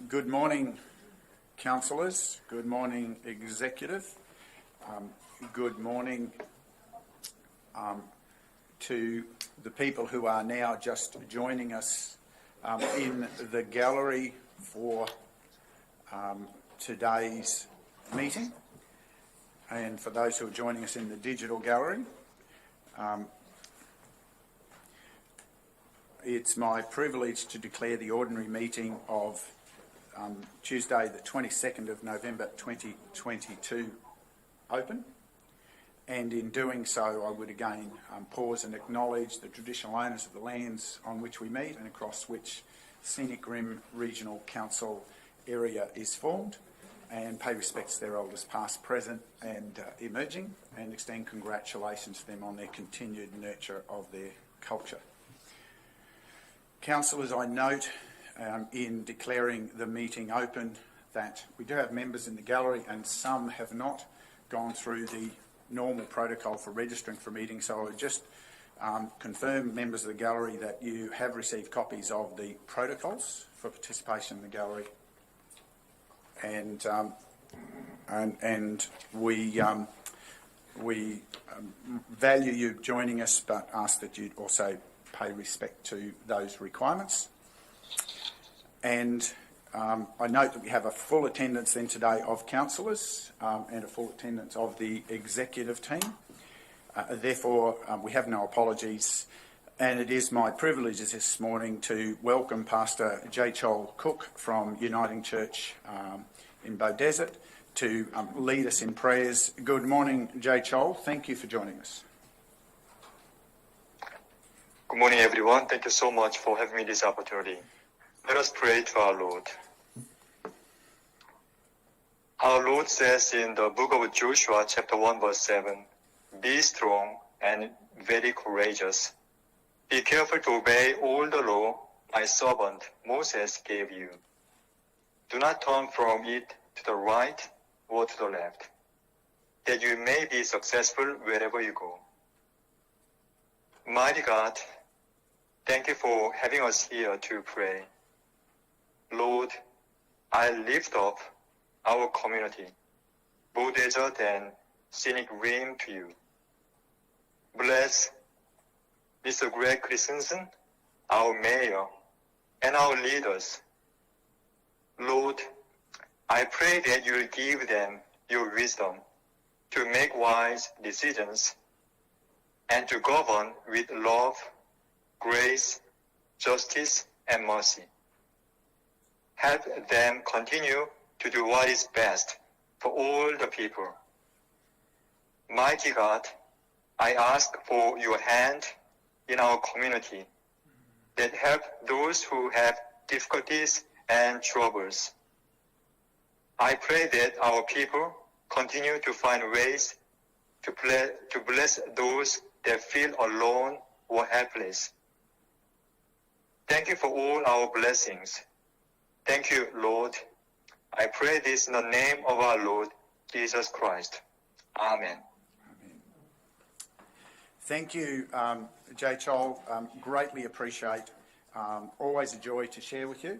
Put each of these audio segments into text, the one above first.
Good morning, councillors. Good morning, executive. Good morning to the people who are now just joining us in the gallery for today's meeting, and for those who are joining us in the digital gallery. It's my privilege to declare the ordinary meeting of Tuesday the 22nd of November 2022 open, and in doing so I would again pause and acknowledge the traditional owners of the lands on which we meet and across which Scenic Regional Council area is formed, and pay respects to their elders past, present and emerging, and extend congratulations to them on their continued nurture of their culture. Councillors, I note in declaring the meeting open that we do have members in the gallery and some have not gone through the normal protocol for registering for meetings, so I would just confirm, members of the gallery, that you have received copies of the protocols for participation in the gallery, and we value you joining us, but ask that you also pay respect to those requirements. And I note that we have a full attendance then today of councillors and a full attendance of the executive team. Therefore, we have no apologies, and it is my privilege this morning to welcome Pastor J. Chol Cook from Uniting Church in Beaudesert to lead us in prayers. Good morning, J. Chol. Thank you for joining us. Good morning, everyone. Thank you so much for having me this opportunity. Let us pray to our Lord. Our Lord says in the book of Joshua, chapter 1, verse 7, "Be strong and very courageous. Be careful to obey all the law my servant Moses gave you. Do not turn from it to the right or to the left, that you may be successful wherever you go." Mighty God, thank you for having us here to pray. Lord, I lift up our community, Beaudesert and Scenic Rim, to you. Bless Mr. Greg Christensen, our mayor, and our leaders. Lord, I pray that you will give them your wisdom to make wise decisions and to govern with love, grace, justice, and mercy. Help them continue to do what is best for all the people. Mighty God, I ask for your hand in our community that help those who have difficulties and troubles. I pray that our people continue to find ways to bless those that feel alone or helpless. Thank you for all our blessings. Thank you, Lord. I pray this in the name of our Lord Jesus Christ. Amen. Amen. Thank you, J. Chol. Greatly appreciate. Always a joy to share with you.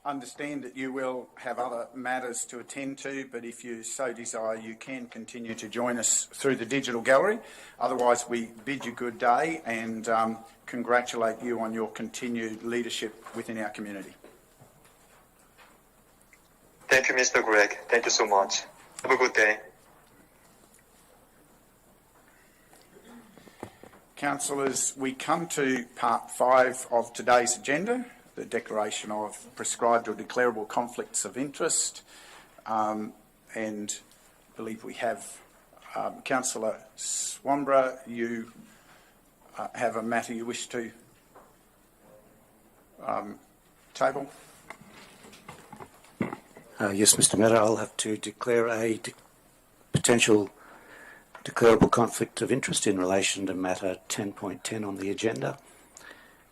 Understand that you will have other matters to attend to, but if you so desire, you can continue to join us through the digital gallery. Otherwise, we bid you good day and congratulate you on your continued leadership within our community. Thank you, Mr. Greg. Thank you so much. Have a good day. Councillors, we come to part 5 of today's agenda, the declaration of prescribed or declarable conflicts of interest, and I believe we have Councillor Swambra. You have a matter you wish to table? Yes, Mr. Mayor, I'll have to declare a potential declarable conflict of interest in relation to matter 10.10 on the agenda,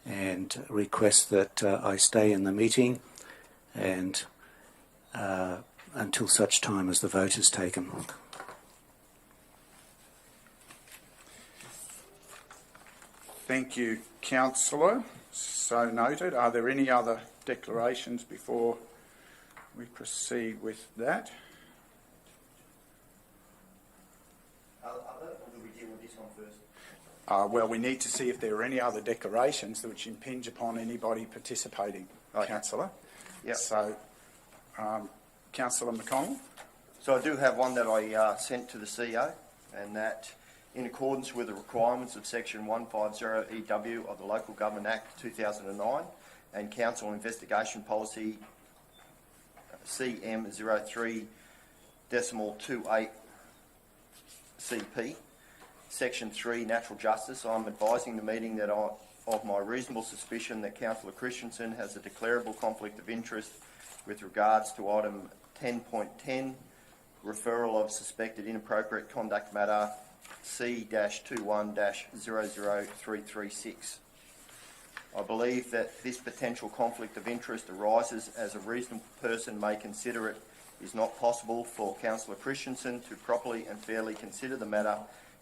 and request that I stay in the meeting and until such time as the vote is taken. Thank you, Councillor. So noted. Are there any other declarations before we proceed with that? Or do we deal with this one first? Well, we need to see if there are any other declarations which impinge upon anybody participating, Okay. Councillor. Yep. So, Councillor McConnell. So I do have one that I sent to the CEO, and that in accordance with the requirements of Section 150EW of the Local Government Act 2009 and Council Investigation Policy CM03.28 CP, Section 3, Natural Justice, I'm advising the meeting that of my reasonable suspicion that Councillor Christensen has a declarable conflict of interest with regards to item 10.10, referral of suspected inappropriate conduct matter C-21-00336. I believe that this potential conflict of interest arises as a reasonable person may consider it is not possible for Councillor Christensen to properly and fairly consider the matter,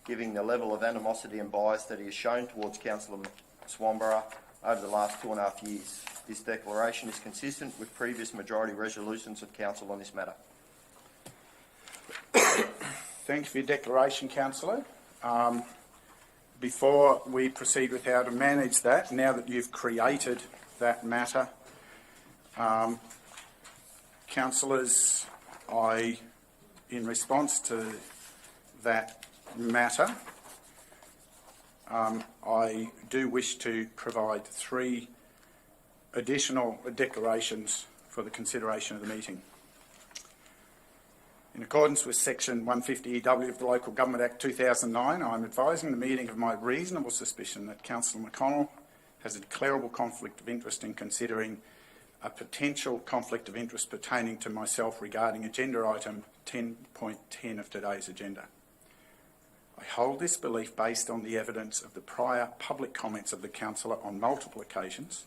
given the level of animosity and bias that he has shown towards Councillor Swanborough over the last 2.5 years. This declaration is consistent with previous majority resolutions of Council on this matter. Thank you for your declaration, Councillor. Before we proceed with how to manage that, now that you've created that matter, councillors, in response to that matter, I do wish to provide 3 additional declarations for the consideration of the meeting. In accordance with Section 150EW of the Local Government Act 2009, I am advising the meeting of my reasonable suspicion that Councillor McConnell has a declarable conflict of interest in considering a potential conflict of interest pertaining to myself regarding agenda item 10.10 of today's agenda. I hold this belief based on the evidence of the prior public comments of the councillor on multiple occasions,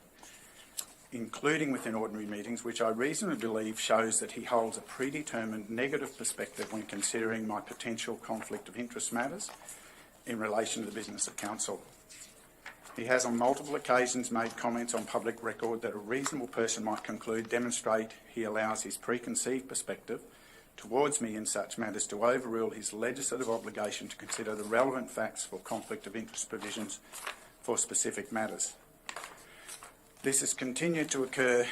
including within ordinary meetings, which I reasonably believe shows that he holds a predetermined negative perspective when considering my potential conflict of interest matters in relation to the business of council. He has on multiple occasions made comments on public record that a reasonable person might conclude demonstrate he allows his preconceived perspective towards me in such matters to overrule his legislative obligation to consider the relevant facts for conflict of interest provisions for specific matters. This has continued to occur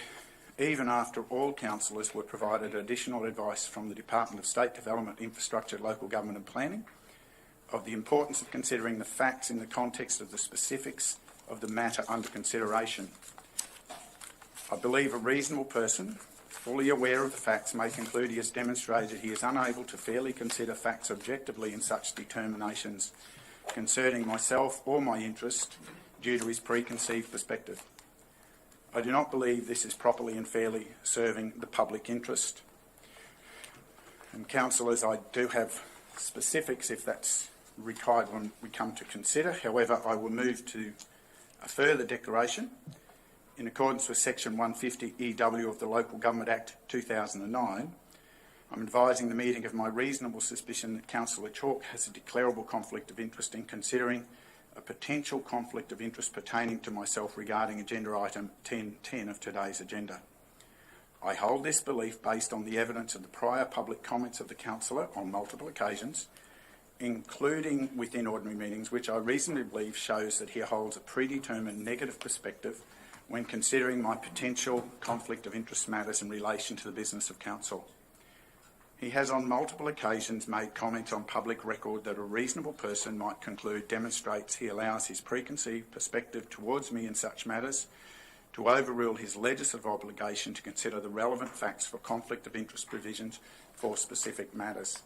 even after all councillors were provided additional advice from the Department of State Development, Infrastructure, Local Government and Planning of the importance of considering the facts in the context of the specifics of the matter under consideration. I believe a reasonable person, fully aware of the facts, may conclude he has demonstrated he is unable to fairly consider facts objectively in such determinations concerning myself or my interest due to his preconceived perspective. I do not believe this is properly and fairly serving the public interest. And councillors, I do have specifics if that's required when we come to consider. However, I will move to a further declaration. In accordance with Section 150EW of the Local Government Act 2009, I'm advising the meeting of my reasonable suspicion that Councillor Chalk has a declarable conflict of interest in considering a potential conflict of interest pertaining to myself regarding agenda item 10.10 of today's agenda. I hold this belief based on the evidence of the prior public comments of the councillor on multiple occasions, including within ordinary meetings, which I reasonably believe shows that he holds a predetermined negative perspective when considering my potential conflict of interest matters in relation to the business of council. He has on multiple occasions made comments on public record that a reasonable person might conclude demonstrates he allows his preconceived perspective towards me in such matters to overrule his legislative obligation to consider the relevant facts for conflict of interest provisions for specific matters.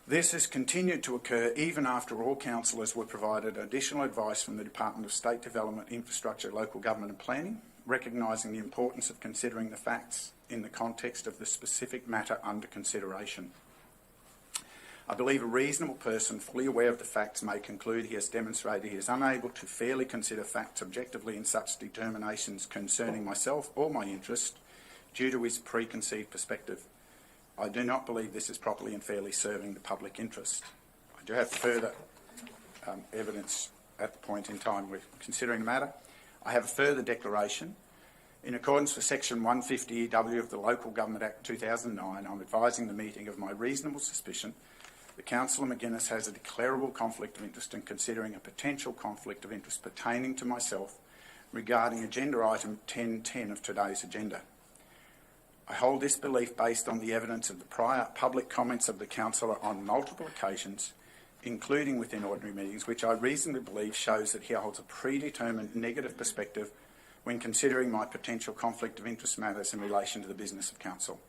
This has continued to occur even after all councillors were provided additional advice from the Department of State Development, Infrastructure, Local Government and Planning, recognising the importance of considering the facts in the context of the specific matter under consideration. I believe a reasonable person fully aware of the facts may conclude he has demonstrated he is unable to fairly consider facts objectively in such determinations concerning myself or my interest due to his preconceived perspective. I do not believe this is properly and fairly serving the public interest. I do have further evidence at the point in time we're considering the matter. I have a further declaration. In accordance with Section 150EW of the Local Government Act 2009, I'm advising the meeting of my reasonable suspicion that Councillor McGuinness has a declarable conflict of interest in considering a potential conflict of interest pertaining to myself regarding agenda item 10.10 of today's agenda. I hold this belief based on the evidence of the prior public comments of the councillor on multiple occasions, including within ordinary meetings, which I reasonably believe shows that he holds a predetermined negative perspective when considering my potential conflict of interest matters in relation to the business of council.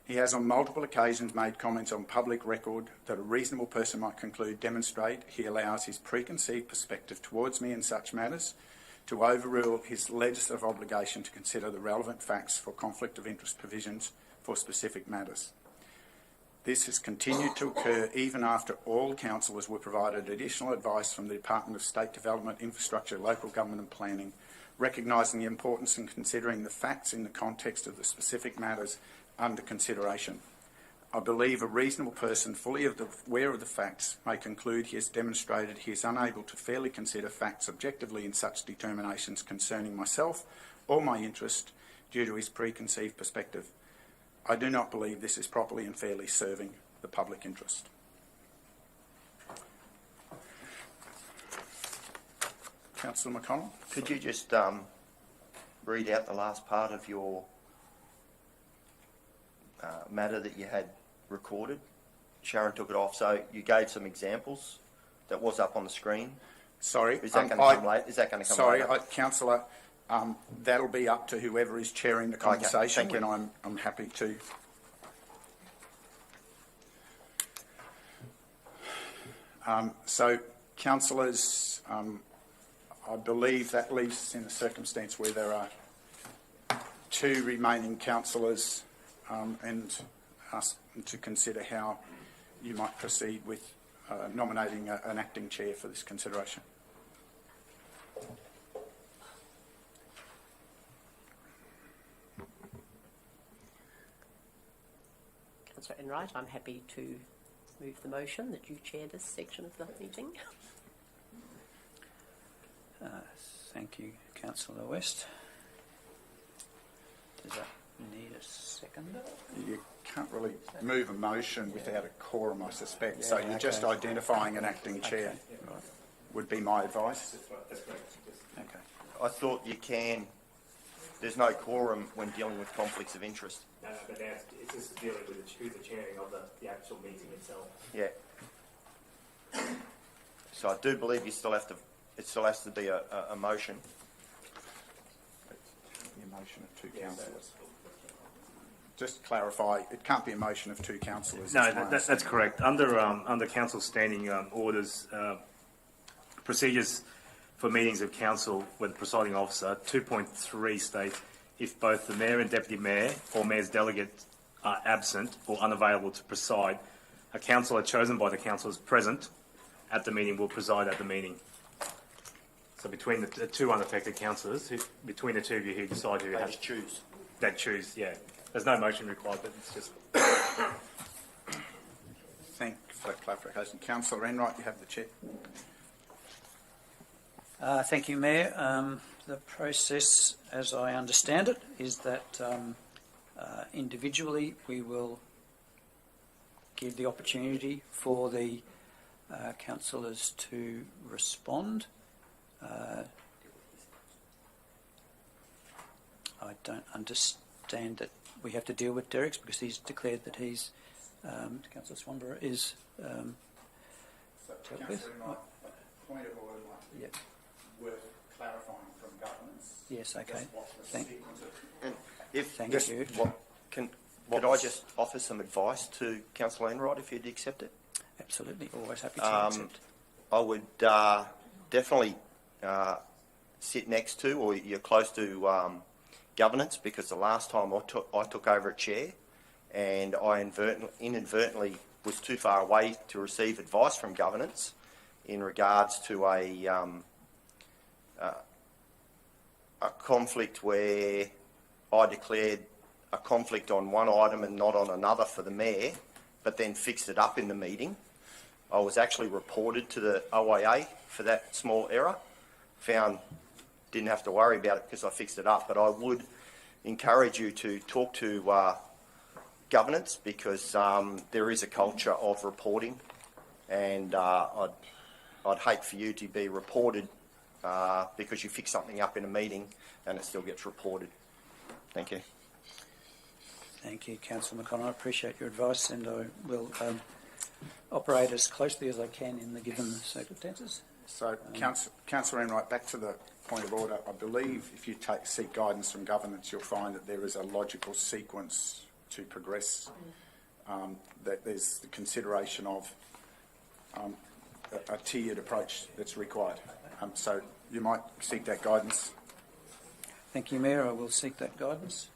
He has on multiple occasions made comments on public record that a reasonable person might conclude demonstrate he allows his preconceived perspective towards me in such matters to overrule his legislative obligation to consider the relevant facts for conflict of interest provisions for specific matters. This has continued to occur even after all councillors were provided additional advice from the Department of State Development, Infrastructure, Local Government and Planning, recognising the importance in considering the facts in the context of the specific matters under consideration. I believe a reasonable person fully aware of the facts may conclude he has demonstrated he is unable to fairly consider facts objectively in such determinations concerning myself or my interest due to his preconceived perspective. I do not believe this is properly and fairly serving the public interest. Councillor McConnell? Could you just read out the last part of your matter that you had recorded? Sharon took it off, so you gave some examples that was up on the screen. Sorry. Is that going to come late? Is that going to come sorry, later? Councillor, that'll be up to whoever is chairing the conversation, okay, and I'm happy to. So, councillors, I believe that leaves us in a circumstance where there are two remaining councillors and ask to consider how you might proceed with nominating an acting chair for this consideration. Councillor Enright, I'm happy to move the motion that you chair this section of the meeting. Thank you, Councillor West. Does that need a second? You can't really move a motion without a quorum, I suspect, so you're okay. just identifying an acting chair, Right. would be my advice. Okay. I thought you can. There's no quorum when dealing with conflicts of interest. No, but now it's just dealing with who's the chairing of the actual meeting itself. Yeah. So I do believe you still have to. It still has to be a motion. The motion of two councillors. Just to clarify, it can't be a motion of two councillors. No, that's correct. Under council standing orders, procedures for meetings of council with the presiding officer, 2.3 states if both the mayor and deputy mayor or mayor's delegate are absent or unavailable to preside, a councillor chosen by the councillors present at the meeting will preside at the meeting. So between the two unaffected councillors, between the two of you who decide who They has just choose. that choose, yeah. There's no motion required, but it's just. Thank you for that clarification. Councillor Enright, you have the chair. Thank you, Mayor. The process, as I understand it, is that individually we will give the opportunity for the councillors to respond. I don't understand that we have to deal with Derek's because he's declared that he's, Councillor Swanborough is dealt with. Councillor Enright, a point of order might Yep. be worth clarifying from governance. Yes, okay. Just what the Thank- sequence of- And if Thank just you. could I just offer some advice to Councillor Enright if you'd accept it? Absolutely, always happy to accept. I would definitely sit next to, or you're close to governance, because the last time I took over a chair and I inadvertently was too far away to receive advice from governance in regards to a conflict where I declared a conflict on one item and not on another for the mayor, but then fixed it up in the meeting. I was actually reported to the OIA for that small error. Didn't have to worry about it because I fixed it up. But I would encourage you to talk to governance, because there is a culture of reporting, and I'd hate for you to be reported because you fix something up in a meeting and it still gets reported. Thank you. Thank you, Councillor McConnell. I appreciate your advice, and I will operate as closely as I can in the given circumstances. So, Councillor Enright, back to the point of order. I believe if you seek guidance from governance, you'll find that there is a logical sequence to progress, that there's the consideration of a tiered approach that's required. So you might seek that guidance. Thank you, Mayor. I will seek that guidance.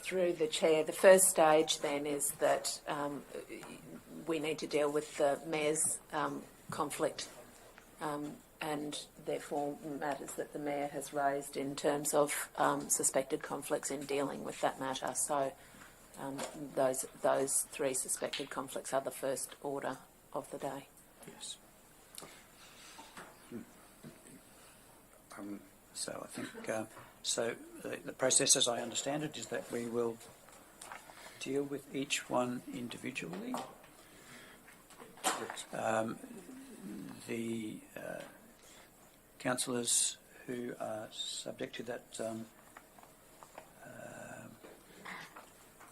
Through the chair, the first stage then is that we need to deal with the mayor's conflict and therefore matters that the mayor has raised in terms of suspected conflicts in dealing with that matter. So those three suspected conflicts are the first order of the day. Yes. So I think the process, as I understand it, is that we will deal with each one individually. The councillors who are subject to that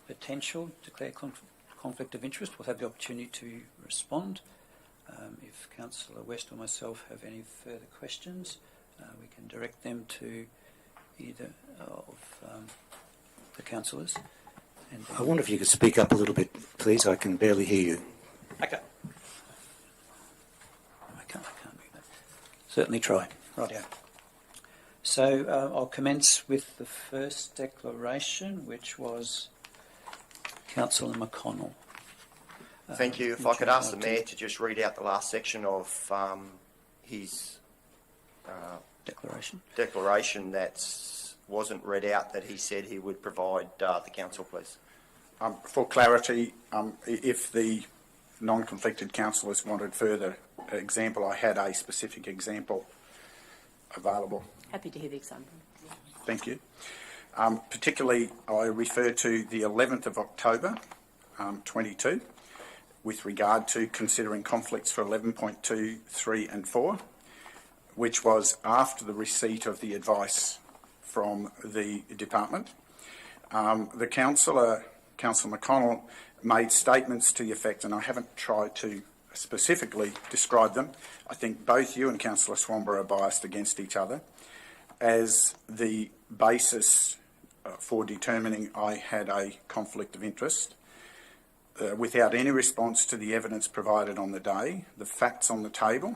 potential declare conflict of interest will have the opportunity to respond. If Councillor West or myself have any further questions, we can direct them to either of the councillors. I wonder if you could speak up a little bit, please. I can barely hear you. Okay. I can't do that. Certainly try. Rightio. So I'll commence with the first declaration, which was Councillor McConnell. Thank you. If I could ask the Mayor to just read out the last section of his declaration that wasn't read out, that he said he would provide the council, please. For clarity, if the non-conflicted councillors wanted further example, I had a specific example available. Happy to hear the example. Thank you. Particularly, I refer to the 11th of October 22 with regard to considering conflicts for 11.2, 3 and 4, which was after the receipt of the advice from the department. The Councillor McConnell made statements to the effect, and I haven't tried to specifically describe them. I think both you and Councillor Swanborough are biased against each other as the basis for determining I had a conflict of interest. Without any response to the evidence provided on the day, the facts on the table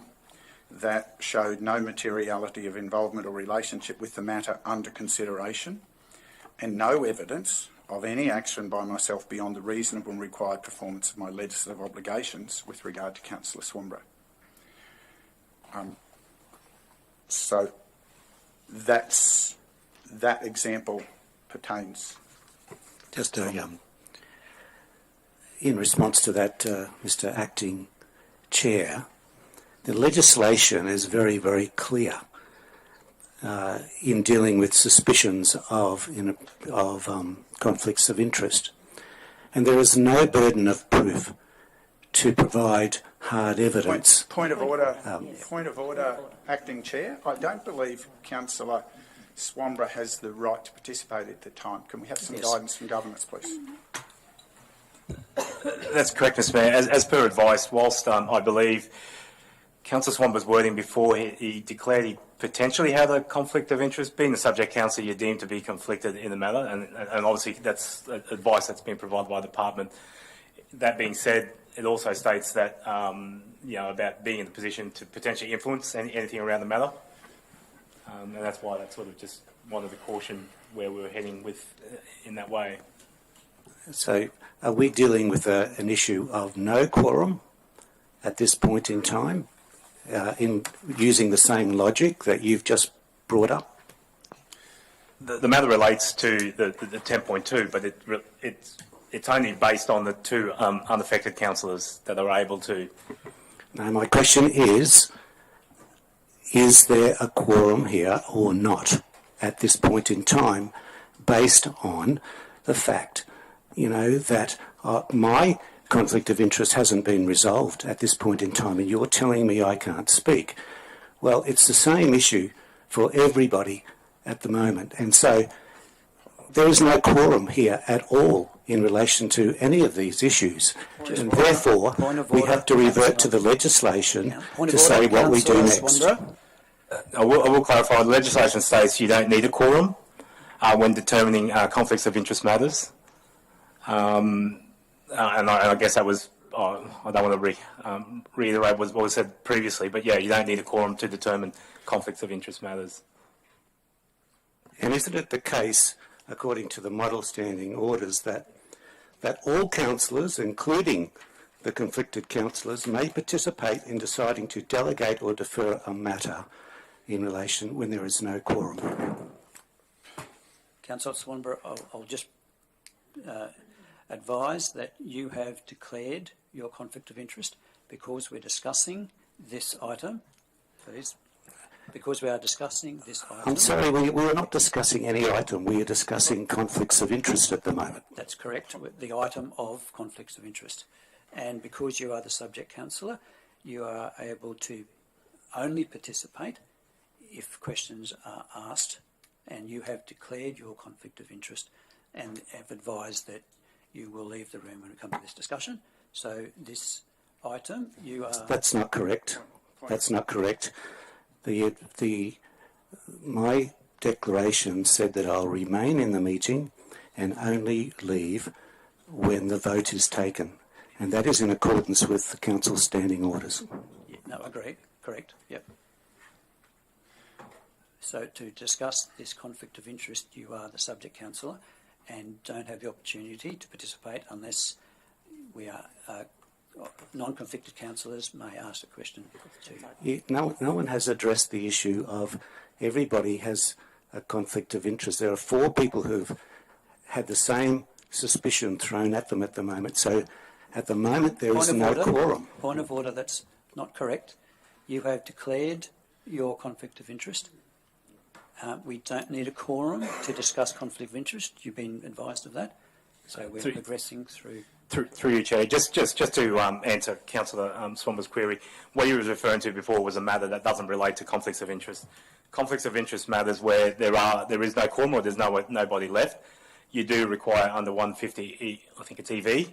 that showed no materiality of involvement or relationship with the matter under consideration, and no evidence of any action by myself beyond the reasonable and required performance of my legislative obligations with regard to Councillor Swanborough. So that example pertains. Just in response to that, Mr. Acting Chair, the legislation is very, very clear in dealing with suspicions of conflicts of interest. And there is no burden of proof to provide hard evidence. Point of order, Acting Chair. I don't believe Councillor Swanborough has the right to participate at the time. Can we have some guidance from governance, please? That's correct, Mr. Mayor. As per advice, whilst I believe Councillor Swanborough's wording before he declared he potentially had a conflict of interest, being the subject councillor, you're deemed to be conflicted in the matter, and obviously that's advice that's been provided by the department. That being said, it also states that, about being in the position to potentially influence anything around the matter. And that's why that's sort of just wanted to caution where we were heading with in that way. So are we dealing with an issue of no quorum at this point in time, in using the same logic that you've just brought up? The matter relates to the 10.2, but it's only based on the two unaffected councillors that are able to. Now, my question is there a quorum here or not at this point in time, based on the fact, that my conflict of interest hasn't been resolved at this point in time, and you're telling me I can't speak? Well, it's the same issue for everybody at the moment, and so there is no quorum here at all in relation to any of these issues, and therefore we have to revert to the legislation to say what we do next. I will clarify, the legislation states you don't need a quorum when determining conflicts of interest matters. And I guess that was, I don't want to reiterate what was said previously, but yeah, you don't need a quorum to determine conflicts of interest matters. And isn't it the case, according to the model standing orders, that all councillors, including the conflicted councillors, may participate in deciding to delegate or defer a matter in relation when there is no quorum? Councillor Swanborough, I'll just advise that you have declared your conflict of interest because we're discussing this item. Please. Because we are discussing this item. I'm sorry, we are not discussing any item. We are discussing conflicts of interest at the moment. That's correct, the item of conflicts of interest. And because you are the subject councillor, you are able to only participate if questions are asked, and you have declared your conflict of interest and have advised that you will leave the room when we come to this discussion. So this item, you are... That's not correct. That's not correct. My declaration said that I'll remain in the meeting and only leave when the vote is taken, and that is in accordance with the council's standing orders. Yeah, no, agreed. Correct. Yep. So to discuss this conflict of interest, you are the subject councillor and don't have the opportunity to participate unless we are non-conflicted councillors may ask a question to you. No one has addressed the issue of everybody has a conflict of interest. There are 4 people who've had the same suspicion thrown at them at the moment. So at the moment there is no quorum. Point of order, that's not correct. You have declared your conflict of interest. We don't need a quorum to discuss conflict of interest. You've been advised of that. So we're progressing through... Through you, Chair, just to answer Councillor Swanborough's query, what you were referring to before was a matter that doesn't relate to conflicts of interest. Conflicts of interest matters where there is no quorum or there's nobody left. You do require under 150, I think it's EV,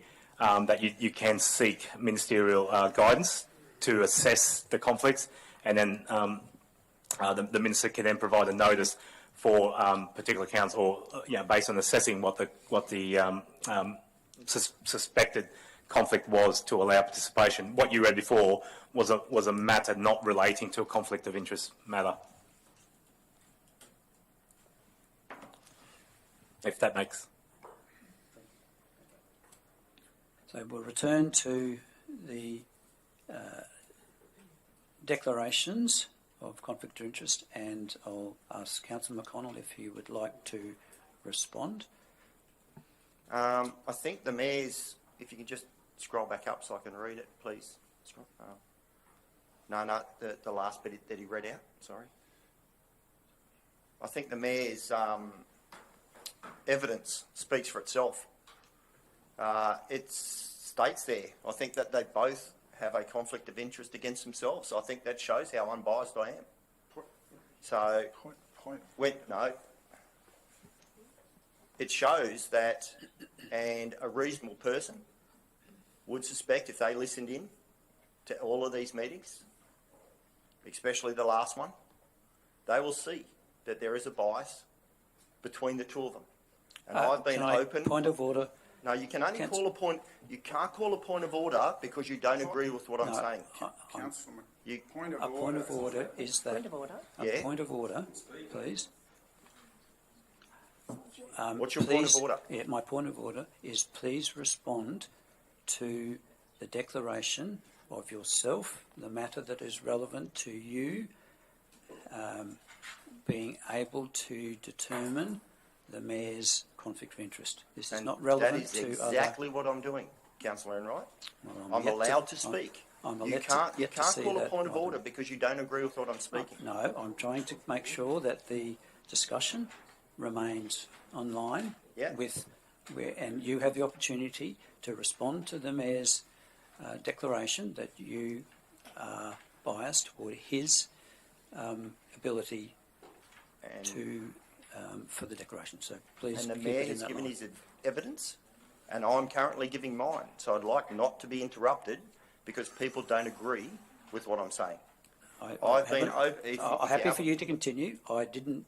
that you can seek ministerial guidance to assess the conflicts, and then the minister can then provide a notice for particular council, or based on assessing what the suspected conflict was to allow participation. What you read before was a matter not relating to a conflict of interest matter. If that makes. So we'll return to the declarations of conflict of interest, and I'll ask Councillor McConnell if he would like to respond. I think the Mayor's, if you can just scroll back up so I can read it, please. The last bit that he read out, sorry. I think the Mayor's evidence speaks for itself. It states there, I think that they both have a conflict of interest against themselves. So I think that shows how unbiased I am. So, it shows that, and a reasonable person would suspect if they listened in to all of these meetings, especially the last one, they will see that there is a bias between the two of them. And I've been open... Point of order. No, you can only call a point. You can't call a point of order because you don't agree with what I'm saying. Councillor, You, point of A order. point of order is that... Point of order. A Yeah. point of order, please. What's your point of Please- order? Yeah, my point of order is please respond to the declaration of yourself, the matter that is relevant to you, being able to determine the Mayor's conflict of interest. This is and not relevant that is to exactly what I'm doing, Councillor Enright. Well, I'm yet allowed to speak. I'm You yet can't to see call a that, point of Robin. order because you don't agree with what I'm speaking. No, I'm trying to make sure that the discussion remains online Yeah. and you have the opportunity to respond to the Mayor's declaration that you are biased toward his ability And, to for the declaration. So please and the keep Mayor it in has that given line. his evidence, and I'm currently giving mine. So I'd like not to be interrupted because people don't agree with what I'm saying. I've been I'm happy for you to continue. I didn't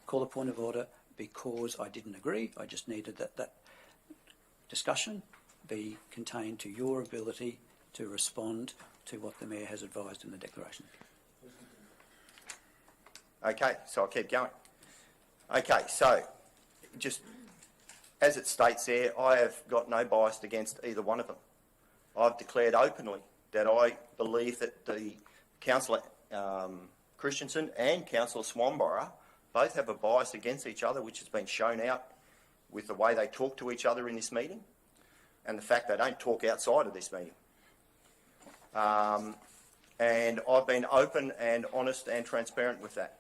call a point of order because I didn't agree. I just needed that discussion be contained to your ability to respond to what the Mayor has advised in the declaration. Okay, so I'll keep going. Okay, so just as it states there, I have got no bias against either one of them. I've declared openly that I believe that the Councillor Christensen and Councillor Swanborough both have a bias against each other, which has been shown out with the way they talk to each other in this meeting and the fact they don't talk outside of this meeting. And I've been open and honest and transparent with that.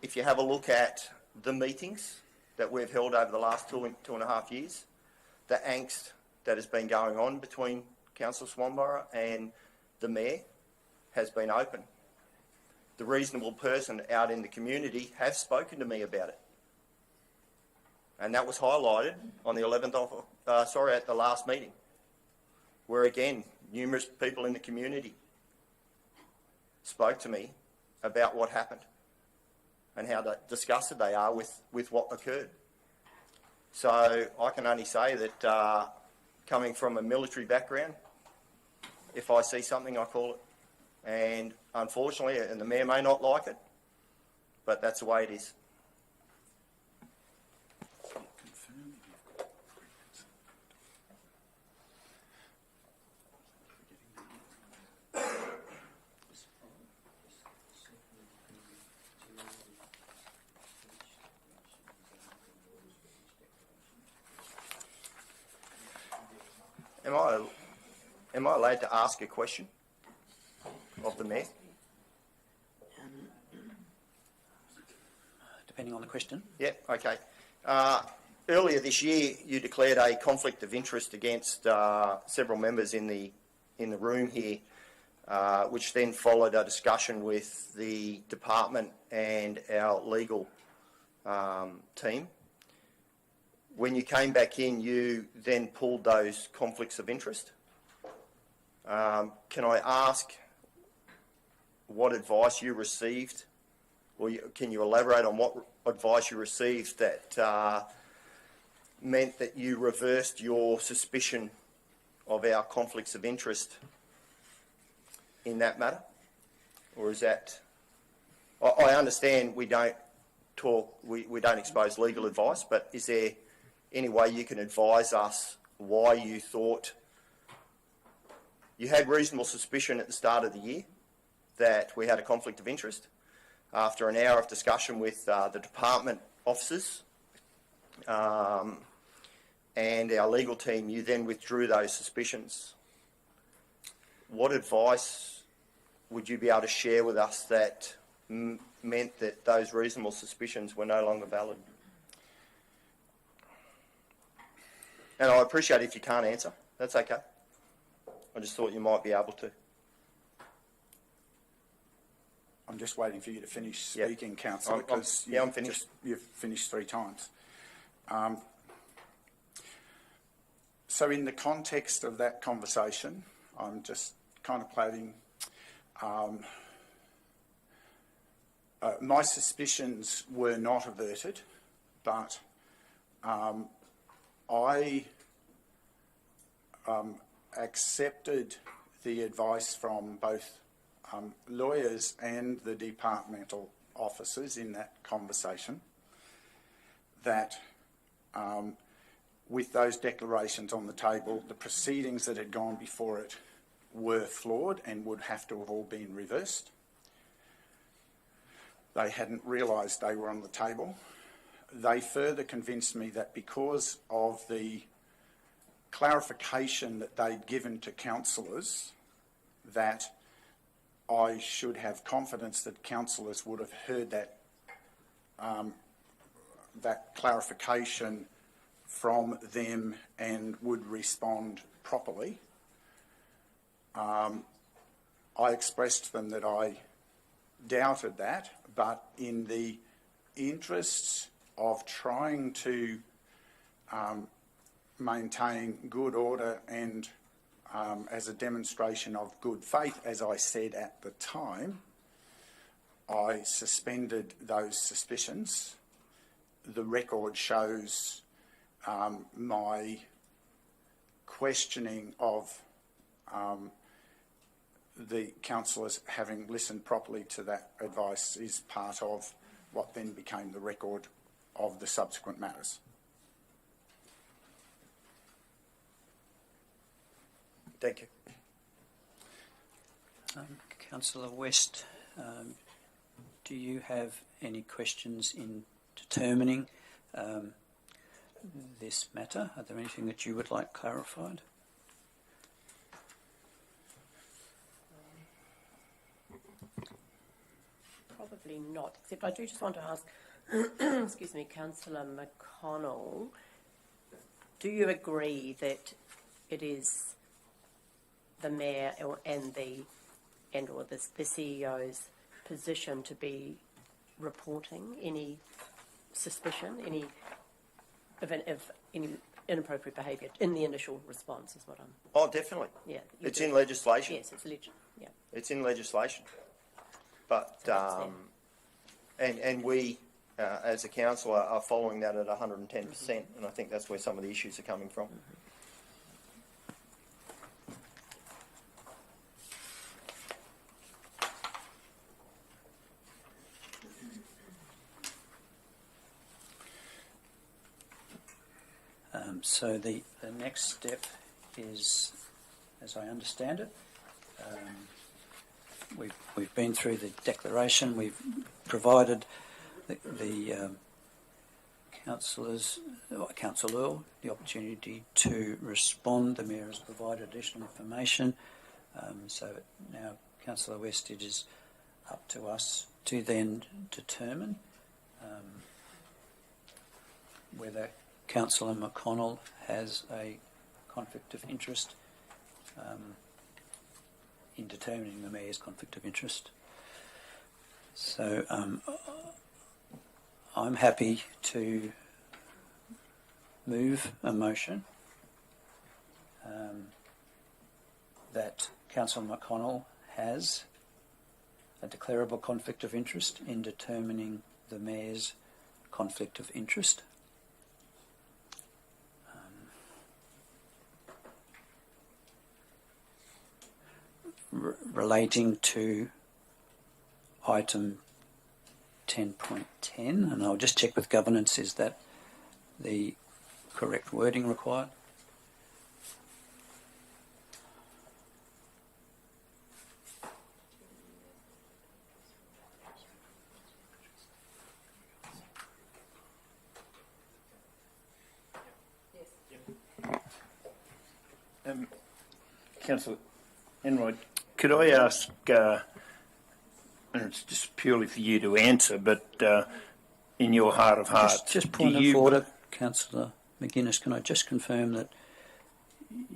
If you have a look at the meetings that we've held over the last two and a half years, the angst that has been going on between Councillor Swanborough and the Mayor has been open. The reasonable person out in the community has spoken to me about it. And that was highlighted on the 11th of, at the last meeting, where again, numerous people in the community spoke to me about what happened and how disgusted they are with what occurred. So I can only say that coming from a military background, if I see something, I call it. And unfortunately, and the Mayor may not like it, but that's the way it is. Am I allowed to ask a question of the Mayor? Depending on the question. Yeah, okay. Earlier this year, you declared a conflict of interest against several members in the room here, which then followed a discussion with the department and our legal team. When you came back in, you then pulled those conflicts of interest. Can I ask what advice you received, or can you elaborate on what advice you received that meant that you reversed your suspicion of our conflicts of interest in that matter? Or is that... I understand we don't talk, we don't expose legal advice, but is there any way you can advise us why you thought you had reasonable suspicion at the start of the year that we had a conflict of interest? After an hour of discussion with the department officers and our legal team, you then withdrew those suspicions. What advice would you be able to share with us that meant that those reasonable suspicions were no longer valid? And I appreciate if you can't answer. That's okay. I just thought you might be able to. I'm just waiting for you to finish Yep. speaking, Councillor, because I'm finished. You've finished 3 times. So in the context of that conversation, I'm just contemplating my suspicions were not averted, but I accepted the advice from both lawyers and the departmental officers in that conversation that with those declarations on the table, the proceedings that had gone before it were flawed and would have to have all been reversed. They hadn't realised they were on the table. They further convinced me that because of the clarification that they'd given to councillors, that I should have confidence that councillors would have heard that clarification from them and would respond properly. I expressed to them that I doubted that, but in the interests of trying to maintain good order and as a demonstration of good faith, as I said at the time, I suspended those suspicions. The record shows my questioning of the councillors having listened properly to that advice is part of what then became the record of the subsequent matters. Thank you. Councillor West, do you have any questions in determining this matter? Are there anything that you would like clarified? Probably not, except I do just want to ask, excuse me, Councillor McConnell, do you agree that it is the Mayor and the CEO's position to be reporting any suspicion, any inappropriate behaviour in the initial response? Is what I'm. Oh, definitely. Yeah, it's in legislation. Yes, it's yeah. It's in legislation, but and we as a council are following that at 110%, and I think that's where some of the issues are coming from. So the next step is, as I understand it, we've been through the declaration. We've provided the councillor the opportunity to respond. The Mayor has provided additional information. So now, Councillor West, it is up to us to then determine whether Councillor McConnell has a conflict of interest in determining the Mayor's conflict of interest. So I'm happy to move a motion that Councillor McConnell has a declarable conflict of interest in determining the Mayor's conflict of interest. Relating to item 10.10, and I'll just check with governance, is that the correct wording required? Councillor Enright, could I ask, and it's just purely for you to answer, but in your heart of hearts, just point of order, Councillor McGuinness, can I just confirm that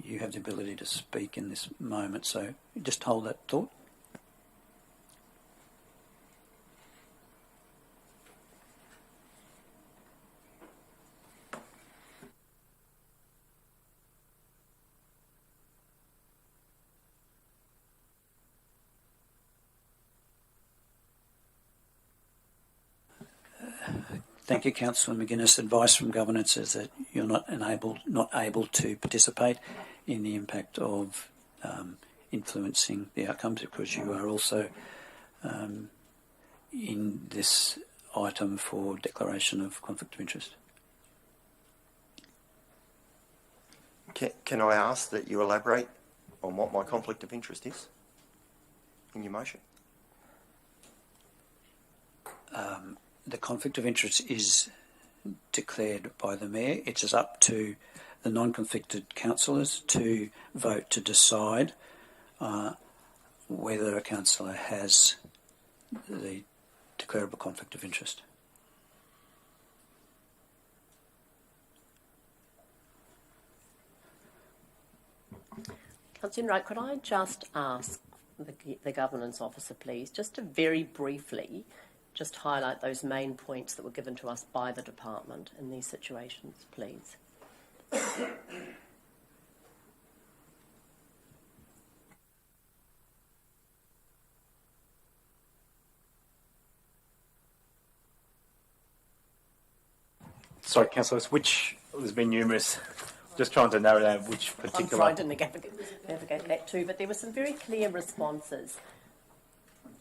you have the ability to speak in this moment, so just hold that thought. Thank you, Councillor McGuinness. Advice from governance is that you're not able to participate in the impact of influencing the outcomes, because you are also in this item for declaration of conflict of interest. Can I ask that you elaborate on what my conflict of interest is in your motion? The conflict of interest is declared by the Mayor. It is up to the non-conflicted councillors to vote to decide whether a councillor has the declarable conflict of interest. Councillor Wright, could I just ask the governance officer, please, just to very briefly just highlight those main points that were given to us by the department in these situations, please. Sorry, councillors, there's been numerous, just trying to narrow down which particular... I'm trying to navigate that too, but there were some very clear responses,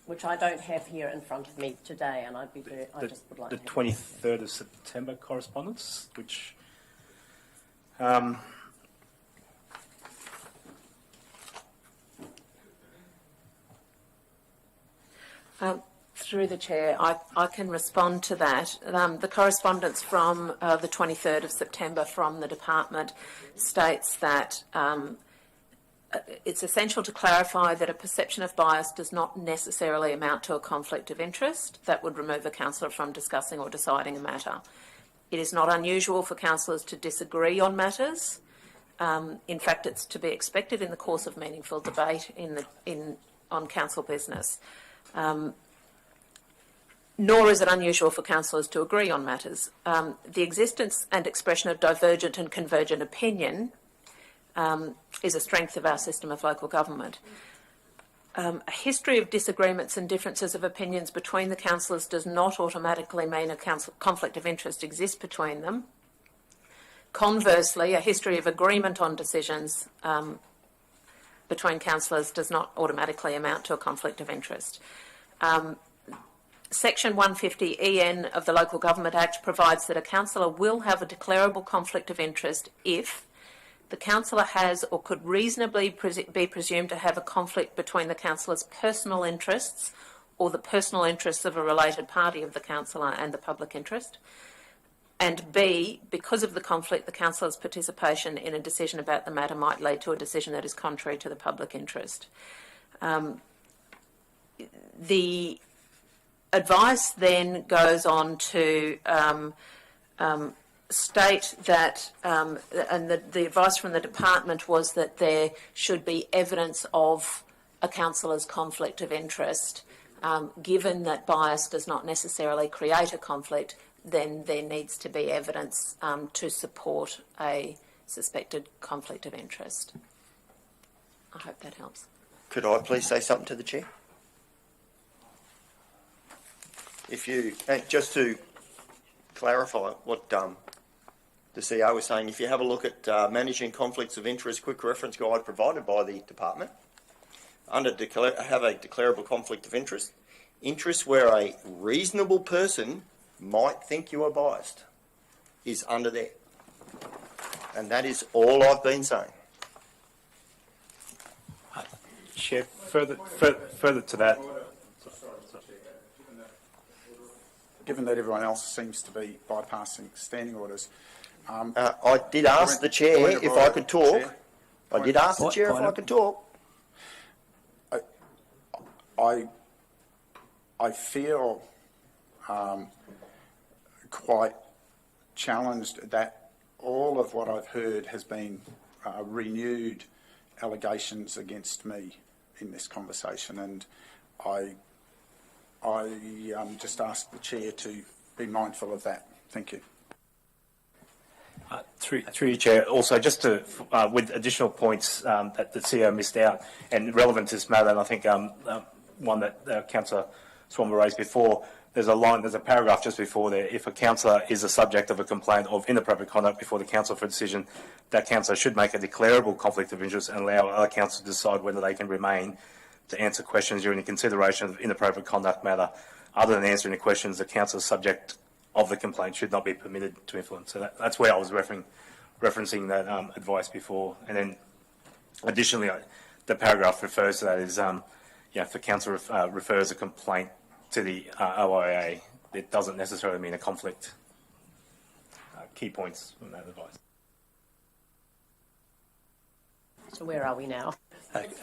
which I don't have here in front of me today, and I just would like the to... 23rd of September correspondence, which... Through the Chair, I can respond to that. The correspondence from the 23rd of September from the Department states that it's essential to clarify that a perception of bias does not necessarily amount to a conflict of interest that would remove a councillor from discussing or deciding a matter. It is not unusual for councillors to disagree on matters. In fact, it's to be expected in the course of meaningful debate on council business. Nor is it unusual for councillors to agree on matters. The existence and expression of divergent and convergent opinion is a strength of our system of local government. A history of disagreements and differences of opinions between the councillors does not automatically mean a conflict of interest exists between them. Conversely, a history of agreement on decisions between councillors does not automatically amount to a conflict of interest. Section 150 EN of the Local Government Act provides that a councillor will have a declarable conflict of interest if the councillor has or could reasonably be presumed to have a conflict between the councillor's personal interests or the personal interests of a related party of the councillor and the public interest, and B, because of the conflict, the councillor's participation in a decision about the matter might lead to a decision that is contrary to the public interest. The advice then goes on to state that, and the advice from the department was that there should be evidence of a councillor's conflict of interest. Given that bias does not necessarily create a conflict, then there needs to be evidence to support a suspected conflict of interest. I hope that helps. Could I please say something to the Chair? Just to clarify what the CEO was saying, if you have a look at Managing Conflicts of Interest quick reference guide provided by the department, under have a declarable conflict of interest, interest where a reasonable person might think you are biased is under there. And that is all I've been saying. Chair, further to that. Given that everyone else seems to be bypassing standing orders. I did ask the Chair if I could talk. I did ask the Chair if I could talk. I feel quite challenged that all of what I've heard has been renewed allegations against me in this conversation, and I just ask the Chair to be mindful of that. Thank you. Through you, Chair, also just to, with additional points that the CEO missed out and relevant to this matter, and I think one that Councillor Swan raised before, there's a paragraph just before there. If a councillor is the subject of a complaint of inappropriate conduct before the council for a decision, that councillor should make a declarable conflict of interest and allow other councillors to decide whether they can remain to answer questions during the consideration of inappropriate conduct matter. Other than answering the questions, the councillor subject of the complaint should not be permitted to influence. So that's where I was referencing that advice before. And then additionally, the paragraph refers to that as, if the councillor refers a complaint to the OIA, it doesn't necessarily mean a conflict. Key points from that advice. So where are we now?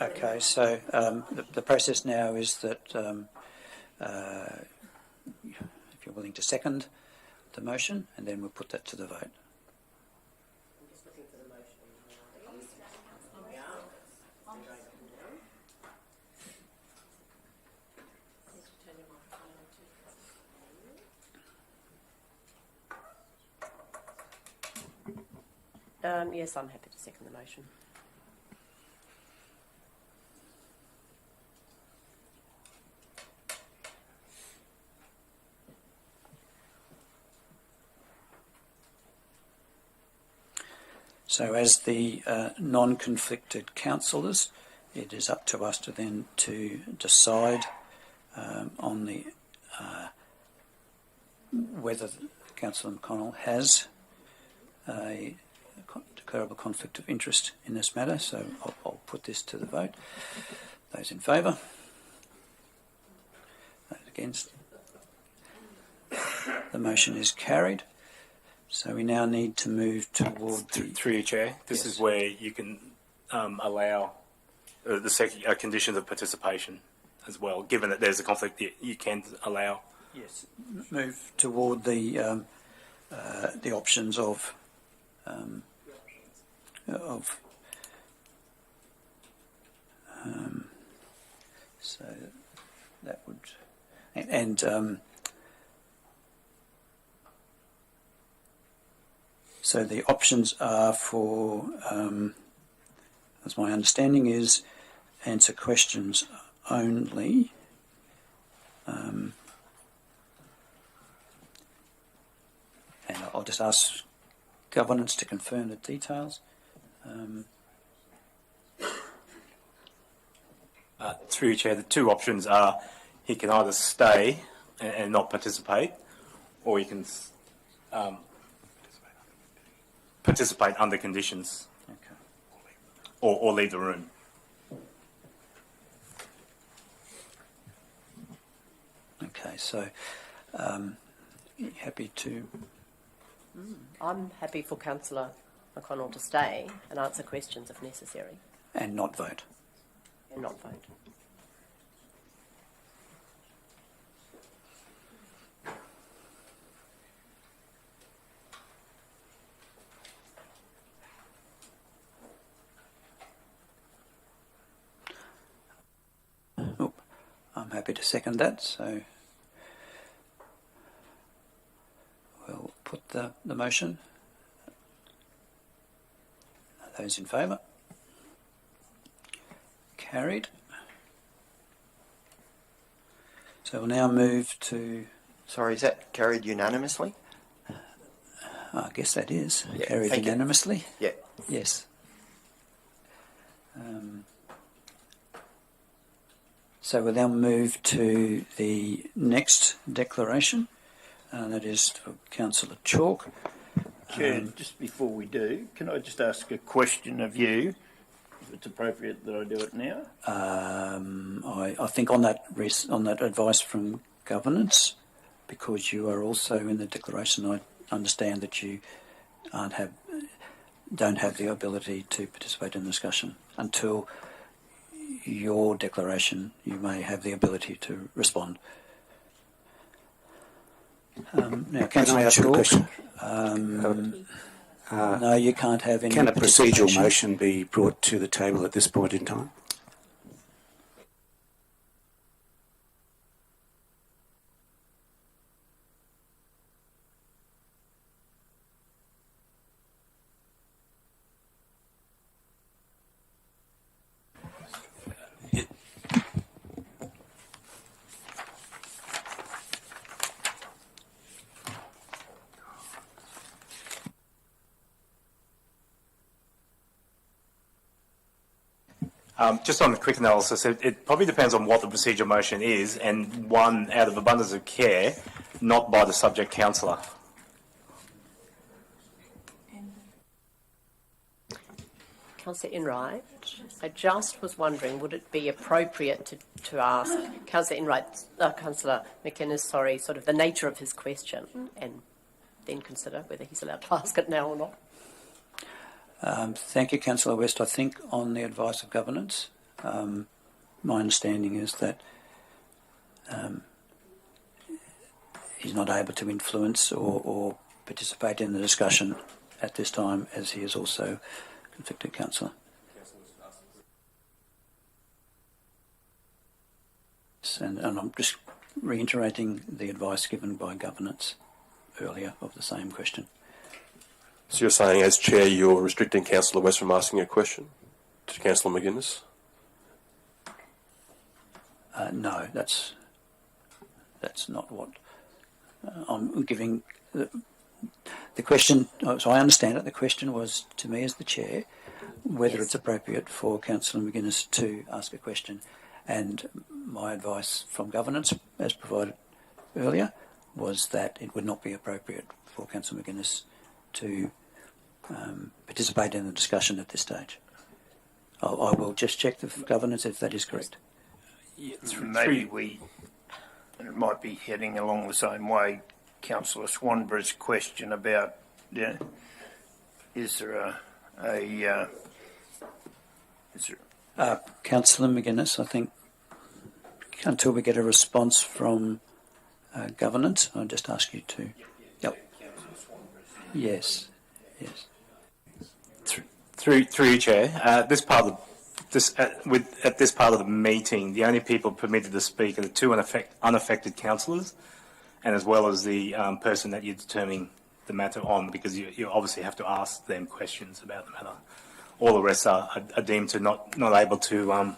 Okay, so the process now is that if you're willing to second the motion, and then we'll put that to the vote. Yes, I'm happy to second the motion. So as the non-conflicted councillors, it is up to us to decide on the whether Councillor McConnell has a declarable conflict of interest in this matter. So I'll put this to the vote. Those in favour? Those against? The motion is carried. So we now need to move toward Through you, Chair. This is where you can allow the conditions of participation as well. Given that there's a conflict, you can allow. Yes, move toward the options of so that would so the options are for, as my understanding is, answer questions only. And I'll just ask governance to confirm the details. Through you, Chair, the two options are he can either stay and not participate, or he can participate under conditions, Okay. or leave the room. Okay, so happy to. I'm happy for Councillor McConnell to stay and answer questions if necessary And not vote. and not vote. Oh, I'm happy to second that, so we'll put the motion. Those in favour? Carried. So we'll now move to, Sorry, is that carried unanimously? I guess that is, Yeah, carried thank you. unanimously. Yeah. Yes. So we'll now move to the next declaration, and that is for Councillor Chalk. Chair, just before we do, can I just ask a question of you, if it's appropriate that I do it now? I think on that advice from governance, because you are also in the declaration, I understand that you don't have the ability to participate in the discussion until your declaration. You may have the ability to respond. Now, Councillor I ask a Chalk, question? no, you can't have any. Can a procedural participation. motion be brought to the table at this point in time? Just on the quick analysis, it probably depends on what the procedural motion is, and one, out of abundance of care, not by the subject councillor. Councillor Enright, I just was wondering, would it be appropriate to ask Councillor Enright, Councillor McInnes, sorry, sort of the nature of his question, and then consider whether he's allowed to ask it now or not? Thank you, Councillor West. I think on the advice of governance, my understanding is that he's not able to influence or participate in the discussion at this time, as he is also conflicted councillor. And I'm just reiterating the advice given by governance earlier of the same question. So you're saying, as chair, you're restricting Councillor West from asking a question to Councillor McGuinness? No, that's not what I'm giving. The question, so I understand it, the question was to me as the chair, whether it's appropriate for Councillor McGuinness to ask a question. And my advice from governance, as provided earlier, was that it would not be appropriate for Councillor McGuinness to participate in the discussion at this stage. I will just check the governance if that is correct. Maybe it might be heading along the same way. Councillor Swanborough's question about, is there Councillor McGuinness, I think, until we get a response from governance, I'll just ask you to. Yep. Yes. Through you, Chair. At this part of the meeting, the only people permitted to speak are the two unaffected councillors, and as well as the person that you're determining the matter on, because you obviously have to ask them questions about the matter. All the rest are deemed to not able to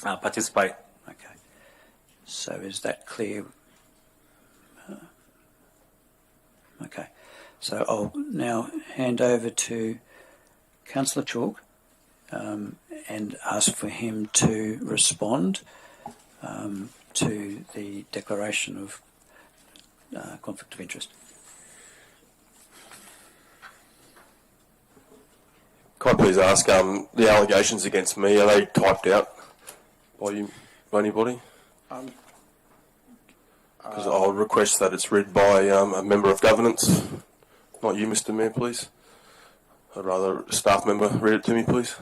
participate. Okay. So is that clear? Okay. So I'll now hand over to Councillor Chalk and ask for him to respond to the declaration of conflict of interest. Can I please ask, the allegations against me, are they typed out by anybody? Because I'll request that it's read by a member of governance, not you, Mr. Mayor, please. I'd rather a staff member read it to me, please.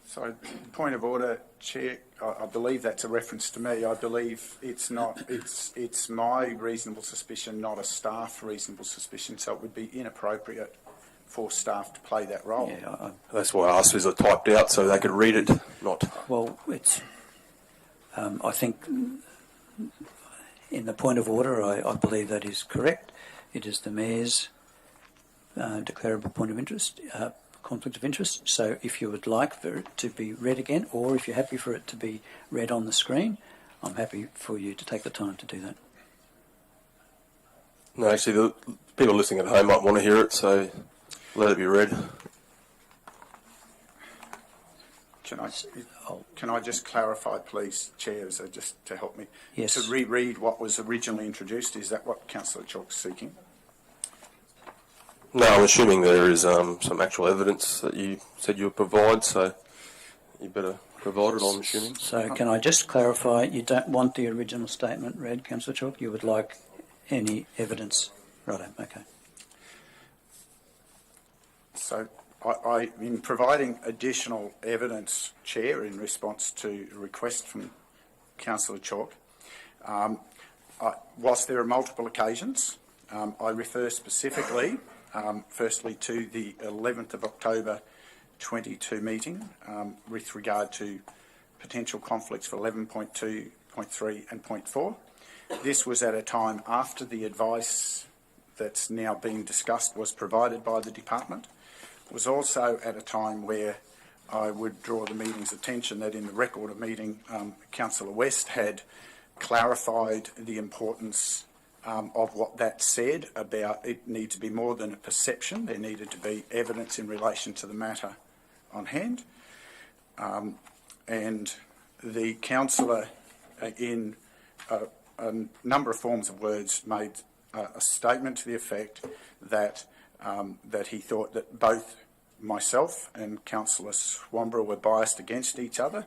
So, point of order, Chair. I believe that's a reference to me. I believe it's not. It's my reasonable suspicion, not a staff reasonable suspicion. So it would be inappropriate for staff to play that role. Yeah, That's why I asked, is it typed out so they could read it, not... well, it's. I think in the point of order, I believe that is correct. It is the Mayor's declarable point of interest, conflict of interest. So if you would like for it to be read again, or if you're happy for it to be read on the screen, I'm happy for you to take the time to do that. No, actually, the people listening at home might want to hear it, so let it be read. Can I just clarify, please, Chair, so just to help me? Yes. To reread what was originally introduced, is that what Councillor Chalk's seeking? No, I'm assuming there is some actual evidence that you said you would provide, so you better provide it, I'm assuming. So can I just clarify, you don't want the original statement read, Councillor Chalk? You would like any evidence? Righto, okay. So I, in providing additional evidence, Chair, in response to a request from Councillor Chalk, whilst there are multiple occasions, I refer specifically, firstly, to the 11th of October 22 meeting with regard to potential conflicts for 11.2, .3 and .4. This was at a time after the advice that's now being discussed was provided by the department. It was also at a time where I would draw the meeting's attention that in the record of meeting, Councillor West had clarified the importance of what that said about it need to be more than a perception. There needed to be evidence in relation to the matter on hand. And the councillor, in a number of forms of words, made a statement to the effect that that he thought that both myself and Councillor Swamborough were biased against each other.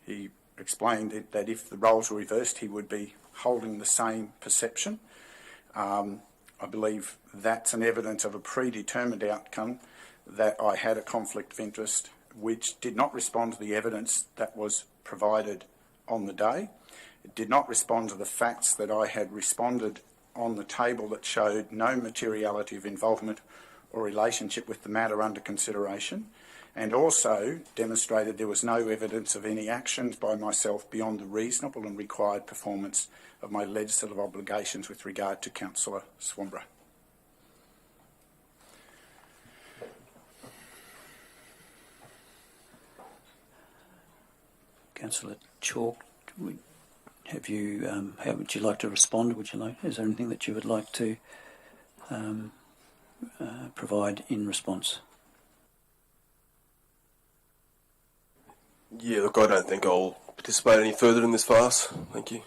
He explained that if the roles were reversed, he would be holding the same perception. I believe that's an evidence of a predetermined outcome, that I had a conflict of interest which did not respond to the evidence that was provided on the day. It did not respond to the facts that I had responded on the table that showed no materiality of involvement or relationship with the matter under consideration, and also demonstrated there was no evidence of any actions by myself beyond the reasonable and required performance of my legislative obligations with regard to Councillor Swamborough. Councillor Chalk, have you? How would you like to respond? Is there anything that you would like to provide in response? Yeah, look, I don't think I'll participate any further in this farce. Thank you.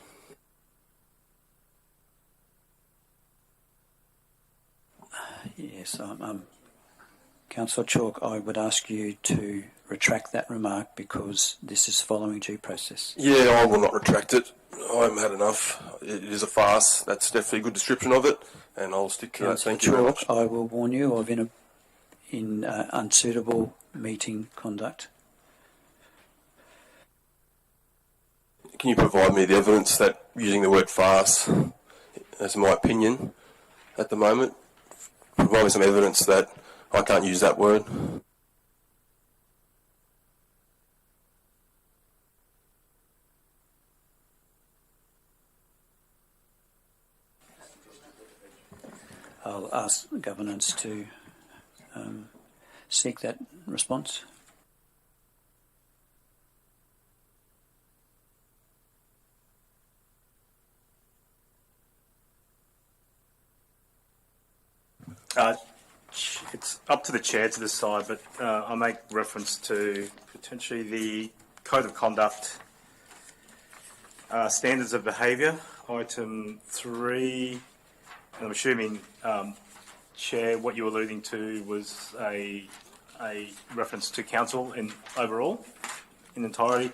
Yes, Councillor Chalk, I would ask you to retract that remark because this is following due process. Yeah, I will not retract it. I've had enough. It is a farce. That's definitely a good description of it, and I'll stick to that. Thank you very much. I will warn you of unsuitable meeting conduct. Can you provide me the evidence that using the word farce, as my opinion at the moment, provide me some evidence that I can't use that word? I'll ask governance to seek that response. It's up to the chair to decide, but I make reference to potentially the Code of Conduct Standards of Behaviour, item 3. And I'm assuming, Chair, what you're alluding to was a reference to council in overall, in entirety.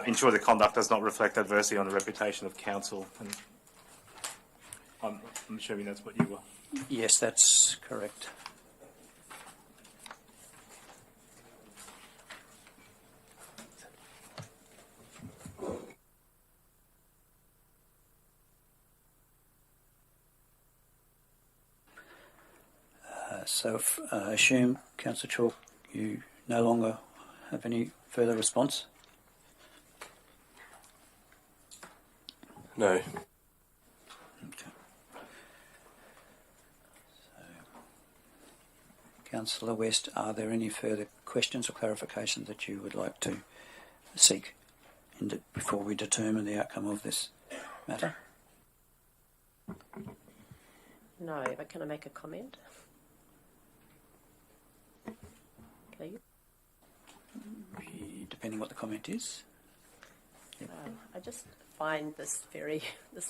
Ensure the conduct does not reflect adversely on the reputation of council. And I'm assuming that's what you were. Yes, that's correct. So I assume, Councillor Chalk, you no longer have any further response? No. Okay. So, Councillor West, are there any further questions or clarifications that you would like to seek before we determine the outcome of this matter? No, but can I make a comment? Please. Depending what the comment is. Yep. I just find this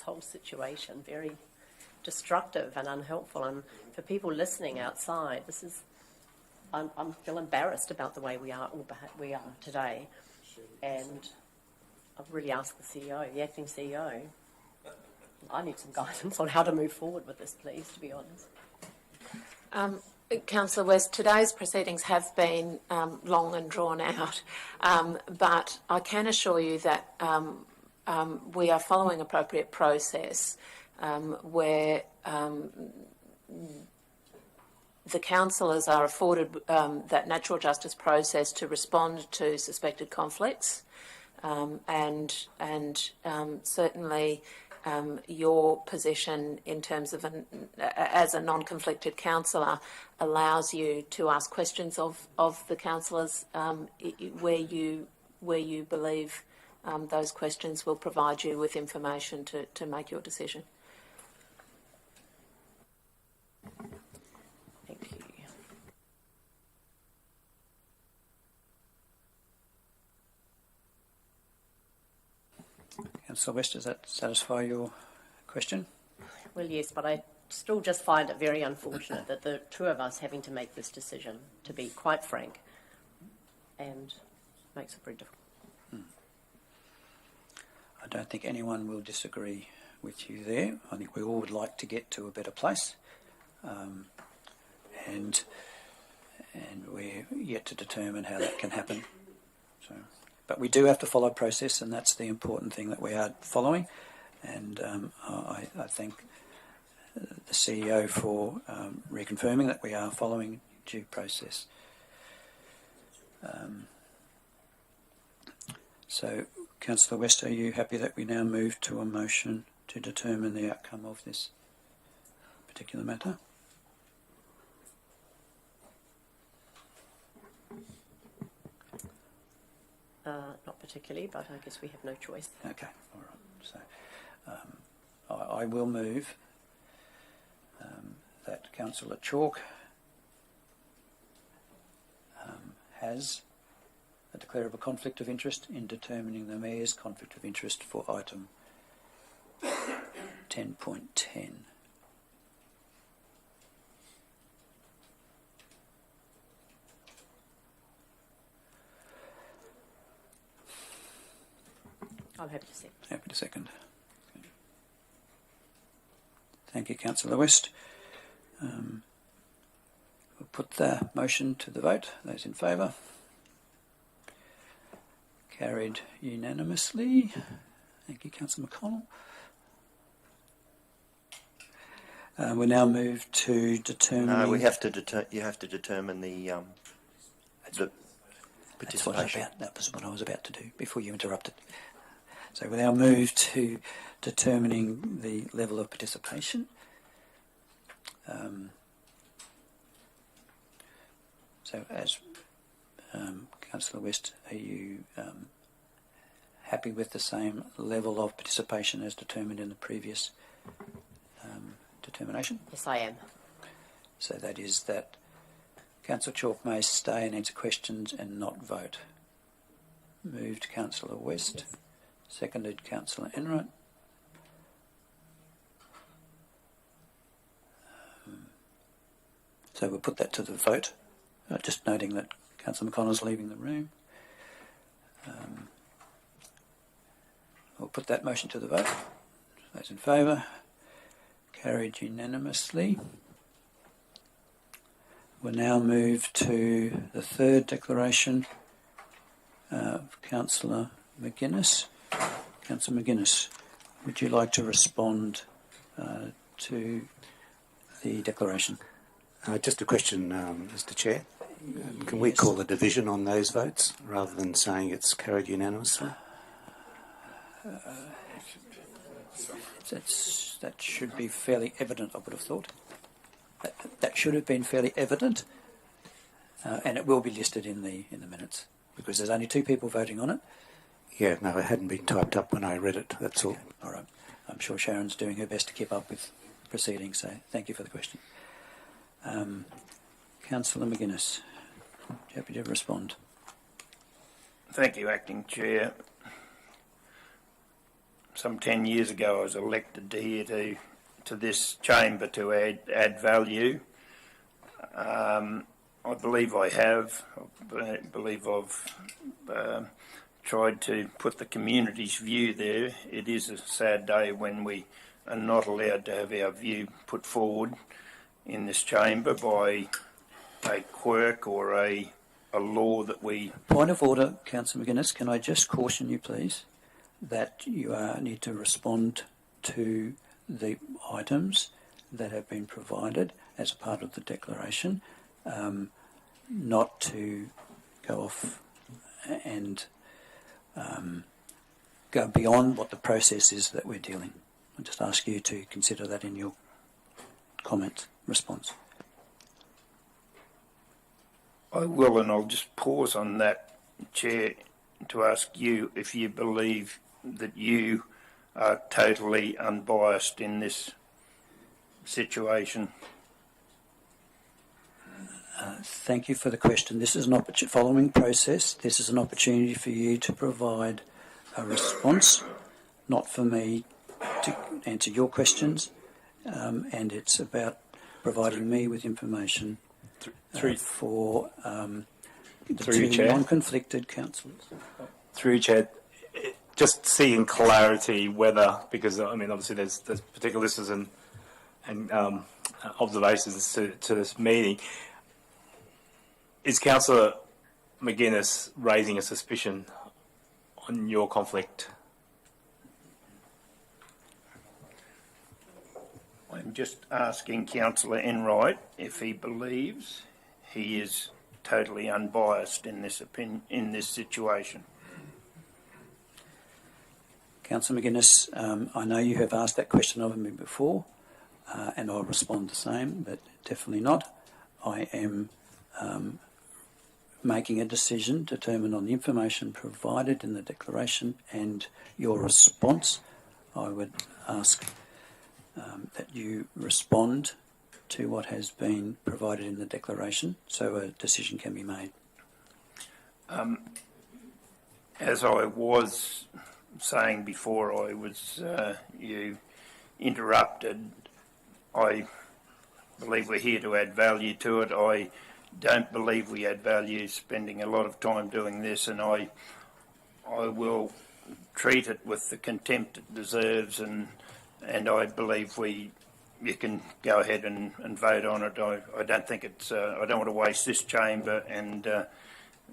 whole situation very destructive and unhelpful, and for people listening outside, I feel embarrassed about the way we are today, and I've really asked the acting CEO, I need some guidance on how to move forward with this, please, to be honest. Councillor West, today's proceedings have been long and drawn out, but I can assure you that we are following appropriate process where the councillors are afforded that natural justice process to respond to suspected conflicts, and certainly your position in terms of as a non-conflicted councillor allows you to ask questions of the councillors where you believe those questions will provide you with information to make your decision. Thank you. Councillor West, does that satisfy your question? Well, yes, but I still just find it very unfortunate that the two of us having to make this decision, to be quite frank, and makes it very difficult. I don't think anyone will disagree with you there. I think we all would like to get to a better place, and we're yet to determine how that can happen. So, but we do have to follow process, and that's the important thing that we are following. And I thank the CEO for reconfirming that we are following due process. So, Councillor West, are you happy that we now move to a motion to determine the outcome of this particular matter? Not particularly, but I guess we have no choice. Okay, all right. So I will move that Councillor Chalk has a declarable conflict of interest in determining the Mayor's conflict of interest for item 10.10. I'm happy to second. Happy to second. Thank you, Councillor West. We'll put the motion to the vote. Those in favour? Carried unanimously. Thank you, Councillor McConnell. We now move to determine. No, we have to you have to determine the That's what participation. that was what I was about to do before you interrupted. So we now move to determining the level of participation. So as Councillor West, are you happy with the same level of participation as determined in the previous determination? Yes, I am. So that is that Councillor Chalk may stay and answer questions and not vote. Moved Councillor West, seconded Councillor Enright. So we'll put that to the vote. Just noting that Councillor McConnell's leaving the room. We'll put that motion to the vote. Those in favour? Carried unanimously. We'll now move to the third declaration of Councillor McGuinness. Councillor McGuinness, would you like to respond to the declaration? Just a question, Mr. Chair. Can we call a division on those votes rather than saying it's carried unanimously? That should be fairly evident, I would have thought. That should have been fairly evident, and it will be listed in the minutes because there's only two people voting on it. Yeah, no, it hadn't been typed up when I read it, that's all. All right. I'm sure Sharon's doing her best to keep up with proceedings, so thank you for the question. Councillor McGuinness, happy to respond. Thank you, Acting Chair. Some 10 years ago I was elected here to this chamber to add value. I believe I have. I believe I've tried to put the community's view there. It is a sad day when we are not allowed to have our view put forward in this chamber by a quirk or a law that we... Point of order, Councillor McGuinness. Can I just caution you, please, that you need to respond to the items that have been provided as part of the declaration, not to go off and go beyond what the process is that we're dealing. I'll just ask you to consider that in your comment response. I will, and I'll just pause on that, Chair, to ask you if you believe that you are totally unbiased in this situation. Thank you for the question. This is an following process. This is an opportunity for you to provide a response not for me to answer your questions, and it's about providing me with information for the Through two you, Chair. non-conflicted councillors. Through you, Chair, just seeking clarity whether, because I mean obviously there's particular listeners and observations to this meeting. Is Councillor McGuinness raising a suspicion on your conflict? I'm just asking Councillor Enright if he believes he is totally unbiased in this in this situation. Councillor McGuinness, I know you have asked that question of me before, and I'll respond the same, but definitely not. I am making a decision determined on the information provided in the declaration and your response. I would ask that you respond to what has been provided in the declaration so a decision can be made. As I was saying before you interrupted, I believe we're here to add value to it. I don't believe we add value spending a lot of time doing this, and I will treat it with the contempt it deserves, and I believe you can go ahead and vote on it. I don't think it's I don't want to waste this chamber and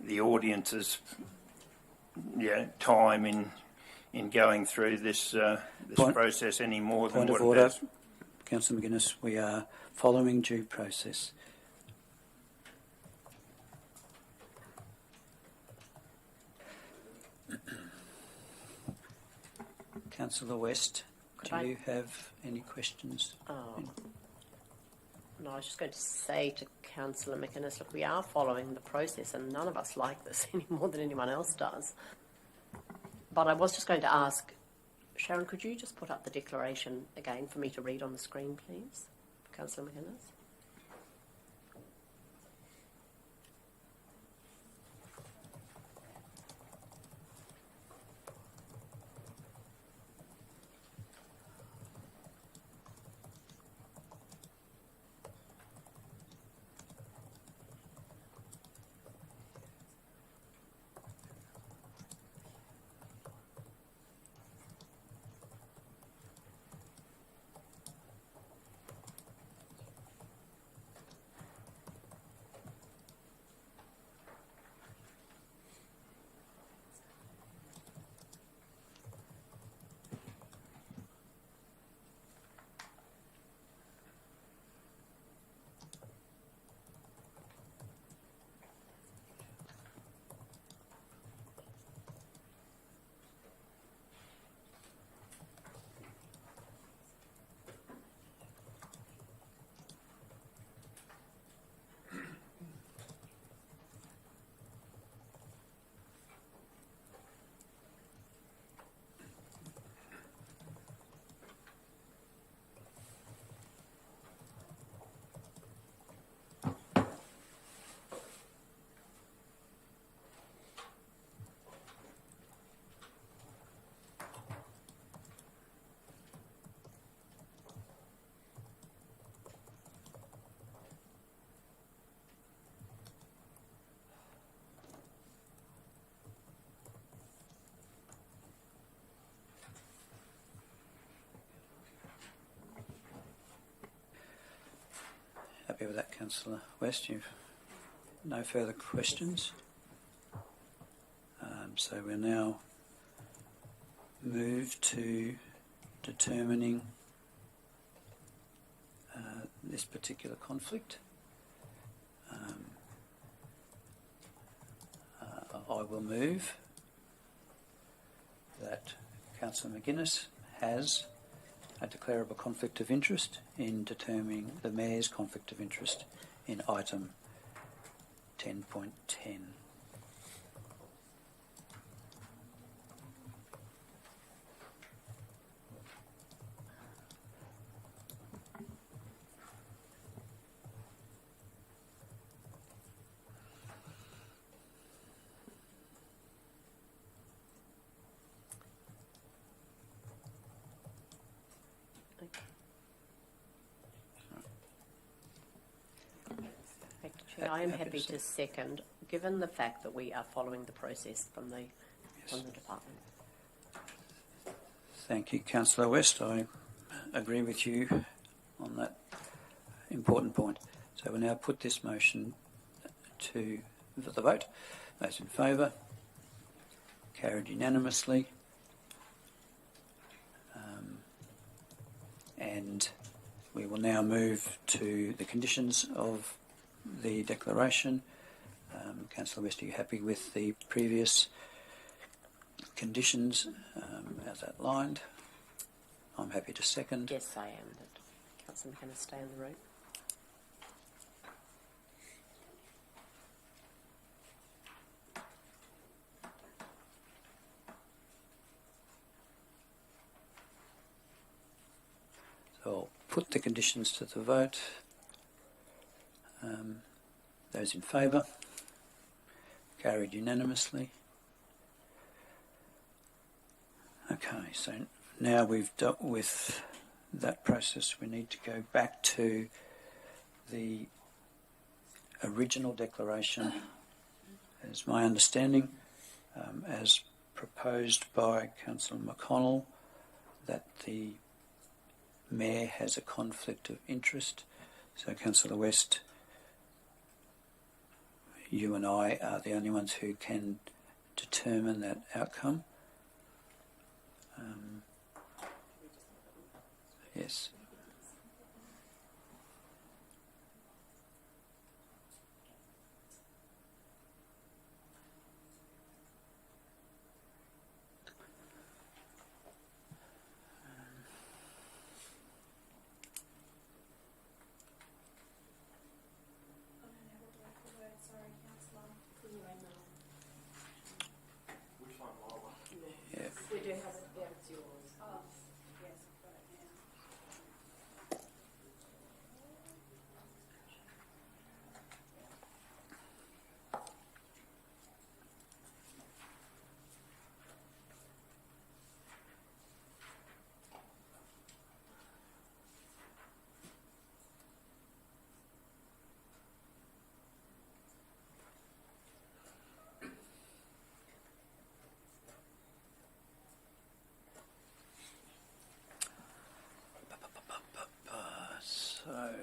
the audience's time in going through this process any more than Point what of order, it is. Councillor McGuinness, we are following due process. Councillor West, do you have any questions? No, I was just going to say to Councillor McInnes, look, we are following the process and none of us like this any more than anyone else does. But I was just going to ask, Sharon, could you just put up the declaration again for me to read on the screen, please, Councillor McInnes? Happy with that, Councillor West? You've no further questions? So we'll now move to determining this particular conflict. I will move that Councillor McGuinness has a declarable conflict of interest in determining the Mayor's conflict of interest in item 10.10. I am happy to second, given the fact that we are following the process from the department. Thank you, Councillor West. I agree with you on that important point. So we'll now put this motion to the vote. Those in favour? Carried unanimously. And we will now move to the conditions of the declaration. Councillor West, are you happy with the previous conditions as outlined? I'm happy to second. Yes, I am, but Councillor McKenna, stay in the room. So I'll put the conditions to the vote. Those in favour? Carried unanimously. Okay, so now we've dealt with that process, we need to go back to the original declaration, as my understanding, as proposed by Councillor McConnell, that the Mayor has a conflict of interest. So, Councillor West, you and I are the only ones who can determine that outcome. Yes. Yeah. We do have it, yeah, it's yours. Oh, yes, I've got it now. So,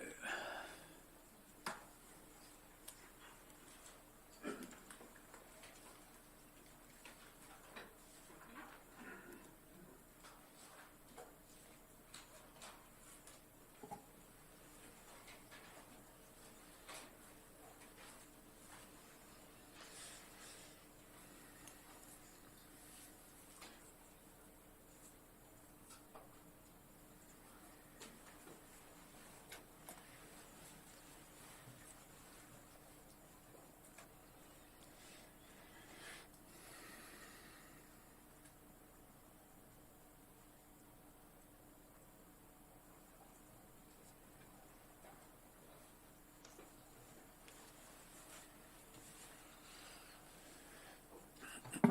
Do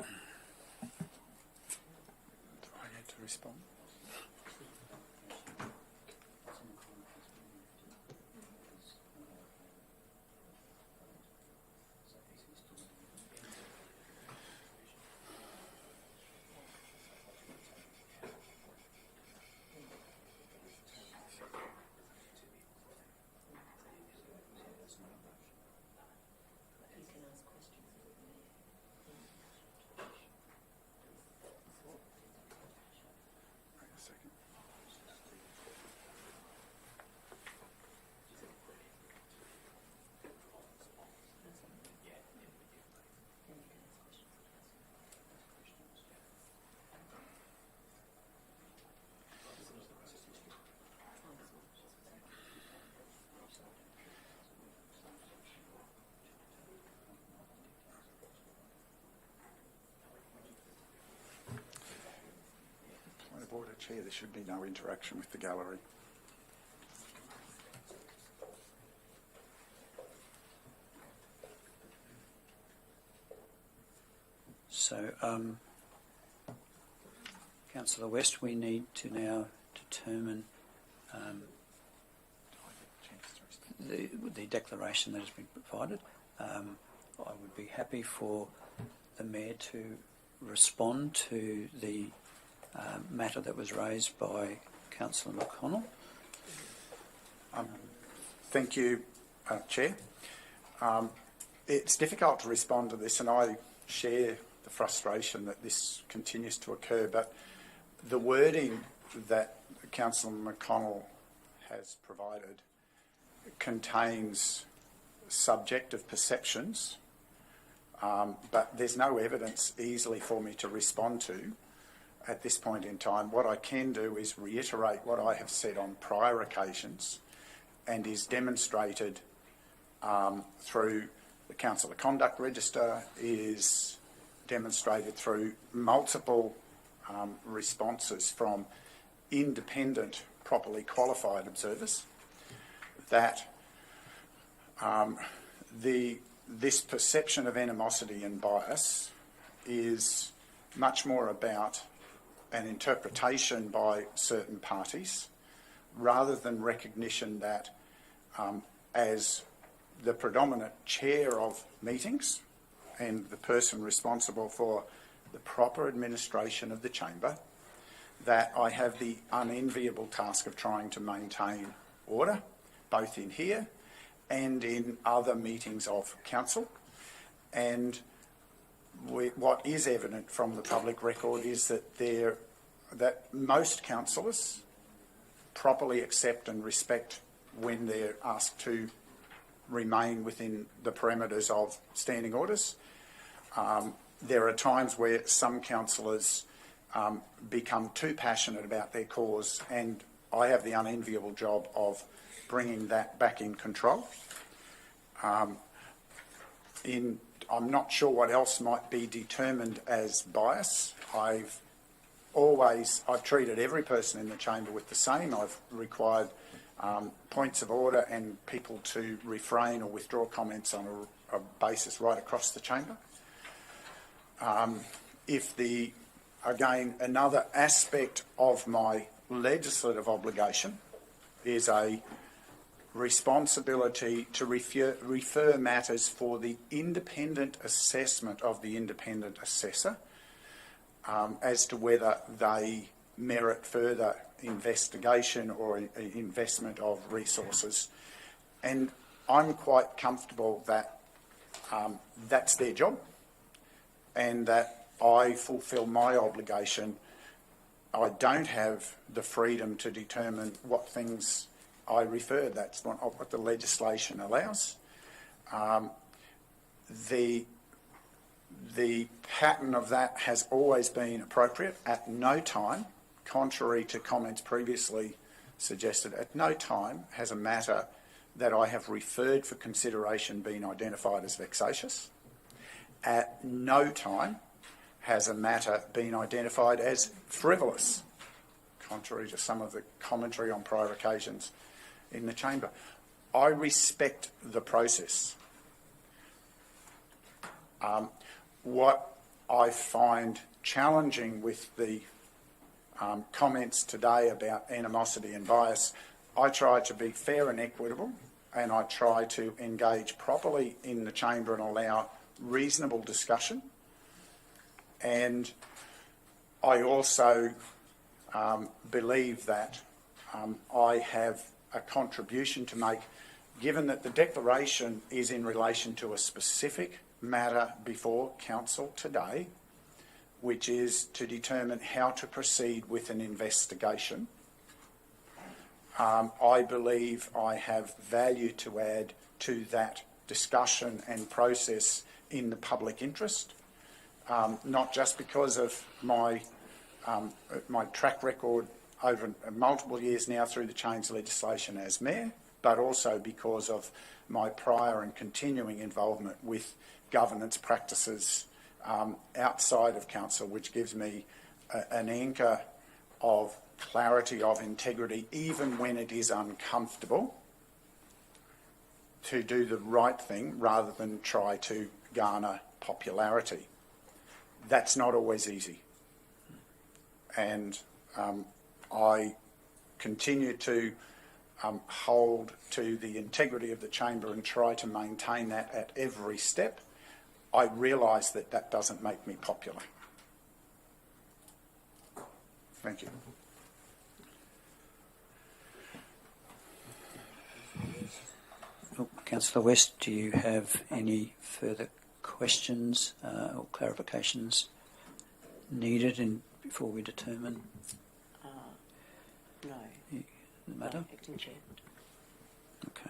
I need to respond? You can ask questions. Wait a second. Point of order, Chair, there should be no interaction with the gallery. So, Councillor West, we need to now determine Do I get a chance to respond? the declaration that has been provided. I would be happy for the Mayor to respond to the matter that was raised by Councillor McConnell. Thank you, Chair. It's difficult to respond to this, and I share the frustration that this continues to occur, but the wording that Councillor McConnell has provided contains subjective perceptions, but there's no evidence easily for me to respond to at this point in time. What I can do is reiterate what I have said on prior occasions and is demonstrated through the Council of Conduct Register, is demonstrated through multiple responses from independent, properly qualified observers, that this perception of animosity and bias is much more about an interpretation by certain parties rather than recognition that as the predominant chair of meetings and the person responsible for the proper administration of the chamber, that I have the unenviable task of trying to maintain order, both in here and in other meetings of council. And what is evident from the public record is that most councillors properly accept and respect when they're asked to remain within the parameters of standing orders. There are times where some councillors become too passionate about their cause, and I have the unenviable job of bringing that back in control. I'm not sure what else might be determined as bias. I've treated every person in the chamber with the same. I've required points of order and people to refrain or withdraw comments on a basis right across the chamber. Again, another aspect of my legislative obligation is a responsibility to refer matters for the independent assessment of the independent assessor as to whether they merit further investigation or investment of resources. And I'm quite comfortable that that's their job and that I fulfil my obligation. I don't have the freedom to determine what things I refer. That's what the legislation allows. The pattern of that has always been appropriate. At no time, contrary to comments previously suggested, at no time has a matter that I have referred for consideration been identified as vexatious. At no time has a matter been identified as frivolous, contrary to some of the commentary on prior occasions in the chamber. I respect the process. What I find challenging with the comments today about animosity and bias, I try to be fair and equitable, and I try to engage properly in the chamber and allow reasonable discussion. And I also believe that I have a contribution to make, given that the declaration is in relation to a specific matter before council today, which is to determine how to proceed with an investigation. I believe I have value to add to that discussion and process in the public interest, not just because of my track record over multiple years now through the change legislation as Mayor, but also because of my prior and continuing involvement with governance practices outside of council, which gives me an anchor of clarity, of integrity, even when it is uncomfortable, to do the right thing rather than try to garner popularity. That's not always easy. And I continue to hold to the integrity of the chamber and try to maintain that at every step. I realise that that doesn't make me popular. Thank you. Oh, Councillor West, do you have any further questions or clarifications needed before we determine No. the matter? No, Acting Chair. Okay.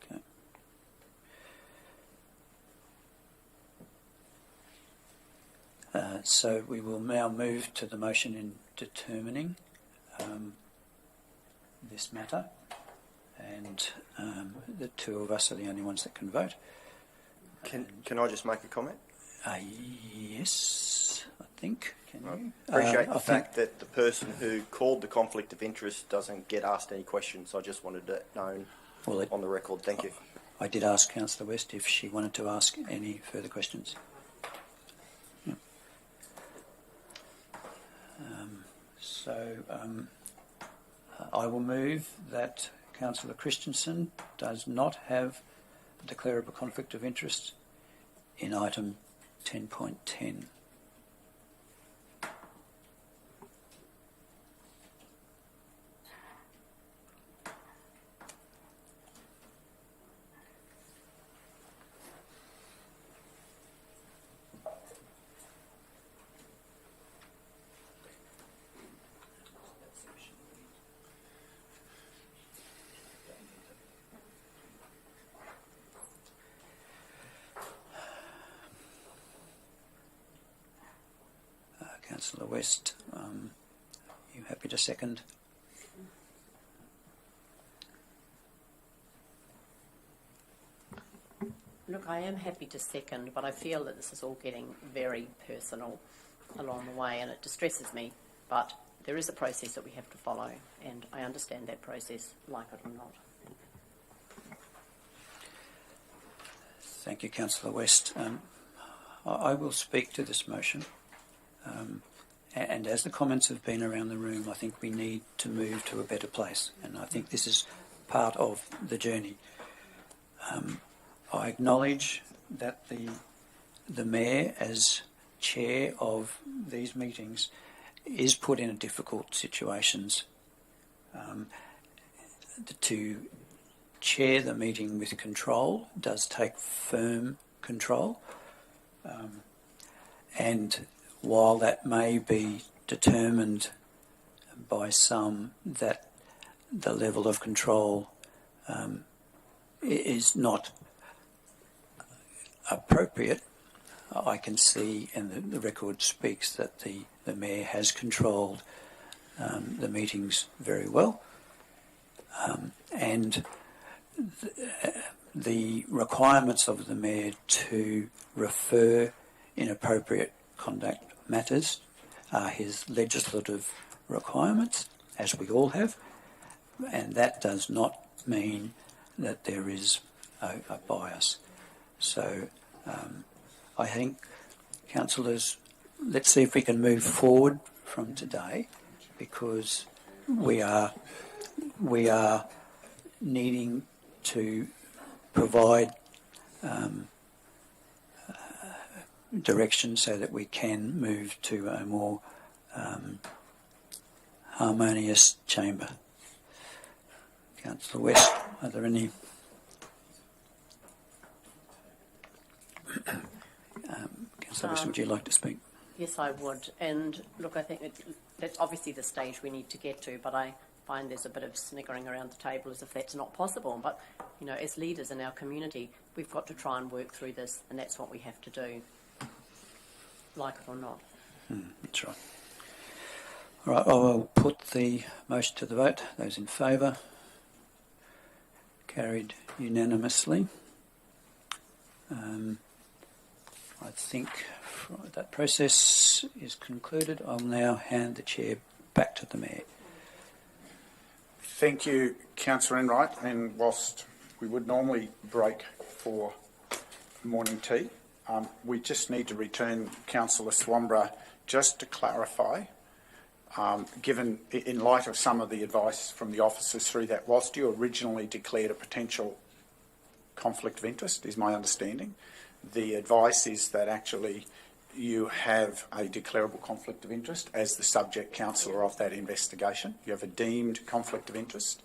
Okay. So we will now move to the motion in determining this matter, and the two of us are the only ones that can vote. Can I just make a comment? Yes, I think. Can you? Appreciate the I fact that the person who called the conflict of interest doesn't get asked any questions. I just wanted it known on the record. Thank you. I did ask Councillor West if she wanted to ask any further questions. Yeah. I will move that Councillor Christensen does not have a declarable conflict of interest in item 10.10. Councillor West, you happy to second? Look, I am happy to second, but I feel that this is all getting very personal along the way, and it distresses me. But there is a process that we have to follow, and I understand that process, like it or not. Thank you, Councillor West. I will speak to this motion. And as the comments have been around the room, I think we need to move to a better place. And I think this is part of the journey. I acknowledge that the Mayor, as chair of these meetings, is put in difficult situations. To chair the meeting with control does take firm control. And while that may be determined by some that the level of control is not appropriate, I can see, and the record speaks, that the Mayor has controlled the meetings very well. And the requirements of the Mayor to refer inappropriate conduct matters are his legislative requirements, as we all have, and that does not mean that there is a bias. So I think, councillors, let's see if we can move forward from today, because we are needing to provide direction so that we can move to a more harmonious chamber. Councillor West, are there any? Councillor West, would you like to speak? Yes, I would. And look, I think that's obviously the stage we need to get to, but I find there's a bit of sniggering around the table as if that's not possible. But, you know, as leaders in our community, we've got to try and work through this, and that's what we have to do, like it or not. That's right. All right, I will put the motion to the vote. Those in favour? Carried unanimously. I think that process is concluded. I'll now hand the chair back to the Mayor. Thank you, Councillor Enright. And whilst we would normally break for morning tea, we just need to return Councillor Swamborough just to clarify. given in light of some of the advice from the officers through that, whilst you originally declared a potential conflict of interest, is my understanding, the advice is that actually you have a declarable conflict of interest as the subject counsellor of that investigation. You have a deemed conflict of interest.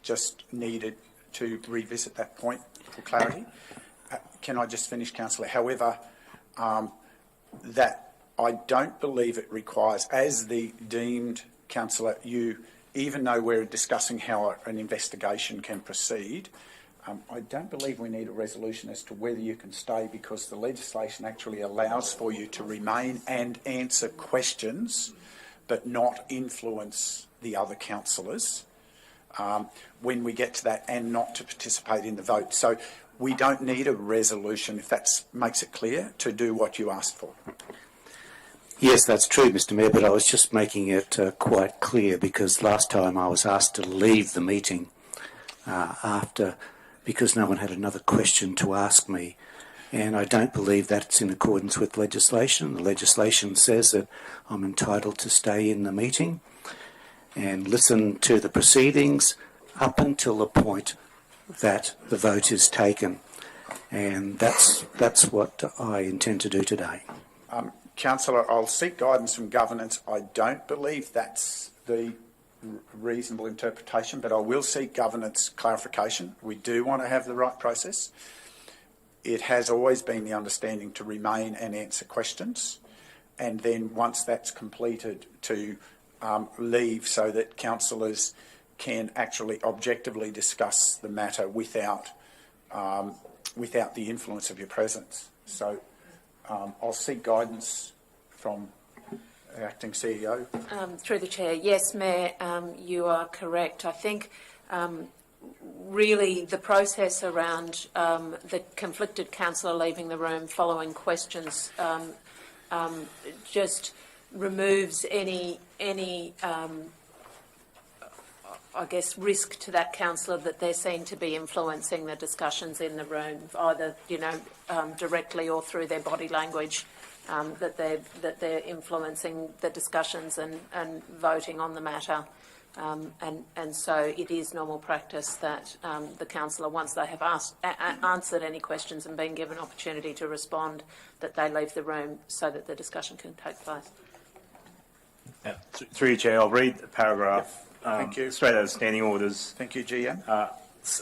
Just needed to revisit that point for clarity. Can I just finish, Councillor? However, that I don't believe it requires, as the deemed counsellor, you, even though we're discussing how an investigation can proceed, I don't believe we need a resolution as to whether you can stay, because the legislation actually allows for you to remain and answer questions but not influence the other councillors when we get to that, and not to participate in the vote. So we don't need a resolution, if that makes it clear, to do what you asked for. Yes, that's true, Mr Mayor, but I was just making it quite clear, because last time I was asked to leave the meeting because no one had another question to ask me, and I don't believe that's in accordance with legislation. The legislation says that I'm entitled to stay in the meeting and listen to the proceedings up until the point that the vote is taken, and that's what I intend to do today. Councillor, I'll seek guidance from governance. I don't believe that's the reasonable interpretation, but I will seek governance clarification. We do want to have the right process. It has always been the understanding to remain and answer questions, and then once that's completed to leave, so that councillors can actually objectively discuss the matter without the influence of your presence. So I'll seek guidance from Acting CEO. Through the Chair, yes, Mayor, you are correct. I think really the process around the conflicted councillor leaving the room following questions just removes any I guess, risk to that councillor that they're seen to be influencing the discussions in the room, either directly or through their body language, that they're influencing the discussions and voting on the matter. And so it is normal practice that the councillor, once they have answered any questions and been given opportunity to respond, that they leave the room so that the discussion can take place. Through you, Chair, I'll read the paragraph. Thank you. Straight out of standing orders. Thank you, GM.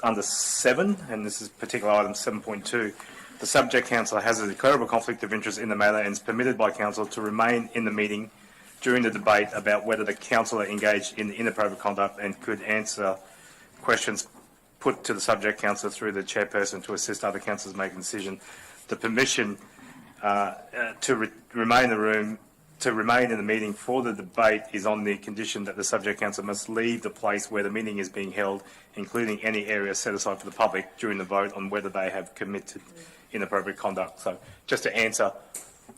Under 7, and this is particular item 7.2, the subject councillor has a declarable conflict of interest in the matter and is permitted by council to remain in the meeting during the debate about whether the councillor engaged in inappropriate conduct and could answer questions put to the subject councillor through the chairperson to assist other councillors making a decision. The permission to remain in the room, to remain in the meeting for the debate, is on the condition that the subject councillor must leave the place where the meeting is being held, including any area set aside for the public, during the vote on whether they have committed inappropriate conduct. So just to answer,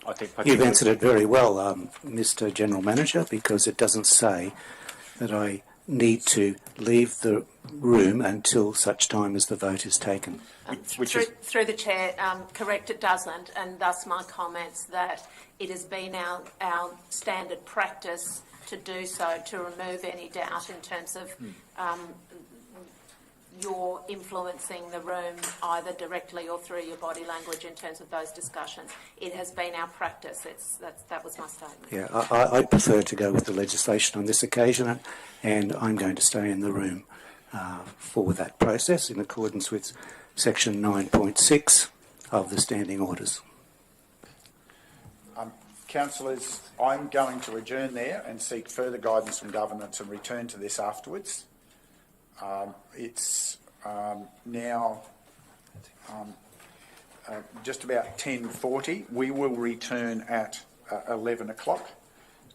I think... You've answered it very well, Mr General Manager, because it doesn't say that I need to leave the room until such time as the vote is taken. Through the Chair, correct, it doesn't, and thus my comments that it has been our standard practice to do so, to remove any doubt in terms of you're influencing the room either directly or through your body language in terms of those discussions. It has been our practice. That was my statement. Yeah, I prefer to go with the legislation on this occasion, and I'm going to stay in the room for that process in accordance with Section 9.6 of the Standing Orders. Councillors, I'm going to adjourn there and seek further guidance from governance and return to this afterwards. It's now just about 10:40. We will return at 11 o'clock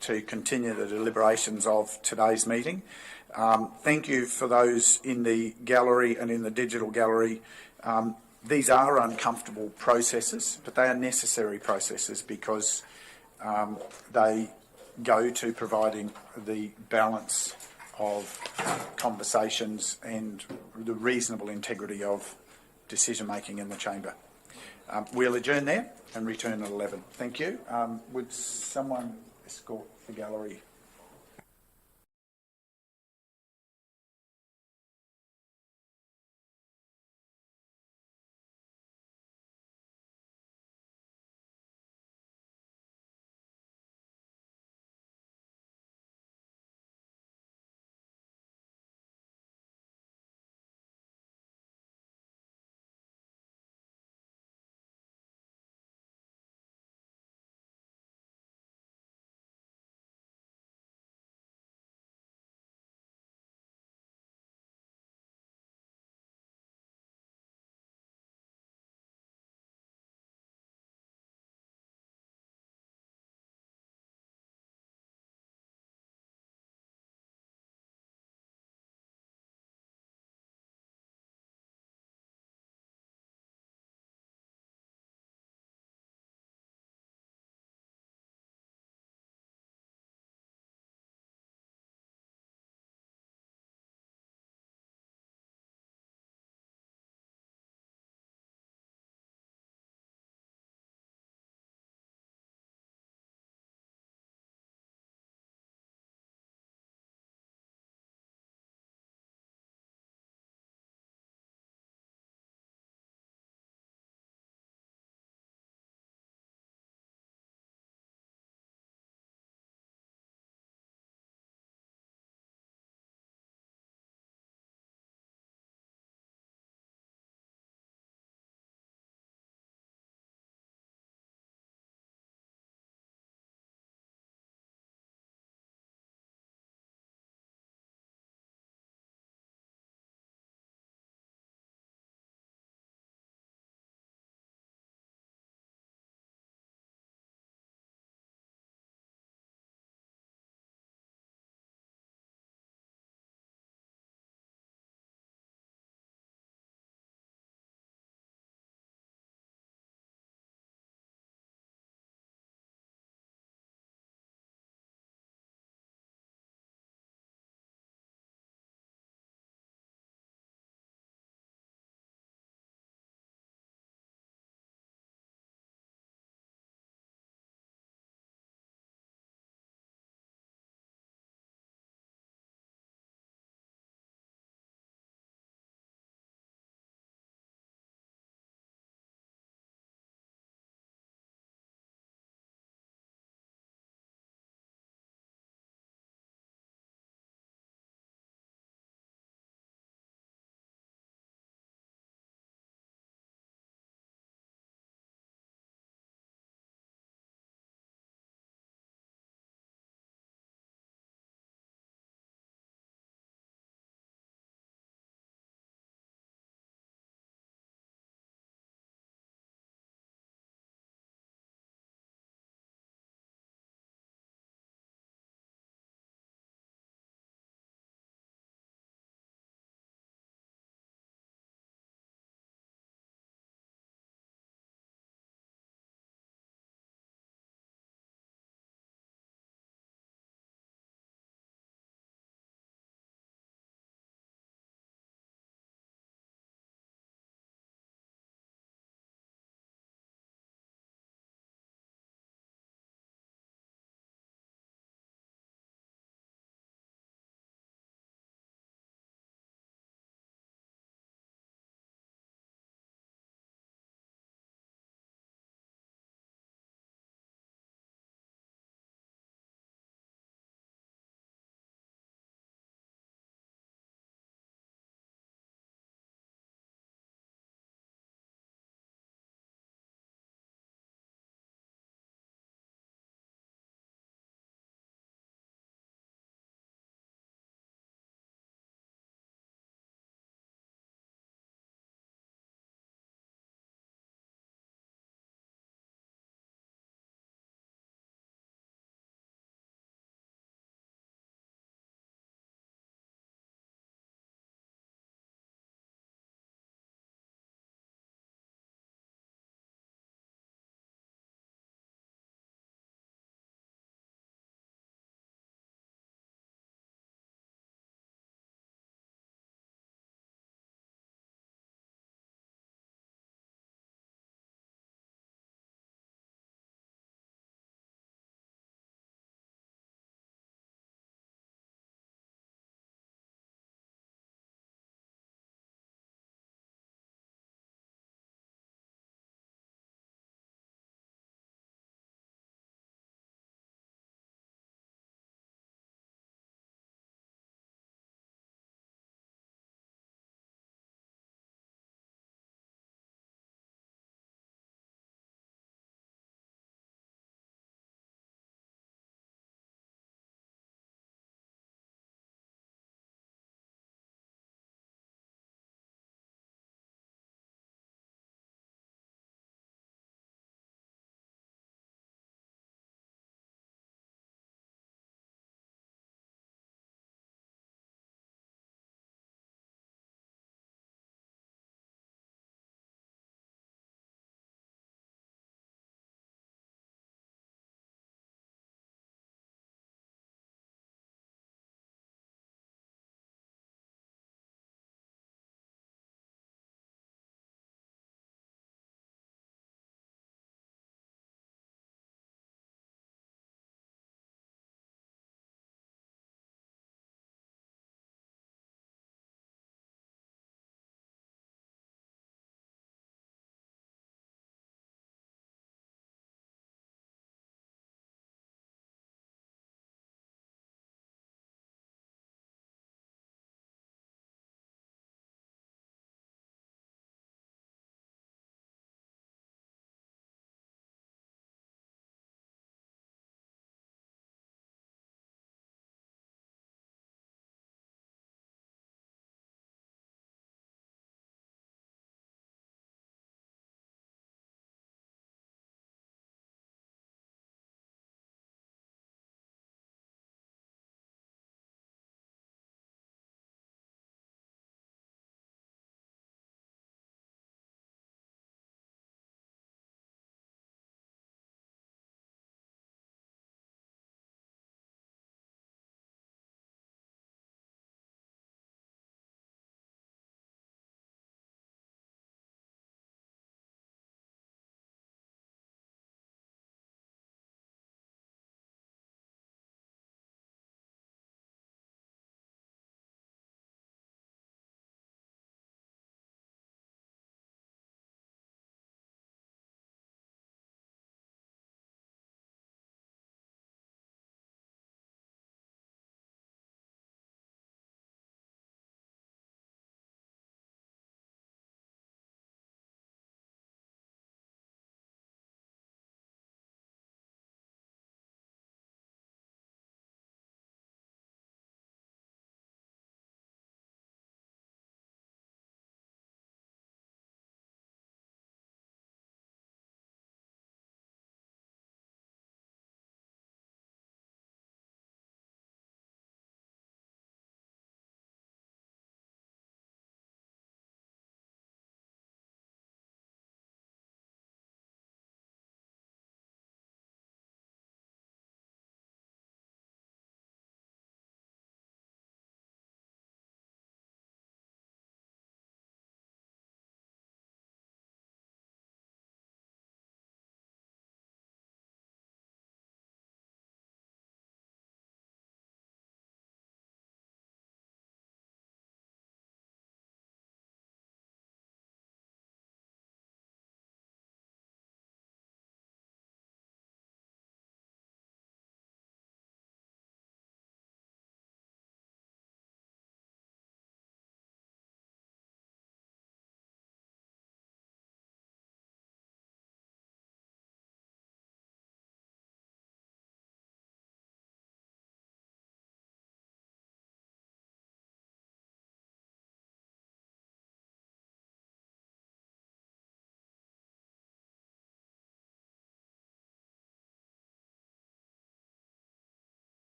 to continue the deliberations of today's meeting. Thank you for those in the gallery and in the digital gallery. These are uncomfortable processes, but they are necessary processes because they go to providing the balance of conversations and the reasonable integrity of decision-making in the chamber. We'll adjourn there and return at 11. Thank you. Would someone escort the gallery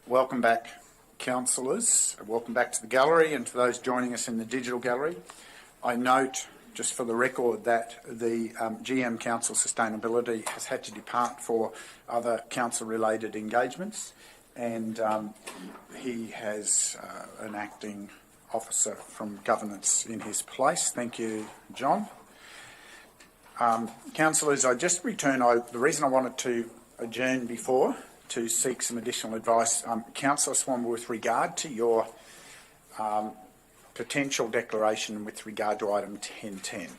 Welcome back, councillors. Welcome back to the gallery and to those joining us in the digital gallery. I note, just for the record, that the GM Council Sustainability has had to depart for other council-related engagements, and he has an acting officer from governance in his place. Thank you, John. Councillors, I just return. The reason I wanted to adjourn before to seek some additional advice, Councillor Swan, with regard to your potential declaration with regard to item 1010.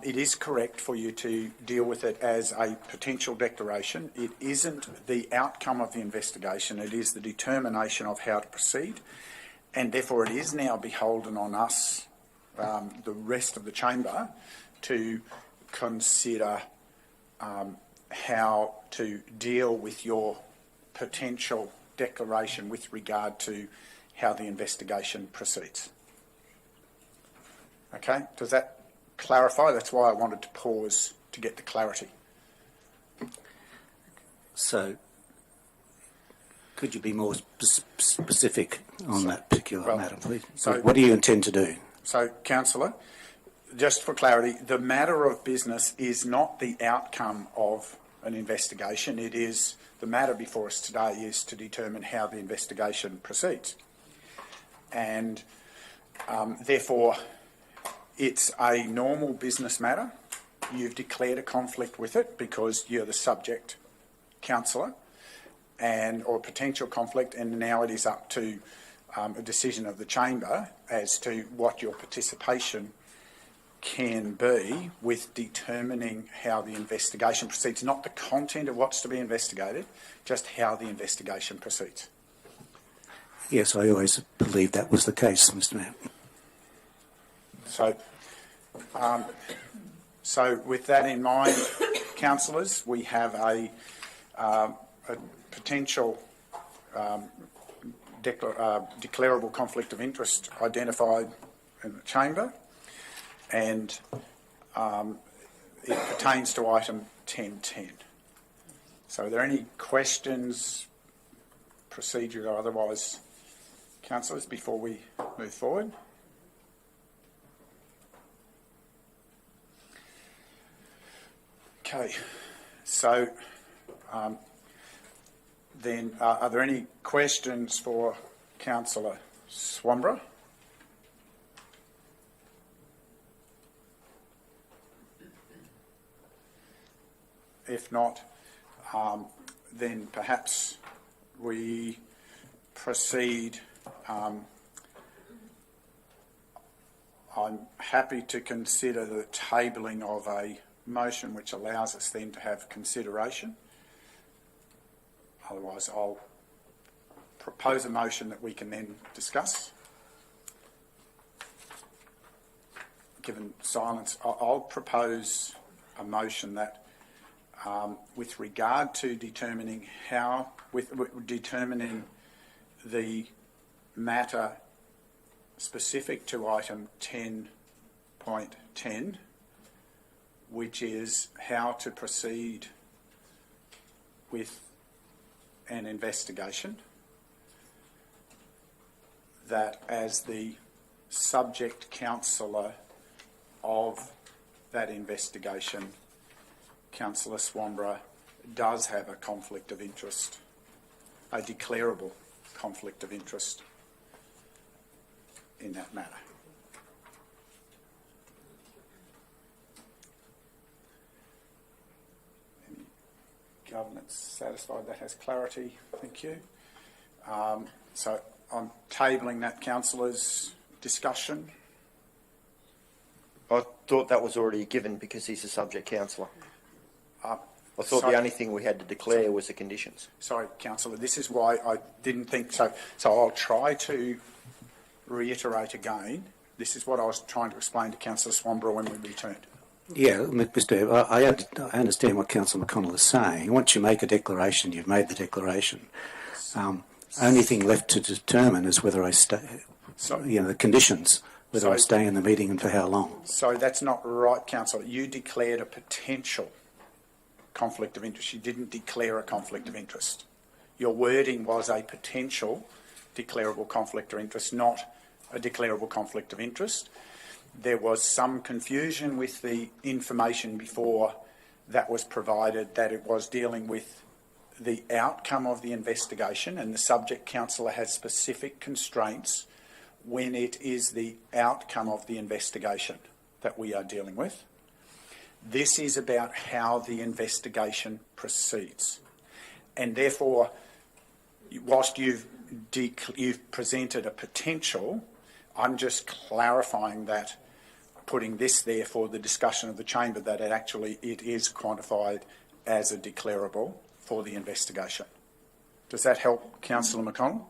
It is correct for you to deal with it as a potential declaration. It isn't the outcome of the investigation, it is the determination of how to proceed, and therefore it is now beholden on us, the rest of the chamber, to consider how to deal with your potential declaration with regard to how the investigation proceeds. Okay, does that clarify? That's why I wanted to pause to get the clarity. So, could you be more specific on that particular matter, please? So, what do you intend to do? So, Councillor, just for clarity, the matter of business is not the outcome of an investigation. It is the matter before us today is to determine how the investigation proceeds. And therefore, it's a normal business matter. You've declared a conflict with it because you're the subject councillor, or potential conflict, and now it is up to a decision of the chamber as to what your participation can be with determining how the investigation proceeds, not the content of what's to be investigated, just how the investigation proceeds. Yes, I always believed that was the case, Mr. Mayor. So with that in mind, councillors, we have a potential declarable conflict of interest identified in the chamber, and it pertains to item 1010. So are there any questions, procedural or otherwise, councillors, before we move forward? Okay, so then are there any questions for Councillor Swanborough? If not, then perhaps we proceed. I'm happy to consider the tabling of a motion which allows us then to have consideration. Otherwise, I'll propose a motion that we can then discuss. Given silence, I'll propose a motion that with regard to determining determining the matter specific to item 10.10, which is how to proceed with an investigation, that as the subject councillor of that investigation, Councillor Swanborough does have a conflict of interest, a declarable conflict of interest in that matter. Any governance satisfied that has clarity? Thank you. So I'm tabling that, councillors. Discussion? I thought that was already given because he's a subject councillor. I thought the only thing we had to declare was the conditions. Sorry, councillor, this is why I didn't think so. So I'll try to reiterate again. This is what I was trying to explain to Councillor Swanborough when we returned. Yeah, Mr. I understand what Councillor McConnell is saying. Once you make a declaration, you've made the declaration. Only thing left to determine is whether I stay, the conditions, whether I stay in the meeting and for how long. So that's not right, councillor. You declared a potential conflict of interest. You didn't declare a conflict of interest. your wording was a potential declarable conflict of interest, not a declarable conflict of interest. There was some confusion with the information before that was provided, that it was dealing with the outcome of the investigation, and the subject counsellor has specific constraints when it is the outcome of the investigation that we are dealing with. This is about how the investigation proceeds. And therefore, whilst you've presented a potential, I'm just clarifying that, putting this there for the discussion of the chamber, that it is quantified as a declarable for the investigation. Does that help, Councillor McConnell?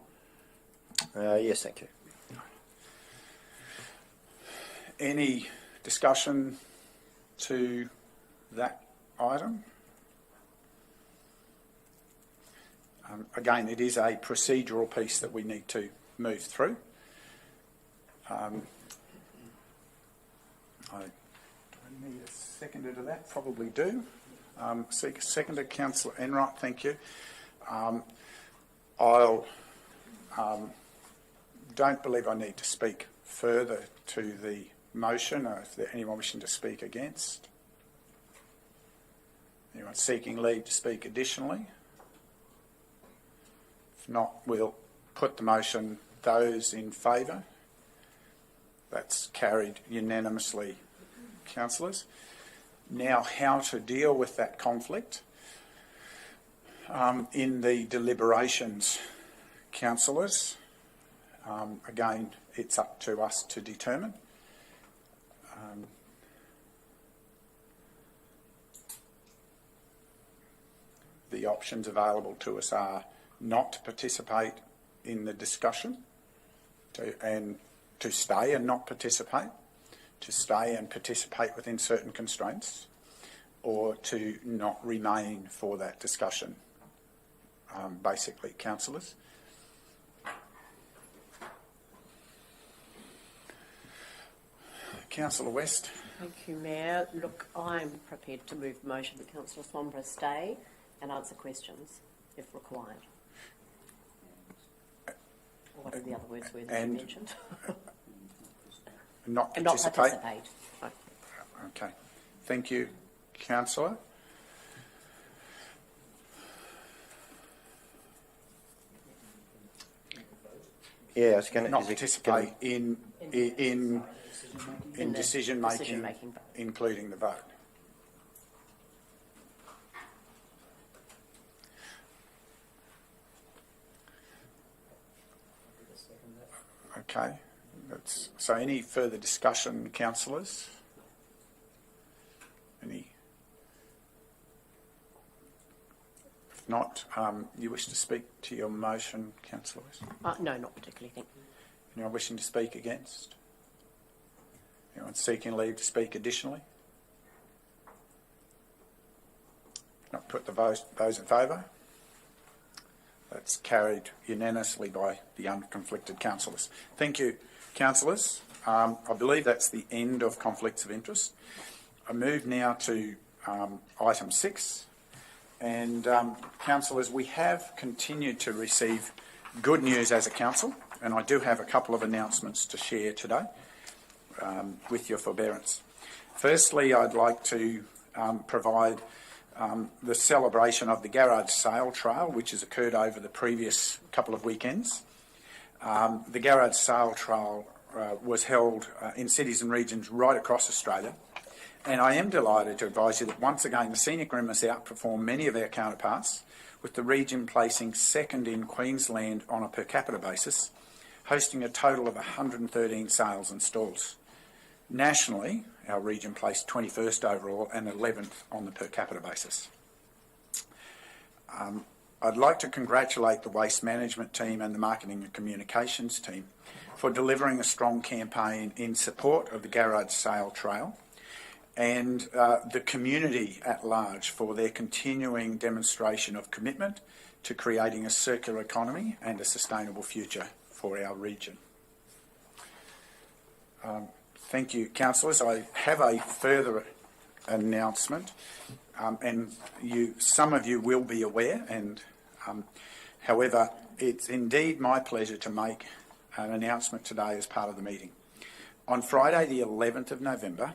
Yes, thank you. Any discussion to that item? Again, it is a procedural piece that we need to move through. I need a seconder to that, probably do. Seek a seconder, Councillor Enright, thank you. Don't believe I need to speak further to the motion, or is there anyone wishing to speak against? Anyone seeking leave to speak additionally? If not, we'll put the motion. Those in favour? That's carried unanimously, councillors. Now, how to deal with that conflict in the deliberations, councillors. Again, it's up to us to determine. The options available to us are not to participate in the discussion, to stay and not participate, to stay and participate within certain constraints, or to not remain for that discussion, basically, councillors. Councillor West. Thank you, Mayor. Look, I'm prepared to move the motion that Councillor Swanborough stay and answer questions if required. Or what are the other words that you mentioned? Not And not participate. participate. Okay. Thank you, councillor. Yeah, I was going to... Not participate in decision making, decision-making. including the vote. Okay. So any further discussion, councillors? Any? If not, you wish to speak to your motion, councillor West? No, not particularly, thank you. Anyone wishing to speak against? Anyone seeking leave to speak additionally? Not put the vote. Those in favour? That's carried unanimously by the unconflicted councillors. Thank you, councillors. I believe that's the end of conflicts of interest. I move now to item 6. And councillors, we have continued to receive good news as a council, and I do have a couple of announcements to share today with your forbearance. Firstly, I'd like to provide the celebration of the Garage Sale Trail, which has occurred over the previous couple of weekends. The Garage Sale Trail was held in cities and regions right across Australia, and I am delighted to advise you that once again the Scenic Rim has outperformed many of our counterparts, with the region placing second in Queensland on a per capita basis, hosting a total of 113 sales and stalls. Nationally, our region placed 21st overall and 11th on the per capita basis. I'd like to congratulate the Waste Management team and the Marketing and Communications team for delivering a strong campaign in support of the Garage Sale Trail, and the community at large for their continuing demonstration of commitment to creating a circular economy and a sustainable future for our region. Thank you, councillors. I have a further announcement, and some of you will be aware, and However, it's indeed my pleasure to make an announcement today as part of the meeting. On Friday the 11th of November,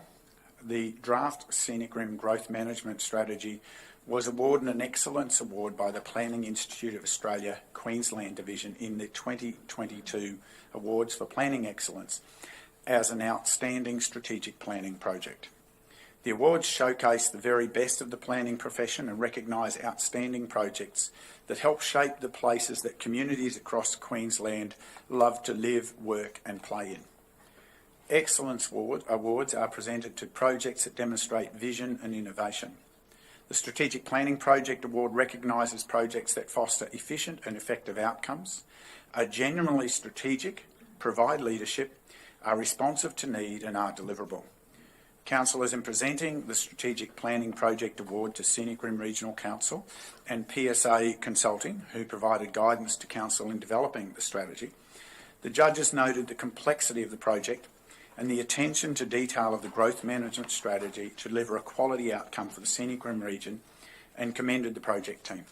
the draft Scenic Rim Growth Management Strategy was awarded an Excellence Award by the Planning Institute of Australia Queensland Division in the 2022 Awards for Planning Excellence as an outstanding strategic planning project. The awards showcase the very best of the planning profession and recognise outstanding projects that help shape the places that communities across Queensland love to live, work and play in. Excellence Awards are presented to projects that demonstrate vision and innovation. The Strategic Planning Project Award recognises projects that foster efficient and effective outcomes, are genuinely strategic, provide leadership, are responsive to need and are deliverable. Councillors, in presenting the Strategic Planning Project Award to Scenic Rim Regional Council and PSA Consulting, who provided guidance to Council in developing the strategy, the judges noted the complexity of the project and the attention to detail of the growth management strategy to deliver a quality outcome for the Scenic Rim region and commended the project team.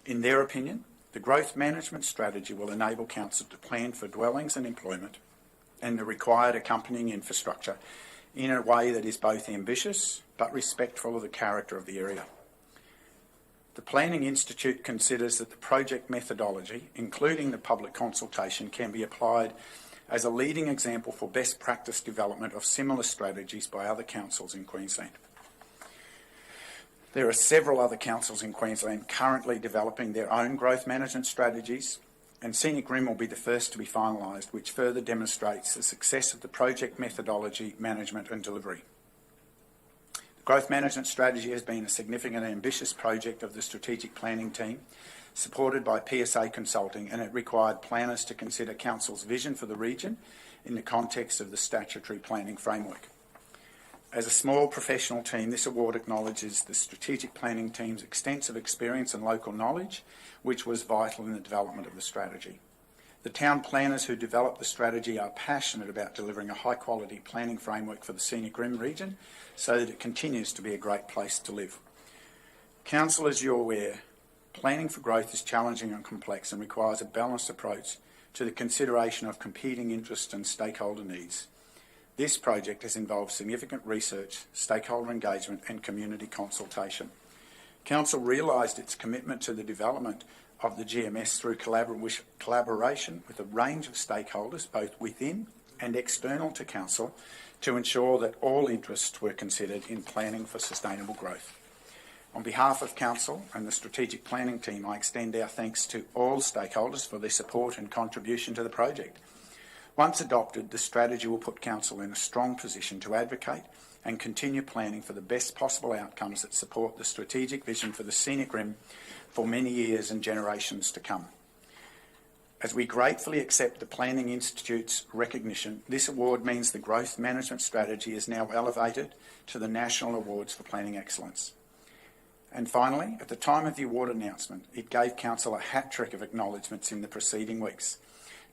In their opinion, the growth management strategy will enable Council to plan for dwellings and employment and the required accompanying infrastructure in a way that is both ambitious but respectful of the character of the area. The Planning Institute considers that the project methodology, including the public consultation, can be applied as a leading example for best practice development of similar strategies by other councils in Queensland. There are several other councils in Queensland currently developing their own growth management strategies, and Scenic Rim will be the first to be finalised, which further demonstrates the success of the project methodology, management and delivery. The growth management strategy has been a significant and ambitious project of the strategic planning team, supported by PSA Consulting, and it required planners to consider Council's vision for the region in the context of the statutory planning framework. As a small professional team, this award acknowledges the strategic planning team's extensive experience and local knowledge, which was vital in the development of the strategy. The town planners who developed the strategy are passionate about delivering a high-quality planning framework for the Scenic Rim region so that it continues to be a great place to live. Council, as you're aware, planning for growth is challenging and complex and requires a balanced approach to the consideration of competing interests and stakeholder needs. This project has involved significant research, stakeholder engagement and community consultation. Council realised its commitment to the development of the GMS through collaboration with a range of stakeholders, both within and external to Council, to ensure that all interests were considered in planning for sustainable growth. On behalf of Council and the strategic planning team, I extend our thanks to all stakeholders for their support and contribution to the project. Once adopted, the strategy will put Council in a strong position to advocate and continue planning for the best possible outcomes that support the strategic vision for the Scenic Rim for many years and generations to come. As we gratefully accept the Planning Institute's recognition, this award means the growth management strategy is now elevated to the National Awards for Planning Excellence. And finally, at the time of the award announcement, it gave Council a hat-trick of acknowledgements in the preceding weeks.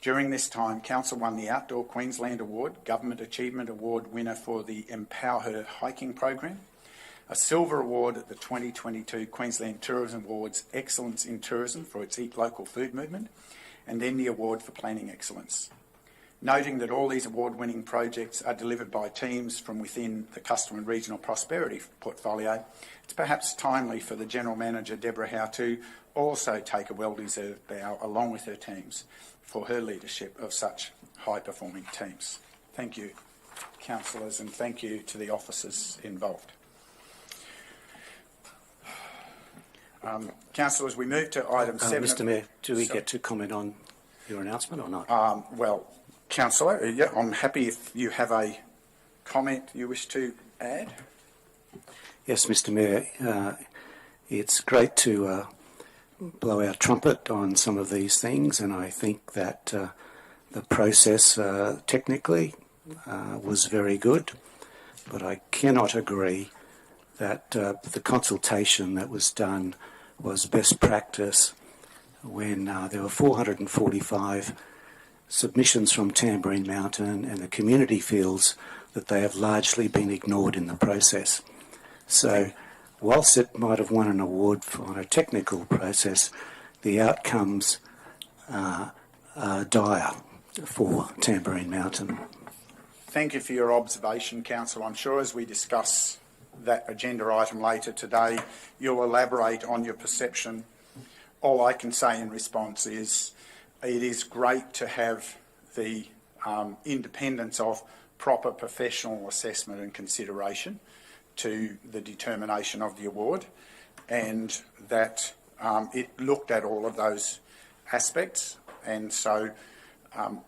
During this time, Council won the Outdoor Queensland Award, Government Achievement Award winner for the Empower Her hiking program, a Silver Award at the 2022 Queensland Tourism Awards Excellence in Tourism for its Eat Local Food movement, and then the Award for Planning Excellence. Noting that all these award-winning projects are delivered by teams from within the Customer and Regional Prosperity portfolio, it's perhaps timely for the General Manager, Deborah Howe, to also take a well-deserved bow along with her teams for her leadership of such high-performing teams. Thank you, councillors, and thank you to the officers involved. Councillors, we move to item 7. Mr Mayor, do we get to comment on your announcement or not? Well, Councillor, yeah, I'm happy if you have a comment you wish to add. Yes, Mr Mayor, it's great to blow our trumpet on some of these things, and I think that the process technically was very good, but I cannot agree that the consultation that was done was best practice when there were 445 submissions from Tamborine Mountain, and the community feels that they have largely been ignored in the process. So whilst it might have won an award on a technical process, the outcomes are dire for Tambourine Mountain. Thank you for your observation, Councillor. I'm sure as we discuss that agenda item later today, you'll elaborate on your perception. All I can say in response is it is great to have the independence of proper professional assessment and consideration to the determination of the award, and that it looked at all of those aspects. And so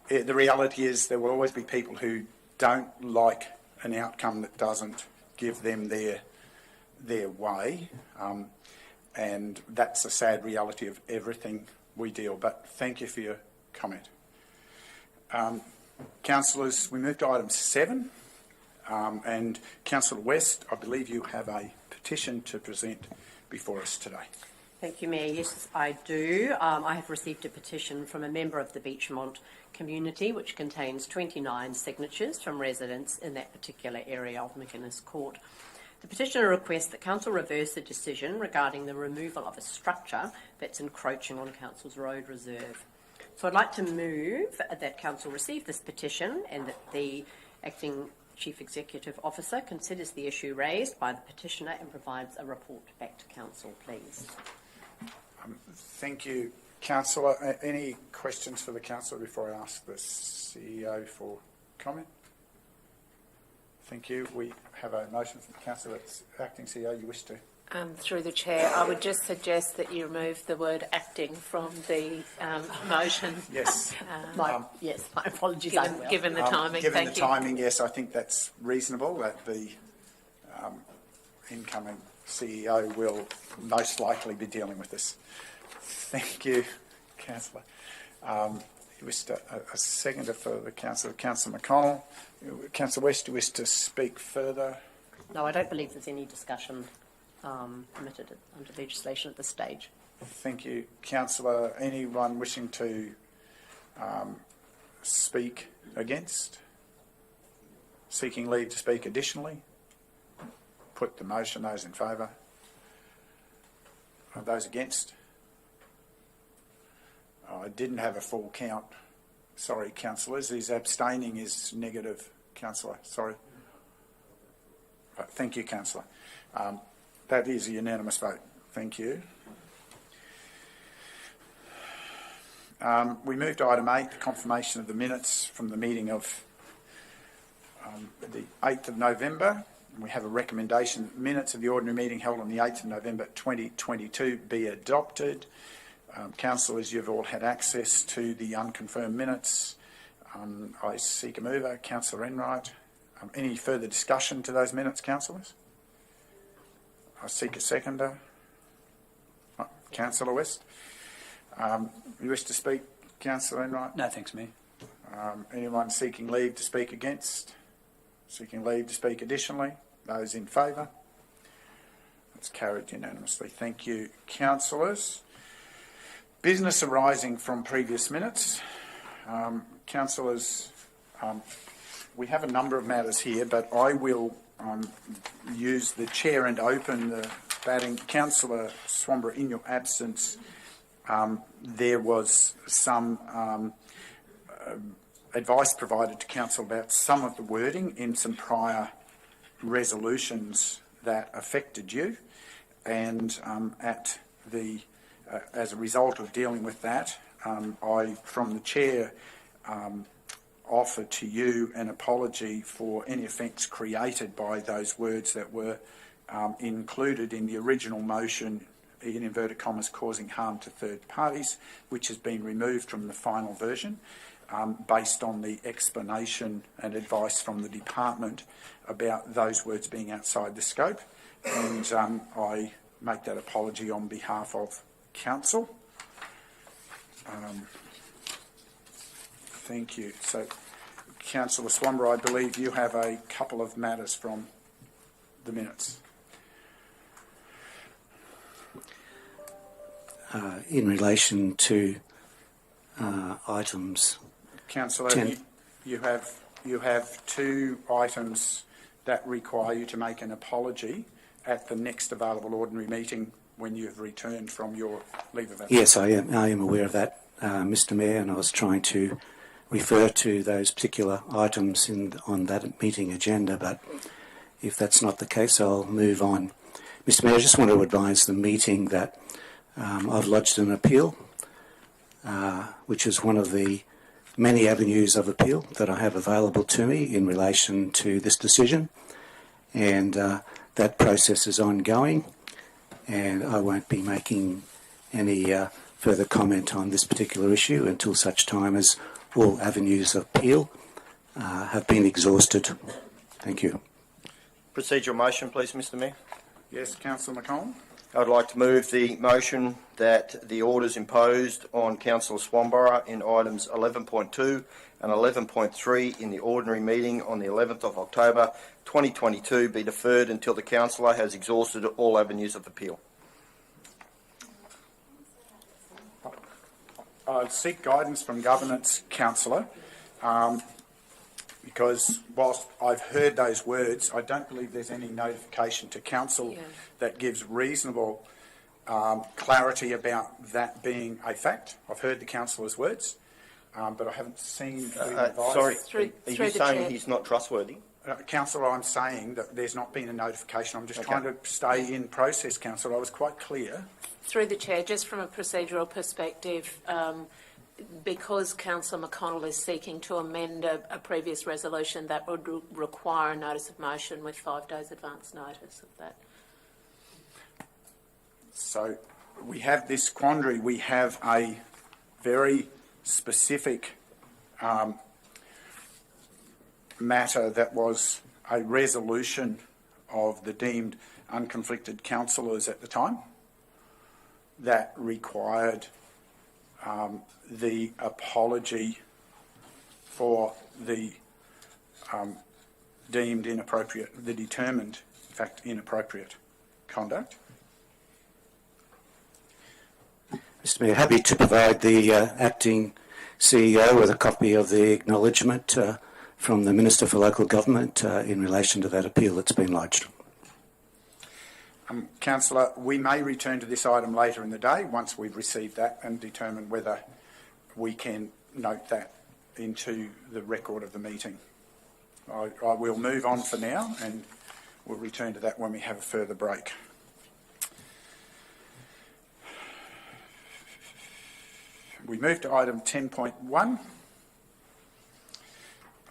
the reality is there will always be people who don't like an outcome that doesn't give them their way, and that's a sad reality of everything we deal. But thank you for your comment. Councillors, we move to item 7, and Councillor West, I believe you have a petition to present before us today. Thank you, Mayor. Yes, I do. I have received a petition from a member of the Beechmont community which contains 29 signatures from residents in that particular area of McInnes Court. The petitioner requests that Council reverse a decision regarding the removal of a structure that's encroaching on Council's road reserve. So I'd like to move that Council receive this petition and that the Acting Chief Executive Officer considers the issue raised by the petitioner and provides a report back to Council, please. Thank you, Councillor. Any questions for the Councillor before I ask the CEO for comment? Thank you. We have a motion from the Councillor. Acting CEO, you wish to? Through the Chair, I would just suggest that you remove the word acting from the motion. Yes. Yes, my apologies. Given the timing, given thank the you. timing, yes, I think that's reasonable, that the incoming CEO will most likely be dealing with this. Thank you, Councillor. You wish to, a seconder for the Councillor, Councillor McConnell. Councillor West, you wish to speak further? No, I don't believe there's any discussion permitted under legislation at this stage. Thank you, Councillor. Anyone wishing to speak against? Seeking leave to speak additionally? Put the motion. Those in favour? Those against? I didn't have a full count. Sorry, councillors. Is abstaining is negative, councillor. Sorry. Thank you, councillor. That is a unanimous vote. Thank you. We move to item 8, the confirmation of the minutes from the meeting of the 8th of November. We have a recommendation that minutes of the ordinary meeting held on the 8th of November 2022 be adopted. Councillors, you've all had access to the unconfirmed minutes. I seek a mover. Councillor Enright. Any further discussion to those minutes, councillors? I seek a seconder. Councillor West. You wish to speak, Councillor Enright? No, thanks, Mayor. Anyone seeking leave to speak against? Seeking leave to speak additionally? Those in favour? That's carried unanimously. Thank you, councillors. Business arising from previous minutes. Councillors, we have a number of matters here, but I will use the chair and open the batting. Councillor Swamborough, in your absence, there was some advice provided to council about some of the wording in some prior resolutions that affected you, and as a result of dealing with that, I, from the chair, offer to you an apology for any offence created by those words that were included in the original motion, in inverted commas, causing harm to third parties, which has been removed from the final version based on the explanation and advice from the department about those words being outside the scope. And I make that apology on behalf of council. Thank you. So, Councillor Swamborough, I believe you have a couple of matters from the minutes. In relation to items, Councillor, you have 2 items that require you to make an apology at the next available ordinary meeting when you've returned from your leave of absence? Yes, I am aware of that, Mr Mayor, and I was trying to refer to those particular items on that meeting agenda, but if that's not the case, I'll move on. Mr Mayor, I just want to advise the meeting that I've lodged an appeal, which is one of the many avenues of appeal that I have available to me in relation to this decision, and that process is ongoing, and I won't be making any further comment on this particular issue until such time as all avenues of appeal have been exhausted. Thank you. Procedural motion, please, Mr Mayor. Yes, Councillor McConnell. I would like to move the motion that the orders imposed on Councillor Swanborough in items 11.2 and 11.3 in the ordinary meeting on the 11th of October 2022 be deferred until the councillor has exhausted all avenues of appeal. I'll seek guidance from Governance, Councillor, because whilst I've heard those words, I don't believe there's any notification to Council that gives reasonable clarity about that being a fact. I've heard the Councillor's words, but I haven't seen the advice. Sorry, Through are you the saying chair. he's not trustworthy? Councillor, I'm saying that there's not been a notification. I'm just trying to stay in process, Councillor. I was quite clear. Through the chair, just from a procedural perspective, because Councillor McConnell is seeking to amend a previous resolution, that would require a notice of motion with 5 days advance notice of that. So we have this quandary. We have a very specific matter that was a resolution of the deemed unconflicted councillors at the time that required the apology for the deemed inappropriate, the determined, in fact, inappropriate conduct. Mr Mayor, happy to provide the acting CEO with a copy of the acknowledgement from the Minister for Local Government in relation to that appeal that's been lodged. Councillor, we may return to this item later in the day once we've received that and determine whether we can note that into the record of the meeting. I will move on for now and we'll return to that when we have a further break. We move to item 10.1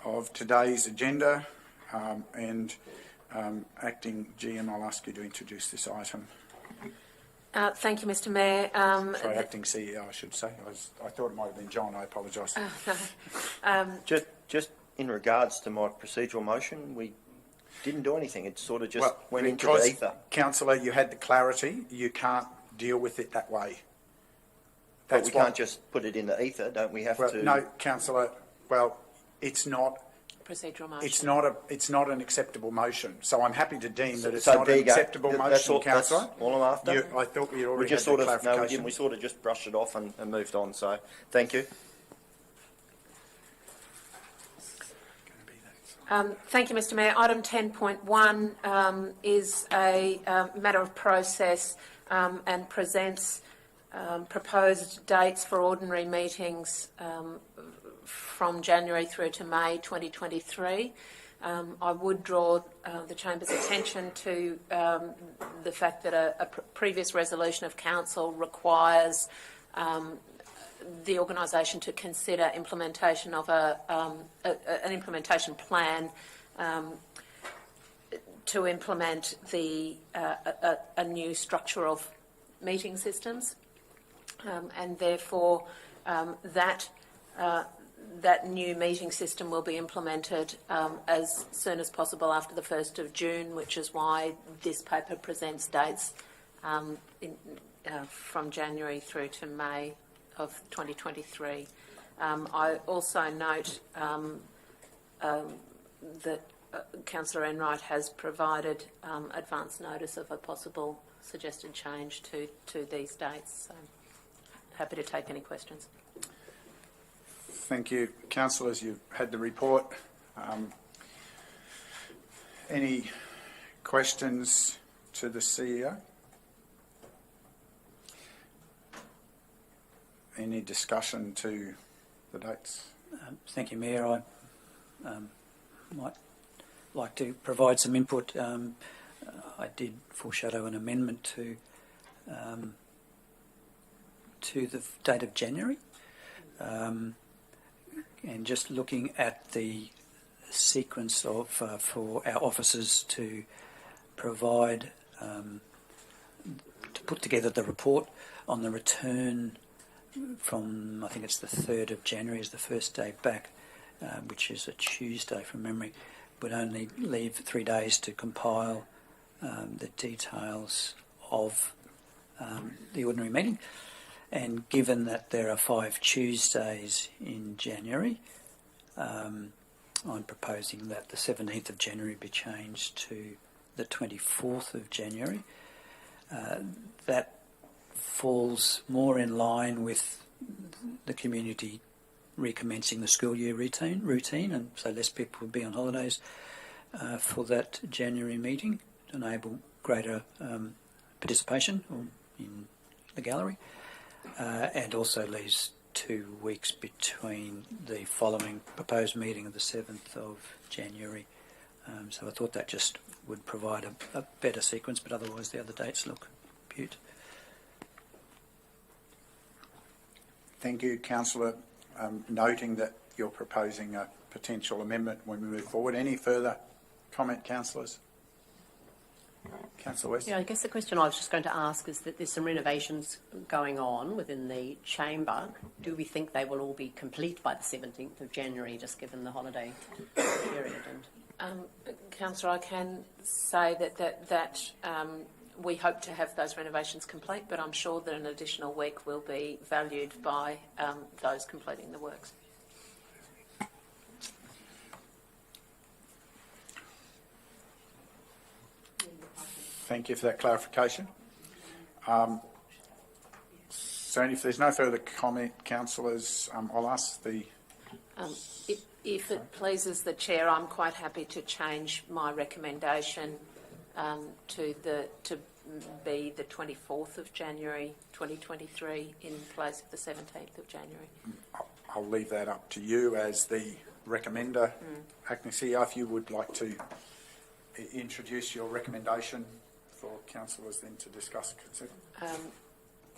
of today's agenda, and Acting GM, I'll ask you to introduce this item. Thank you, Mr Mayor. Sorry, Acting CEO, I should say. I thought it might have been John. I apologise. Just in regards to my procedural motion, we didn't do anything. It sort of just went into the ether. Councillor, you had the clarity. You can't deal with it that way. But we can't just put it in the ether, don't we have to? No, Councillor. Well, it's not. Procedural motion. It's not an acceptable motion. So I'm happy to deem that it's So not an acceptable motion, Councillor. That's all I'm after. I thought we already We just had sort that of no, we clarification. didn't. We sort of just brushed it off and moved on. So thank you. Thank you, Mr Mayor. Item 10.1 is a matter of process and presents proposed dates for ordinary meetings from January through to May 2023. I would draw the Chamber's attention to the fact that a previous resolution of Council requires the organisation to consider implementation of an implementation plan to implement a new structure of meeting systems, and therefore that new meeting system will be implemented as soon as possible after the 1st of June, which is why this paper presents dates from January through to May of 2023. I also note that Councillor Enright has provided advance notice of a possible suggested change to these dates. So happy to take any questions. Thank you. Councillors, you've had the report. Any questions to the CEO? Any discussion to the dates? Thank you, Mayor. I might like to provide some input. I did foreshadow an amendment to the date of January, and just looking at the sequence of for our officers to provide to put together the report on the return from, I think it's the 3rd of January is the first day back, which is a Tuesday from memory, would only leave 3 days to compile the details of the ordinary meeting. And given that there are 5 Tuesdays in January, I'm proposing that the 17th of January be changed to the 24th of January. That falls more in line with the community recommencing the school year routine, and so less people will be on holidays for that January meeting to enable greater participation in the gallery, and also leaves 2 weeks between the following proposed meeting of the 7th of January. So I thought that just would provide a better sequence, but otherwise the other dates look beaut. Thank you, Councillor. Noting that you're proposing a potential amendment when we move forward. Any further comment, councillors? Councillor West? Yeah, I guess the question I was just going to ask is that there's some renovations going on within the chamber. Do we think they will all be complete by the 17th of January, just given the holiday period? And Councillor, I can say that we hope to have those renovations complete, but I'm sure that an additional week will be valued by those completing the works. Thank you for that clarification. So if there's no further comment, councillors, I'll ask the... If it pleases the Chair, I'm quite happy to change my recommendation to be the 24th of January 2023 in place of the 17th of January. I'll leave that up to you as the recommender. Acting CEO, if you would like to introduce your recommendation for councillors then to discuss and consider.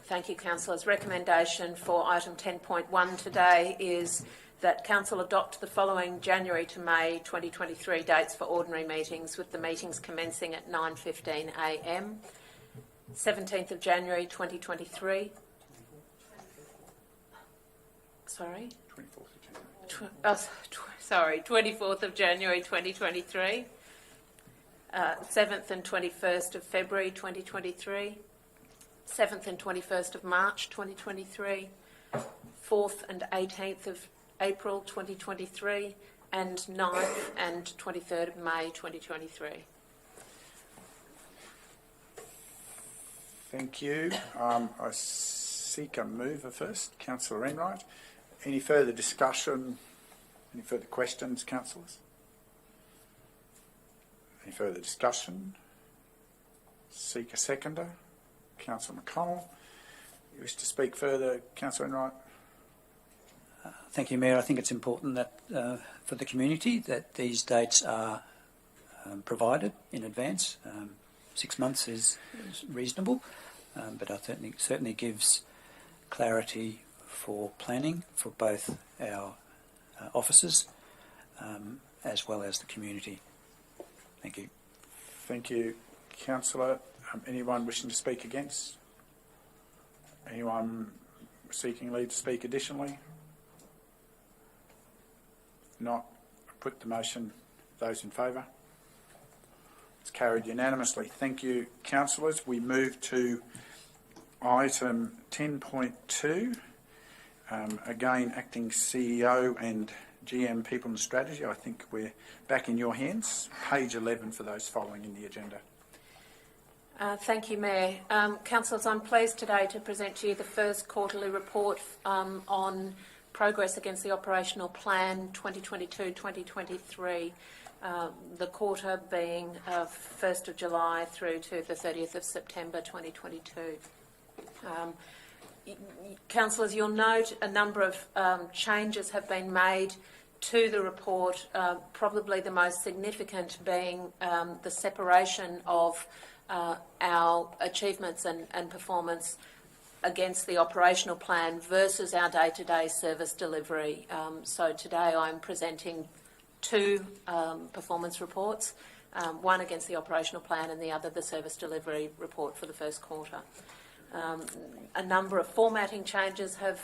Thank you, councillors. Recommendation for item 10.1 today is that Council adopt the following January to May 2023 dates for ordinary meetings, with the meetings commencing at 9:15 a.m. 17th of January 2023. Sorry? 24th of January. 24th of January 2023. 7th and 21st of February 2023. 7th and 21st of March 2023. 4th and 18th of April 2023, and 9th and 23rd of May 2023. Thank you. I seek a mover first. Councillor Enright. Any further discussion? Any further questions, councillors? Any further discussion? Seek a seconder. Councillor McConnell. You wish to speak further, Councillor Enright? Thank you, Mayor. I think it's important that for the community that these dates are provided in advance. 6 months is reasonable, but I certainly gives clarity for planning for both our officers as well as the community. Thank you. Thank you, Councillor. Anyone wishing to speak against? Anyone seeking leave to speak additionally? Not. Put the motion. Those in favour? It's carried unanimously. Thank you, councillors. We move to item 10.2. Again, Acting CEO and GM People and Strategy. I think we're back in your hands. Page 11 for those following in the agenda. Thank you, Mayor. Councillors, I'm pleased today to present to you the first quarterly report on progress against the operational plan 2022-2023, the quarter being 1st of July through to the 30th of September 2022. councillors, you'll note a number of changes have been made to the report, probably the most significant being the separation of our achievements and performance against the operational plan versus our day-to-day service delivery. So today I'm presenting two performance reports, one against the operational plan and the other the service delivery report for the first quarter. A number of formatting changes have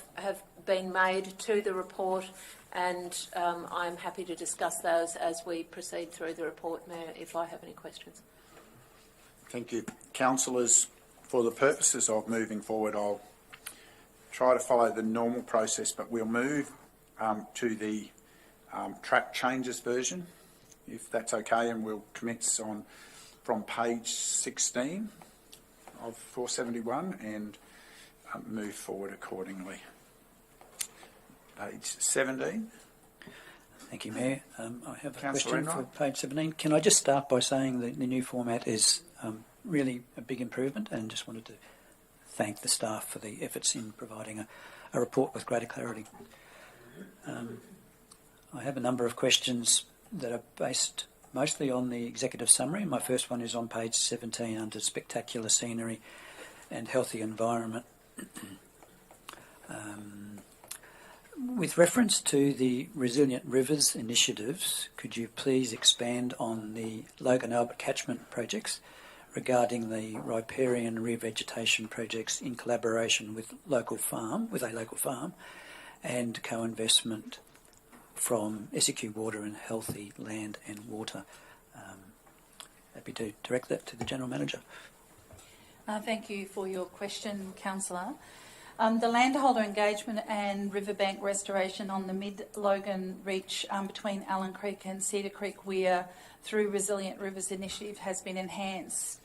been made to the report, and I'm happy to discuss those as we proceed through the report, Mayor, if I have any questions. Thank you. Councillors, for the purposes of moving forward, I'll try to follow the normal process, but we'll move to the track changes version, if that's okay, and we'll commence from page 16 of 471 and move forward accordingly. Page 17. Thank you, Mayor. I have a Councillor question for Enright. page 17. Can I just start by saying that the new format is really a big improvement, and just wanted to thank the staff for the efforts in providing a report with greater clarity. I have a number of questions that are based mostly on the executive summary. My first one is on page 17 under spectacular scenery and healthy environment. With reference to the Resilient Rivers initiatives, could you please expand on the Logan Albert catchment projects regarding the riparian revegetation projects in collaboration with a local farm and co-investment from SEQ Water and Healthy Land and Water? Happy to direct that to the General Manager. Thank you for your question, Councillor. The landholder engagement and riverbank restoration on the Mid-Logan Reach between Allen Creek and Cedar Creek Weir through Resilient Rivers Initiative has been enhanced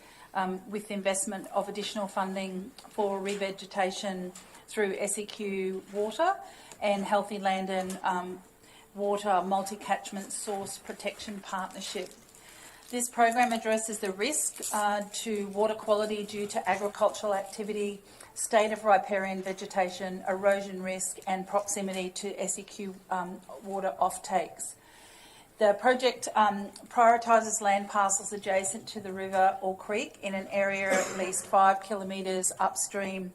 with investment of additional funding for revegetation through SEQ Water and Healthy Land and Water Multi-Catchment Source Protection Partnership. This program addresses the risk to water quality due to agricultural activity, state of riparian vegetation, erosion risk and proximity to SEQ water offtakes. The project prioritises land parcels adjacent to the river or creek in an area at least 5 kilometres upstream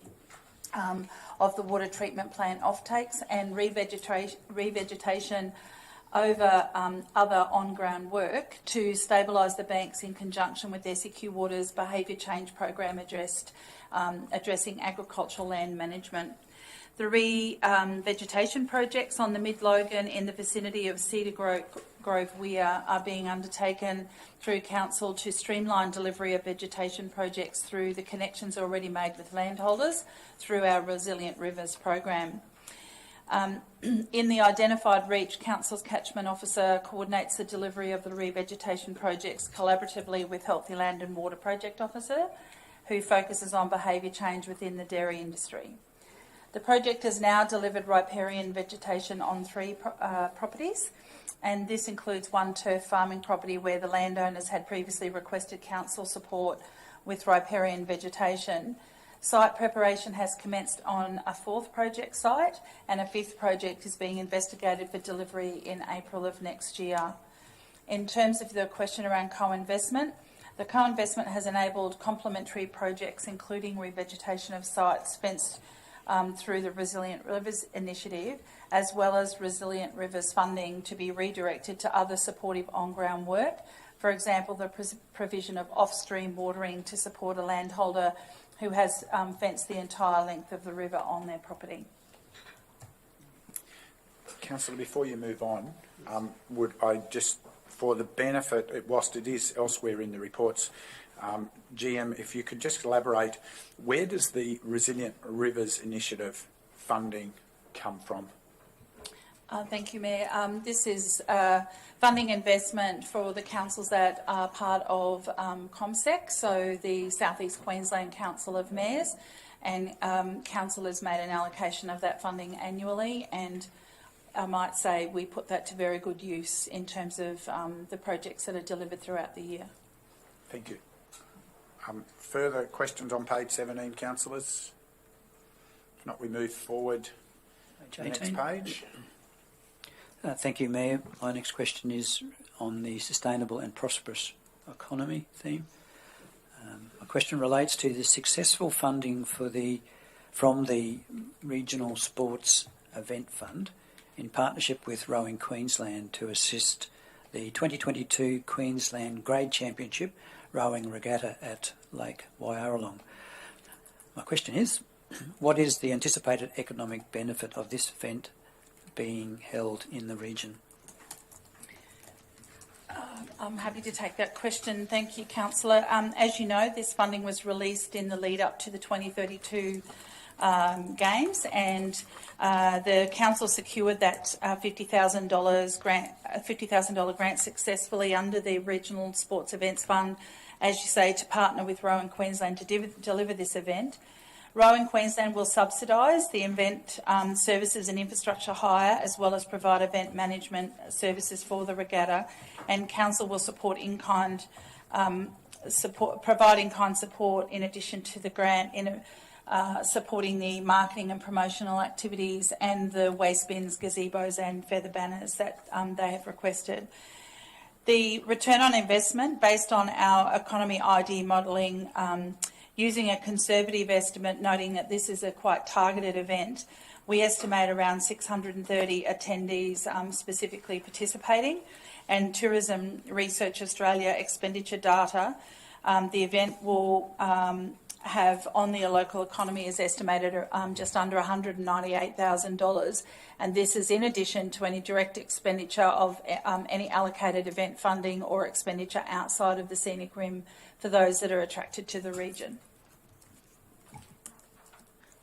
of the water treatment plant offtakes and revegetation over other on-ground work to stabilise the banks in conjunction with SEQ Water's behaviour change program addressing agricultural land management. The revegetation projects on the Mid-Logan in the vicinity of Cedar Grove Weir are being undertaken through Council to streamline delivery of vegetation projects through the connections already made with landholders through our Resilient Rivers program. In the identified reach, Council's catchment officer coordinates the delivery of the revegetation projects collaboratively with Healthy Land and Water project officer, who focuses on behaviour change within the dairy industry. The project has now delivered riparian vegetation on 3 properties, and this includes 1 turf farming property where the landowners had previously requested council support with riparian vegetation. Site preparation has commenced on a 4th project site, and a 5th project is being investigated for delivery in April of next year. In terms of the question around co-investment, the co-investment has enabled complementary projects including revegetation of sites fenced through the Resilient Rivers Initiative, as well as Resilient Rivers funding to be redirected to other supportive on-ground work. For example, the provision of off-stream watering to support a landholder who has fenced the entire length of the river on their property. Councillor, before you move on, would I just, for the benefit, whilst it is elsewhere in the reports, GM, if you could just elaborate, where does the Resilient Rivers Initiative funding come from? Thank you, Mayor. This is funding investment for the councils that are part of ComSec, so the South East Queensland Council of Mayors, and council has made an allocation of that funding annually, and I might say we put that to very good use in terms of the projects that are delivered throughout the year. Thank you. Further questions on page 17, councillors? If not, we move forward to the next 18. page. Thank you, Mayor. My next question is on the sustainable and prosperous economy theme. My question relates to the successful funding from the Regional Sports Event Fund in partnership with Rowing Queensland to assist the 2022 Queensland Grade Championship Rowing Regatta at Lake Wyaralong. My question is, what is the anticipated economic benefit of this event being held in the region? I'm happy to take that question. Thank you, Councillor. As you know, this funding was released in the lead up to the 2032 Games, and the council secured that $50,000 grant successfully under the Regional Sports Events Fund, as you say, to partner with Rowing Queensland to deliver this event. Rowing Queensland will subsidise the event services and infrastructure hire, as well as provide event management services for the regatta, and council will provide in-kind support in addition to the grant in supporting the marketing and promotional activities and the waste bins, gazebos and feather banners that they have requested. The return on investment, based on our economy ID modelling, using a conservative estimate, noting that this is a quite targeted event, we estimate around 630 attendees specifically participating. And Tourism Research Australia expenditure data, the event will have on the local economy is estimated just under $198,000, and this is in addition to any direct expenditure of any allocated event funding or expenditure outside of the Scenic Rim for those that are attracted to the region.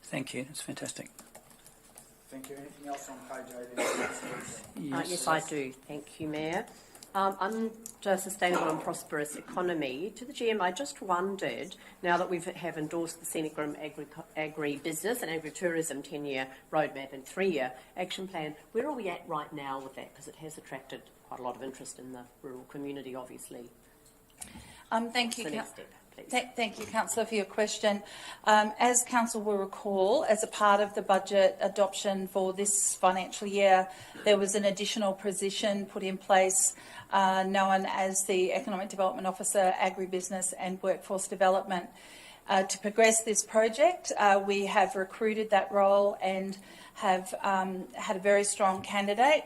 Thank you. That's fantastic. Thank you. Anything else on page 18? Yes, I do. Thank you, Mayor. Under sustainable and prosperous economy, to the GM, I just wondered, now that we have endorsed the Scenic Rim agri-business and agri-tourism 10-year roadmap and 3-year action plan, where are we at right now with that? Because it has attracted quite a lot of interest in the rural community, obviously. Thank you. The next step. Thank you, Councillor, for your question. As Council will recall, as a part of the budget adoption for this financial year, there was an additional position put in place known as the Economic Development Officer, Agribusiness and Workforce Development. To progress this project, we have recruited that role and have had a very strong candidate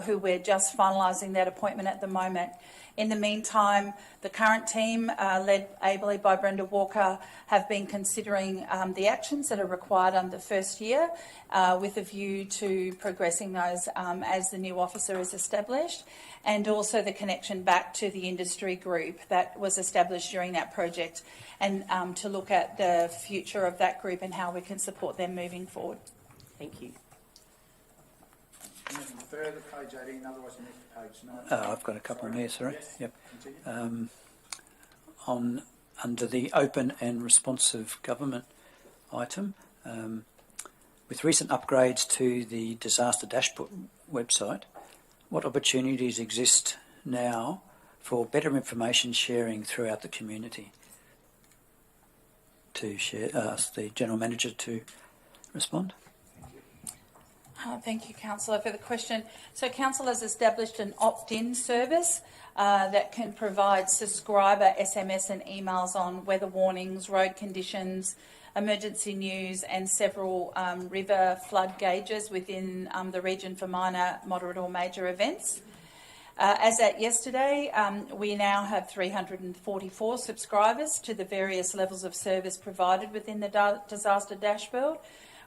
who we're just finalising that appointment at the moment. In the meantime, the current team, led ably by Brenda Walker, have been considering the actions that are required under the first year with a view to progressing those as the new officer is established, and also the connection back to the industry group that was established during that project, and to look at the future of that group and how we can support them moving forward. Thank you. Anything further, page 18, otherwise we move to page 19. I've got a couple more, sorry. Yes. Yep. Continue. Under the open and responsive government item, with recent upgrades to the disaster dashboard website, what opportunities exist now for better information sharing throughout the community? To ask the General Manager to respond. Thank you, Councillor, for the question. So Council has established an opt-in service that can provide subscriber SMS and emails on weather warnings, road conditions, emergency news and several river flood gauges within the region for minor, moderate or major events. As at yesterday, we now have 344 subscribers to the various levels of service provided within the disaster dashboard.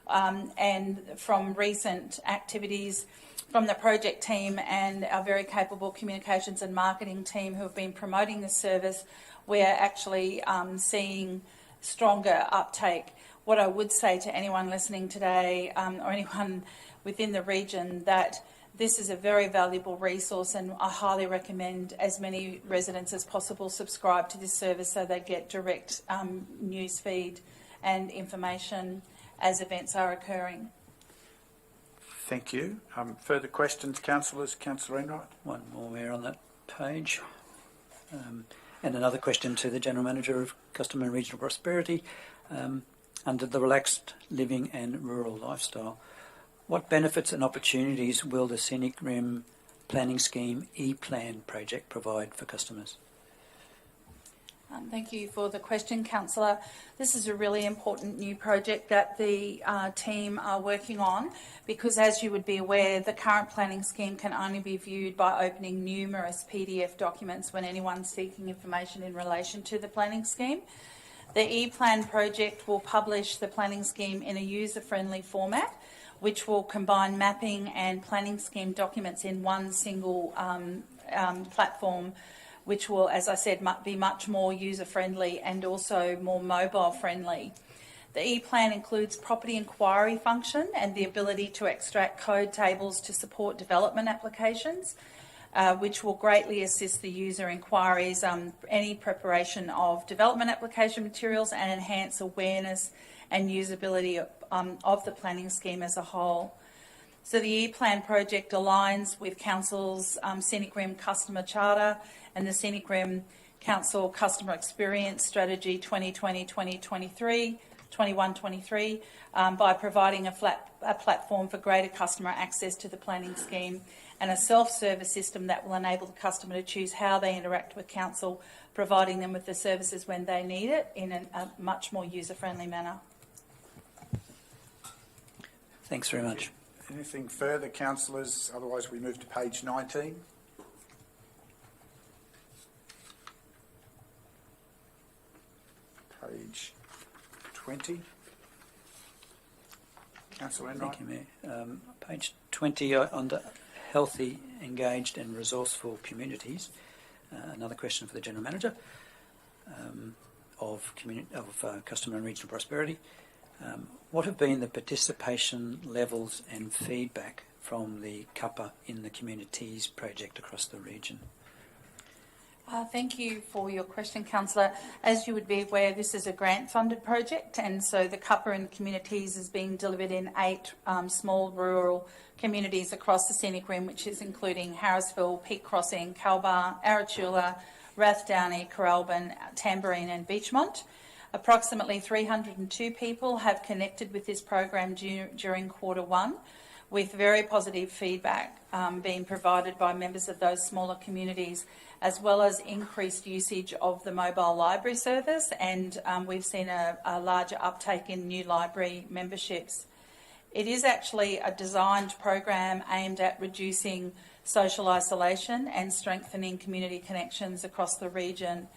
And from recent activities from the project team and our very capable communications and marketing team who have been promoting this service, we are actually seeing stronger uptake. What I would say to anyone listening today or anyone within the region, that this is a very valuable resource, and I highly recommend as many residents as possible subscribe to this service so they get direct news feed and information as events are occurring. Thank you. Further questions, councillors? Councillor Enright. One more there on that page. And another question to the General Manager of Customer and Regional Prosperity. under the relaxed living and rural lifestyle. What benefits and opportunities will the Scenic Rim Planning Scheme E-Plan project provide for customers? Thank you for the question, Councillor. This is a really important new project that the team are working on because, as you would be aware, the current planning scheme can only be viewed by opening numerous PDF documents when anyone's seeking information in relation to the planning scheme. The E-Plan project will publish the planning scheme in a user-friendly format, which will combine mapping and planning scheme documents in one single platform, which will, as I said, be much more user-friendly and also more mobile-friendly. The E-Plan includes property inquiry function and the ability to extract code tables to support development applications, which will greatly assist the user inquiries, any preparation of development application materials, and enhance awareness and usability of the planning scheme as a whole. So the E-Plan project aligns with Council's Scenic Rim Customer Charter and the Scenic Rim Council Customer Experience Strategy 2020-2023, 21-23, by providing a platform for greater customer access to the planning scheme and a self-service system that will enable the customer to choose how they interact with Council, providing them with the services when they need it in a much more user-friendly manner. Thanks very much. Anything further, councillors? Otherwise, we move to page 19. Page 20. Councillor Enright. Thank you, Mayor. Page 20 under healthy, engaged and resourceful communities. Another question for the General Manager of Customer and Regional Prosperity. What have been the participation levels and feedback from the cuppa in the Communities project across the region? Thank you for your question, Councillor. As you would be aware, this is a grant-funded project, and so the cuppa in the Communities is being delivered in 8 small rural communities across the Scenic Rim, which is including Harrisville, Peak Crossing, Calbar, Arachula, Rathdowney, Coralban, Tamborine and Beachmont. Approximately 302 people have connected with this program during Q1, with very positive feedback being provided by members of those smaller communities, as well as increased usage of the mobile library service, and we've seen a larger uptake in new library memberships. It is actually a designed program aimed at reducing social isolation and strengthening community connections across the region.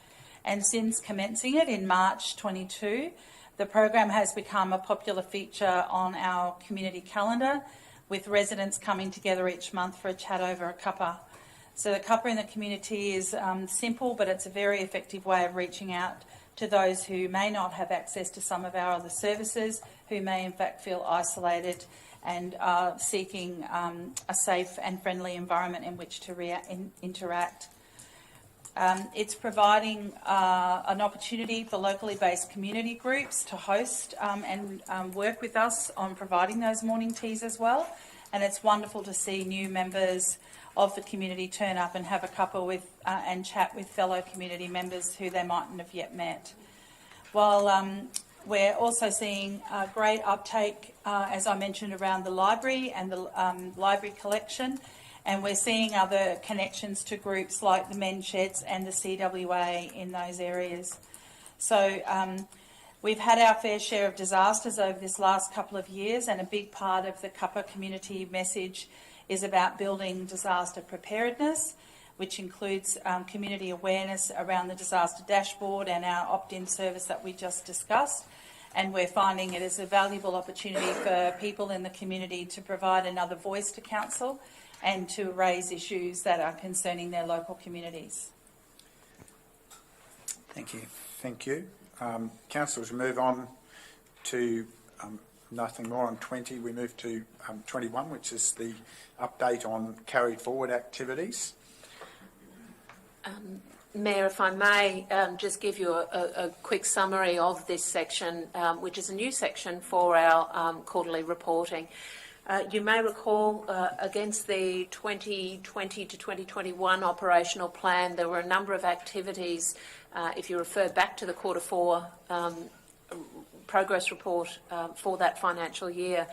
And since commencing it in March 22, the program has become a popular feature on our community calendar, with residents coming together each month for a chat over a cuppa. So the cuppa in the community is simple, but it's a very effective way of reaching out to those who may not have access to some of our other services, who may in fact feel isolated and are seeking a safe and friendly environment in which to interact. It's providing an opportunity for locally based community groups to host and work with us on providing those morning teas as well. And it's wonderful to see new members of the community turn up and have a cuppa with and chat with fellow community members who they mightn't have yet met. While we're also seeing great uptake, as I mentioned, around the library and the library collection. And we're seeing other connections to groups like the Men's Sheds and the CWA in those areas. So we've had our fair share of disasters over this last couple of years, and a big part of the cuppa community message is about building disaster preparedness, which includes community awareness around the disaster dashboard and our opt-in service that we just discussed. And we're finding it is a valuable opportunity for people in the community to provide another voice to council and to raise issues that are concerning their local communities. Thank you. Thank you. Councillors, we move on to nothing more on 20. We move to 21, which is the update on carried forward activities. Mayor, if I may just give you a quick summary of this section, which is a new section for our quarterly reporting. You may recall against the 2020 to 2021 operational plan, there were a number of activities. If you refer back to the Q4 progress report for that financial year,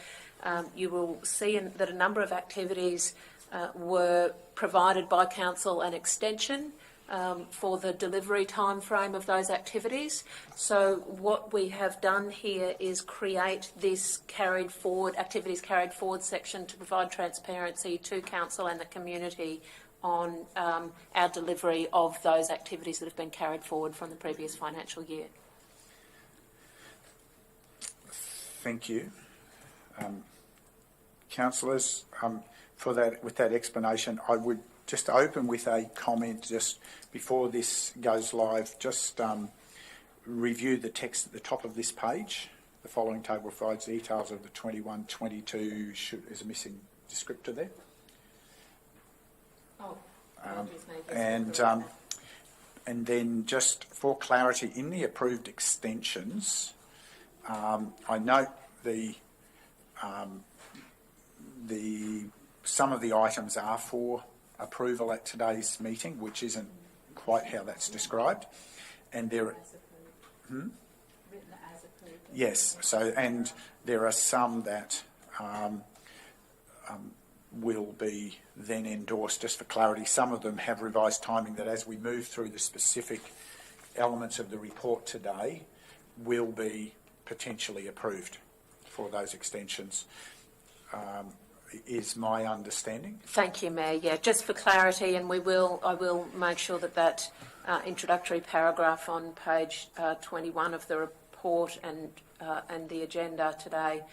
you will see that a number of activities were provided by Council an extension for the delivery timeframe of those activities. So what we have done here is create this activities carried forward section to provide transparency to Council and the community on our delivery of those activities that have been carried forward from the previous financial year. Thank you. Councillors, with that explanation, I would just open with a comment just before this goes live. Just review the text at the top of this page. The following table provides details of the 21-22. Is a missing descriptor there. Oh, and then just for clarity, in the approved extensions, I note some of the items are for approval at today's meeting, which isn't quite how that's described, and there. Written as approved. Yes. So, and there are some that will be then endorsed. Just for clarity, some of them have revised timing that, as we move through the specific elements of the report today, will be potentially approved for those extensions. Is my understanding. Thank you, Mayor. Yeah, just for clarity, and I will make sure that introductory paragraph on page 21 of the report and the agenda today,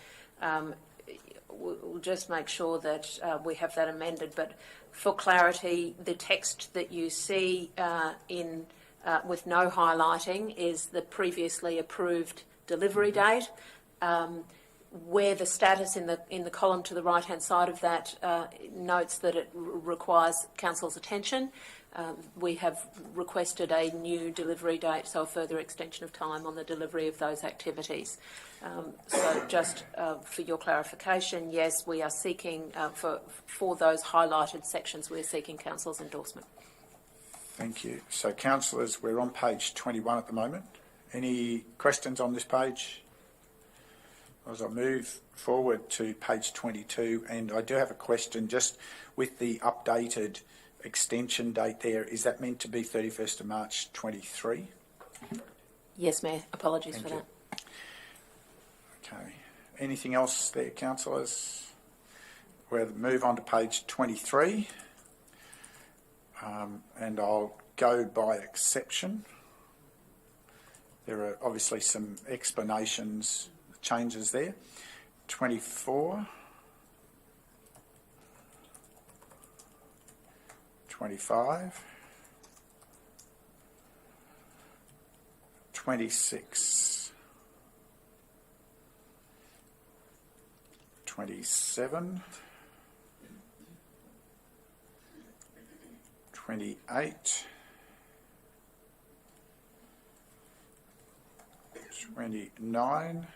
we'll just make sure that we have that amended. But for clarity, the text that you see with no highlighting is the previously approved delivery date. Where the status in the column to the right hand side of that notes that it requires Council's attention, we have requested a new delivery date, so a further extension of time on the delivery of those activities. So just for your clarification, yes, we are seeking for those highlighted sections, we're seeking Council's endorsement. Thank you. So, councillors, we're on page 21 at the moment. Any questions on this page? As I move forward to page 22, and I do have a question just with the updated extension date there. Is that meant to be 31st of March 23? Yes, Mayor. Apologies for that. Okay. Anything else there, councillors? We'll move on to page 23, and I'll go by exception. There are obviously some explanations, changes there. 24, 25, 26, 27, 28, 29,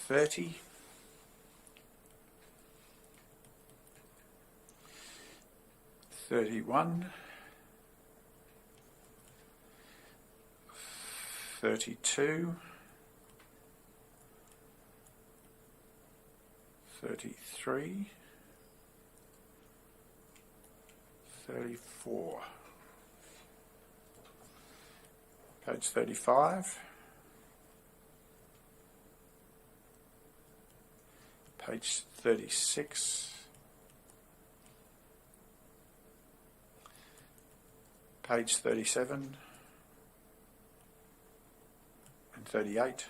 30, 31, 32, 33, 34. Page 35. Page 36. Page 37 and 38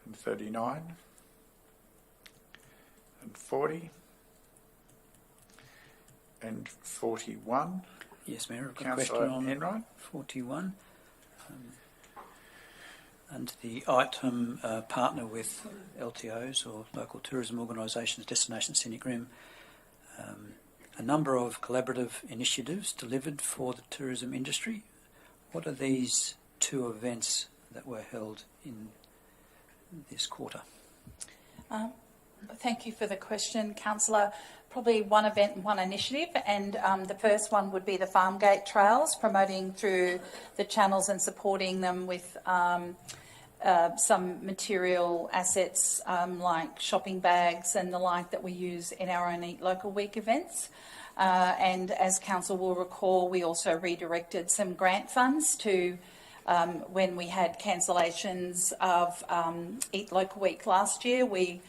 and 39 and 40 and 41. Yes, Mayor, I've got a Councillor question on Enright. 41. And the item partner with LTOs or local tourism organisations, Destination Scenic Rim, a number of collaborative initiatives delivered for the tourism industry. What are these two events that were held in this quarter? Thank you for the question, Councillor. Probably one event and one initiative, and the first one would be the Farmgate Trails, promoting through the channels and supporting them with some material assets like shopping bags and the like that we use in our own Eat Local Week events. And as Council will recall, we also redirected some grant funds to when we had cancellations of Eat Local Week last year. We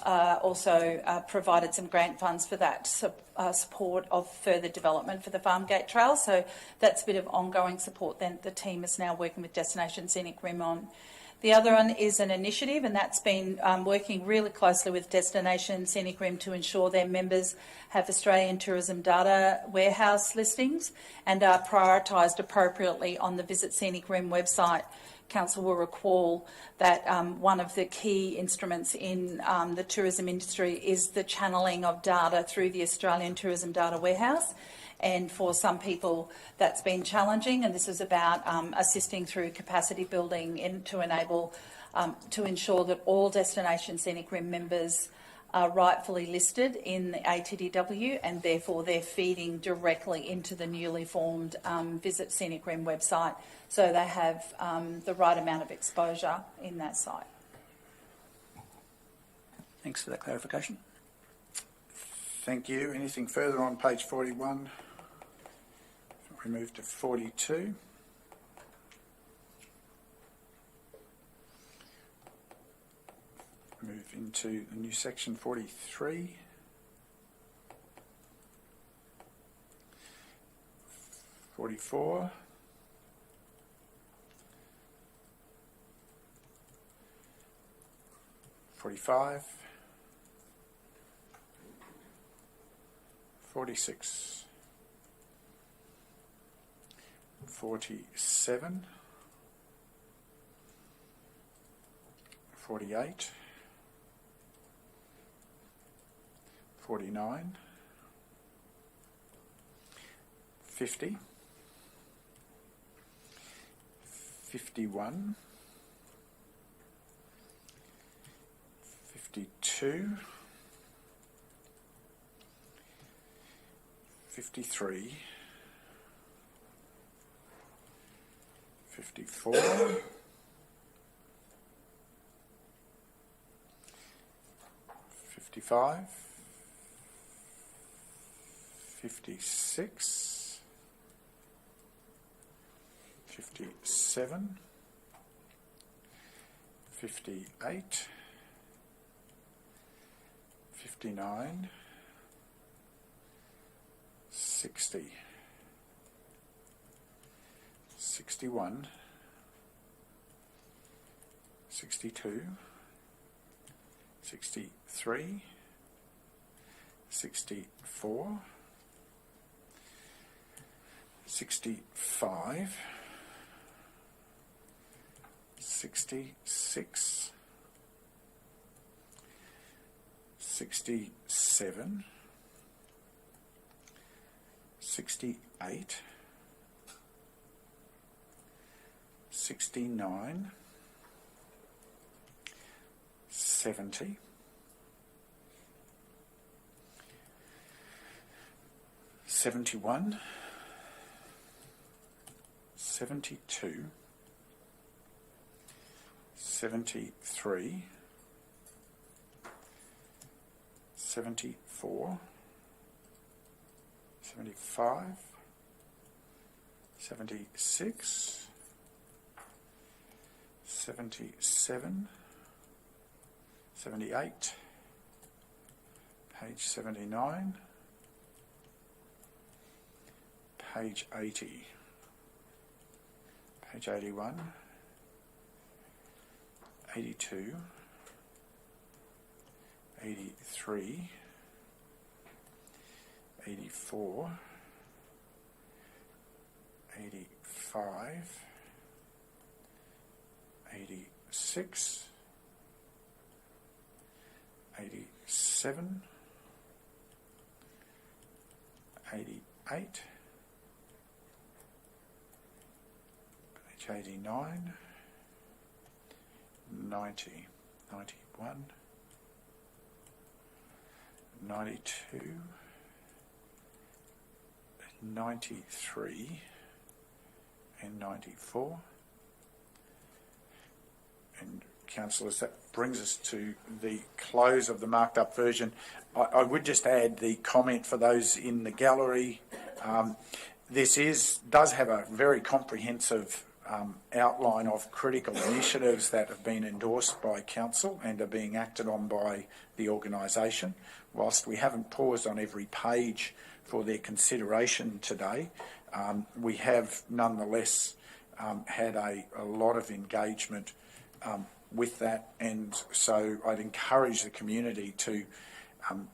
also provided some grant funds for that support of further development for the Farmgate Trail. So that's a bit of ongoing support that the team is now working with Destination Scenic Rim on. The other one is an initiative, and that's been working really closely with Destination Scenic Rim to ensure their members have Australian tourism data warehouse listings and are prioritised appropriately on the Visit Scenic Rim website. Council will recall that one of the key instruments in the tourism industry is the channeling of data through the Australian Tourism Data Warehouse. And for some people, that's been challenging, and this is about assisting through capacity building to enable, to ensure that all Destination Scenic Rim members are rightfully listed in the ATDW, and therefore they're feeding directly into the newly formed Visit Scenic Rim website, so they have the right amount of exposure in that site. Thanks for that clarification. Thank you. Anything further on page 41? We move to 42. Move into the new section 43. 44. 45. 46. 47. 48. 49. 50. 51. 52. 53. 54. 55. 56. 57. 58. 59. 60. 61. 62. 63. 64. 65. 66. 67. 68. 69. 70. 71. 72. 73. 74. 75. 76. 77. 78. Page 79. Page 80. Page 81. 82. 83. 84. 85. 86. 87. 88. Page 89. 90. 91. 92, 93 and 94. And councillors, that brings us to the close of the marked up version. I would just add the comment for those in the gallery. This does have a very comprehensive outline of critical initiatives that have been endorsed by council and are being acted on by the organisation. Whilst we haven't paused on every page for their consideration today, we have nonetheless had a lot of engagement with that, and so I'd encourage the community to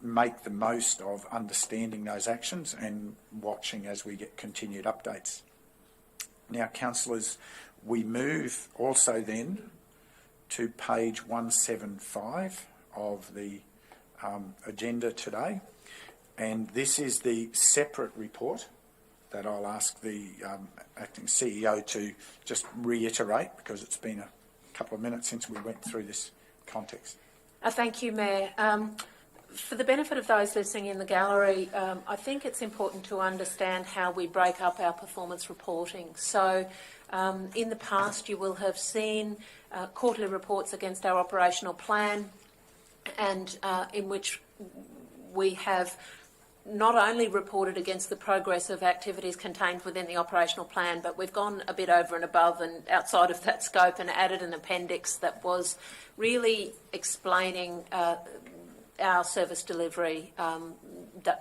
make the most of understanding those actions and watching as we get continued updates. Now, councillors, we move also then to page 175 of the agenda today, and this is the separate report that I'll ask the acting CEO to just reiterate, because it's been a couple of minutes since we went through this context. Thank you, Mayor. For the benefit of those listening in the gallery, I think it's important to understand how we break up our performance reporting. So in the past you will have seen quarterly reports against our operational plan, and in which we have not only reported against the progress of activities contained within the operational plan, but we've gone a bit over and above and outside of that scope and added an appendix that was really explaining our service delivery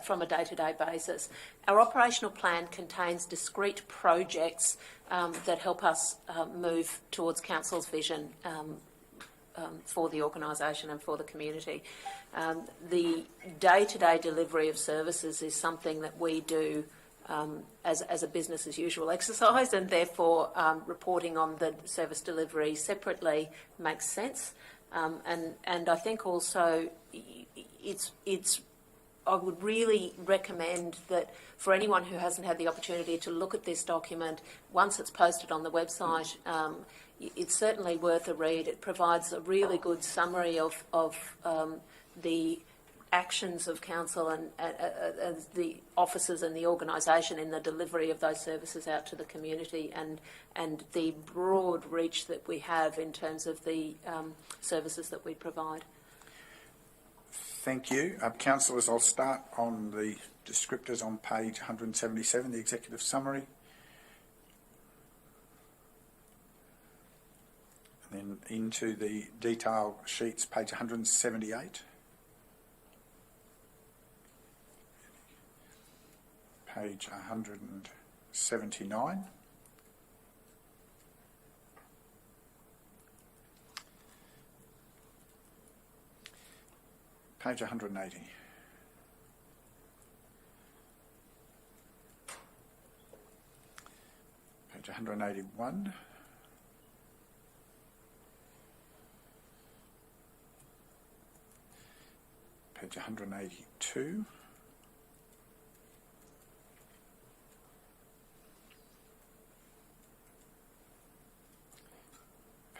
from a day-to-day basis. Our operational plan contains discrete projects that help us move towards council's vision for the organisation and for the community. The day-to-day delivery of services is something that we do as a business as usual exercise, and therefore reporting on the service delivery separately makes sense. And I think also I would really recommend that for anyone who hasn't had the opportunity to look at this document, once it's posted on the website, it's certainly worth a read. It provides a really good summary of the actions of council and the officers and the organisation in the delivery of those services out to the community, and the broad reach that we have in terms of the services that we provide. Thank you. Councillors, I'll start on the descriptors on page 177, the executive summary. And then into the detail sheets, page 178. Page 179. Page 180. Page 181. Page 182.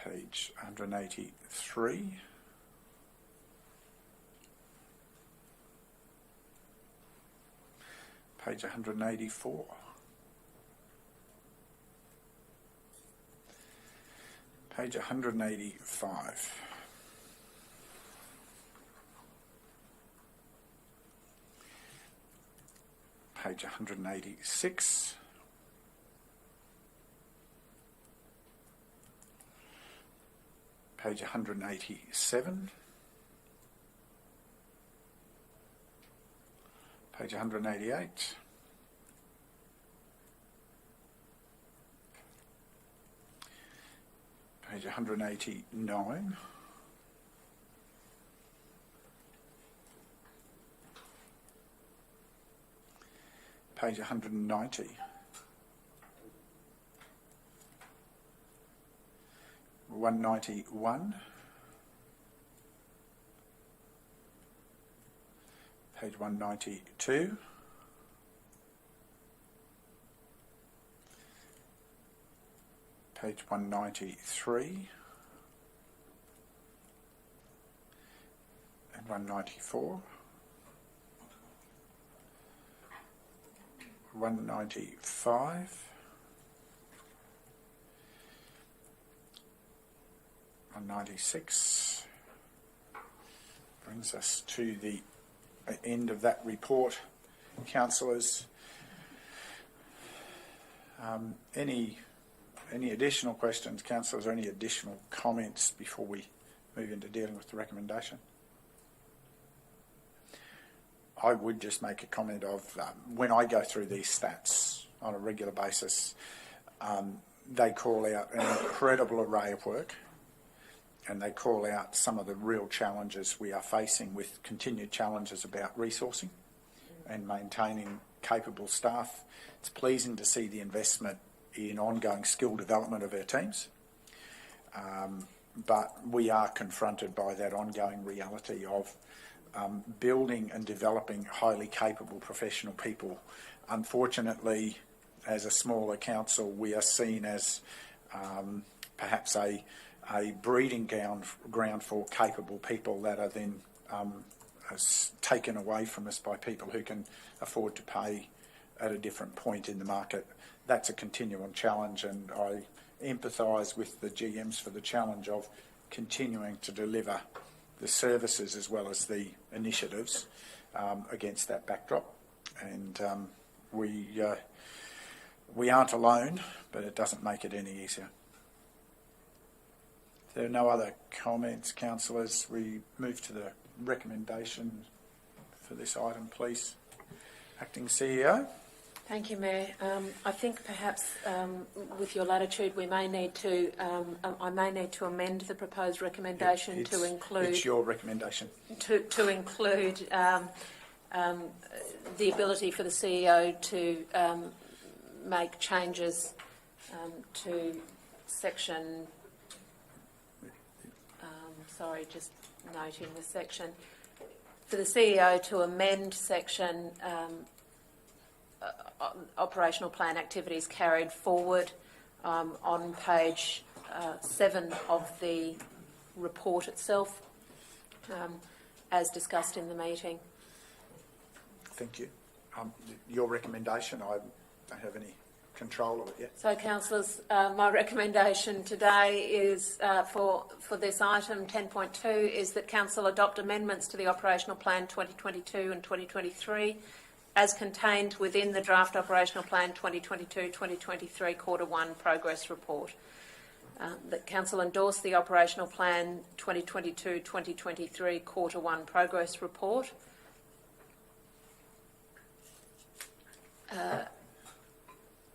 Page 183. Page 184. Page 185. Page 186. Page 187. Page 188. Page 189. Page 190. Page 191. Page 192. Page 193 and 194. 195. 196. Brings us to the end of that report. Councillors, any additional questions, councillors, or any additional comments before we move into dealing with the recommendation? I would just make a comment of when I go through these stats on a regular basis, they call out an incredible array of work, and they call out some of the real challenges we are facing, with continued challenges about resourcing and maintaining capable staff. It's pleasing to see the investment in ongoing skill development of our teams, but we are confronted by that ongoing reality of building and developing highly capable professional people. Unfortunately, as a smaller council, we are seen as perhaps a breeding ground for capable people that are then taken away from us by people who can afford to pay at a different point in the market. That's a continuing challenge, and I empathise with the GMs for the challenge of continuing to deliver the services as well as the initiatives against that backdrop. And we aren't alone, but it doesn't make it any easier. If there are no other comments, councillors, we move to the recommendation for this item, please. Acting CEO. Thank you, Mayor. I think perhaps with your latitude, we may need to. I may need to amend the proposed recommendation to include. It's your recommendation. To include the ability for the CEO to make changes to section. Sorry, just noting the section. For the CEO to amend section operational plan activities carried forward on page 7 of the report itself, as discussed in the meeting. Thank you. Your recommendation, I don't have any control of it yet. So, councillors, my recommendation today is for this item 10.2 is that council adopt amendments to the operational plan 2022 and 2023 as contained within the draft operational plan 2022-2023 quarter 1 progress report. That council endorse the operational plan 2022-2023 quarter 1 progress report.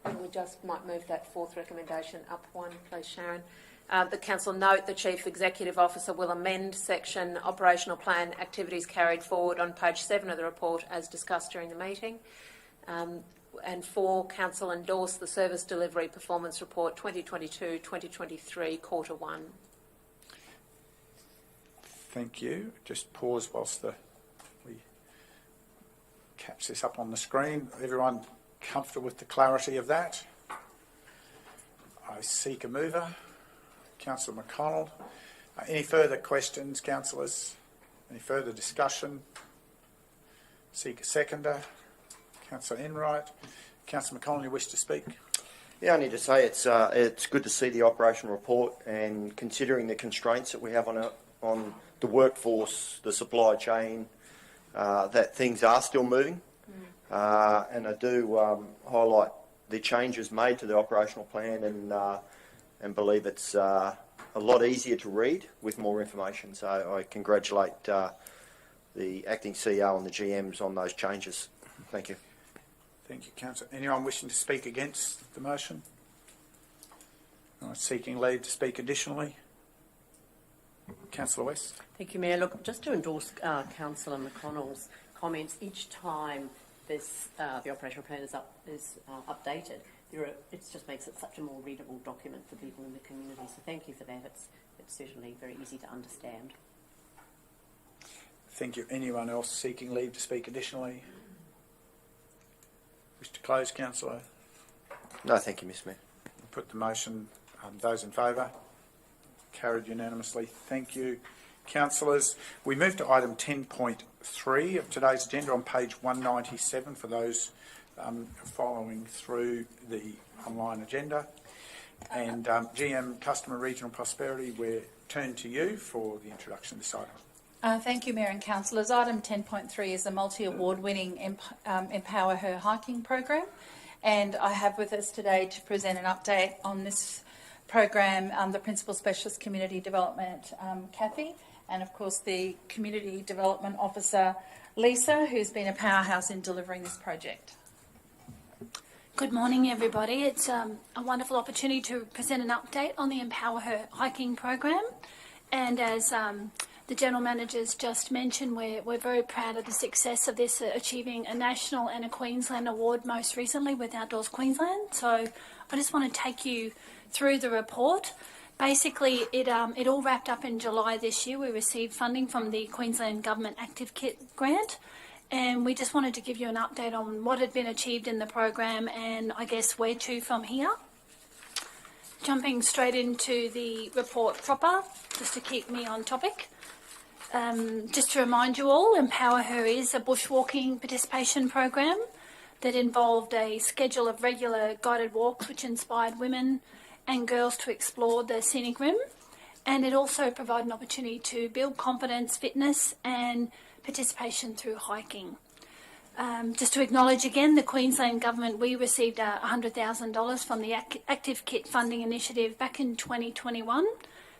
We just might move that fourth recommendation up one, please, Sharon. The council note the Chief Executive Officer will amend section operational plan activities carried forward on page 7 of the report as discussed during the meeting. And 4, council endorse the service delivery performance report 2022-2023 quarter 1. Thank you. Just pause whilst we catch this up on the screen. Everyone comfortable with the clarity of that? I seek a mover. Councillor McConnell. Any further questions, councillors? Any further discussion? Seek a seconder. Councillor Enright. Councillor McConnell, you wish to speak? Yeah, I need to say it's good to see the operation report, and considering the constraints that we have on the workforce, the supply chain, that things are still moving. And I do highlight the changes made to the operational plan, and believe it's a lot easier to read with more information. So I congratulate the acting CEO and the GMs on those changes. Thank you. Thank you, Councillor. Anyone wishing to speak against the motion? Anyone seeking leave to speak additionally? Councillor West. Thank you, Mayor. Look, just to endorse Councillor McConnell's comments, each time this the operational plan is updated, it just makes it such a more readable document for people in the community. So thank you for that. It's certainly very easy to understand. Thank you. Anyone else seeking leave to speak additionally? Wish to close, Councillor? No, thank you, Mr. Mayor. Put the motion. Those in favour? Carried unanimously. Thank you, councillors. We move to item 10.3 of today's agenda on page 197 for those following through the online agenda. And GM Customer Regional Prosperity, we're turned to you for the introduction of this item. Thank you, Mayor and Councillors. Item 10.3 is the multi-award winning Empower Her hiking program. And I have with us today to present an update on this program the Principal Specialist Community Development, Kathy, and of course the Community Development Officer, Lisa, who's been a powerhouse in delivering this project. Good morning, everybody. It's a wonderful opportunity to present an update on the Empower Her hiking program. And as the General Manager's just mentioned, we're very proud of the success of this, achieving a national and a Queensland award most recently with Outdoors Queensland. So I just want to take you through the report. Basically, it all wrapped up in July this year. We received funding from the Queensland Government Active Kit grant, and we just wanted to give you an update on what had been achieved in the program and I guess where to from here. Jumping straight into the report proper, just to keep me on topic. Just to remind you all, Empower Her is a bushwalking participation program that involved a schedule of regular guided walks which inspired women and girls to explore the Scenic Rim, and it also provided an opportunity to build confidence, fitness and participation through hiking. Just to acknowledge again, the Queensland Government, we received $100,000 from the Active Kit Funding Initiative back in 2021,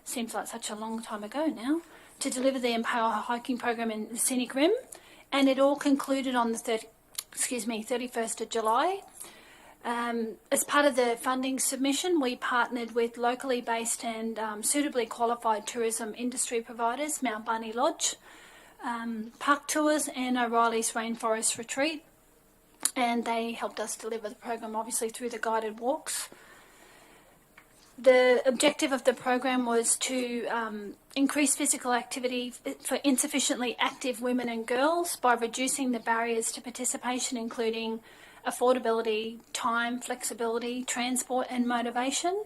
seems like such a long time ago now, to deliver the Empower Her hiking program in the Scenic Rim, and it all concluded on the 31st of July. As part of the funding submission, we partnered with locally based and suitably qualified tourism industry providers, Mount Barney Lodge, Park Tours and O'Reilly's Rainforest Retreat, and they helped us deliver the program obviously through the guided walks. The objective of the program was to increase physical activity for insufficiently active women and girls by reducing the barriers to participation, including affordability, time, flexibility, transport and motivation.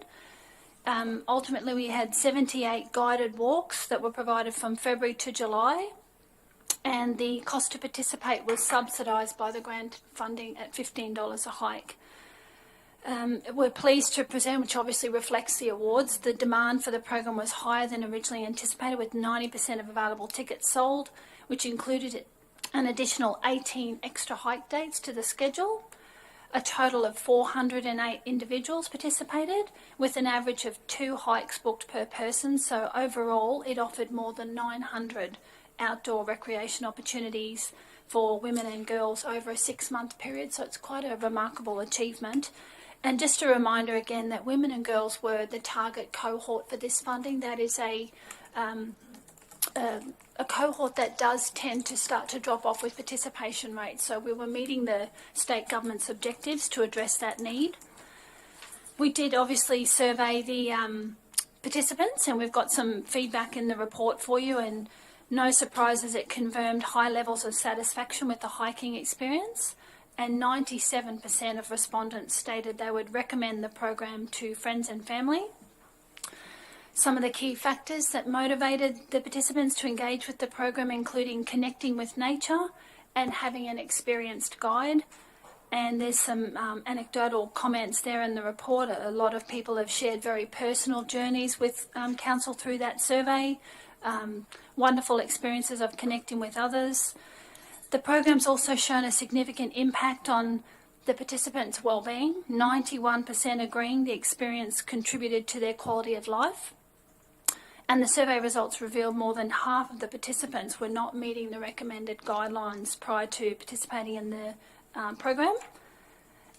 Ultimately, we had 78 guided walks that were provided from February to July, and the cost to participate was subsidised by the grant funding at $15 a hike. We're pleased to present, which obviously reflects the awards, the demand for the program was higher than originally anticipated, with 90% of available tickets sold, which included an additional 18 extra hike dates to the schedule. A total of 408 individuals participated, with an average of 2 hikes booked per person, so overall it offered more than 900 outdoor recreation opportunities for women and girls over a 6-month period, so it's quite a remarkable achievement. And just a reminder again that women and girls were the target cohort for this funding. That is a cohort that does tend to start to drop off with participation rates, so we were meeting the state government's objectives to address that need. We did obviously survey the participants, and we've got some feedback in the report for you, and no surprises, it confirmed high levels of satisfaction with the hiking experience, and 97% of respondents stated they would recommend the program to friends and family. Some of the key factors that motivated the participants to engage with the program including connecting with nature and having an experienced guide. And there's some anecdotal comments there in the report. A lot of people have shared very personal journeys with council through that survey, wonderful experiences of connecting with others. The program's also shown a significant impact on the participants' wellbeing, 91% agreeing the experience contributed to their quality of life. And the survey results revealed more than half of the participants were not meeting the recommended guidelines prior to participating in the program.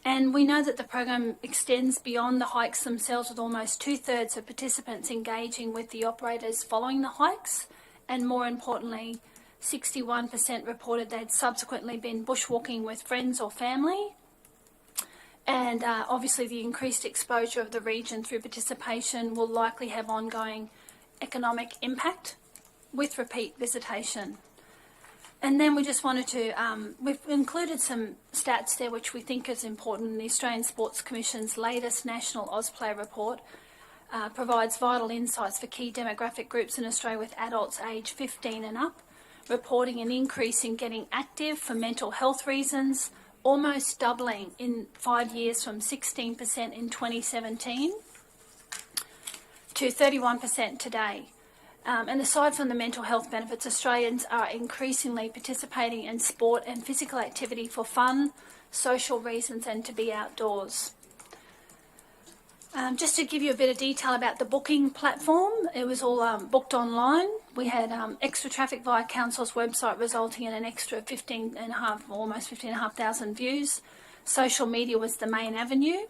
And we know that the program extends beyond the hikes themselves, with almost 2/3 of participants engaging with the operators following the hikes, and more importantly, 61% reported they'd subsequently been bushwalking with friends or family. And obviously the increased exposure of the region through participation will likely have ongoing economic impact with repeat visitation. And then we just wanted to, we've included some stats there which we think is important. The Australian Sports Commission's latest National Ausplay report provides vital insights for key demographic groups in Australia with adults aged 15 and up, reporting an increase in getting active for mental health reasons, almost doubling in 5 years from 16% in 2017 to 31% today. And aside from the mental health benefits, Australians are increasingly participating in sport and physical activity for fun, social reasons, and to be outdoors. Just to give you a bit of detail about the booking platform, it was all booked online. We had extra traffic via Council's website, resulting in an extra 15,500 views. Social media was the main avenue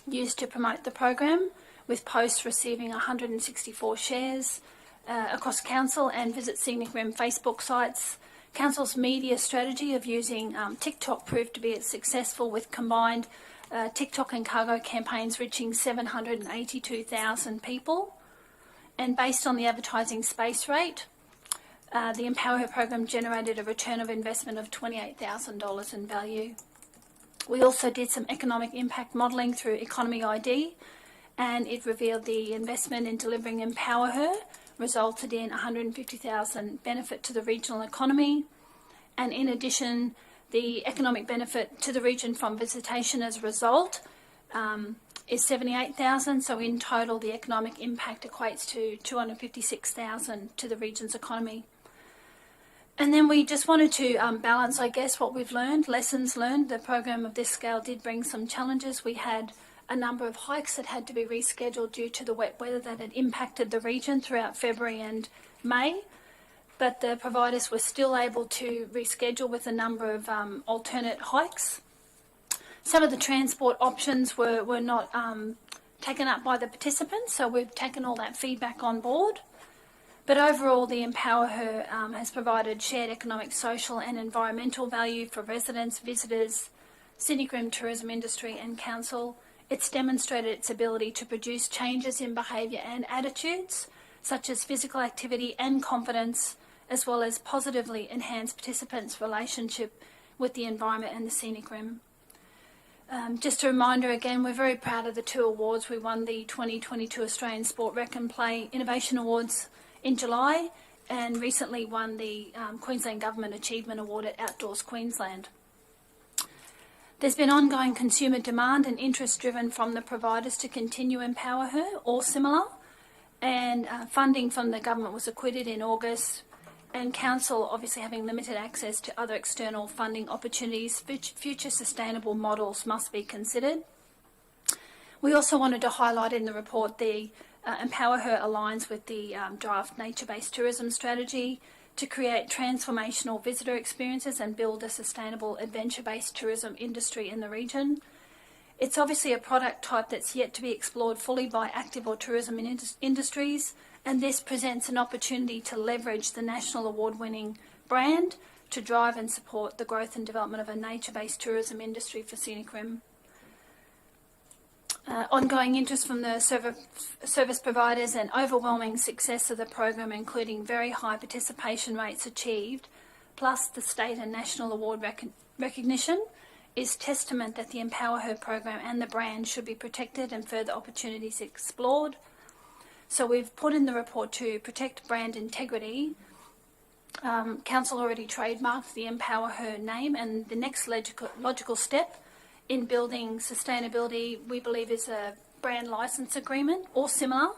used to promote the program, with posts receiving 164 shares across Council and Visit Scenic Rim Facebook sites. Council's media strategy of using TikTok proved to be successful, with combined TikTok and cargo campaigns reaching 782,000 people. And based on the advertising space rate, the Empower Her program generated a return of investment of $28,000 in value. We also did some economic impact modelling through Economy ID, and it revealed the investment in delivering Empower Her resulted in $150,000 benefit to the regional economy. And in addition, the economic benefit to the region from visitation as a result is $78,000. So in total, the economic impact equates to $256,000 to the region's economy. And then we just wanted to balance, I guess, what we've learned, lessons learned. The program of this scale did bring some challenges. We had a number of hikes that had to be rescheduled due to the wet weather that had impacted the region throughout February and May. But the providers were still able to reschedule with a number of alternate hikes. Some of the transport options were not taken up by the participants, so we've taken all that feedback on board. But overall, the Empower Her has provided shared economic, social and environmental value for residents, visitors, Scenic Rim tourism industry and council. It's demonstrated its ability to produce changes in behaviour and attitudes, such as physical activity and confidence, as well as positively enhance participants' relationship with the environment and the Scenic Rim. Just a reminder again, we're very proud of the 2 awards. We won the 2022 Australian Sport Rec and Play Innovation Awards in July, and recently won the Queensland Government Achievement Award at Outdoors Queensland. There's been ongoing consumer demand and interest driven from the providers to continue Empower Her or similar, and funding from the government was acquitted in August, and Council obviously having limited access to other external funding opportunities. Future sustainable models must be considered. We also wanted to highlight in the report the Empower Her aligns with the draft nature-based tourism strategy to create transformational visitor experiences and build a sustainable adventure-based tourism industry in the region. It's obviously a product type that's yet to be explored fully by active or tourism industries, and this presents an opportunity to leverage the national award-winning brand to drive and support the growth and development of a nature-based tourism industry for Scenic Rim. Ongoing interest from the service providers and overwhelming success of the program, including very high participation rates achieved, plus the state and national award recognition, is testament that the Empower Her program and the brand should be protected and further opportunities explored. So we've put in the report to protect brand integrity. Council already trademarked the Empower Her name, and the next logical step in building sustainability, we believe, is a brand licence agreement or similar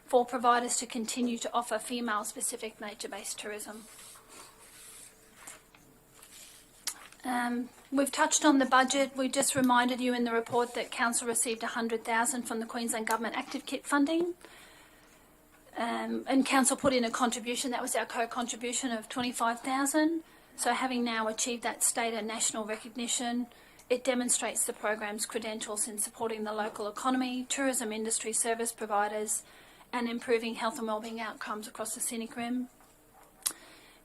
for providers to continue to offer female-specific nature-based tourism. We've touched on the budget. We just reminded you in the report that Council received $100,000 from the Queensland Government Active Kit funding. And Council put in a contribution, that was our co-contribution of $25,000. So having now achieved that state and national recognition, it demonstrates the program's credentials in supporting the local economy, tourism industry, service providers, and improving health and wellbeing outcomes across the Scenic Rim.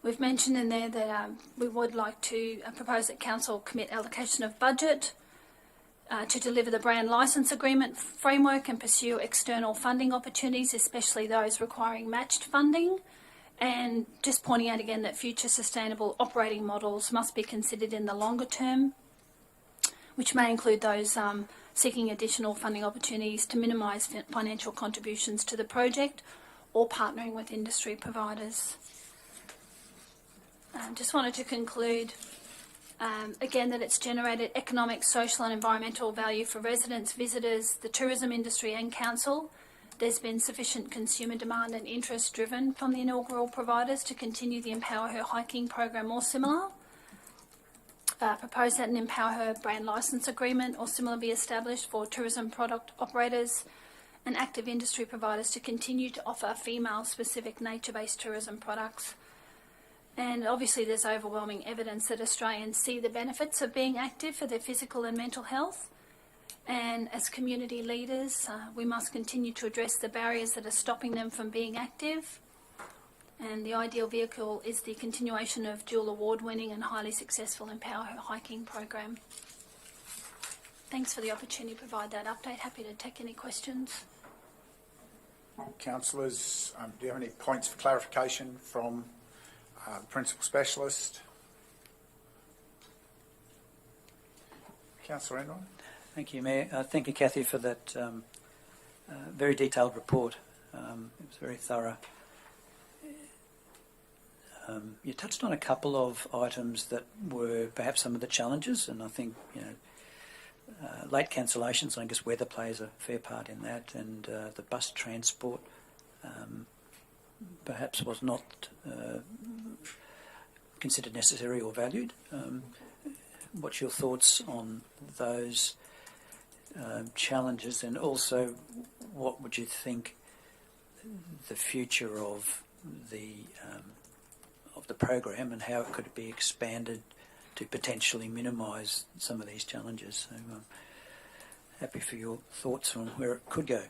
We've mentioned in there that we would like to propose that Council commit allocation of budget to deliver the brand licence agreement framework and pursue external funding opportunities, especially those requiring matched funding. And just pointing out again that future sustainable operating models must be considered in the longer term, which may include those seeking additional funding opportunities to minimise financial contributions to the project or partnering with industry providers. Just wanted to conclude Again, that it's generated economic, social and environmental value for residents, visitors, the tourism industry and council. There's been sufficient consumer demand and interest driven from the inaugural providers to continue the Empower Her hiking program or similar. Propose that an Empower Her brand licence agreement or similar be established for tourism product operators and active industry providers to continue to offer female-specific nature-based tourism products. And obviously there's overwhelming evidence that Australians see the benefits of being active for their physical and mental health. And as community leaders, we must continue to address the barriers that are stopping them from being active. And the ideal vehicle is the continuation of dual award-winning and highly successful Empower Her hiking program. Thanks for the opportunity to provide that update. Happy to take any questions. Councillors, do you have any points for clarification from the Principal Specialist? Councillor Enron? Thank you, Mayor. Thank you, Cathy, for that very detailed report. It was very thorough. You touched on a couple of items that were perhaps some of the challenges, and I think, late cancellations, I guess weather plays a fair part in that, and the bus transport perhaps was not considered necessary or valued. What's your thoughts on those challenges, and also what would you think the future of the program and how it could be expanded to potentially minimise some of these challenges? So I'm happy for your thoughts on where it could go.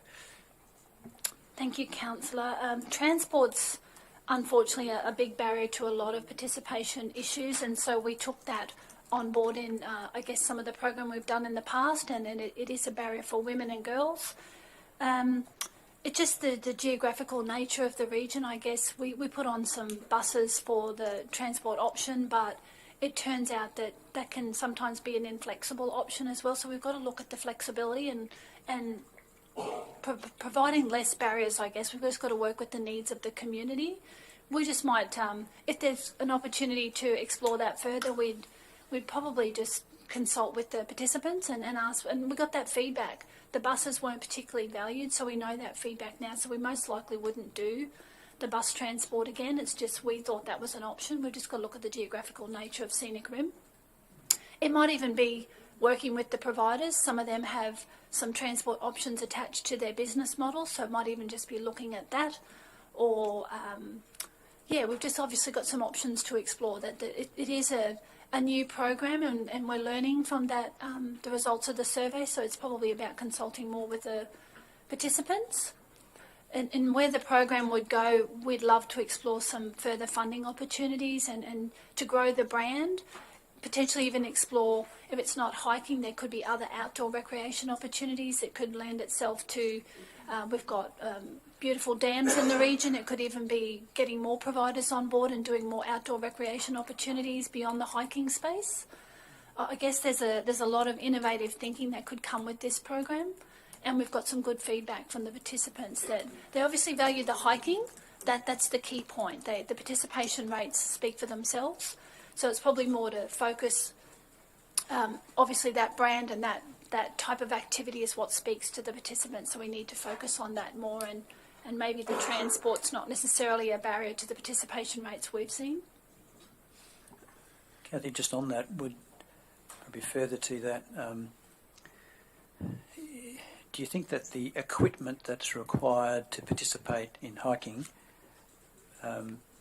Thank you, Councillor. Transport's unfortunately a big barrier to a lot of participation issues, and so we took that on board in, I guess, some of the program we've done in the past, and it is a barrier for women and girls. It's just the geographical nature of the region, I guess. We put on some buses for the transport option, but it turns out that that can sometimes be an inflexible option as well. So we've got to look at the flexibility and providing less barriers, I guess. We've just got to work with the needs of the community. We just might, if there's an opportunity to explore that further, we'd probably just consult with the participants and ask, and we got that feedback. The buses weren't particularly valued, so we know that feedback now, so we most likely wouldn't do the bus transport again. It's just we thought that was an option. We've just got to look at the geographical nature of Scenic Rim. It might even be working with the providers. Some of them have some transport options attached to their business model, so it might even just be looking at that. Or, we've just obviously got some options to explore. That it is a new program, and we're learning from that, the results of the survey, so it's probably about consulting more with the participants. And where the program would go, we'd love to explore some further funding opportunities and to grow the brand, potentially even explore, if it's not hiking, there could be other outdoor recreation opportunities that could lend itself to, we've got beautiful dams in the region. It could even be getting more providers on board and doing more outdoor recreation opportunities beyond the hiking space. I guess there's a lot of innovative thinking that could come with this program, and we've got some good feedback from the participants that they obviously value the hiking. That's the key point. The participation rates speak for themselves, so it's probably more to focus. Obviously, that brand and that type of activity is what speaks to the participants, so we need to focus on that more, and maybe the transport's not necessarily a barrier to the participation rates we've seen. Cathy, just on that, would probably further to that, do you think that the equipment that's required to participate in hiking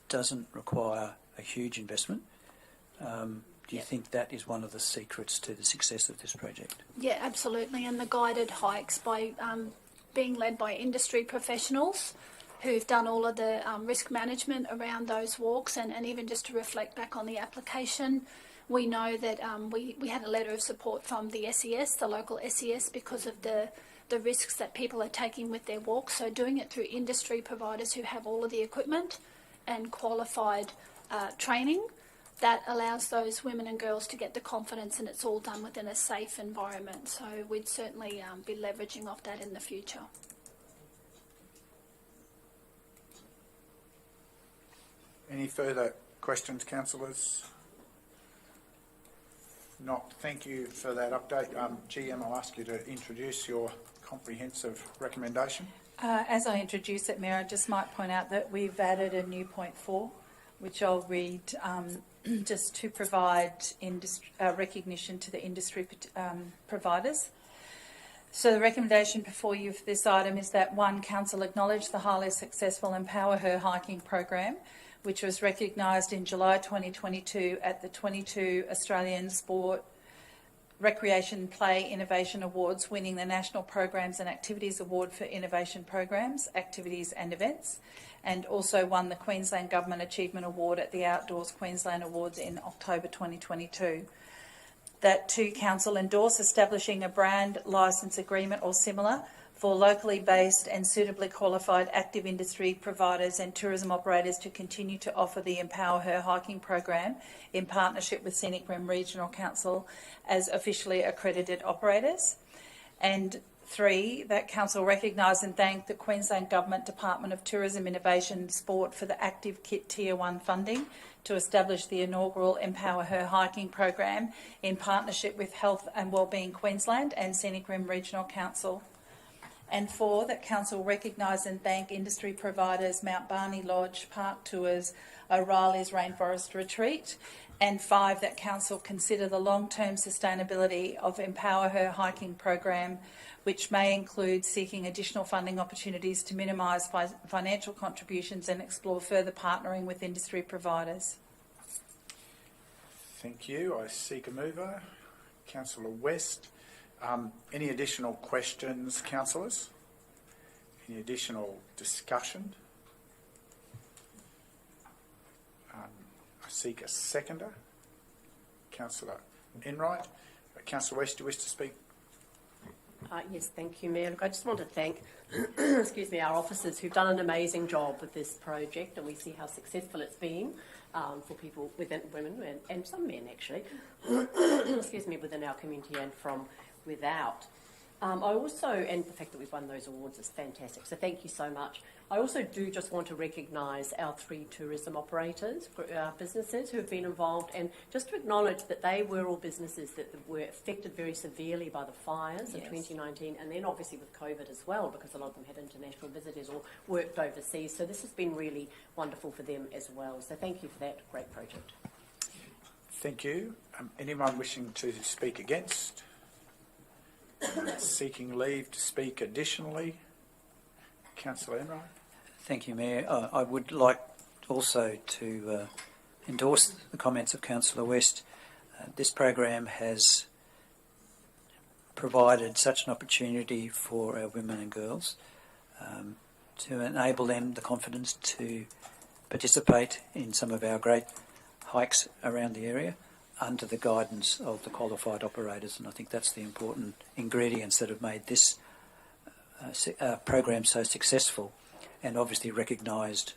doesn't require a huge investment? Do you think that is one of the secrets to the success of this project? Yeah, absolutely. And the guided hikes by being led by industry professionals who've done all of the risk management around those walks, and even just to reflect back on the application, we know that we had a letter of support from the SES, the local SES, because of the risks that people are taking with their walks. So doing it through industry providers who have all of the equipment and qualified training, that allows those women and girls to get the confidence, and it's all done within a safe environment. So we'd certainly be leveraging off that in the future. Any further questions, councillors? not, thank you for that update. GM, I'll ask you to introduce your comprehensive recommendation. As I introduce it, Mayor, I just might point out that we've added a new point 4, which I'll read just to provide recognition to the industry providers. So the recommendation before you for this item is that 1, Council acknowledge the highly successful Empower Her hiking program, which was recognised in July 2022 at the 22 Australian Sport Recreation Play Innovation Awards, winning the National Programs and Activities Award for Innovation Programs, Activities and Events, and also won the Queensland Government Achievement Award at the Outdoors Queensland Awards in October 2022. That 2, Council endorse establishing a brand licence agreement or similar for locally based and suitably qualified active industry providers and tourism operators to continue to offer the Empower Her hiking program in partnership with Scenic Regional Council as officially accredited operators. And 3, that Council recognise and thank the Queensland Government Department of Tourism, Innovation and Sport for the Active Kit Tier 1 funding to establish the inaugural Empower Her hiking program in partnership with Health and Wellbeing Queensland and Scenic Regional Council. And 4, that Council recognise and thank industry providers Mount Barney Lodge, Park Tours, O'Reilly's Rainforest Retreat. And 5, that Council consider the long-term sustainability of Empower Her hiking program, which may include seeking additional funding opportunities to minimise financial contributions and explore further partnering with industry providers. Thank you. I seek a mover. Councillor West. Any additional questions, councillors? Any additional discussion? I seek a seconder. Councillor Enright. Councillor West, do you wish to speak? Yes, thank you, Mayor. Look, I just want to thank excuse me, our officers who've done an amazing job with this project, and we see how successful it's been for people within women and some men actually, excuse me, within our community and from without. I also, and the fact that we've won those awards is fantastic, so thank you so much. I also do just want to recognise our 3 tourism operators, businesses who have been involved, and just to acknowledge that they were all businesses that were affected very severely by the fires of 2019, and then obviously with COVID as well, because a lot of them had international visitors or worked overseas. So this has been really wonderful for them as well. So thank you for that great project. Thank you. Anyone wishing to speak against? Seeking leave to speak additionally? Councillor Enright. Thank you, Mayor. I would like also to endorse the comments of Councillor West. This program has provided such an opportunity for our women and girls to enable them the confidence to participate in some of our great hikes around the area under the guidance of the qualified operators, and I think that's the important ingredients that have made this program so successful and obviously recognised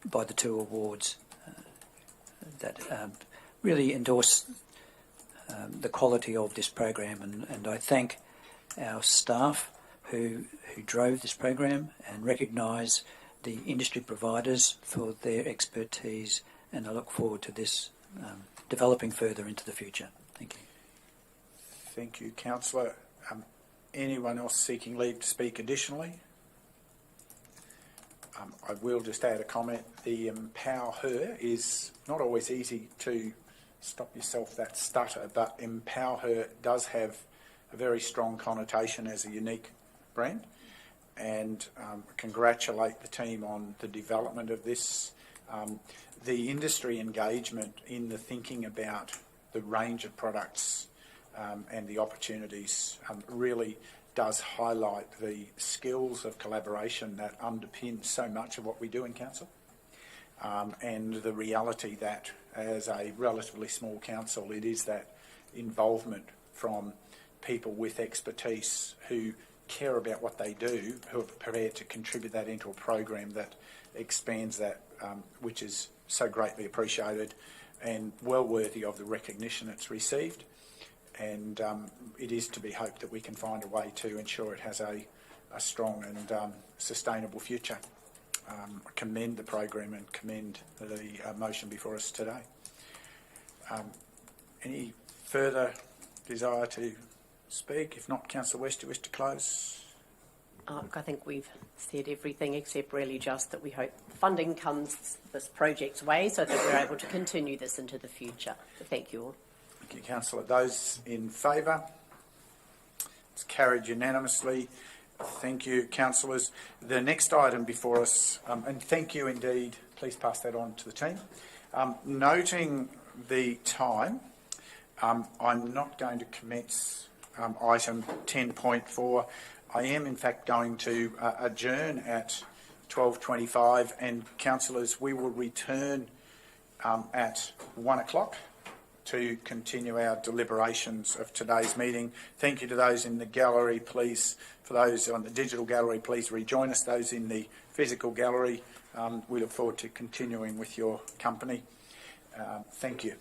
by the 2 awards that really endorse the quality of this program, and I thank our staff who drove this program and recognise the industry providers for their expertise, and I look forward to this developing further into the future. Thank you. Thank you, Councillor. Anyone else seeking leave to speak additionally? I will just add a comment. The Empower Her is not always easy to stop yourself that stutter, but Empower Her does have a very strong connotation as a unique brand, and congratulate the team on the development of this. The industry engagement in the thinking about the range of products and the opportunities really does highlight the skills of collaboration that underpin so much of what we do in council, and the reality that as a relatively small council, it is that involvement from people with expertise who care about what they do, who are prepared to contribute that into a program that expands that, which is so greatly appreciated and well worthy of the recognition it's received. And it is to be hoped that we can find a way to ensure it has a strong and sustainable future. I commend the program and commend the motion before us today. Any further desire to speak? If not, Councillor West, do you wish to close? I think we've said everything except really just that we hope funding comes this project's way so that we're able to continue this into the future. So thank you all. Thank you, Councillor. Those in favour? It's carried unanimously. Thank you, councillors. The next item before us, and thank you indeed, please pass that on to the team. Noting the time, I'm not going to commence item 10.4. I am in fact going to adjourn at 12:25, and councillors, we will return at 1 o'clock to continue our deliberations of today's meeting. Thank you to those in the gallery. Please, for those on the digital gallery, please rejoin us. Those in the physical gallery, we look forward to continuing with your company. Thank you.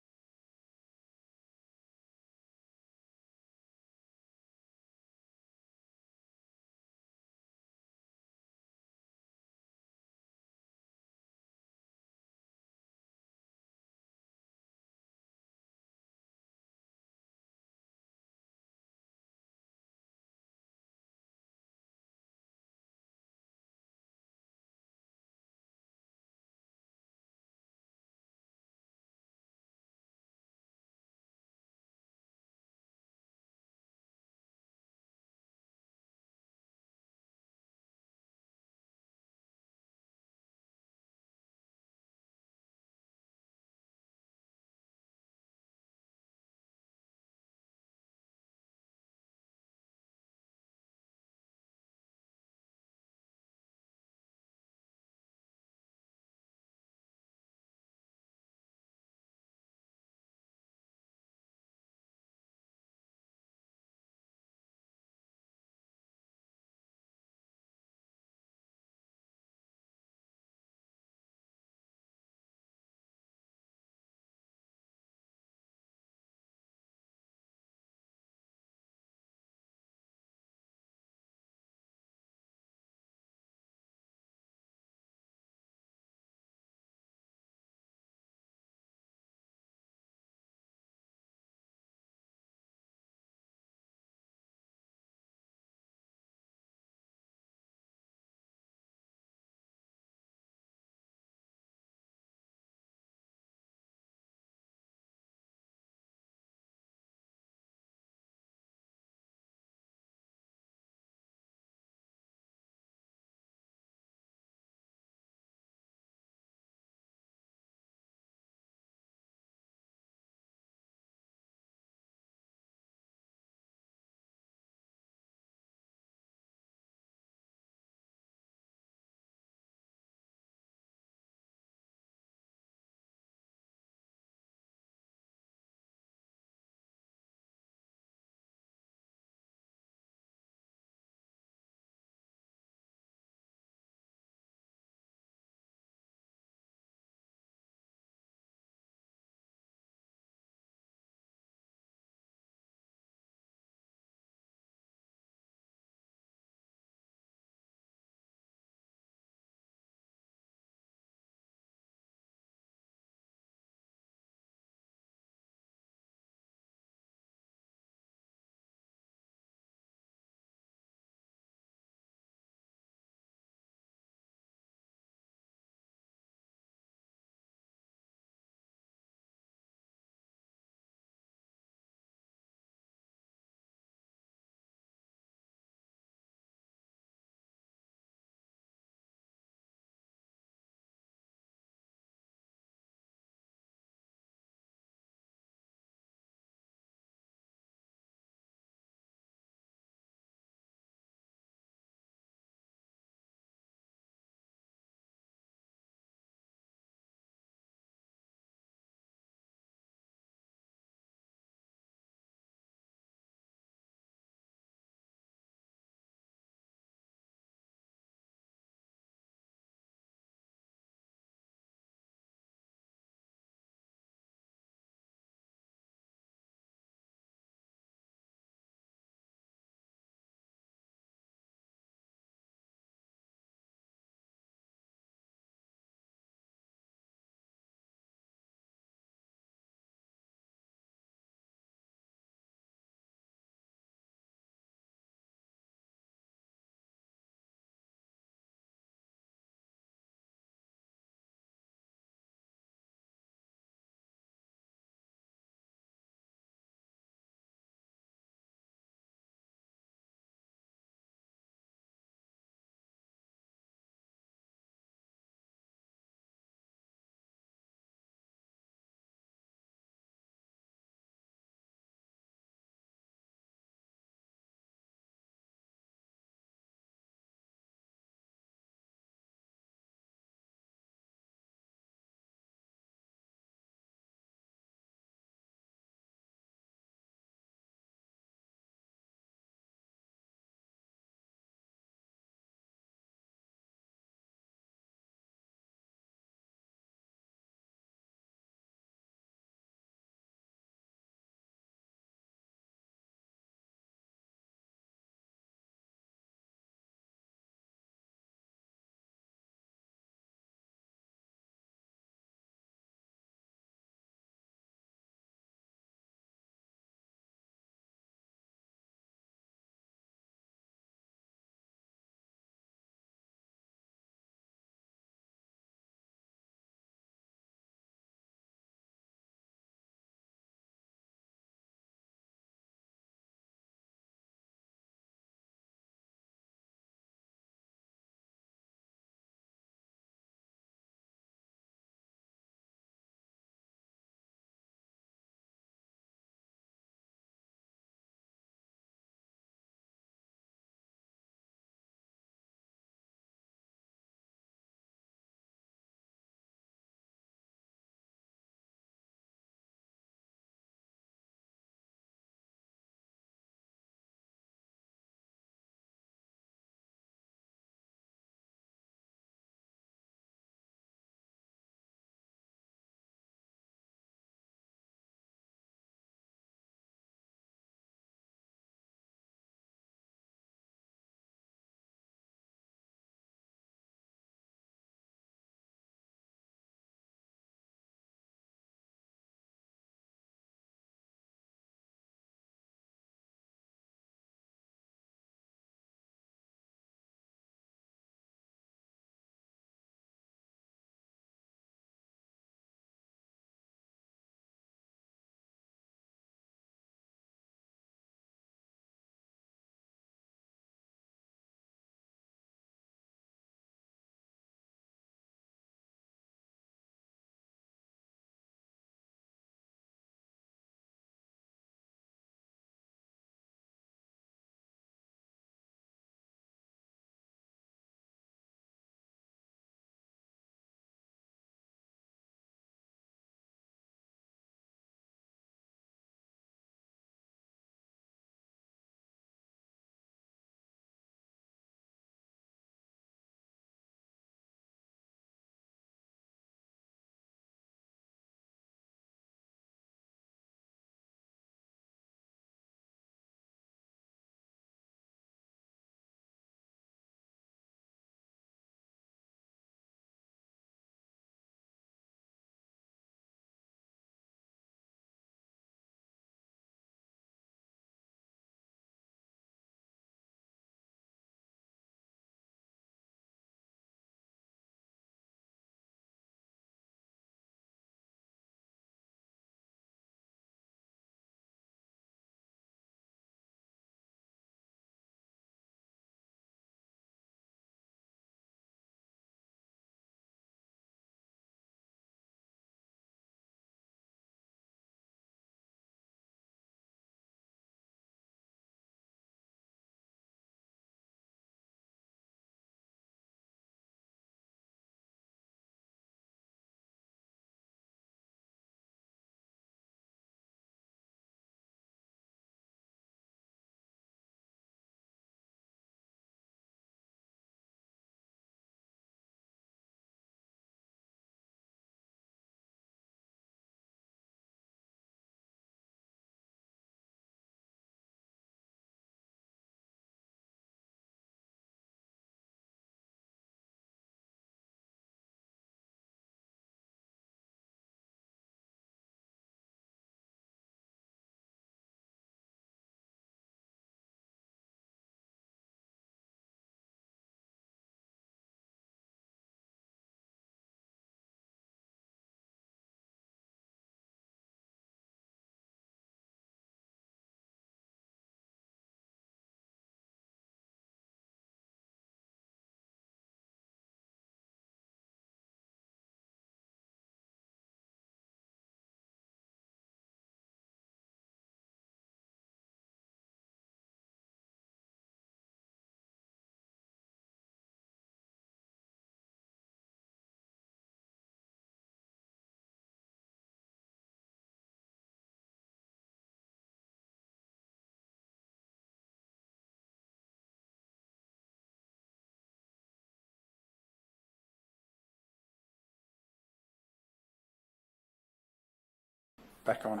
back on,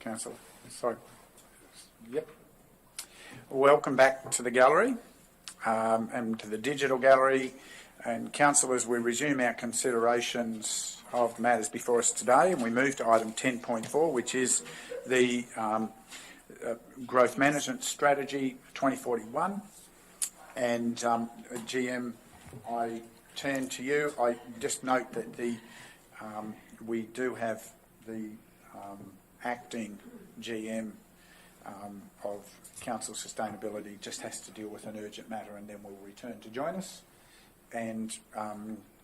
Councillor. Sorry. Yep. Welcome back to the gallery and to the digital gallery. And councillors, we resume our considerations of matters before us today, and we move to item 10.4, which is the Growth Management Strategy 2041. And GM, I turn to you. I just note that we do have the acting GM of Council Sustainability just has to deal with an urgent matter, and then will return to join us. And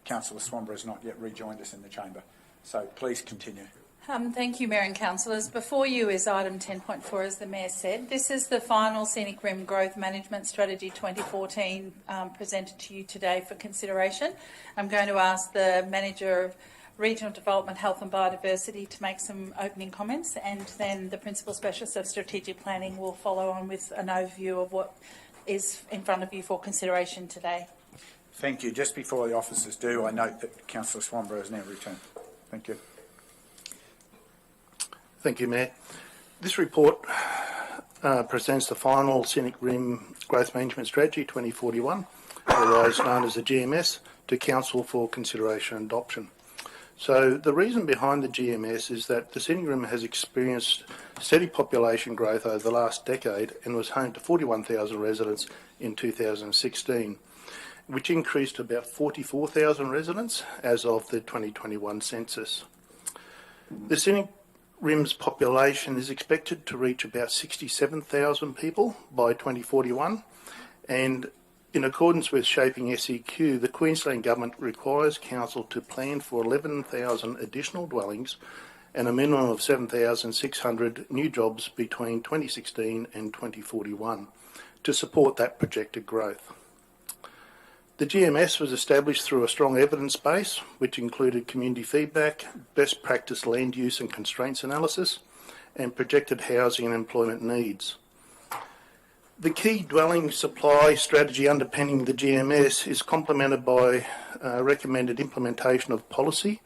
Councillor Swanborough has not yet rejoined us in the chamber. So please continue. Thank you, Mayor and Councillors. Before you is item 10.4, as the Mayor said. This is the final Scenic Rim Growth Management Strategy 2014 presented to you today for consideration. I'm going to ask the Manager of Regional Development, Health and Biodiversity to make some opening comments, and then the Principal Specialist of Strategic Planning will follow on with an overview of what is in front of you for consideration today. Thank you. Just before the officers do, I note that Councillor Swanborough has now returned. Thank you. Thank you, Mayor. This report presents the final Scenic Rim Growth Management Strategy 2041, otherwise known as the GMS, to Council for consideration and adoption. So the reason behind the GMS is that the Scenic Rim has experienced steady population growth over the last decade and was home to 41,000 residents in 2016, which increased to about 44,000 residents as of the 2021 census. The Scenic Rim's population is expected to reach about 67,000 people by 2041, and in accordance with Shaping SEQ, the Queensland Government requires Council to plan for 11,000 additional dwellings and a minimum of 7,600 new jobs between 2016 and 2041 to support that projected growth. The GMS was established through a strong evidence base, which included community feedback, best practice land use and constraints analysis, and projected housing and employment needs. The key dwelling supply strategy underpinning the GMS is complemented by recommended implementation of policy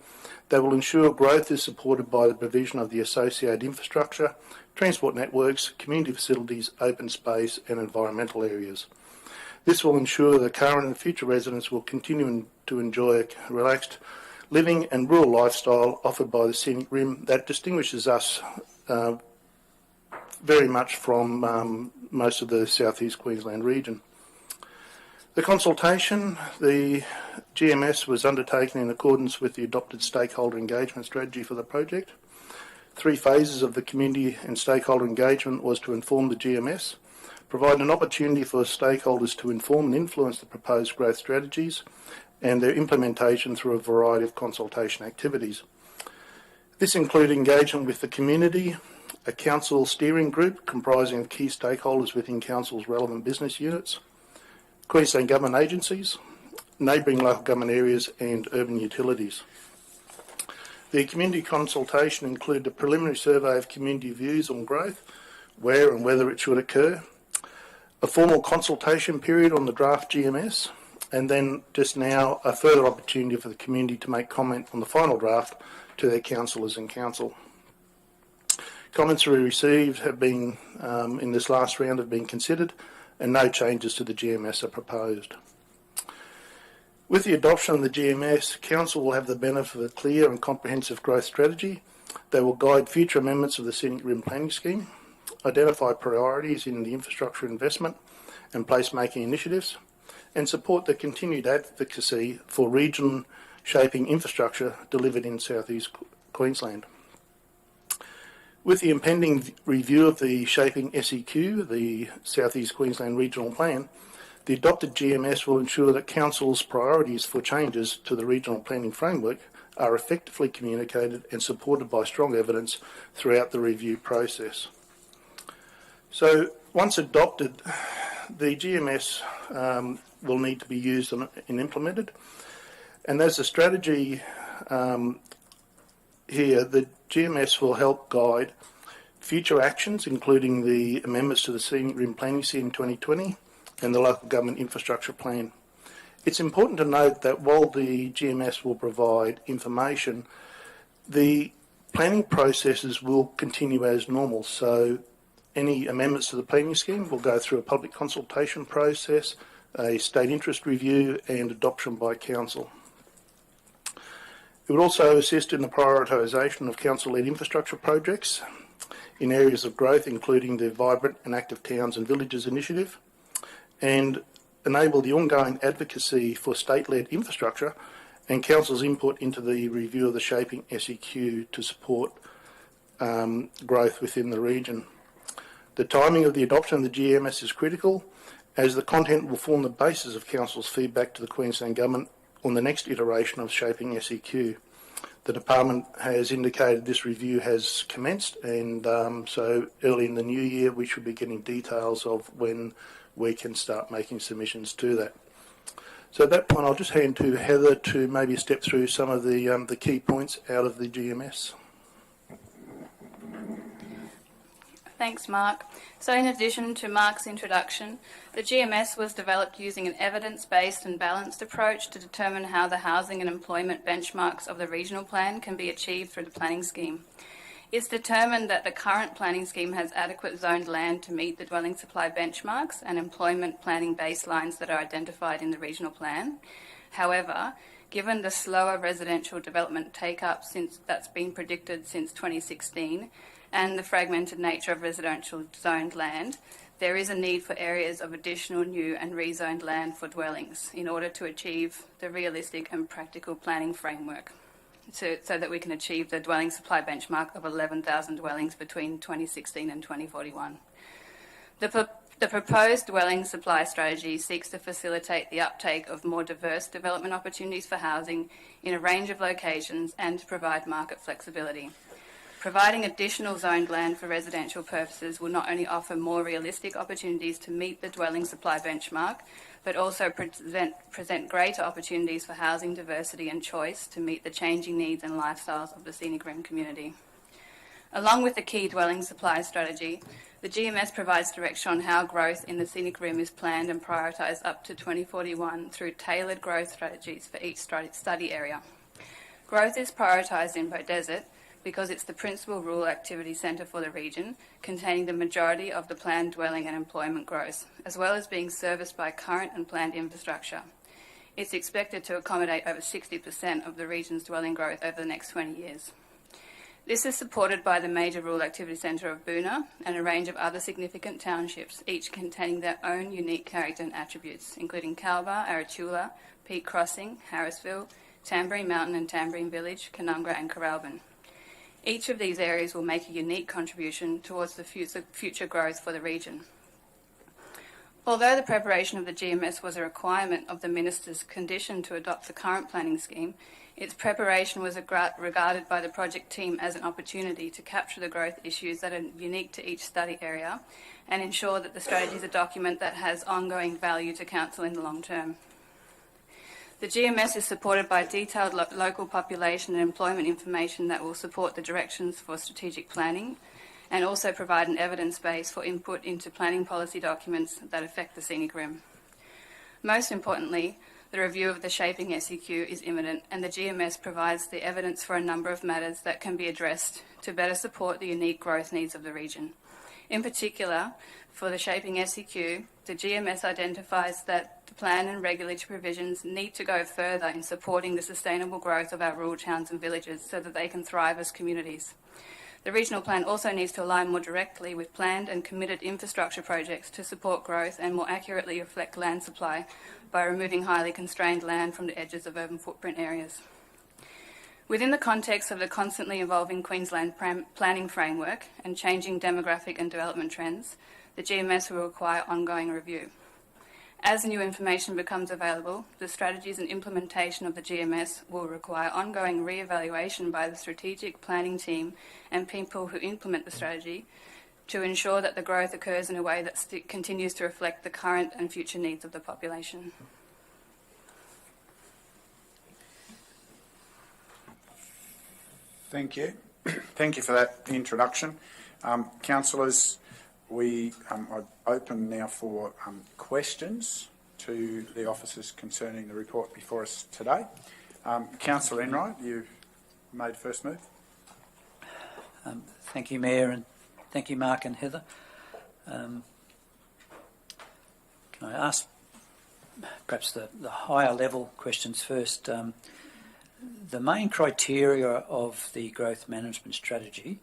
that will ensure growth is supported by the provision of the associated infrastructure, transport networks, community facilities, open space and environmental areas. This will ensure that current and future residents will continue to enjoy a relaxed living and rural lifestyle offered by the Scenic Rim that distinguishes us very much from most of the southeast Queensland region. The consultation, the GMS, was undertaken in accordance with the adopted stakeholder engagement strategy for the project. 3 phases of the community and stakeholder engagement was to inform the GMS, provide an opportunity for stakeholders to inform and influence the proposed growth strategies and their implementation through a variety of consultation activities. This included engagement with the community, a council steering group comprising of key stakeholders within council's relevant business units, Queensland government agencies, neighbouring local government areas and urban utilities. The community consultation included a preliminary survey of community views on growth, where and whether it should occur, a formal consultation period on the draft GMS, and then just now a further opportunity for the community to make comment on the final draft to their councillors and council. Comments we received have been, in this last round, have been considered, and no changes to the GMS are proposed. With the adoption of the GMS, Council will have the benefit of a clear and comprehensive growth strategy that will guide future amendments of the Scenic Rim Planning Scheme, identify priorities in the infrastructure investment and placemaking initiatives, and support the continued advocacy for region shaping infrastructure delivered in southeast Queensland. With the impending review of the Shaping SEQ, the Southeast Queensland Regional Plan, the adopted GMS will ensure that Council's priorities for changes to the regional planning framework are effectively communicated and supported by strong evidence throughout the review process. So, once adopted, the GMS will need to be used and implemented, and as a strategy here, the GMS will help guide future actions, including the amendments to the Scenic Rim Planning Scheme 2020 and the Local Government Infrastructure Plan. It's important to note that while the GMS will provide information, the planning processes will continue as normal. So any amendments to the planning scheme will go through a public consultation process, a state interest review and adoption by council. It would also assist in the prioritisation of council-led infrastructure projects in areas of growth, including the Vibrant and Active Towns and Villages initiative, and enable the ongoing advocacy for state-led infrastructure and council's input into the review of the shaping SEQ to support growth within the region. The timing of the adoption of the GMS is critical, as the content will form the basis of council's feedback to the Queensland Government on the next iteration of shaping SEQ. The department has indicated this review has commenced, and so early in the new year we should be getting details of when we can start making submissions to that. So at that point I'll just hand to Heather to maybe step through some of the key points out of the GMS. Thanks, Mark. So in addition to Mark's introduction, the GMS was developed using an evidence-based and balanced approach to determine how the housing and employment benchmarks of the regional plan can be achieved through the planning scheme. It's determined that the current planning scheme has adequate zoned land to meet the dwelling supply benchmarks and employment planning baselines that are identified in the regional plan. However, given the slower residential development take-up that's been predicted since 2016, and the fragmented nature of residential zoned land, there is a need for areas of additional new and rezoned land for dwellings in order to achieve the realistic and practical planning framework so that we can achieve the dwelling supply benchmark of 11,000 dwellings between 2016 and 2041. The proposed dwelling supply strategy seeks to facilitate the uptake of more diverse development opportunities for housing in a range of locations and to provide market flexibility. Providing additional zoned land for residential purposes will not only offer more realistic opportunities to meet the dwelling supply benchmark, but also present greater opportunities for housing diversity and choice to meet the changing needs and lifestyles of the Scenic Rim community. Along with the key dwelling supply strategy, the GMS provides direction on how growth in the Scenic Rim is planned and prioritised up to 2041 through tailored growth strategies for each study area. Growth is prioritised in Beaudesert because it's the principal rural activity centre for the region, containing the majority of the planned dwelling and employment growth, as well as being serviced by current and planned infrastructure. It's expected to accommodate over 60% of the region's dwelling growth over the next 20 years. This is supported by the major rural activity centre of Boona and a range of other significant townships, each containing their own unique character and attributes, including Calbar, Arachula, Peak Crossing, Harrisville, Tamborine Mountain and Tamborine Village, Canungra and Coralbin. Each of these areas will make a unique contribution towards the future growth for the region. Although the preparation of the GMS was a requirement of the Minister's condition to adopt the current planning scheme, its preparation was regarded by the project team as an opportunity to capture the growth issues that are unique to each study area and ensure that the strategy is a document that has ongoing value to Council in the long term. The GMS is supported by detailed local population and employment information that will support the directions for strategic planning and also provide an evidence base for input into planning policy documents that affect the Scenic Rim. Most importantly, the review of the shaping SEQ is imminent, and the GMS provides the evidence for a number of matters that can be addressed to better support the unique growth needs of the region. In particular, for the shaping SEQ, the GMS identifies that the plan and regulatory provisions need to go further in supporting the sustainable growth of our rural towns and villages so that they can thrive as communities. The regional plan also needs to align more directly with planned and committed infrastructure projects to support growth and more accurately reflect land supply by removing highly constrained land from the edges of urban footprint areas. Within the context of the constantly evolving Queensland planning framework and changing demographic and development trends, the GMS will require ongoing review. As new information becomes available, the strategies and implementation of the GMS will require ongoing re-evaluation by the strategic planning team and people who implement the strategy to ensure that the growth occurs in a way that continues to reflect the current and future needs of the population. Thank you. Thank you for that introduction. Councillors, I open now for questions to the officers concerning the report before us today. Councillor Enright, you've made first move. Thank you, Mayor, and thank you, Mark and Heather. Can I ask perhaps the higher level questions first? The main criteria of the growth management strategy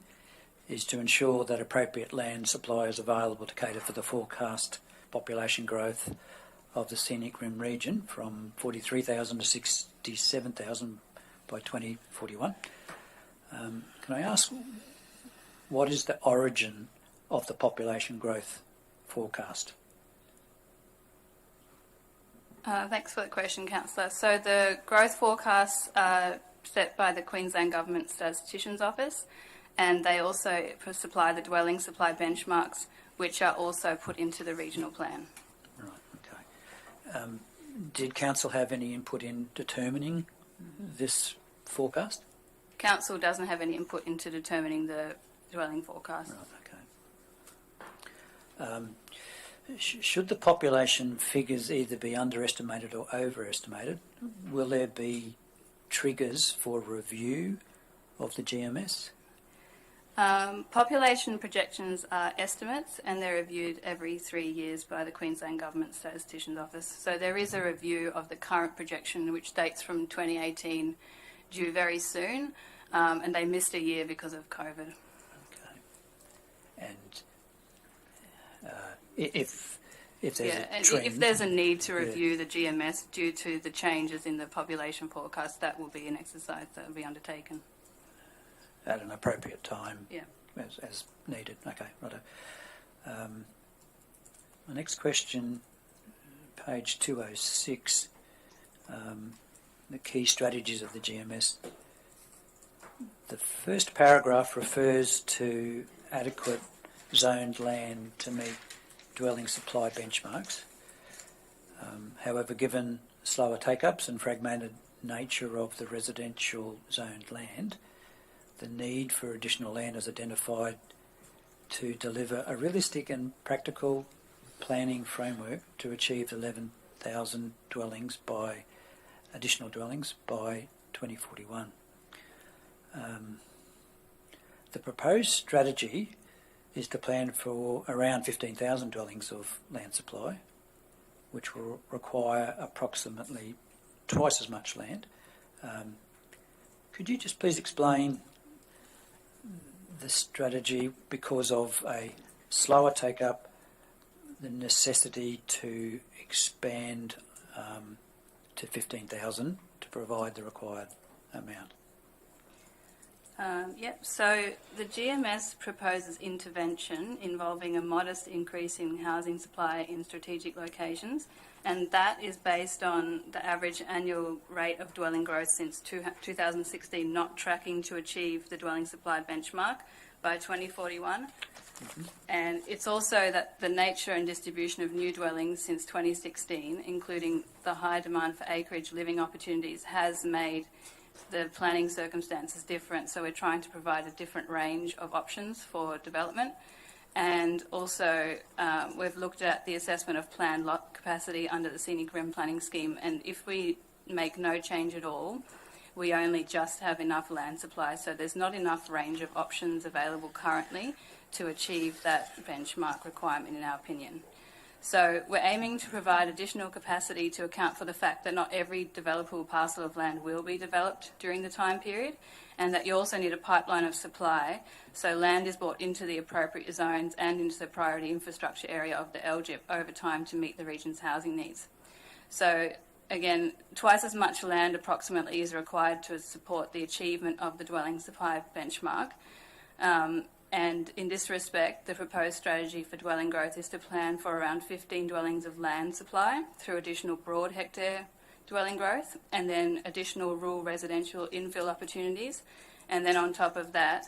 is to ensure that appropriate land supply is available to cater for the forecast population growth of the Scenic Rim region from 43,000 to 67,000 by 2041. Can I ask, what is the origin of the population growth forecast? Thanks for the question, Councillor. So the growth forecasts are set by the Queensland Government Statisticians Office, and they also supply the dwelling supply benchmarks, which are also put into the regional plan. Right, okay. Did Council have any input in determining this forecast? Council doesn't have any input into determining the dwelling forecast. Right, okay. Should the population figures either be underestimated or overestimated, will there be triggers for review of the GMS? Population projections are estimates, and they're reviewed every 3 years by the Queensland Government Statisticians Office. So there is a review of the current projection, which dates from 2018, due very soon, and they missed a year because of COVID. Okay. And if there's a trend, if there's a need to review the GMS due to the changes in the population forecast, that will be an exercise that will be undertaken at an appropriate time, yeah, as needed. Okay, righto. My next question, page 206, the key strategies of the GMS. The first paragraph refers to adequate zoned land to meet dwelling supply benchmarks. However, given slower take-ups and fragmented nature of the residential zoned land, the need for additional land is identified to deliver a realistic and practical planning framework to achieve 11,000 additional dwellings by 2041. The proposed strategy is to plan for around 15,000 dwellings of land supply, which will require approximately twice as much land. Could you just please explain the strategy because of a slower take-up, the necessity to expand to 15,000 to provide the required amount? So the GMS proposes intervention involving a modest increase in housing supply in strategic locations, and that is based on the average annual rate of dwelling growth since 2016 not tracking to achieve the dwelling supply benchmark by 2041. And it's also that the nature and distribution of new dwellings since 2016, including the high demand for acreage living opportunities, has made the planning circumstances different. So we're trying to provide a different range of options for development. And also we've looked at the assessment of planned lot capacity under the Scenic Rim planning scheme, and if we make no change at all, we only just have enough land supply, so there's not enough range of options available currently to achieve that benchmark requirement in our opinion. So we're aiming to provide additional capacity to account for the fact that not every developable parcel of land will be developed during the time period, and that you also need a pipeline of supply, so land is brought into the appropriate zones and into the priority infrastructure area of the LGIP over time to meet the region's housing needs. So again, twice as much land approximately is required to support the achievement of the dwelling supply benchmark. And in this respect, the proposed strategy for dwelling growth is to plan for around 15 dwellings of land supply through additional broad hectare dwelling growth, and then additional rural residential infill opportunities. And then on top of that,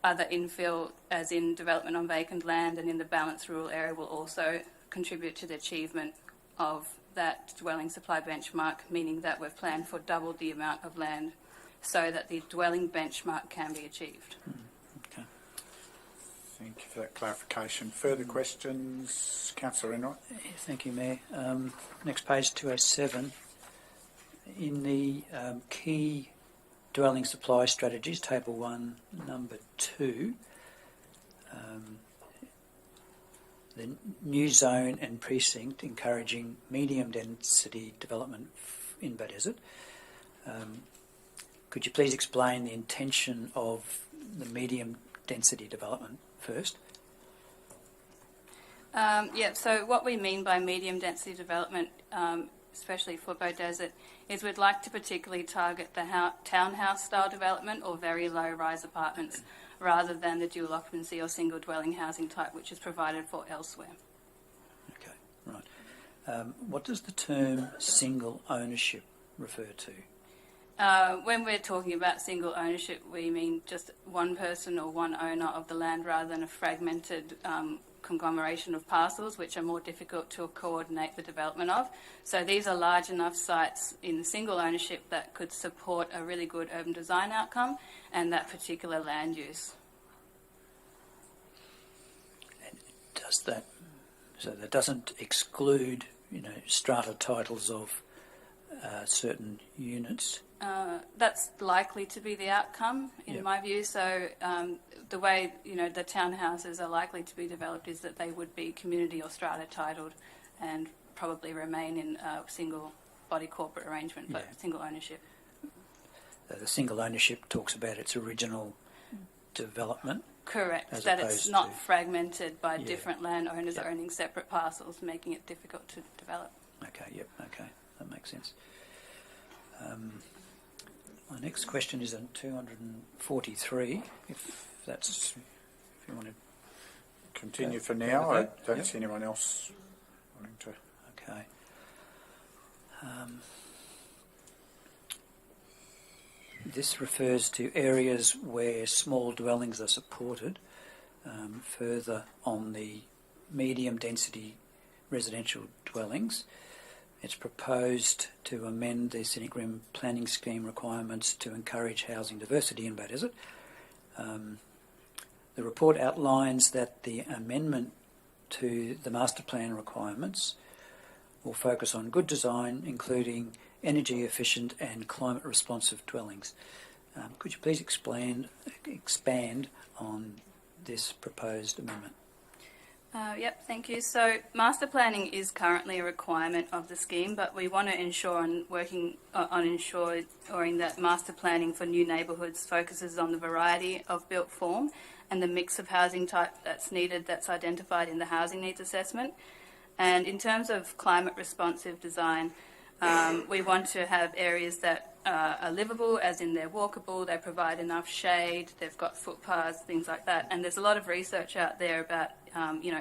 other infill, as in development on vacant land and in the balanced rural area, will also contribute to the achievement of that dwelling supply benchmark, meaning that we've planned for double the amount of land so that the dwelling benchmark can be achieved. Okay. Thank you for that clarification. Further questions? Councillor Enright. Thank you, Mayor. Next page, 207. In the key dwelling supply strategies, table 1, number 2. The new zone and precinct encouraging medium density development in Beaudesert. Could you please explain the intention of the medium density development first? So what we mean by medium density development, especially for Beaudesert, is we'd like to particularly target the townhouse style development or very low rise apartments rather than the dual occupancy or single dwelling housing type which is provided for elsewhere. Okay, right. What does the term single ownership refer to? When we're talking about single ownership, we mean just one person or one owner of the land rather than a fragmented conglomeration of parcels which are more difficult to coordinate the development of. So these are large enough sites in single ownership that could support a really good urban design outcome and that particular land use. And does that, so that doesn't exclude, strata titles of certain units? That's likely to be the outcome, in my view. So the way the townhouses are likely to be developed is that they would be community or strata titled, and probably remain in a single body corporate arrangement, but single ownership. The single ownership talks about its original development. Correct. That it's not fragmented by different landowners owning separate parcels, making it difficult to develop. Okay. That makes sense. My next question is on 243, if you want to continue for now. I don't see anyone else wanting to. Okay. This refers to areas where small dwellings are supported, further on the medium density residential dwellings. It's proposed to amend the Scenic Rim planning scheme requirements to encourage housing diversity in Beaudesert. The report outlines that the amendment to the master plan requirements will focus on good design, including energy efficient and climate responsive dwellings. Could you please expand on this proposed amendment? Thank you. So master planning is currently a requirement of the scheme, but we want to ensure ensuring that master planning for new neighbourhoods focuses on the variety of built form and the mix of housing type that's needed, that's identified in the housing needs assessment. And in terms of climate responsive design, we want to have areas that are livable, as in they're walkable, they provide enough shade, they've got footpaths, things like that. And there's a lot of research out there about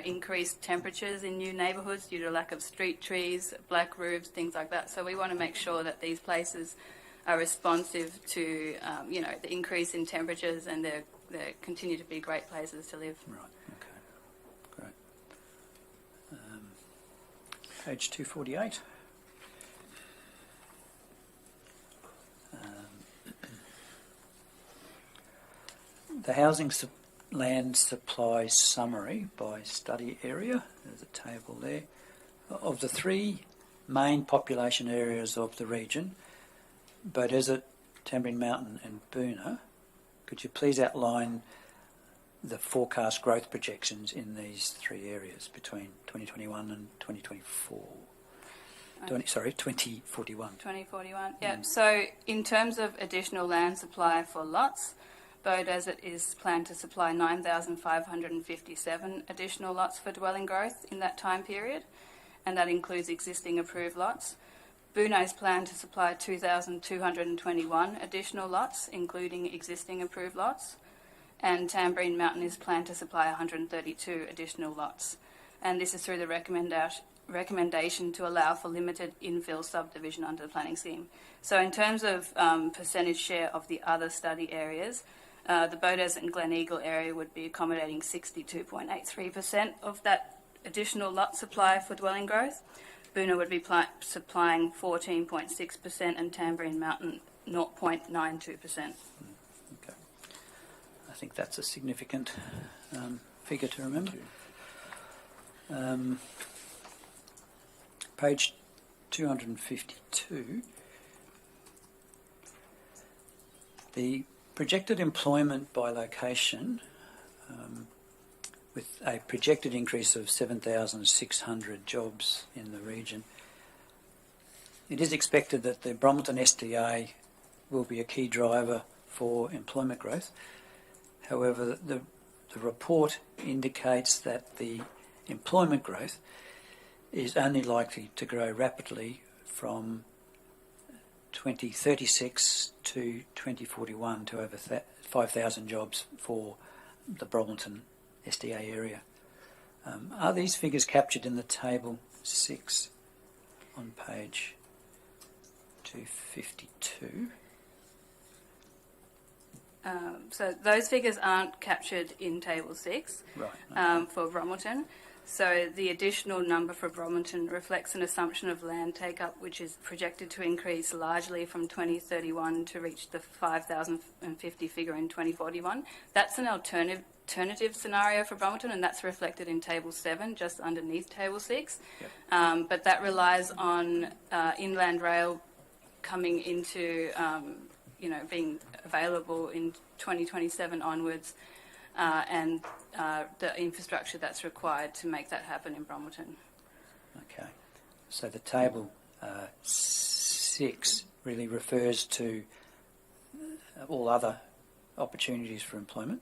increased temperatures in new neighbourhoods due to lack of street trees, black roofs, things like that. So we want to make sure that these places are responsive to the increase in temperatures, and they continue to be great places to live. Right. Okay. Great. Page 248. The housing land supply summary by study area, there's a table there, of the three main population areas of the region, Beaudesert, Tamborine Mountain and Boonah. Could you please outline the forecast growth projections in these three areas between 2021 and 2024? 2041. 2041, yeah. So in terms of additional land supply for lots, Beaudesert is planned to supply 9,557 additional lots for dwelling growth in that time period, and that includes existing approved lots. Boonah is planned to supply 2,221 additional lots, including existing approved lots, and Tamborine Mountain is planned to supply 132 additional lots. And this is through the recommendation to allow for limited infill subdivision under the planning scheme. So in terms of percentage share of the other study areas, the Beaudesert and Gleneagle area would be accommodating 62.83% of that additional lot supply for dwelling growth. Boonah would be supplying 14.6% and Tamborine Mountain 0.92%. Okay. I think that's a significant figure to remember. Page 252. The projected employment by location, with a projected increase of 7,600 jobs in the region, it is expected that the Bromelton SDA will be a key driver for employment growth. However, the report indicates that the employment growth is only likely to grow rapidly from 2036 to 2041 to over 5,000 jobs for the Bromelton SDA area. Are these figures captured in the table 6 on page 252? So those figures aren't captured in Table 6 for Bromelton. So the additional number for Bromelton reflects an assumption of land take-up which is projected to increase largely from 2031 to reach the 5,050 figure in 2041. That's an alternative scenario for Bromelton, and that's reflected in Table 7, just underneath Table 6. Yep. But that relies on inland rail coming into, being available in 2027 onwards, and the infrastructure that's required to make that happen in Bromelton. Okay. So the Table 6 really refers to all other opportunities for employment.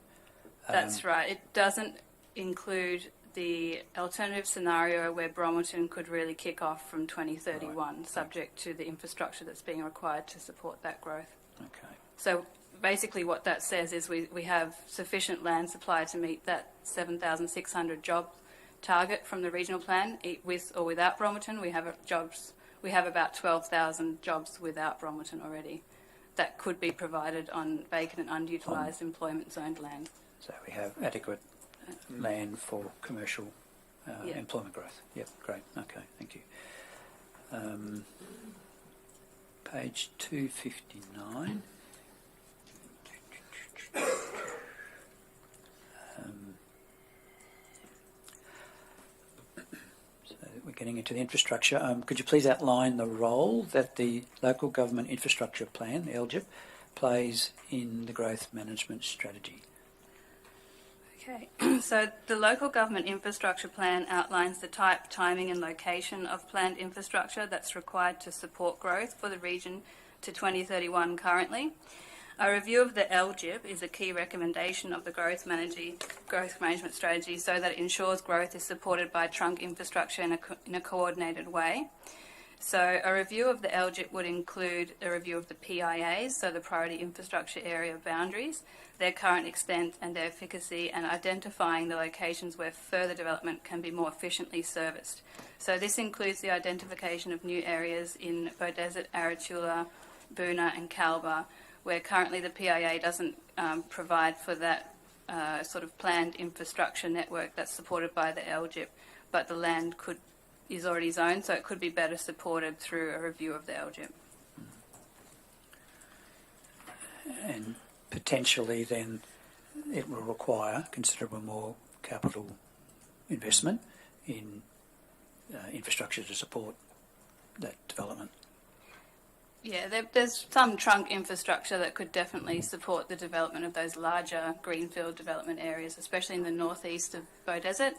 That's right. It doesn't include the alternative scenario where Bromelton could really kick off from 2031, subject to the infrastructure that's being required to support that growth. Okay. So basically what that says is we have sufficient land supply to meet that 7,600 job target from the regional plan, with or without Bromelton. We have about 12,000 jobs without Bromelton already that could be provided on vacant and underutilised employment zoned land. So we have adequate land for commercial employment growth. Yep, great. Okay, thank you. Page 259. So we're getting into the infrastructure. Could you please outline the role that the Local Government Infrastructure Plan, the LGIP, plays in the growth management strategy? Okay, so the Local Government Infrastructure Plan outlines the type, timing and location of planned infrastructure that's required to support growth for the region to 2031 currently. A review of the LGIP is a key recommendation of the growth management strategy so that it ensures growth is supported by trunk infrastructure in a coordinated way. So a review of the LGIP would include a review of the PIAs, so the Priority Infrastructure Area boundaries, their current extent and their efficacy, and identifying the locations where further development can be more efficiently serviced. So this includes the identification of new areas in Beaudesert, Aratula, Boona and Calba, where currently the PIA doesn't provide for that sort of planned infrastructure network that's supported by the LGIP, but the land is already zoned, so it could be better supported through a review of the LGIP. And potentially then it will require considerable more capital investment in infrastructure to support that development. Yeah, there's some trunk infrastructure that could definitely support the development of those larger greenfield development areas, especially in the northeast of Beaudesert,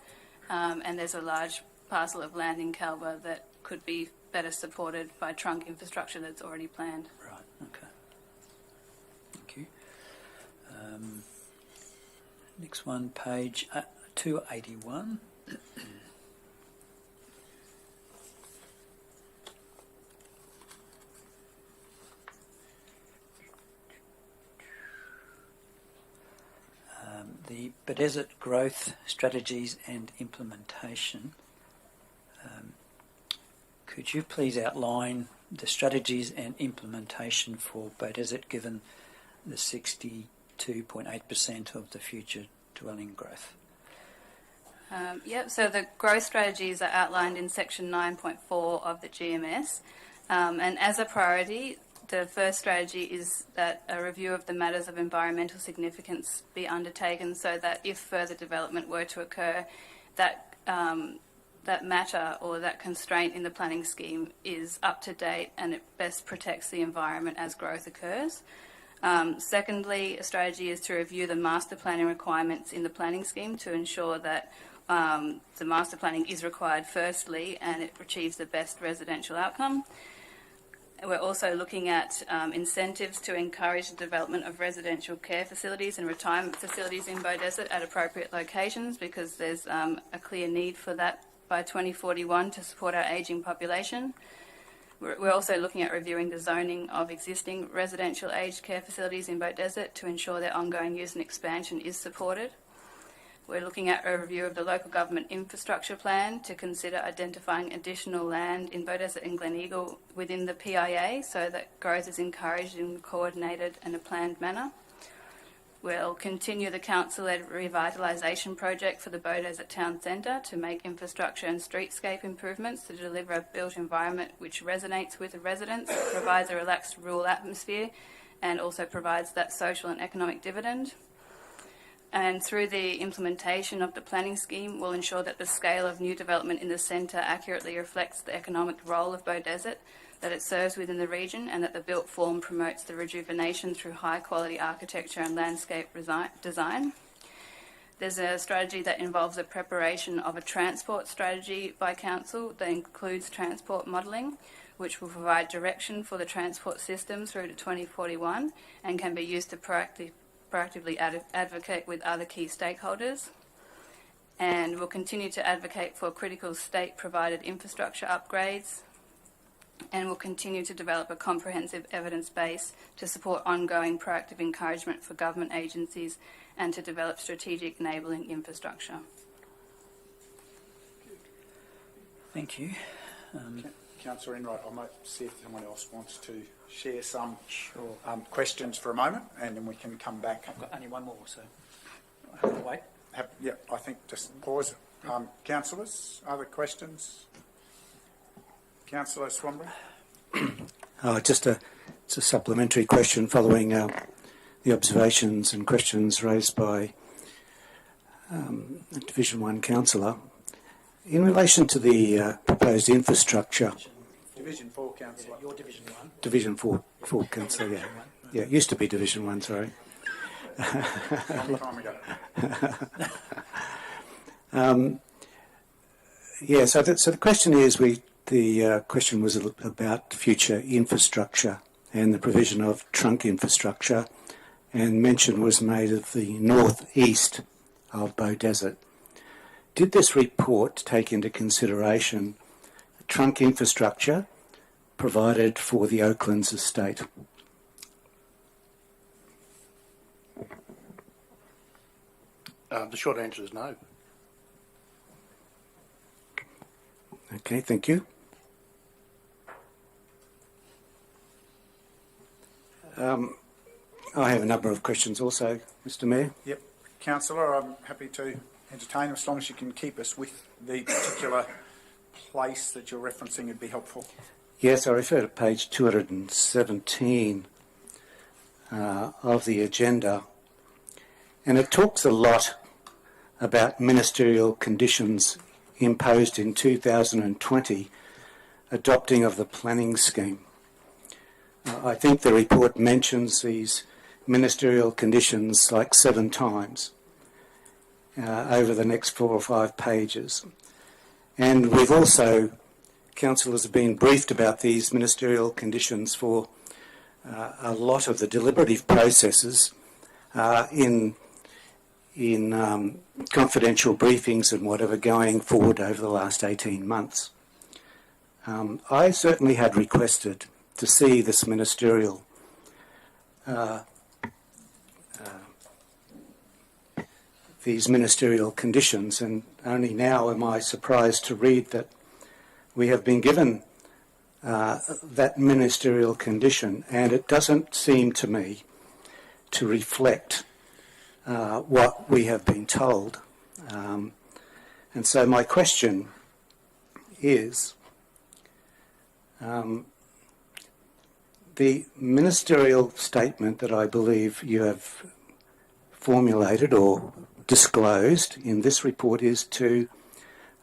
and there's a large parcel of land in Calba that could be better supported by trunk infrastructure that's already planned. Right, okay. Thank you. Next one, page 281. The Beaudesert growth strategies and implementation. Could you please outline the strategies and implementation for Beaudesert given the 62.8% of the future dwelling growth? So the growth strategies are outlined in section 9.4 of the GMS, and as a priority, the first strategy is that a review of the matters of environmental significance be undertaken so that if further development were to occur, that that matter or that constraint in the planning scheme is up to date and it best protects the environment as growth occurs. Secondly, a strategy is to review the master planning requirements in the planning scheme to ensure that the master planning is required firstly and it achieves the best residential outcome. We're also looking at incentives to encourage the development of residential care facilities and retirement facilities in Beaudesert at appropriate locations, because there's a clear need for that by 2041 to support our ageing population. We're also looking at reviewing the zoning of existing residential aged care facilities in Beaudesert to ensure their ongoing use and expansion is supported. We're looking at a review of the local government infrastructure plan to consider identifying additional land in Beaudesert and Gleneagle within the PIA so that growth is encouraged in a coordinated and a planned manner. We'll continue the council-led revitalisation project for the Beaudesert Town Centre to make infrastructure and streetscape improvements to deliver a built environment which resonates with the residents, provides a relaxed rural atmosphere and also provides that social and economic dividend. And through the implementation of the planning scheme, we'll ensure that the scale of new development in the centre accurately reflects the economic role of Beaudesert, that it serves within the region, and that the built form promotes the rejuvenation through high-quality architecture and landscape design. There's a strategy that involves the preparation of a transport strategy by council that includes transport modelling, which will provide direction for the transport system through to 2041 and can be used to proactively advocate with other key stakeholders. And we'll continue to advocate for critical state-provided infrastructure upgrades, and we'll continue to develop a comprehensive evidence base to support ongoing proactive encouragement for government agencies and to develop strategic enabling infrastructure. Thank you. Councillor Enright, I might see if someone else wants to share some questions for a moment, and then we can come back. I've got only one more, so I have to wait. Yeah, I think just pause. Councillors, other questions? Councillor Swanbury? It's a supplementary question following the observations and questions raised by a Division 1 councillor. In relation to the proposed infrastructure... Division 4 councillor. Your Division 1. Division 4 councillor, yeah. Yeah, it used to be Division 1, sorry. Long time ago. So the question is, the question was about future infrastructure and the provision of trunk infrastructure, and mention was made of the northeast of Beaudesert. Did this report take into consideration trunk infrastructure provided for the Oaklands estate? The short answer is no. Okay, thank you. I have a number of questions also, Mr. Mayor. Yep. Councillor, I'm happy to entertain as long as you can keep us with the particular place that you're referencing would be helpful. Yes, I refer to page 217 of the agenda, and it talks a lot about ministerial conditions imposed in 2020 adopting of the planning scheme. I think the report mentions these ministerial conditions like 7 times over the next 4 or 5 pages. And we've also, councillors have been briefed about these ministerial conditions for a lot of the deliberative processes in confidential briefings and whatever going forward over the last 18 months. I certainly had requested to see this ministerial these ministerial conditions, and only now am I surprised to read that we have been given that ministerial condition, and it doesn't seem to me to reflect what we have been told. And so my question is, the ministerial statement that I believe you have formulated or disclosed in this report is to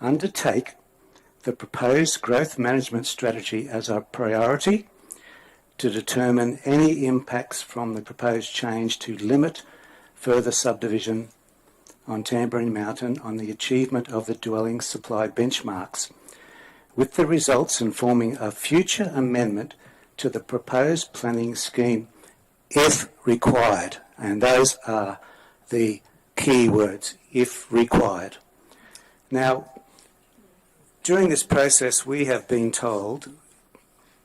undertake the proposed growth management strategy as a priority to determine any impacts from the proposed change to limit further subdivision on Tamborine Mountain on the achievement of the dwelling supply benchmarks, with the results informing a future amendment to the proposed planning scheme if required. And those are the key words, if required. Now, during this process, we have been told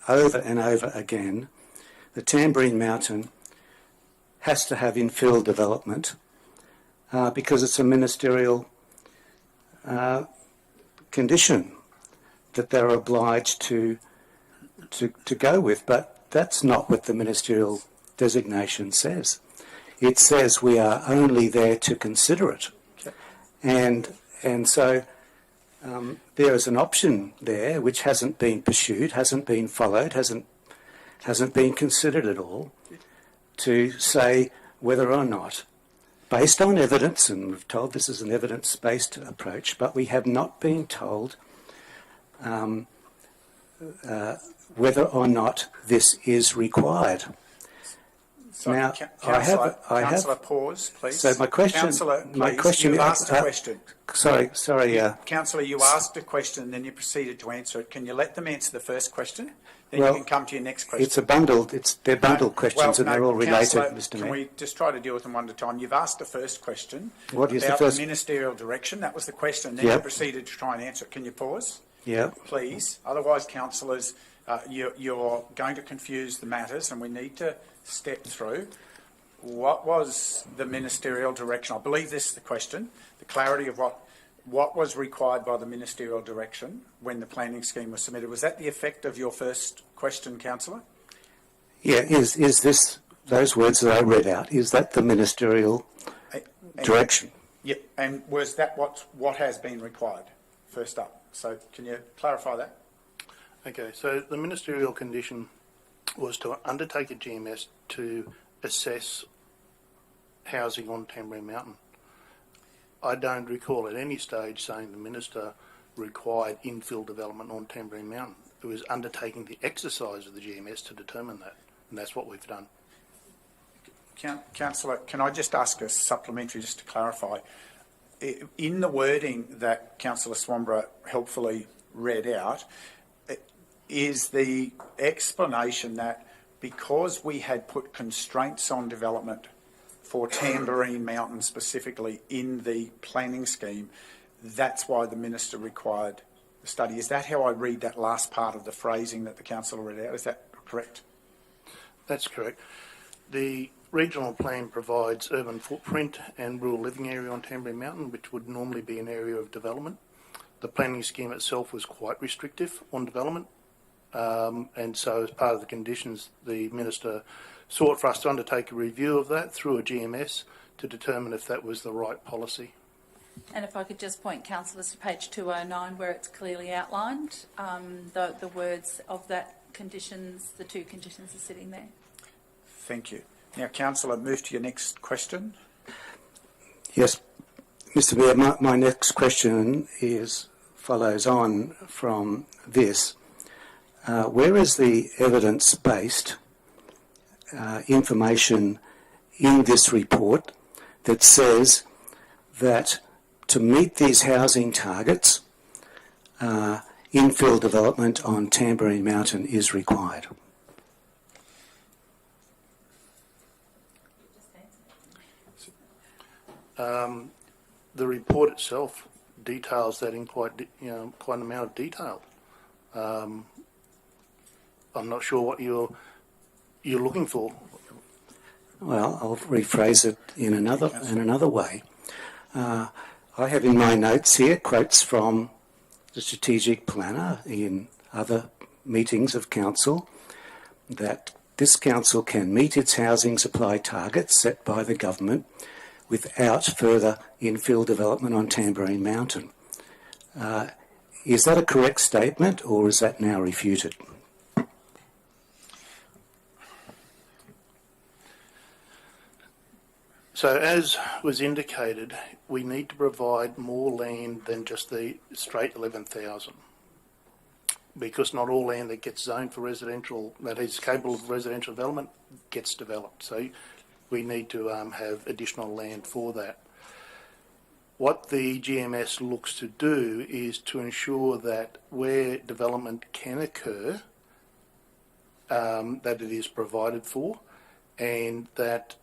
over and over again that Tamborine Mountain has to have infill development because it's a ministerial condition that they're obliged to go with. But that's not what the ministerial designation says. It says we are only there to consider it. And so there is an option there which hasn't been pursued, hasn't been followed, hasn't been considered at all, to say whether or not, based on evidence, and we've told this is an evidence-based approach, but we have not been told whether or not this is required. So, now, Councillor, pause, please. So my question, Councillor, please, you asked a question. Sorry. Councillor, you asked a question and then you proceeded to answer it. Can you let them answer the first question? Then well, you can come to your next question. They're bundled questions and they're all related, Mr. Mayor. Can we just try to deal with them one at a time? You've asked the first question about the ministerial direction. That was the question. Then you proceeded to try and answer it. Can you pause? Yeah. Please. Otherwise, councillors, you're going to confuse the matters and we need to step through. What was the ministerial direction? I believe this is the question. The clarity of what was required by the ministerial direction when the planning scheme was submitted. Was that the effect of your first question, councillor? Yeah. Is this those words that I read out? Is that the ministerial direction? Yeah. And was that what has been required? First up. So can you clarify that? Okay. So the ministerial condition was to undertake a GMS to assess housing on Tamborine Mountain. I don't recall at any stage saying the Minister required infill development on Tamborine Mountain. It was undertaking the exercise of the GMS to determine that, and that's what we've done. Councillor, can I just ask a supplementary just to clarify? In the wording that Councillor Swanborough helpfully read out, is the explanation that because we had put constraints on development for Tamborine Mountain specifically in the planning scheme, that's why the Minister required the study? Is that how I read that last part of the phrasing that the councillor read out? Is that correct? That's correct. The regional plan provides urban footprint and rural living area on Tamborine Mountain, which would normally be an area of development. The planning scheme itself was quite restrictive on development. And so as part of the conditions, the Minister sought for us to undertake a review of that through a GMS to determine if that was the right policy. And if I could just point councillors to page 209 where it's clearly outlined, the words of that conditions, the two conditions are sitting there. Thank you. Now, councillor, move to your next question. Yes, Mr. Mayor, my next question follows on from this. Where is the evidence-based information in this report that says that to meet these housing targets, infill development on Tamborine Mountain is required? The report itself details that in quite an amount of detail. I'm not sure what you're looking for. Well, I'll rephrase it in another way. I have in my notes here quotes from the strategic planner in other meetings of council that this council can meet its housing supply targets set by the government without further infill development on Tamborine Mountain. Is that a correct statement or is that now refuted? So as was indicated, we need to provide more land than just the straight 11,000. because not all land that gets zoned for residential, that is capable of residential development, gets developed. So we need to have additional land for that. What the GMS looks to do is to ensure that where development can occur, that it is provided for, and that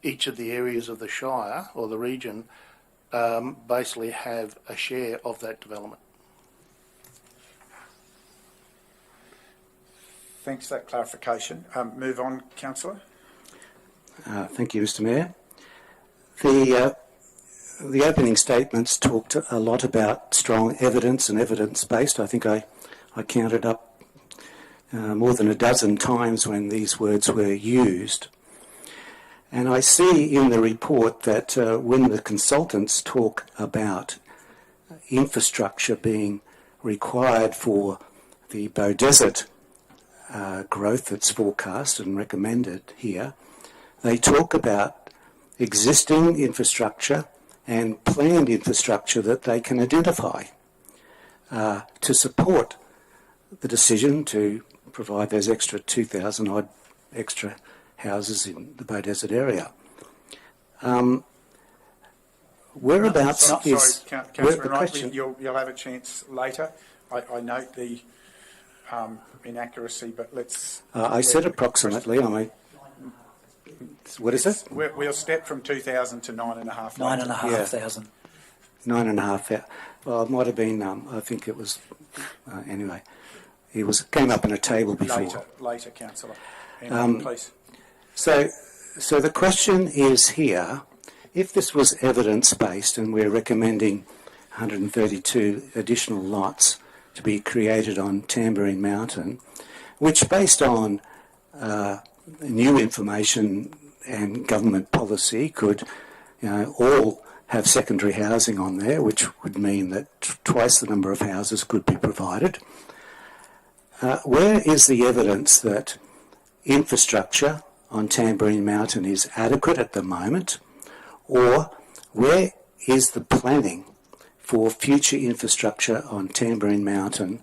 each of the areas of the Shire or the region basically have a share of that development. Thanks for that clarification. Move on, Councillor. Thank you, Mr. Mayor. The opening statements talked a lot about strong evidence and evidence-based. I think I counted up more than a dozen times when these words were used. And I see in the report that when the consultants talk about infrastructure being required for the Beaudesert growth that's forecast and recommended here, they talk about existing infrastructure and planned infrastructure that they can identify to support the decision to provide those extra 2,000 odd extra houses in the Beaudesert area. Whereabouts is... Sorry, Councillor Wright, you'll have a chance later. I note the inaccuracy, but let's... I said approximately. What is it? We'll step from 2,000 to 9,500. 9,500. 9,500. Well, it might have been, I think it was, anyway, it came up in a table before. Later, Councillor. Please. So the question is here, if this was evidence-based and we're recommending 132 additional lots to be created on Tamborine Mountain, which based on new information and government policy could all have secondary housing on there, which would mean that twice the number of houses could be provided. Where is the evidence that infrastructure on Tamborine Mountain is adequate at the moment, or where is the planning for future infrastructure on Tamborine Mountain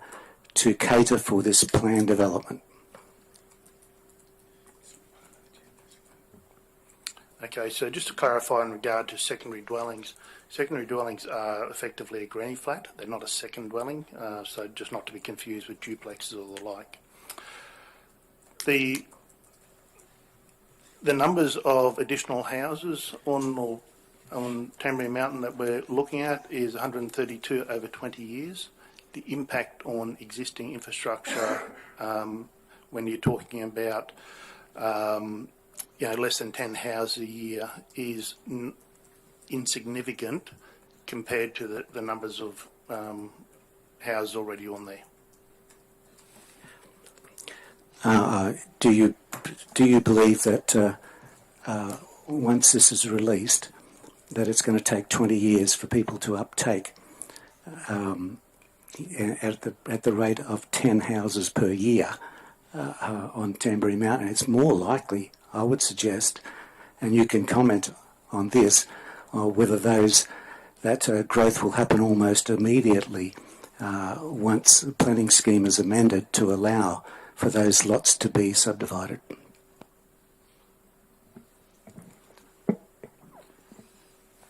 to cater for this planned development? Okay, so just to clarify in regard to secondary dwellings are effectively a granny flat. They're not a second dwelling, so just not to be confused with duplexes or the like. The numbers of additional houses on Tamborine Mountain that we're looking at is 132 over 20 years. The impact on existing infrastructure, when you're talking about less than 10 houses a year, is insignificant compared to the numbers of houses already on there. Do you believe that once this is released, that it's going to take 20 years for people to uptake at the rate of 10 houses per year on Tamborine Mountain? It's more likely, I would suggest, and you can comment on this, whether that growth will happen almost immediately once the planning scheme is amended to allow for those lots to be subdivided.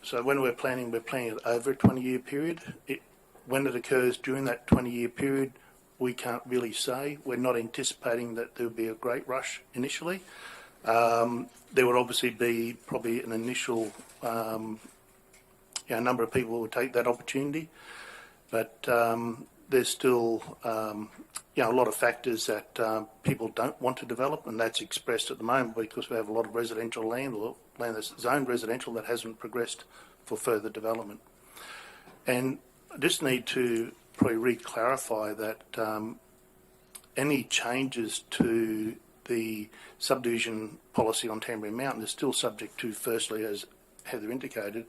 So when we're planning it over a 20-year period. When it occurs during that 20-year period, we can't really say. We're not anticipating that there will be a great rush initially. There would obviously be probably an initial number of people who would take that opportunity, but there's still a lot of factors that people don't want to develop, and that's expressed at the moment because we have a lot of residential land or land that's zoned residential that hasn't progressed for further development. And I just need to probably re-clarify that any changes to the subdivision policy on Tamborine Mountain is still subject to, firstly, as Heather indicated,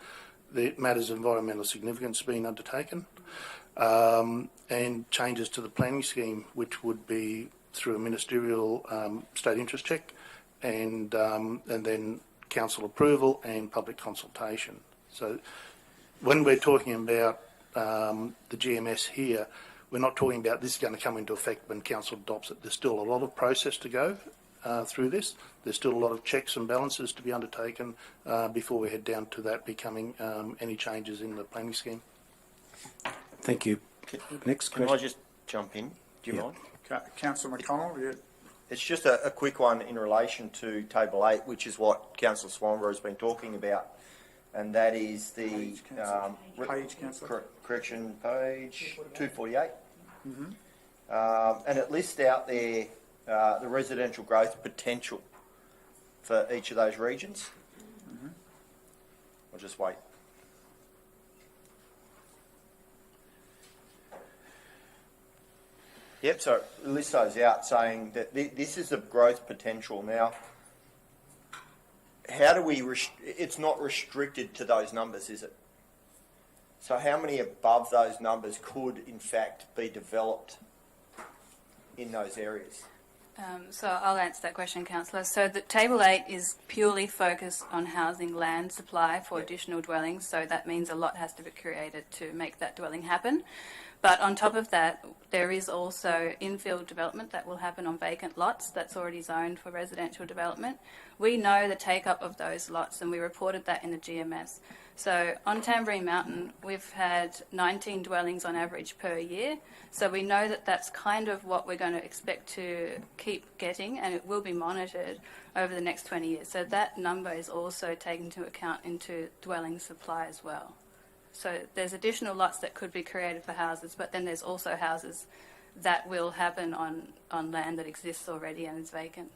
the matters of environmental significance being undertaken, and changes to the planning scheme, which would be through a ministerial state interest check, and then council approval and public consultation. So when we're talking about the GMS here, we're not talking about this is going to come into effect when council adopts it. There's still a lot of process to go through this. There's still a lot of checks and balances to be undertaken before we head down to that becoming any changes in the planning scheme. Thank you. Next question. Can I just jump in? Do you mind? Councillor McConnell, you... It's just a quick one in relation to Table 8, which is what Councillor Swanborough has been talking about, and that is the Page, Councillor. Correction, page 248. And it lists out there the residential growth potential for each of those regions. I'll just wait. Yep, so it lists those out saying that this is the growth potential. Now, how do we, it's not restricted to those numbers, is it? So how many above those numbers could in fact be developed in those areas? So I'll answer that question, Councillor. So the Table 8 is purely focused on housing land supply for additional dwellings, so that means a lot has to be created to make that dwelling happen. But on top of that, there is also infill development that will happen on vacant lots that's already zoned for residential development. We know the take-up of those lots, and we reported that in the GMS. So on Tamborine Mountain, we've had 19 dwellings on average per year. So we know that that's kind of what we're going to expect to keep getting, and it will be monitored over the next 20 years. So that number is also taken into account into dwelling supply as well. So there's additional lots that could be created for houses, but then there's also houses that will happen on land that exists already and is vacant.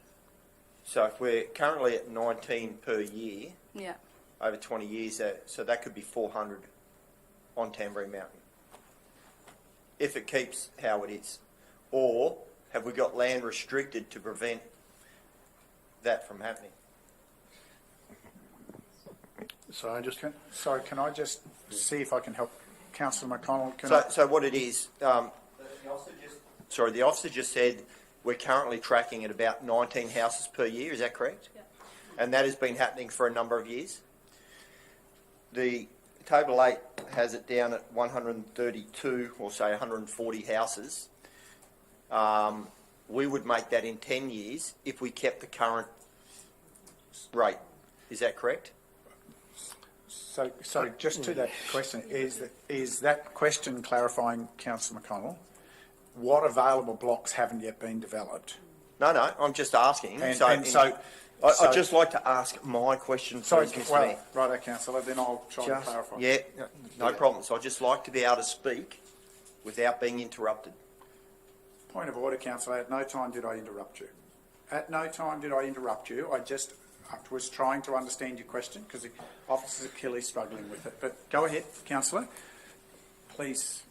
So if we're currently at 19 per year, yeah, over 20 years, so that could be 400 on Tamborine Mountain, if it keeps how it is. Or have we got land restricted to prevent that from happening? So I just... Can I just see if I can help Councillor McConnell? So what it is, the officer just said we're currently tracking at about 19 houses per year, is that correct? Yeah. And that has been happening for a number of years. The Table 8 has it down at 132 or say 140 houses. We would make that in 10 years if we kept the current rate. Is that correct? So just to that question, is that question clarifying, Councillor McConnell, what available blocks haven't yet been developed? No, I'm just asking. I'd just like to ask my question first, Mr. Mayor. Righto, Councillor, then I'll try to clarify. Yeah, no problem. So I'd just like to be able to speak without being interrupted. Point of order, Councillor. At no time did I interrupt you. At no time did I interrupt you. I was trying to understand your question because the officers are clearly struggling with it. But go ahead, Councillor. Please.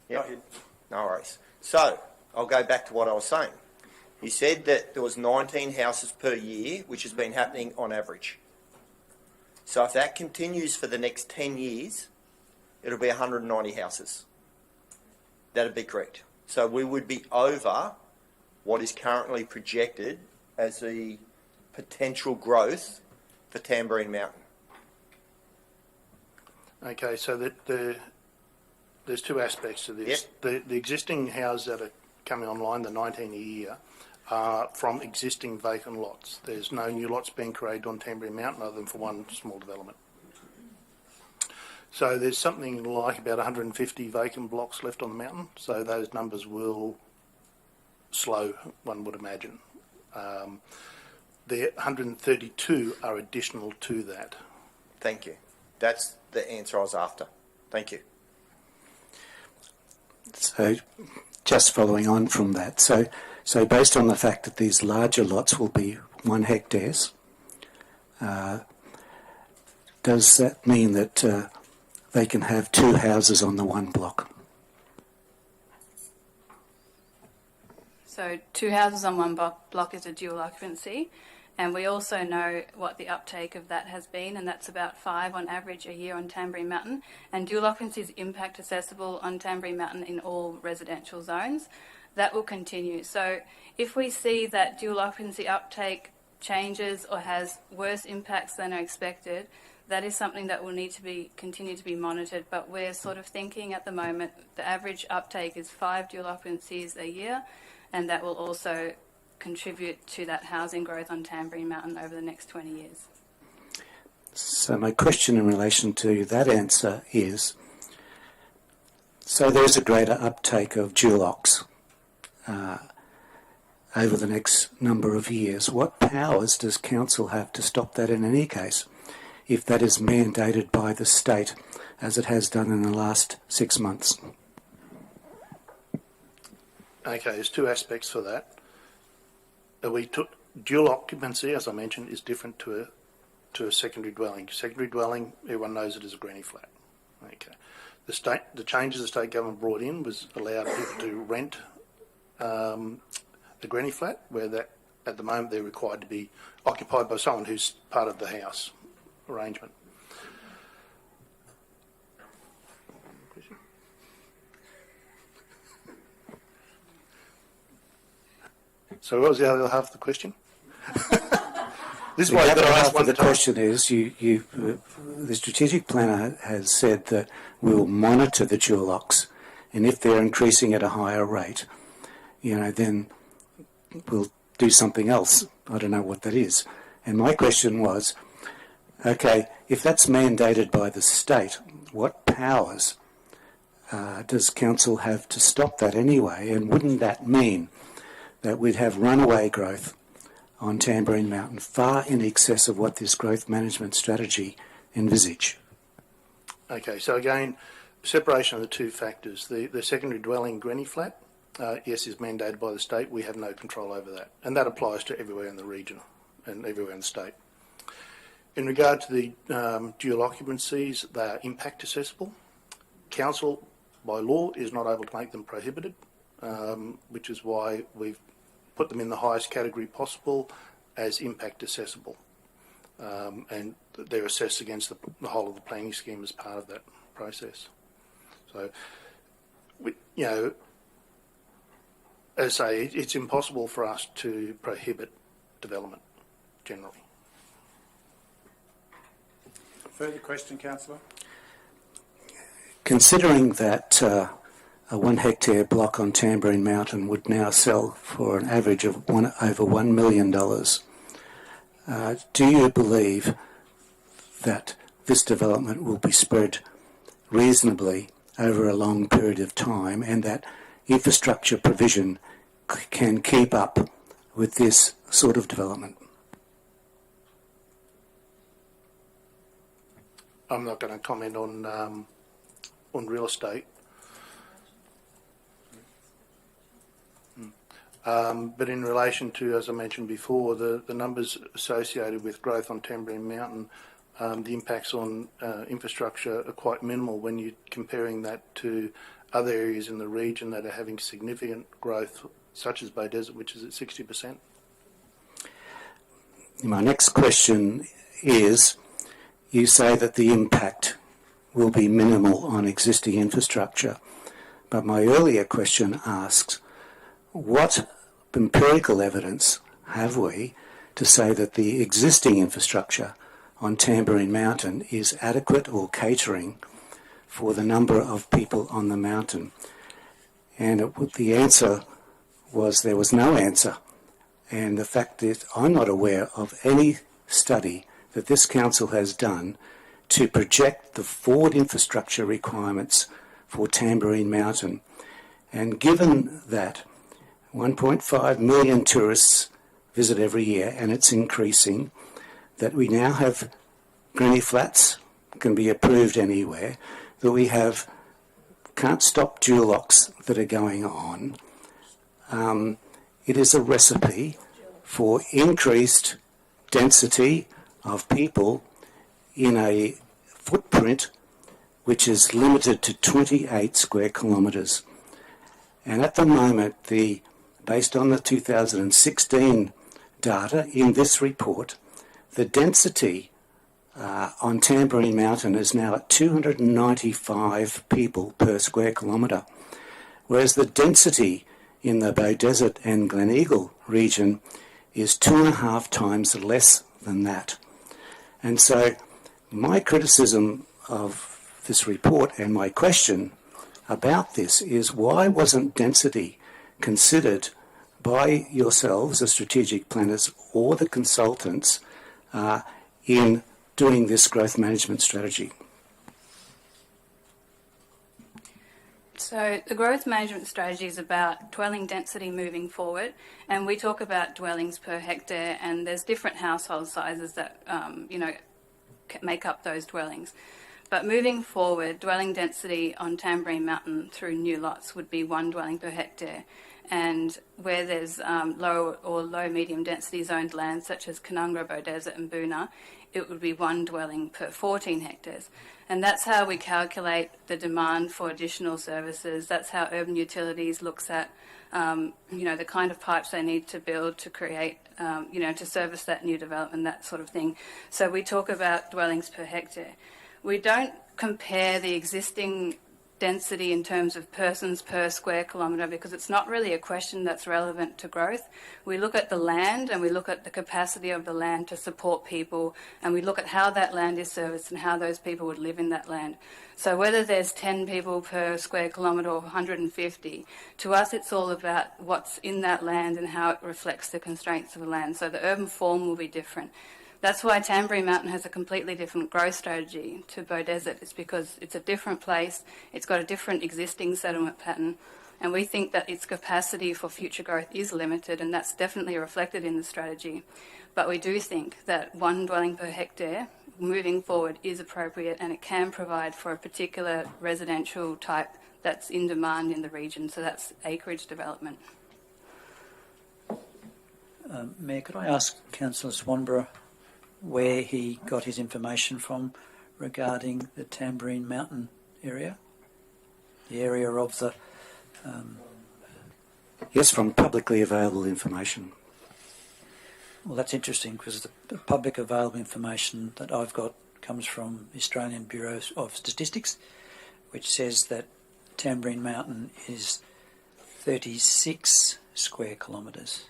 Yep. Go ahead. No worries. So I'll go back to what I was saying. You said that there was 19 houses per year, which has been happening on average. So if that continues for the next 10 years, it'll be 190 houses. That'd be correct. So we would be over what is currently projected as the potential growth for Tamborine Mountain. Okay, so there's two aspects to this. Yep. The existing houses that are coming online, the 19 a year, are from existing vacant lots. There's no new lots being created on Tamborine Mountain other than for one small development. So there's something like about 150 vacant blocks left on the mountain, so those numbers will slow, one would imagine. The 132 are additional to that. Thank you. That's the answer I was after. Thank you. So just following on from that, so based on the fact that these larger lots will be 1 hectares, does that mean that they can have 2 houses on the one block? So 2 houses on one block is a dual occupancy, and we also know what the uptake of that has been, and that's about 5 on average a year on Tamborine Mountain. And dual occupancy is impact accessible on Tamborine Mountain in all residential zones. That will continue. So if we see that dual occupancy uptake changes or has worse impacts than are expected, that is something that will need to continue to be monitored, but we're sort of thinking at the moment the average uptake is 5 dual occupancies a year, and that will also contribute to that housing growth on Tamborine Mountain over the next 20 years. So my question in relation to that answer is, so there is a greater uptake of dual ocs over the next number of years. What powers does council have to stop that in any case, if that is mandated by the state, as it has done in the last 6 months? Okay, there's two aspects for that. Dual occupancy, as I mentioned, is different to a secondary dwelling. Secondary dwelling, everyone knows it as a granny flat. Okay, the changes the state government brought in was allowed people to rent the granny flat, where that at the moment they're required to be occupied by someone who's part of the house arrangement. So what was the other half of the question? This is why the other I half asked one of the time. question is, the strategic planner has said that we will monitor the dual ocs, and if they're increasing at a higher rate, then we'll do something else. I don't know what that is. And my question was, okay, if that's mandated by the state, what powers does council have to stop that anyway? And wouldn't that mean that we'd have runaway growth on Tamborine Mountain far in excess of what this growth management strategy envisage? Okay, so again, separation of the two factors. The secondary dwelling granny flat, yes, is mandated by the state. We have no control over that. And that applies to everywhere in the region and everywhere in the state. In regard to the dual occupancies, they are impact assessable. Council, by law, is not able to make them prohibited, which is why we've put them in the highest category possible as impact assessable. And they're assessed against the whole of the planning scheme as part of that process. So, as I say, it's impossible for us to prohibit development generally. Further question, councillor? Considering that a 1 hectare block on Tamborine Mountain would now sell for an average of over $1 million, do you believe that this development will be spread reasonably over a long period of time, and that infrastructure provision can keep up with this sort of development? I'm not going to comment on real estate. But in relation to, as I mentioned before, the numbers associated with growth on Tamborine Mountain, the impacts on infrastructure are quite minimal when you're comparing that to other areas in the region that are having significant growth, such as Bay Desert, which is at 60%. My next question is, you say that the impact will be minimal on existing infrastructure, but my earlier question asks, what empirical evidence have we to say that the existing infrastructure on Tamborine Mountain is adequate or catering for the number of people on the mountain? And the answer was there was no answer. And the fact is, I'm not aware of any study that this council has done to project the forward infrastructure requirements for Tamborine Mountain. And given that 1.5 million tourists visit every year, and it's increasing, that we now have granny flats can be approved anywhere, that we have can't stop dual locks that are going on, it is a recipe for increased density of people in a footprint which is limited to 28 square kilometres. And at the moment, based on the 2016 data in this report, the density on Tamborine Mountain is now at 295 people per square kilometre, whereas the density in the Bay Desert and Gleneagle region is 2.5 times less than that. And so My criticism of this report and my question about this is, why wasn't density considered by yourselves, the strategic planners, or the consultants in doing this growth management strategy? So the growth management strategy is about dwelling density moving forward, and we talk about dwellings per hectare, and there's different household sizes that make up those dwellings. But moving forward, dwelling density on Tamborine Mountain through new lots would be 1 dwelling per hectare, and where there's low or low medium density zoned land such as Canungra, Beaudesert and Boonah, it would be 1 dwelling per 14 hectares. And that's how we calculate the demand for additional services. That's how Urban Utilities looks at, the kind of pipes they need to build to create, to service that new development, that sort of thing. So we talk about dwellings per hectare. We don't compare the existing density in terms of persons per square kilometre, because it's not really a question that's relevant to growth. We look at the land and we look at the capacity of the land to support people, and we look at how that land is serviced and how those people would live in that land. So whether there's 10 people per square kilometre or 150, to us it's all about what's in that land and how it reflects the constraints of the land. So the urban form will be different. That's why Tamborine Mountain has a completely different growth strategy to Beaudesert. It's because it's a different place, it's got a different existing settlement pattern, and we think that its capacity for future growth is limited, and that's definitely reflected in the strategy. But we do think that 1 dwelling per hectare moving forward is appropriate, and it can provide for a particular residential type that's in demand in the region, so that's acreage development. Mayor, could I ask Councillor Swanborough where he got his information from regarding the Tamborine Mountain area? The area of the... Yes, from publicly available information. Well, that's interesting, because the public available information that I've got comes from the Australian Bureau of Statistics, which says that Tamborine Mountain is 36 square kilometres,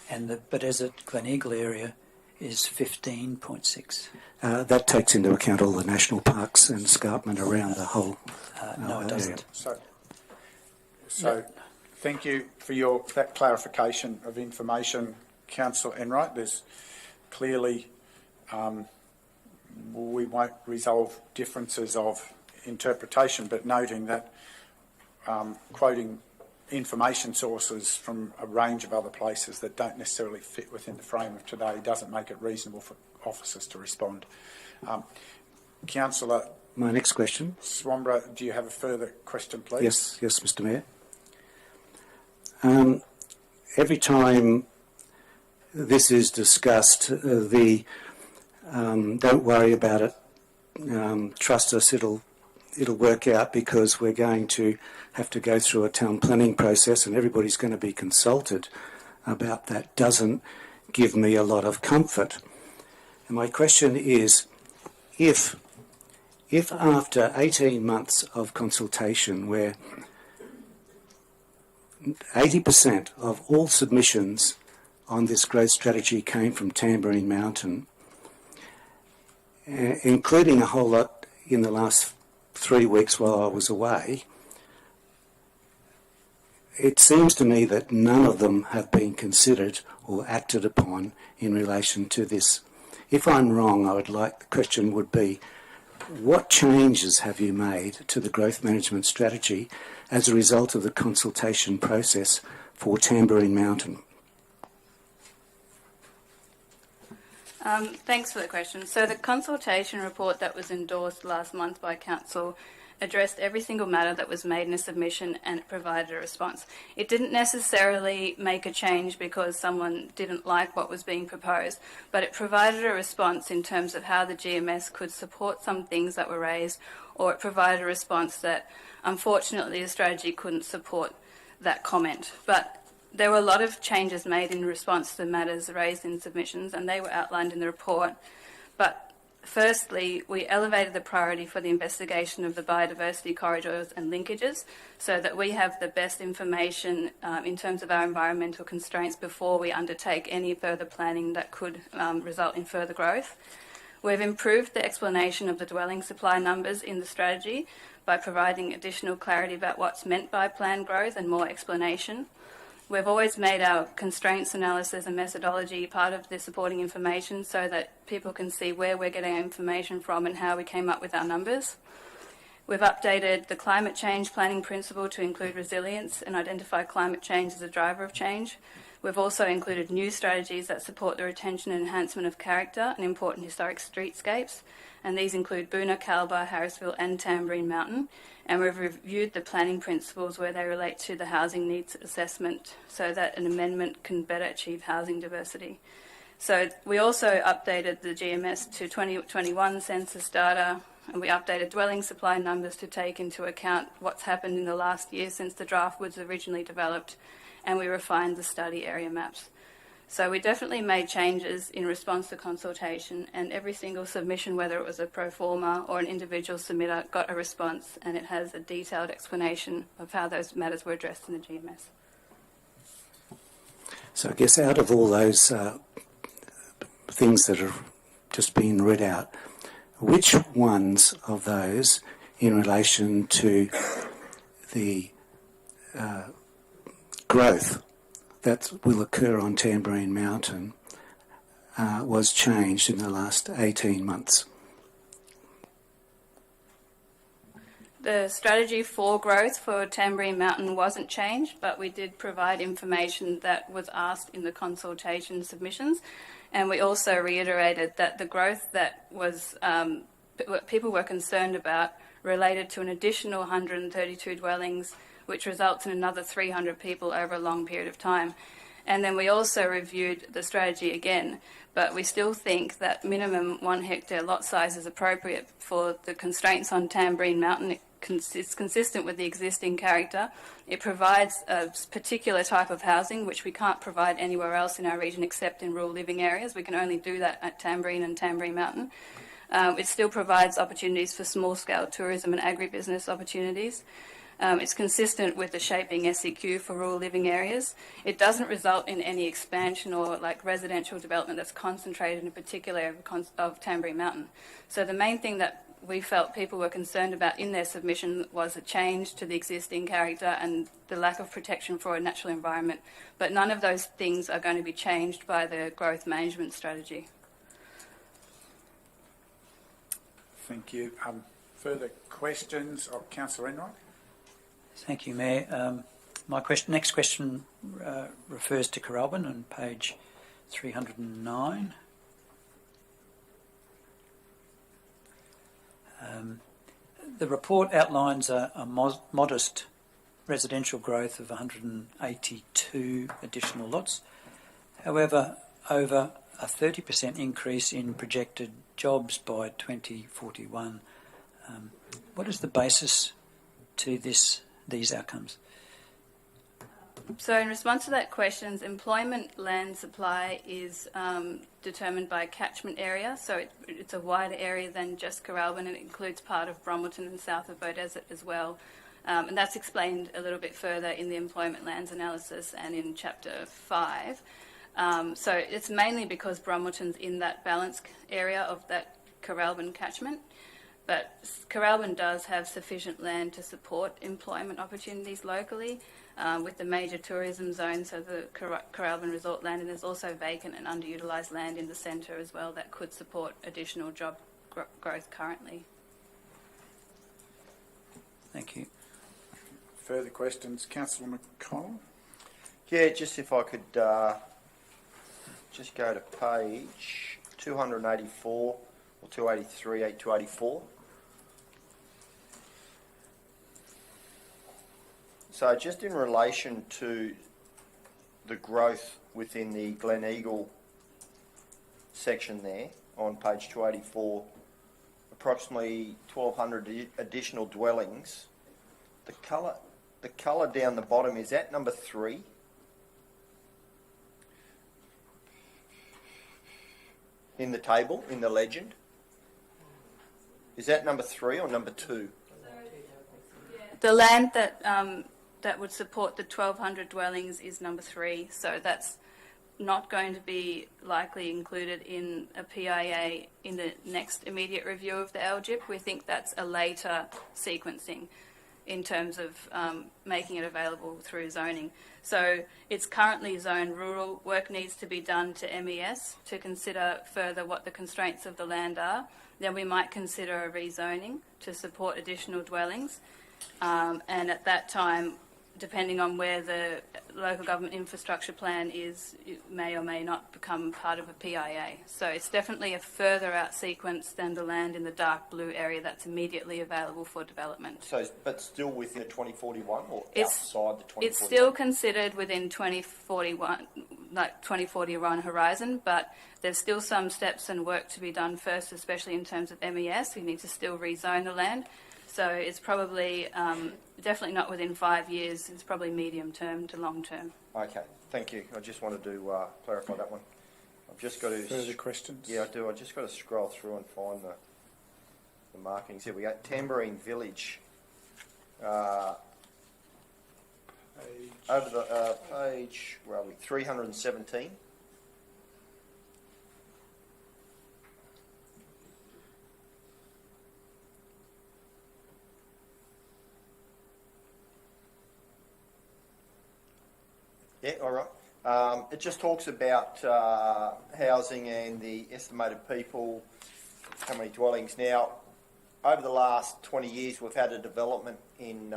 and the Beaudesert Gleneagle area is 15.6. That takes into account all the national parks and escarpment around the whole no, it doesn't. So thank you for that clarification of information, Councillor Enright. There's clearly, we won't resolve differences of interpretation, but noting that quoting information sources from a range of other places that don't necessarily fit within the frame of today doesn't make it reasonable for officers to respond. Councillor... My next question. Swanborough, do you have a further question, please? Yes, Mr Mayor. Every time this is discussed, don't worry about it, trust us, it'll work out, because we're going to have to go through a town planning process and everybody's going to be consulted about that, doesn't give me a lot of comfort. And my question is, if after 18 months of consultation, where 80% of all submissions on this growth strategy came from Tamborine Mountain, including a whole lot in the last 3 weeks while I was away, it seems to me that none of them have been considered or acted upon in relation to this. If I'm wrong, the question would be, what changes have you made to the growth management strategy as a result of the consultation process for Tamborine Mountain? Thanks for the question. So the consultation report that was endorsed last month by Council addressed every single matter that was made in a submission, and it provided a response. It didn't necessarily make a change because someone didn't like what was being proposed, but it provided a response in terms of how the GMS could support some things that were raised, or it provided a response that unfortunately the strategy couldn't support that comment. But there were a lot of changes made in response to the matters raised in submissions, and they were outlined in the report. But firstly, we elevated the priority for the investigation of the biodiversity corridors and linkages so that we have the best information in terms of our environmental constraints before we undertake any further planning that could result in further growth. We've improved the explanation of the dwelling supply numbers in the strategy by providing additional clarity about what's meant by planned growth and more explanation. We've always made our constraints analysis and methodology part of the supporting information so that people can see where we're getting our information from and how we came up with our numbers. We've updated the climate change planning principle to include resilience and identify climate change as a driver of change. We've also included new strategies that support the retention and enhancement of character and important historic streetscapes, and these include Boona, Calba, Harrisville and Tamborine Mountain. And we've reviewed the planning principles where they relate to the housing needs assessment so that an amendment can better achieve housing diversity. So we also updated the GMS to 2021 census data, and we updated dwelling supply numbers to take into account what's happened in the last year since the draft was originally developed, and we refined the study area maps. So we definitely made changes in response to consultation, and every single submission, whether it was a pro forma or an individual submitter, got a response, and it has a detailed explanation of how those matters were addressed in the GMS. So I guess out of all those things that have just been read out, which ones of those in relation to the growth that will occur on Tamborine Mountain was changed in the last 18 months? The strategy for growth for Tamborine Mountain wasn't changed, but we did provide information that was asked in the consultation submissions, and we also reiterated that the growth that was what people were concerned about related to an additional 132 dwellings, which results in another 300 people over a long period of time. And then we also reviewed the strategy again, but we still think that minimum 1 hectare lot size is appropriate for the constraints on Tamborine Mountain. It's consistent with the existing character. It provides a particular type of housing which we can't provide anywhere else in our region except in rural living areas. We can only do that at Tamborine and Tamborine Mountain. It still provides opportunities for small-scale tourism and agribusiness opportunities. It's consistent with the shaping SEQ for rural living areas. It doesn't result in any expansion or like residential development that's concentrated in a particular area of Tamborine Mountain. So the main thing that we felt people were concerned about in their submission was a change to the existing character and the lack of protection for a natural environment. But none of those things are going to be changed by the growth management strategy. Thank you. Further questions of Councillor Enright? Thank you, Mayor. My next question refers to Coralban on page 309. The report outlines a modest residential growth of 182 additional lots. However, over a 30% increase in projected jobs by 2041. What is the basis to these outcomes? So in response to that question, employment land supply is determined by catchment area, so it's a wider area than just Coralban, and it includes part of Bromelton and south of Beaudesert as well. And that's explained a little bit further in the employment lands analysis and in Chapter 5. So it's mainly because Bromelton's in that balanced area of that Coralban catchment. But Coralban does have sufficient land to support employment opportunities locally with the major tourism zone, so the Coralban resort land, and there's also vacant and underutilised land in the centre as well that could support additional job growth currently. Thank you. Further questions? Councillor McConnell? Yeah, just if I could just go to page 284 or 283, 284. So just in relation to the growth within the Glen Eagle section there on page 284, approximately 1,200 additional dwellings. The colour down the bottom, is that number 3? In the table, in the legend? Is that number 3 or number 2? The land that would support the 1,200 dwellings is number 3, so that's not going to be likely included in a PIA in the next immediate review of the LGIP. We think that's a later sequencing in terms of making it available through zoning. So it's currently zoned rural. Work needs to be done to MES to consider further what the constraints of the land are. Then we might consider a rezoning to support additional dwellings. And at that time, depending on where the local government infrastructure plan is, it may or may not become part of a PIA. So it's definitely a further out sequence than the land in the dark blue area that's immediately available for development. So, but still within the 2041 or outside the 2041? It's still considered within 2041, like 2041 horizon, but there's still some steps and work to be done first, especially in terms of MES. We need to still rezone the land. So it's probably definitely not within 5 years. It's probably medium term to long term. Okay, thank you. I just wanted to clarify that one. I've just got to... Further questions? Yeah, I do. I just got to scroll through and find the markings. Here we go. Tambourine Village. Over the page, where are we? 317. Yeah, all right. It just talks about housing and the estimated people, how many dwellings. Now, over the last 20 years, we've had a development in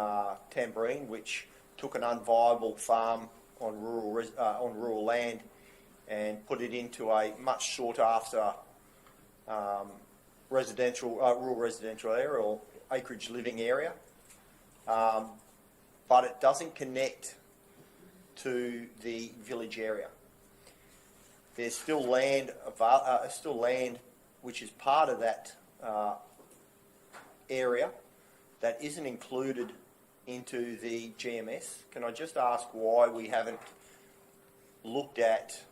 Tambourine which took an unviable farm on rural land and put it into a much sought after rural residential area or acreage living area, but it doesn't connect to the village area. There's still land which is part of that area that isn't included into the GMS. Can I just ask why we haven't looked at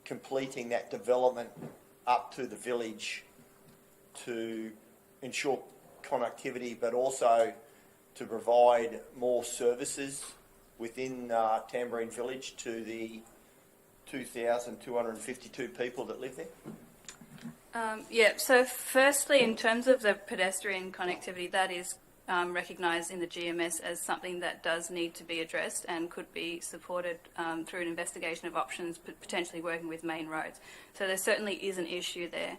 completing that development up to the village to ensure connectivity, but also to provide more services within Tambourine Village to the 2,252 people that live there? So firstly, in terms of the pedestrian connectivity, that is recognised in the GMS as something that does need to be addressed and could be supported through an investigation of options, potentially working with main roads. So there certainly is an issue there.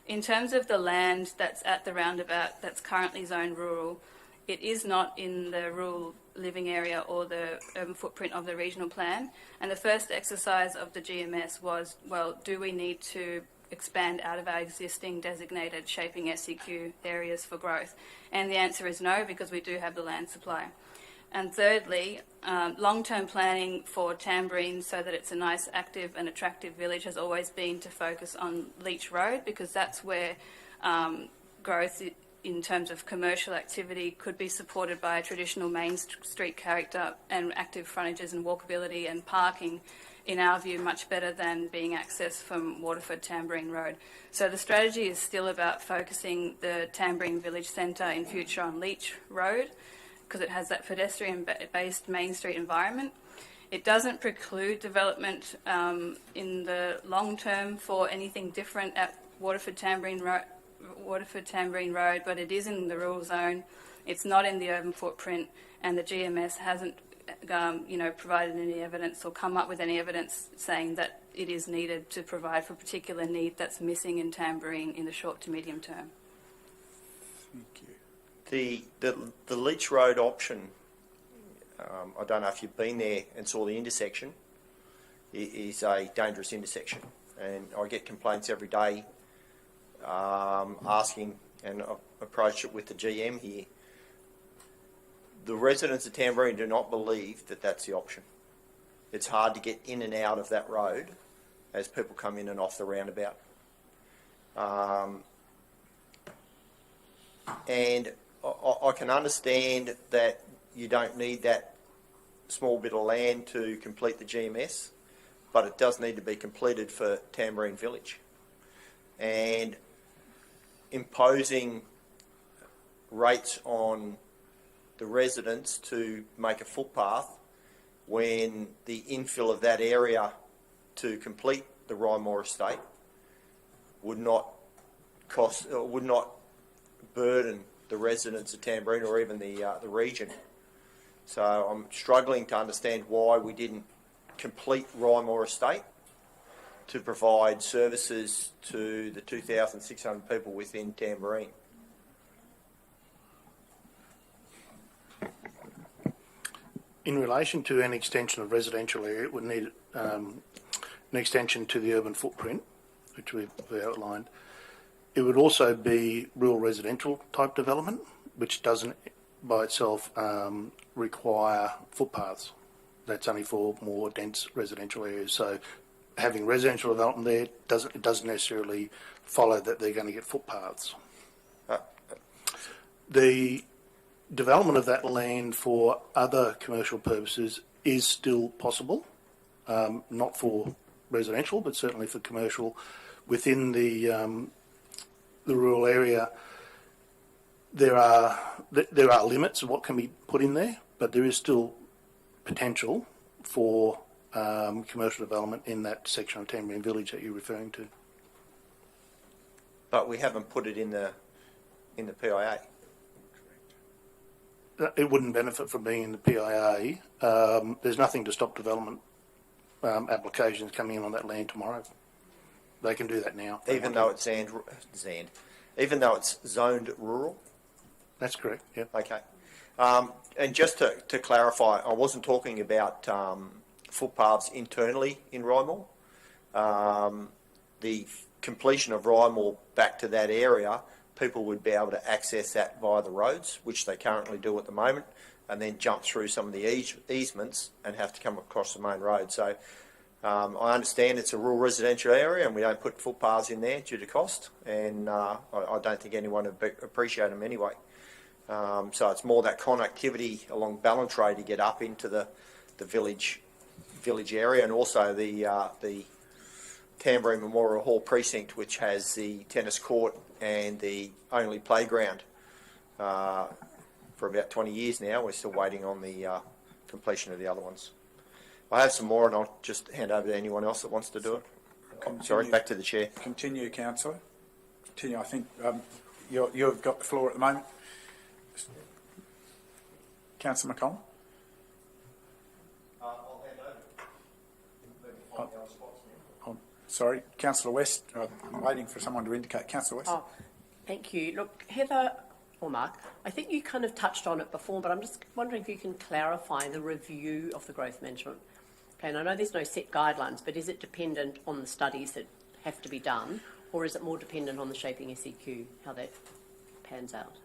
In terms of the land that's at the roundabout that's currently zoned rural, it is not in the rural living area or the urban footprint of the regional plan. And the first exercise of the GMS was, well, do we need to expand out of our existing designated shaping SEQ areas for growth? And the answer is no, because we do have the land supply. And thirdly, long-term planning for Tambourine so that it's a nice, active and attractive village has always been to focus on Leach Road, because that's where growth in terms of commercial activity could be supported by a traditional main street character and active frontages and walkability and parking, in our view, much better than being accessed from Waterford Tambourine Road. So the strategy is still about focusing the Tambourine Village Centre in future on Leach Road, because it has that pedestrian-based main street environment. It doesn't preclude development in the long term for anything different at Waterford Tambourine Road, but it is in the rural zone. It's not in the urban footprint, and the GMS hasn't, provided any evidence or come up with any evidence saying that it is needed to provide for a particular need that's missing in Tambourine in the short to medium term. Thank you. The Leach Road option, I don't know if you've been there and saw the intersection, it is a dangerous intersection, and I get complaints every day asking, and I've approached it with the GM here. The residents of Tambourine do not believe that that's the option. It's hard to get in and out of that road as people come in and off the roundabout. And I can understand that you don't need that small bit of land to complete the GMS, but it does need to be completed for Tambourine Village. And imposing rates on the residents to make a footpath when the infill of that area to complete the Rymore estate would not burden the residents of Tamborine or even the region. So I'm struggling to understand why we didn't complete Rymore estate to provide services to the 2,600 people within Tamborine. In relation to an extension of residential area, it would need an extension to the urban footprint, which we've outlined. It would also be rural residential type development, which doesn't by itself require footpaths. That's only for more dense residential areas. So having residential development there doesn't necessarily follow that they're going to get footpaths. The development of that land for other commercial purposes is still possible, not for residential, but certainly for commercial within the rural area. There are limits of what can be put in there, but there is still potential for commercial development in that section of Tamborine Village that you're referring to. But we haven't put it in the PIA. It wouldn't benefit from being in the PIA. There's nothing to stop development applications coming in on that land tomorrow. They can do that now. Even though it's even though it's zoned rural? That's correct, yeah. Okay. And just to clarify, I wasn't talking about footpaths internally in Rymore. The completion of Rymore back to that area, people would be able to access that via the roads, which they currently do at the moment, and then jump through some of the easements and have to come across the main road. So I understand it's a rural residential area and we don't put footpaths in there due to cost, and I don't think anyone would appreciate them anyway. So it's more that connectivity along Ballantrae to get up into the village area, and also the Tamborine Memorial Hall precinct, which has the tennis court and the only playground for about 20 years now. We're still waiting on the completion of the other ones. I have some more, and I'll just hand over to anyone else that wants to do it. Sorry, back to the chair. Continue, councillor. Continue. I think you've got the floor at the moment. Councillor McConnell. I'll hand over. Sorry, Councillor West. I'm waiting for someone to indicate. Councillor West. Oh, thank you. Look, Heather or Mark, I think you kind of touched on it before, but I'm just wondering if you can clarify the review of the growth management plan. I know there's no set guidelines, but is it dependent on the studies that have to be done, or is it more dependent on the shaping SEQ, how that pans out?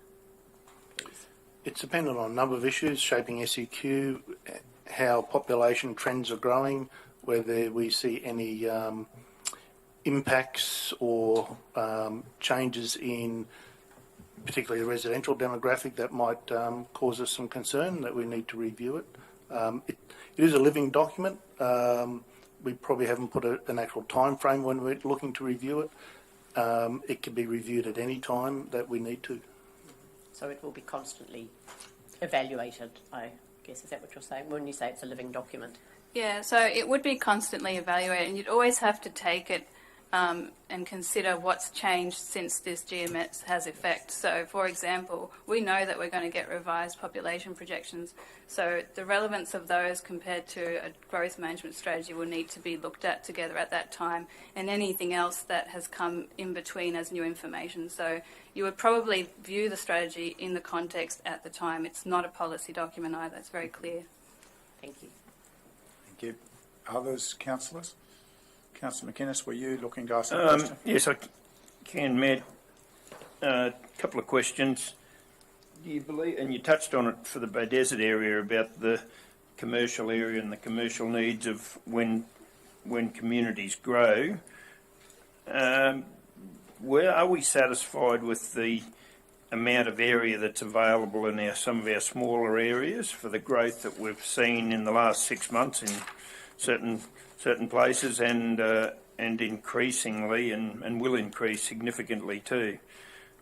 Please. It's dependent on a number of issues: shaping SEQ, how population trends are growing, whether we see any impacts or changes in particularly the residential demographic that might cause us some concern, that we need to review it. It is a living document. We probably haven't put an actual time frame when we're looking to review it. It can be reviewed at any time that we need to. So it will be constantly evaluated, I guess. Is that what you're saying when you say it's a living document? Yeah, so it would be constantly evaluated, and you'd always have to take it and consider what's changed since this GMS has effect. So, for example, we know that we're going to get revised population projections, so the relevance of those compared to a growth management strategy will need to be looked at together at that time, and anything else that has come in between as new information. So you would probably view the strategy in the context at the time. It's not a policy document either. It's very clear. Thank you. Thank you. Others, councillors? Councillor McInnes, were you looking to ask a question? Yes, I can, Matt. A couple of questions. Do you believe, and you touched on it for the Bay Desert area, about the commercial area and the commercial needs of when communities grow. Where are we satisfied with the amount of area that's available in some of our smaller areas for the growth that we've seen in the last 6 months in certain places, and increasingly and will increase significantly too?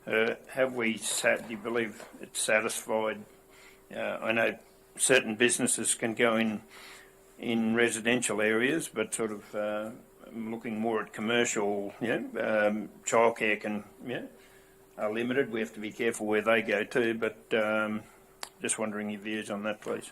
Do you believe it's satisfied? I know certain businesses can go in in residential areas, but sort of looking more at commercial, childcare are limited. We have to be careful where they go to, but just wondering your views on that, please.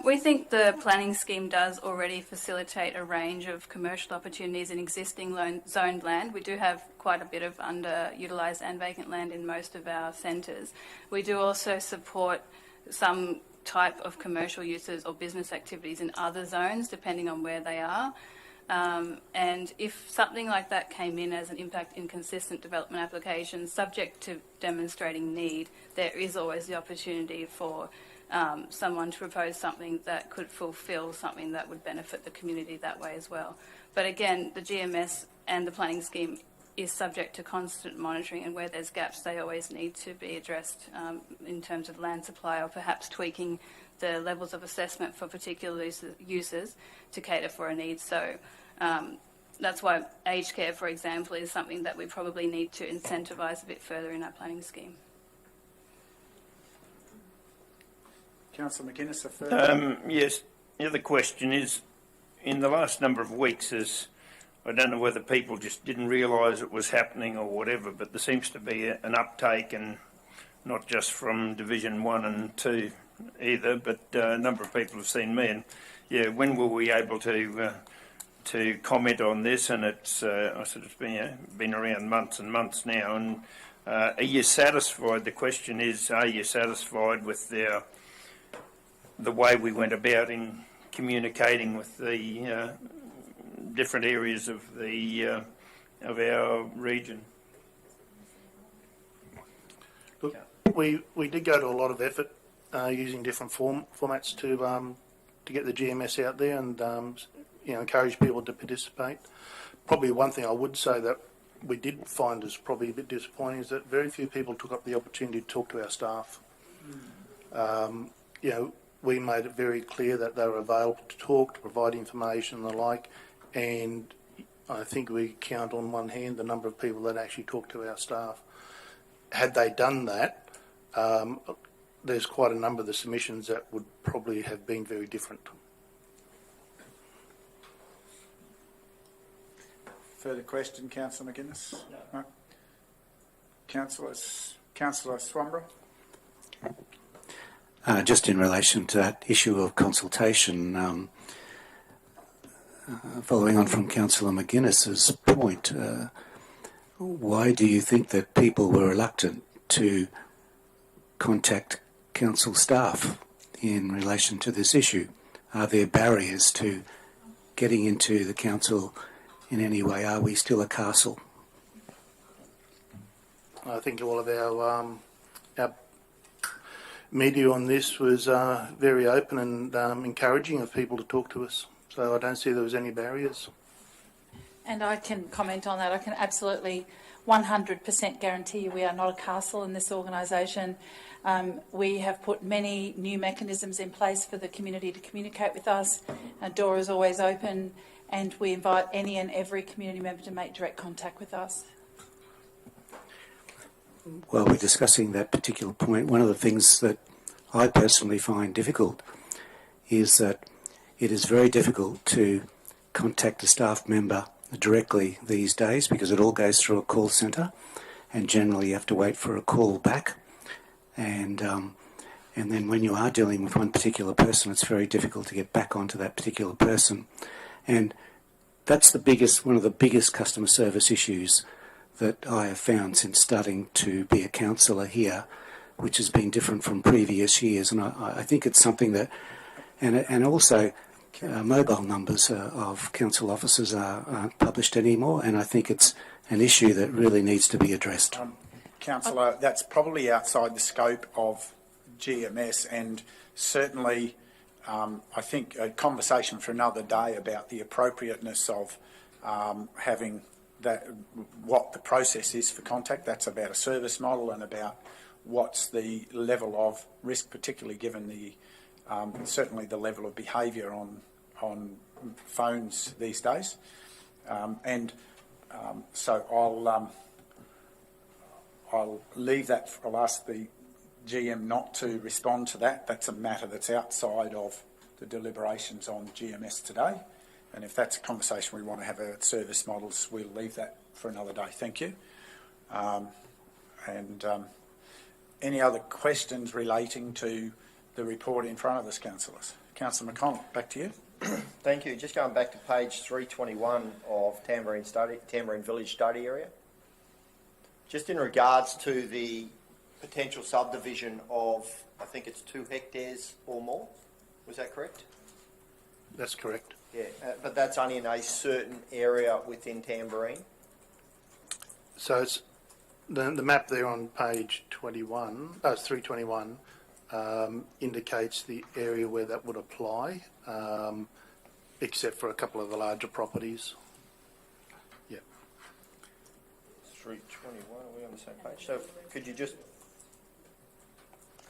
We think the planning scheme does already facilitate a range of commercial opportunities in existing zoned land. We do have quite a bit of underutilised and vacant land in most of our centres. We do also support some type of commercial uses or business activities in other zones, depending on where they are. And if something like that came in as an impact in consistent development applications, subject to demonstrating need, there is always the opportunity for someone to propose something that could fulfil something that would benefit the community that way as well. But again, the GMS and the planning scheme is subject to constant monitoring, and where there's gaps, they always need to be addressed in terms of land supply, or perhaps tweaking the levels of assessment for particular uses to cater for a need. So that's why aged care, for example, is something that we probably need to incentivise a bit further in our planning scheme. Councillor McGuinness, a further? Yes. The other question is, in the last number of weeks, I don't know whether people just didn't realise it was happening or whatever, but there seems to be an uptake, and not just from Division 1 and 2 either, but a number of people have seen me. And when were we able to comment on this? And it's I sort of been around months and months now. And are you satisfied? The question is, are you satisfied with the way we went about in communicating with the different areas of our region? Look, we did go to a lot of effort using different formats to get the GMS out there and encourage people to participate. Probably one thing I would say that we did find is probably a bit disappointing is that very few people took up the opportunity to talk to our staff. We made it very clear that they were available to talk, to provide information and the like, and I think we count on one hand the number of people that actually talked to our staff. Had they done that, there's quite a number of the submissions that would probably have been very different. Further question, Councillor McGuinness? No. Councillor Swamborough? Just in relation to that issue of consultation, following on from Councillor McGuinness's point, why do you think that people were reluctant to contact council staff in relation to this issue? Are there barriers to getting into the council in any way? Are we still a castle? I think all of our media on this was very open and encouraging of people to talk to us. So I don't see there was any barriers. And I can comment on that. I can absolutely 100% guarantee you we are not a castle in this organisation. We have put many new mechanisms in place for the community to communicate with us. Our door is always open, and we invite any and every community member to make direct contact with us. While we're discussing that particular point, one of the things that I personally find difficult is that it is very difficult to contact a staff member directly these days because it all goes through a call centre, and generally you have to wait for a call back. And then when you are dealing with one particular person, it's very difficult to get back onto that particular person. And that's one of the biggest customer service issues that I have found since starting to be a councillor here, which has been different from previous years. And I think it's something that, and also mobile numbers of council officers aren't published anymore, and I think it's an issue that really needs to be addressed. Councillor, that's probably outside the scope of GMS, and certainly I think a conversation for another day about the appropriateness of having that, what the process is for contact. That's about a service model and about what's the level of risk, particularly given the certainly the level of behaviour on phones these days. So I'll leave that. I'll ask the GM not to respond to that. That's a matter that's outside of the deliberations on GMS today. And if that's a conversation we want to have about service models, we'll leave that for another day. Thank you. Any other questions relating to the report in front of us, councillors? Councillor McConnell, back to you. Thank you. Just going back to page 321 of Tamborine Village Study Area. Just in regards to the potential subdivision of, I think it's 2 hectares or more. Was that correct? That's correct. Yeah, but that's only in a certain area within Tamborine. So it's the map there on page 321 indicates the area where that would apply, except for a couple of the larger properties. Yeah. 321, are we on the same page? So could you just,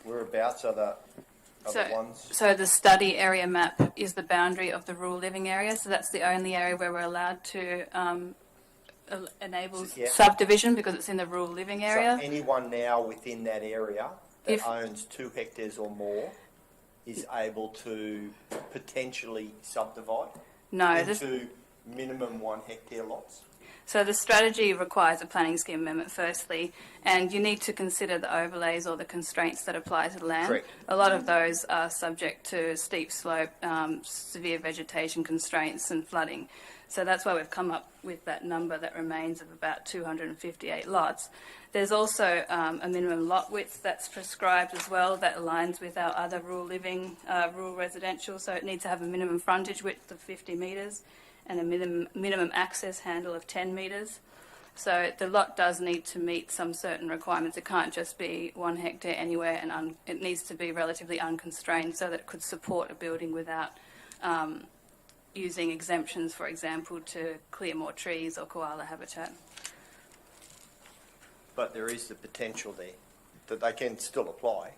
whereabouts are the other ones? So the study area map is the boundary of the rural living area, so that's the only area where we're allowed to enable subdivision because it's in the rural living area. So anyone now within that area that owns 2 hectares or more is able to potentially subdivide into minimum 1 hectare lots? So the strategy requires a planning scheme amendment firstly, and you need to consider the overlays or the constraints that apply to the land. Correct. A lot of those are subject to steep slope, severe vegetation constraints and flooding. So that's why we've come up with that number that remains of about 258 lots. There's also a minimum lot width that's prescribed as well that aligns with our other rural living, rural residential. So it needs to have a minimum frontage width of 50 metres and a minimum access handle of 10 metres. So the lot does need to meet some certain requirements. It can't just be 1 hectare anywhere, and it needs to be relatively unconstrained so that it could support a building without using exemptions, for example, to clear more trees or koala habitat. But there is the potential there that they can still apply.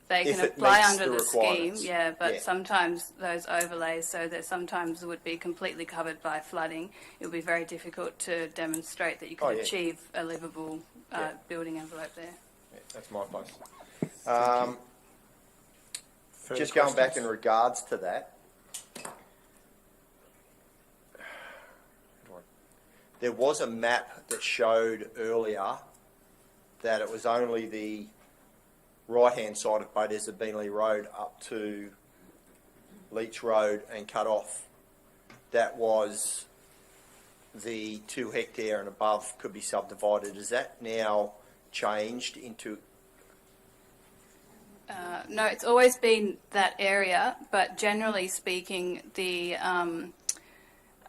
They can apply under the scheme, but sometimes those overlays, so that sometimes would be completely covered by flooding. It would be very difficult to demonstrate that you can achieve a livable building envelope there. Yeah, that's my place. Just going back in regards to that, there was a map that showed earlier that it was only the right-hand side of Bodesa Beanley Road up to Leach Road and cut off. That was the 2 hectare and above could be subdivided. Is that now changed into? No, it's always been that area, but generally speaking, the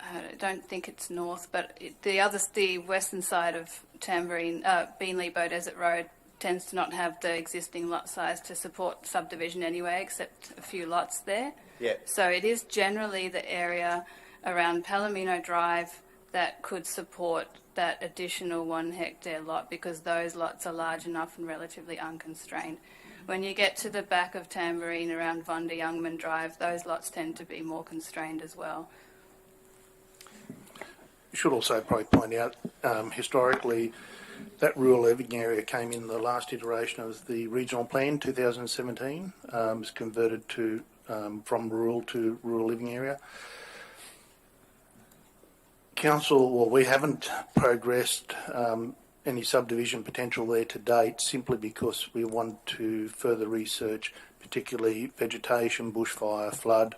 I don't think it's north, but the western side of Tamborine, Beanley Bow Desert Road tends to not have the existing lot size to support subdivision anyway, except a few lots there. Yeah. So it is generally the area around Palomino Drive that could support that additional 1 hectare lot because those lots are large enough and relatively unconstrained. When you get to the back of Tamborine around Von de Youngman Drive, those lots tend to be more constrained as well. You should also probably point out, historically, that rural living area came in the last iteration of the regional plan, 2017. Was converted to from rural to rural living area. We haven't progressed any subdivision potential there to date simply because we want to further research, particularly vegetation, bushfire, flood.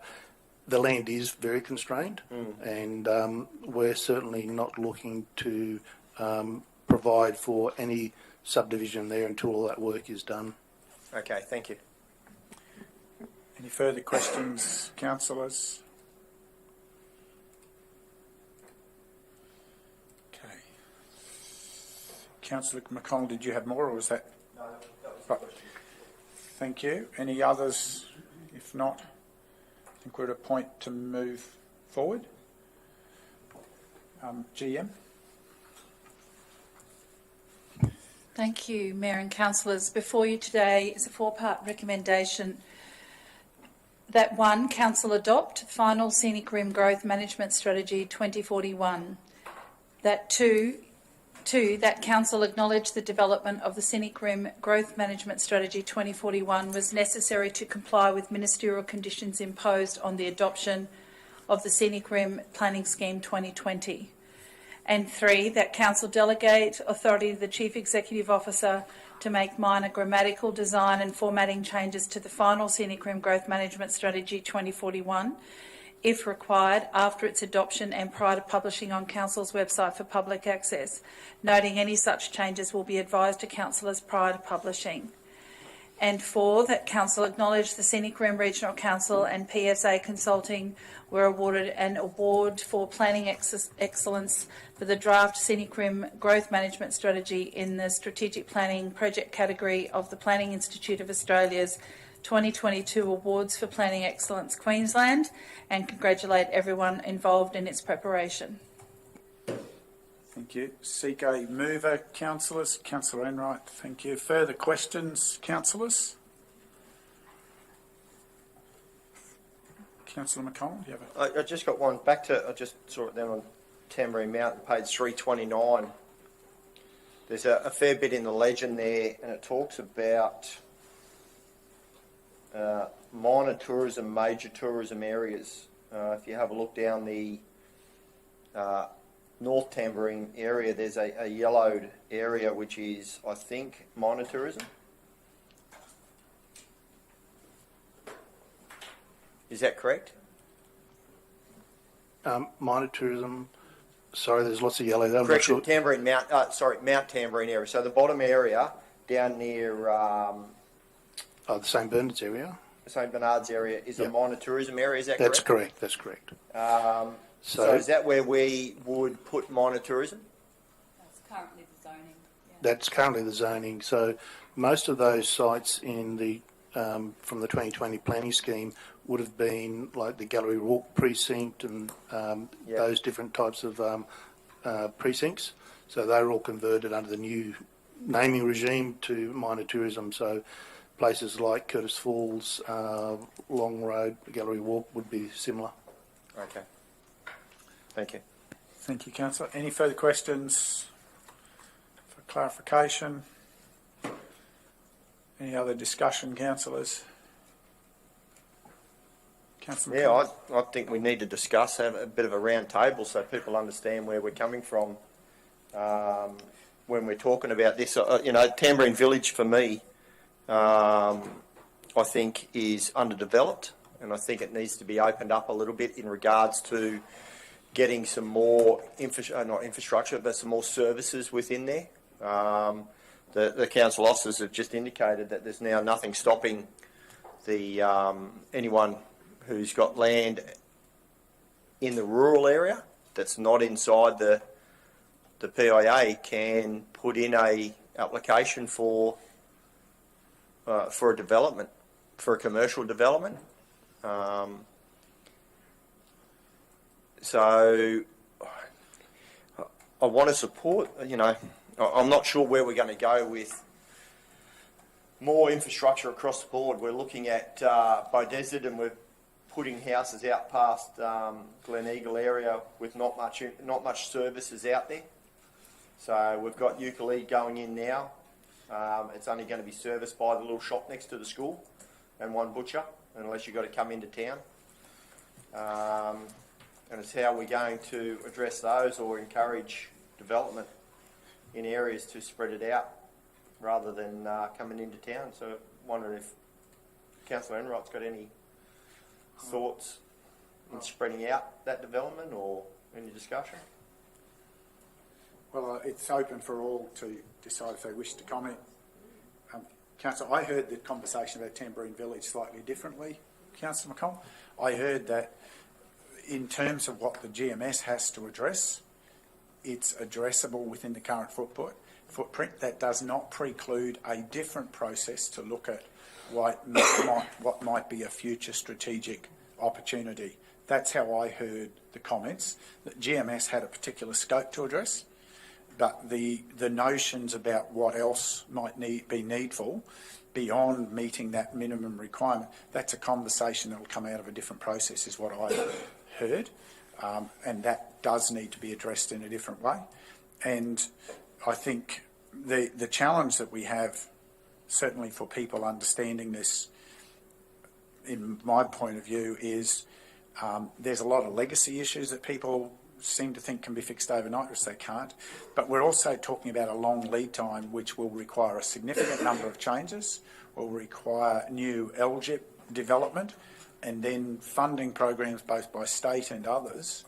The land is very constrained, and we're certainly not looking to provide for any subdivision there until all that work is done. Okay, thank you. Any further questions, councillors? Okay. Councillor McConnell, did you have more, or was that? No, that was right. Thank you. Any others? If not, I think we're at a point to move forward. GM. Thank you, Mayor and Councillors. Before you today is a 4-part recommendation that 1, Council adopt final Scenic Rim Growth Management Strategy 2041. That 2, 2, that Council acknowledge the development of the Scenic Rim Growth Management Strategy 2041 was necessary to comply with ministerial conditions imposed on the adoption of the Scenic Rim Planning Scheme 2020. And 3, that Council delegate authority to the Chief Executive Officer to make minor grammatical, design and formatting changes to the final Scenic Rim Growth Management Strategy 2041, if required, after its adoption and prior to publishing on Council's website for public access, noting any such changes will be advised to councillors prior to publishing. And 4, that Council acknowledge the Scenic Rim Regional Council and PSA Consulting were awarded an award for planning excellence for the draft Scenic Rim Growth Management Strategy in the Strategic Planning Project category of the Planning Institute of Australia's 2022 Awards for Planning Excellence Queensland, and congratulate everyone involved in its preparation. Thank you. Seek a mover, councillors. Councillor Enright, thank you. Further questions, councillors? Councillor McConnell, do you have I just got one. Back to, I just saw it down on Tambourine Mountain, page 329. There's a fair bit in the legend there, and it talks about minor tourism, major tourism areas. If you have a look down the North Tambourine area, there's a yellowed area which is, I think, minor tourism. Is that correct? Minor tourism. Sorry, there's lots of yellow there. Correction, sure. Tambourine Mount. Mount Tambourine area. So the bottom area down near the St Bernard's area. The St Bernard's area is a minor tourism area. Is that That's correct? That's correct. So is that where we would put minor tourism? That's currently the zoning. Yeah. That's currently the zoning. So most of those sites in the from the 2020 planning scheme would have been like the Gallery Walk precinct and those different types of precincts. So they were all converted under the new naming regime to minor tourism. So places like Curtis Falls, Long Road, Gallery Walk would be similar. Okay. Thank you. Thank you, councillor. Any further questions for clarification? Any other discussion, councillors? Yeah, I think we need to discuss, have a bit of a round table so people understand where we're coming from when we're talking about this. You know, Tambourine Village for me, I think is underdeveloped, and I think it needs to be opened up a little bit in regards to getting some more not infrastructure, but some more services within there. The council officers have just indicated that there's now nothing stopping the anyone who's got land in the rural area that's not inside the PIA can put in a application for a development, for a commercial development. So I want to support, you know, I'm not sure where we're going to go with more infrastructure across the board. We're looking at Beaudesert, and we're putting houses out past Glen Eagle area with not much services out there. So we've got Eucalypt going in now. It's only going to be serviced by the little shop next to the school and one butcher, unless you've got to come into town. And it's how we're going to address those or encourage development in areas to spread it out rather than coming into town. So wondering if Councillor Enright's got any thoughts in spreading out that development or any discussion? Well, it's open for all to decide if they wish to comment. Councillor, I heard the conversation about Tambourine Village slightly differently, Councillor McConnell. I heard that in terms of what the GMS has to address, it's addressable within the current footprint. That does not preclude a different process to look at what might be a future strategic opportunity. That's how I heard the comments, that GMS had a particular scope to address, but the notions about what else might be needful beyond meeting that minimum requirement, that's a conversation that will come out of a different process, is what I heard, and that does need to be addressed in a different way. And I think the challenge that we have, certainly for people understanding this, in my point of view, is there's a lot of legacy issues that people seem to think can be fixed overnight, which they can't. But we're also talking about a long lead time, which will require a significant number of changes, will require new LGIP development, and then funding programs both by state and others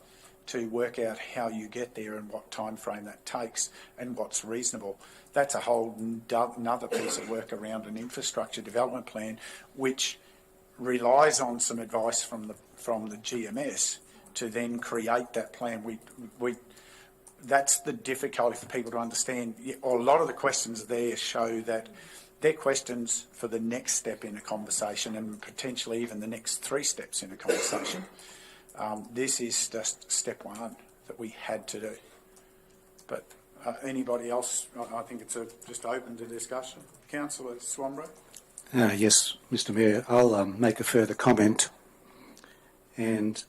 to work out how you get there and what time frame that takes and what's reasonable. That's a whole another piece of work around an infrastructure development plan, which relies on some advice from the GMS to then create that plan. That's the difficulty for people to understand. A lot of the questions there show that they're questions for the next step in a conversation and potentially even the next 3 steps in a conversation. This is just step 1 that we had to do. But anybody else, I think it's just open to discussion. Councillor Swanborough? Yes, Mr Mayor, I'll make a further comment, and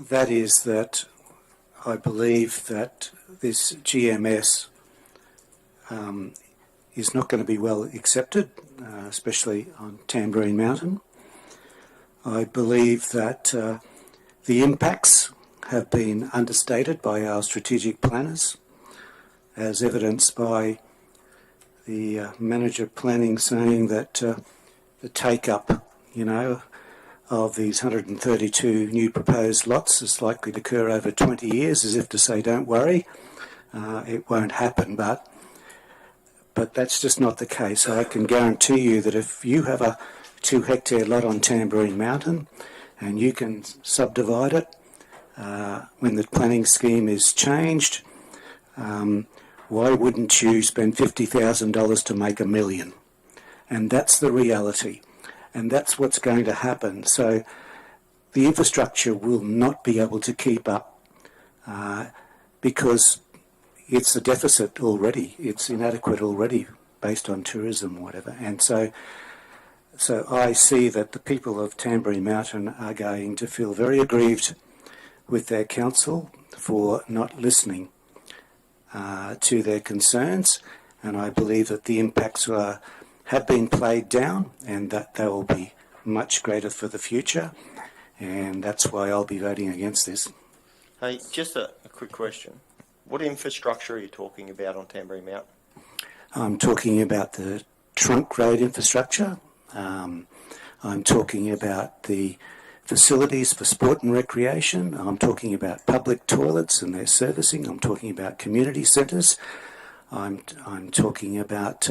that is that I believe that this GMS is not going to be well accepted, especially on Tamborine Mountain. I believe that the impacts have been understated by our strategic planners, as evidenced by the manager planning saying that the take-up, of these 132 new proposed lots is likely to occur over 20 years, as if to say, don't worry, it won't happen. But that's just not the case. I can guarantee you that if you have a 2-hectare lot on Tamborine Mountain and you can subdivide it when the planning scheme is changed, why wouldn't you spend $50,000 to make $1 million? And that's the reality. And that's what's going to happen. So the infrastructure will not be able to keep up because it's a deficit already. It's inadequate already based on tourism or whatever. And so I see that the people of Tamborine Mountain are going to feel very aggrieved with their council for not listening to their concerns, and I believe that the impacts have been played down and that they will be much greater for the future, and that's why I'll be voting against this. Hey, just a quick question. What infrastructure are you talking about on Tamborine Mountain? I'm talking about the trunk road infrastructure. I'm talking about the facilities for sport and recreation. I'm talking about public toilets and their servicing. I'm talking about community centres. I'm talking about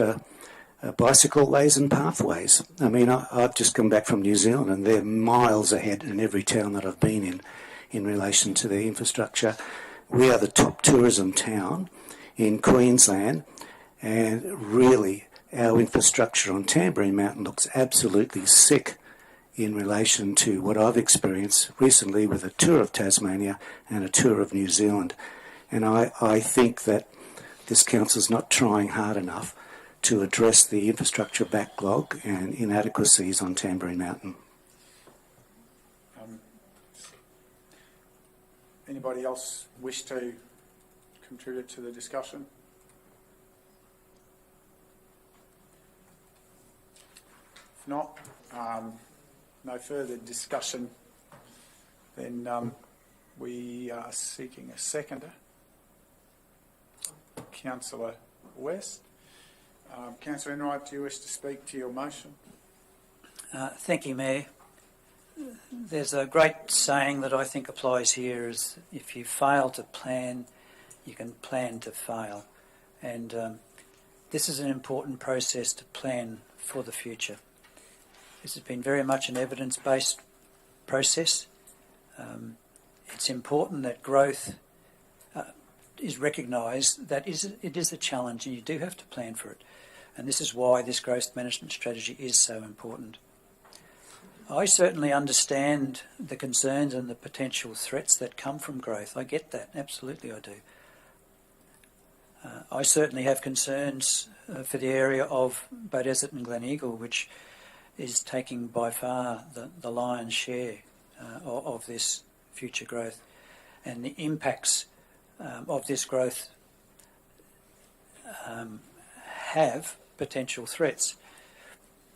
bicycle ways and pathways. I mean, I've just come back from New Zealand and they're miles ahead in every town that I've been in relation to their infrastructure. We are the top tourism town in Queensland, and really our infrastructure on Tamborine Mountain looks absolutely sick in relation to what I've experienced recently with a tour of Tasmania and a tour of New Zealand. And I think that this council's not trying hard enough to address the infrastructure backlog and inadequacies on Tamborine Mountain. Anybody else wish to contribute to the discussion? If not, no further discussion, then we are seeking a seconder. Councillor West. Councillor Enright, do you wish to speak to your motion? Thank you, Mayor. There's a great saying that I think applies here is if you fail to plan, you can plan to fail. And this is an important process to plan for the future. This has been very much an evidence-based process. It's important that growth is recognised, that it is a challenge and you do have to plan for it. And this is why this growth management strategy is so important. I certainly understand the concerns and the potential threats that come from growth. I get that, absolutely I do. I certainly have concerns for the area of Beaudesert and Gleneagle, which is taking by far the lion's share of this future growth. And the impacts of this growth have potential threats.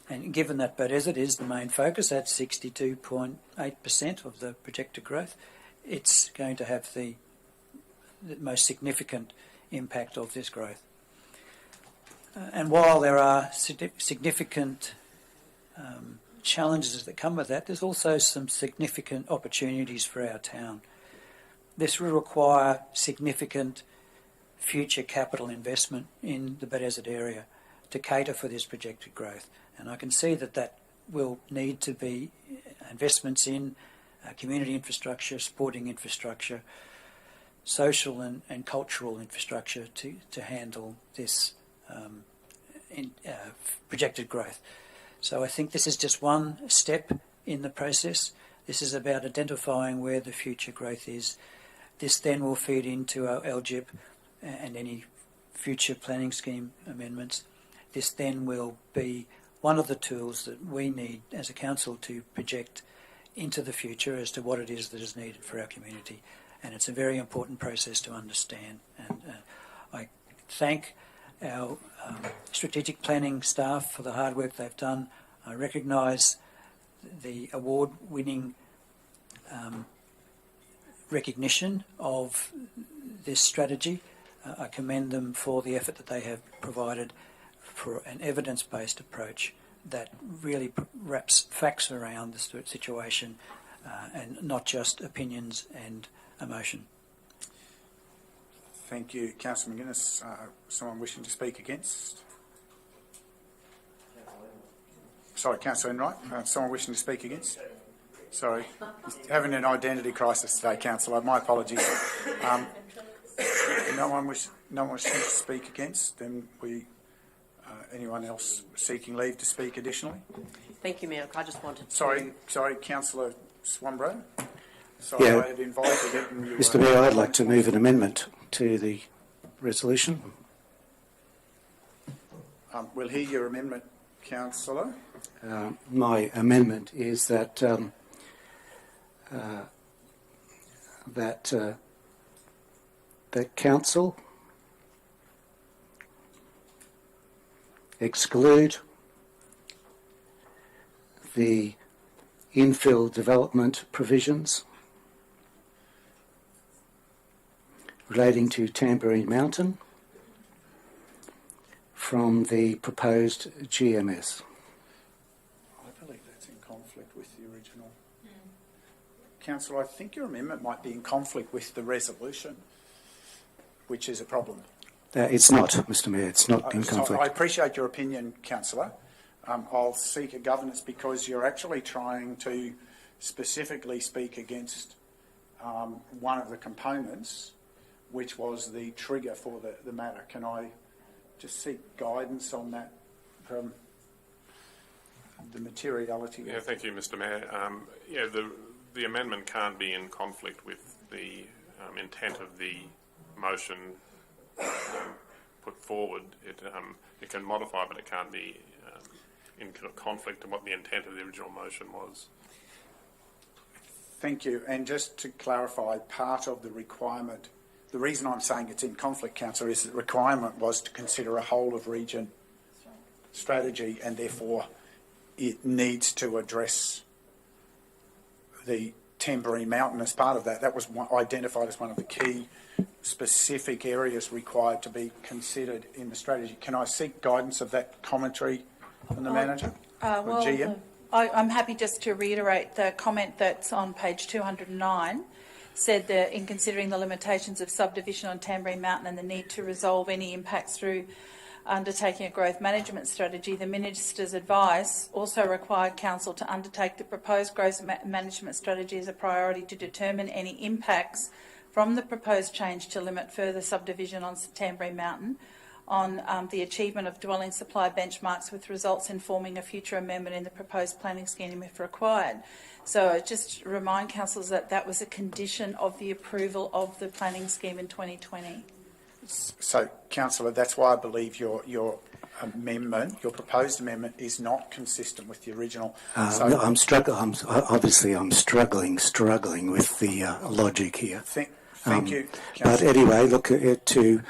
And given that Beaudesert is the main focus at 62.8% of the projected growth, it's going to have the most significant impact of this growth. And while there are significant challenges that come with that, there's also some significant opportunities for our town. This will require significant future capital investment in the Beaudesert area to cater for this projected growth. And I can see that that will need to be investments in community infrastructure, sporting infrastructure, social and cultural infrastructure to handle this projected growth. So I think this is just one step in the process. This is about identifying where the future growth is. This then will feed into our LGIP and any future planning scheme amendments. This then will be one of the tools that we need as a council to project into the future as to what it is that is needed for our community. And it's a very important process to understand. And I thank our strategic planning staff for the hard work they've done. I recognise the award-winning recognition of this strategy. I commend them for the effort that they have provided for an evidence-based approach that really wraps facts around the situation and not just opinions and emotion. Thank you, Councillor McGuinness. Someone wishing to speak against? Sorry, Councillor Enright. Someone wishing to speak against? Sorry, having an identity crisis today, Councillor. My apologies. No one wishing to speak against. Then anyone else seeking leave to speak additionally? Thank you, Mayor. I just wanted to... Sorry, Councillor Swanborough. Yeah. I had invited it. And Mr. Mayor, I'd like to move an amendment to the resolution. We'll hear your amendment, Councillor. My amendment is that that council exclude the infill development provisions relating to Tamborine Mountain from the proposed GMS. I believe that's in conflict with the original. Councillor, I think your amendment might be in conflict with the resolution, which is a problem. It's not, Mr. Mayor, it's not in conflict. So I appreciate your opinion, Councillor. I'll seek a governance because you're actually trying to specifically speak against one of the components, which was the trigger for the matter. Can I just seek guidance on that from the materiality? Yeah, thank you, Mr. Mayor. The amendment can't be in conflict with the intent of the motion put forward. It can modify, but it can't be in conflict with what the intent of the original motion was. Thank you. And just to clarify, part of the requirement, the reason I'm saying it's in conflict, Councillor, is the requirement was to consider a whole of region strategy, and therefore it needs to address the Tamborine Mountain as part of that. That was identified as one of the key specific areas required to be considered in the strategy. Can I seek guidance of that commentary from the manager? GM? I'm happy just to reiterate the comment that's on page 209, said that in considering the limitations of subdivision on Tamborine Mountain and the need to resolve any impacts through undertaking a growth management strategy, the Minister's advice also required Council to undertake the proposed growth management strategy as a priority to determine any impacts from the proposed change to limit further subdivision on Tamborine Mountain on the achievement of dwelling supply benchmarks, with results informing a future amendment in the proposed planning scheme if required. So just remind councillors that that was a condition of the approval of the planning scheme in 2020. So, Councillor, that's why I believe your amendment, your proposed amendment, is not consistent with the original. No, I'm struggling with the logic here. Thank you, Councillor. But anyway, look, to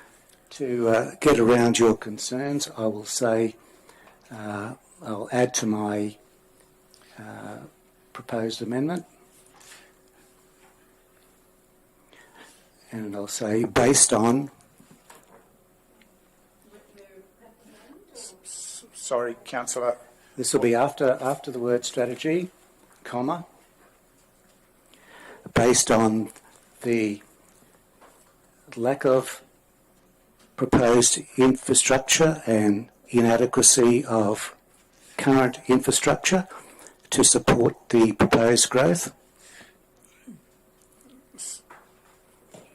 To get around your concerns, I will say I'll add to my proposed amendment, and I'll say based on. Sorry, Councillor. This will be after the word strategy, comma, based on the lack of proposed infrastructure and inadequacy of current infrastructure to support the proposed growth.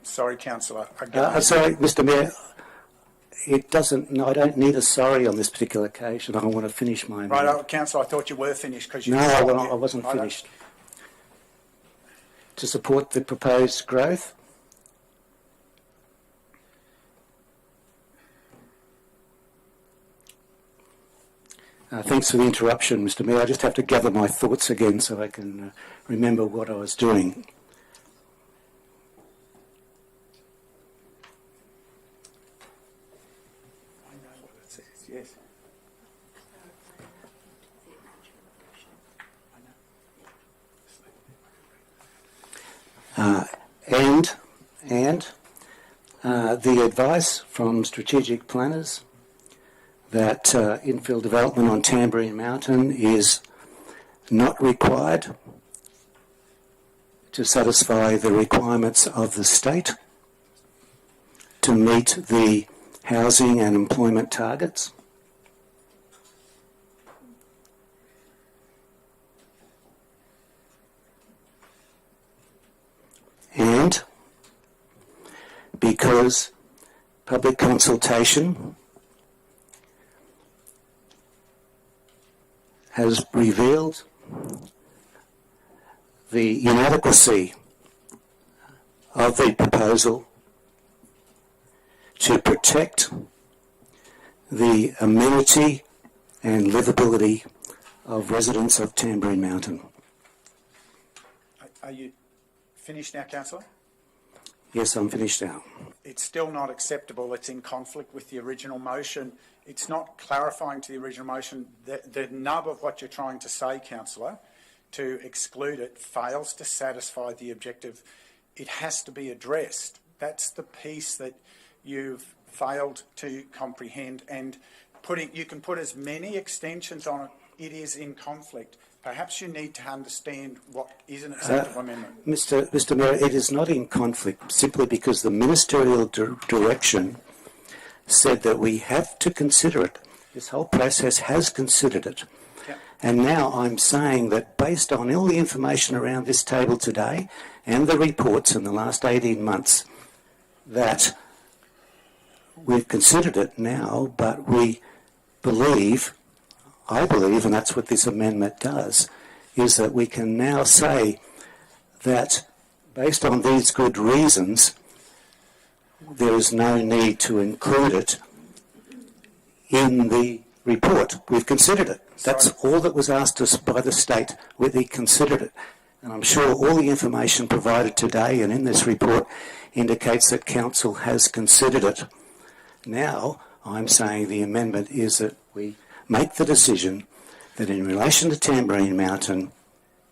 Sorry, Councillor. Sorry, Mr. Mayor. It doesn't. No, I don't need a sorry on this particular occasion. I want to finish my. Right, Councillor. I thought you were finished because you. No, I wasn't finished. To support the proposed growth. Thanks for the interruption, Mr. Mayor. I just have to gather my thoughts again so I can remember what I was doing. I know what it says, yes. The advice from strategic planners that infill development on Tamborine Mountain is not required to satisfy the requirements of the state to meet the housing and employment targets. And because public consultation has revealed the inadequacy of the proposal to protect the amenity and livability of residents of Tamborine Mountain. Are you finished now, Councillor? Yes, I'm finished now. It's still not acceptable. It's in conflict with the original motion. It's not clarifying to the original motion. The nub of what you're trying to say, Councillor, to exclude it fails to satisfy the objective. It has to be addressed. That's the piece that you've failed to comprehend. And you can put as many extensions on it. It is in conflict. Perhaps you need to understand what is an acceptable amendment. Mr. Mayor, it is not in conflict simply because the ministerial direction said that we have to consider it. This whole process has considered it. Yep. And now I'm saying that based on all the information around this table today and the reports in the last 18 months, that we've considered it now, but we believe, I believe, and that's what this amendment does, is that we can now say that based on these good reasons, there is no need to include it in the report. We've considered it. That's all that was asked us by the state. We considered it. And I'm sure all the information provided today and in this report indicates that Council has considered it. Now, I'm saying the amendment is that we make the decision that in relation to Tamborine Mountain,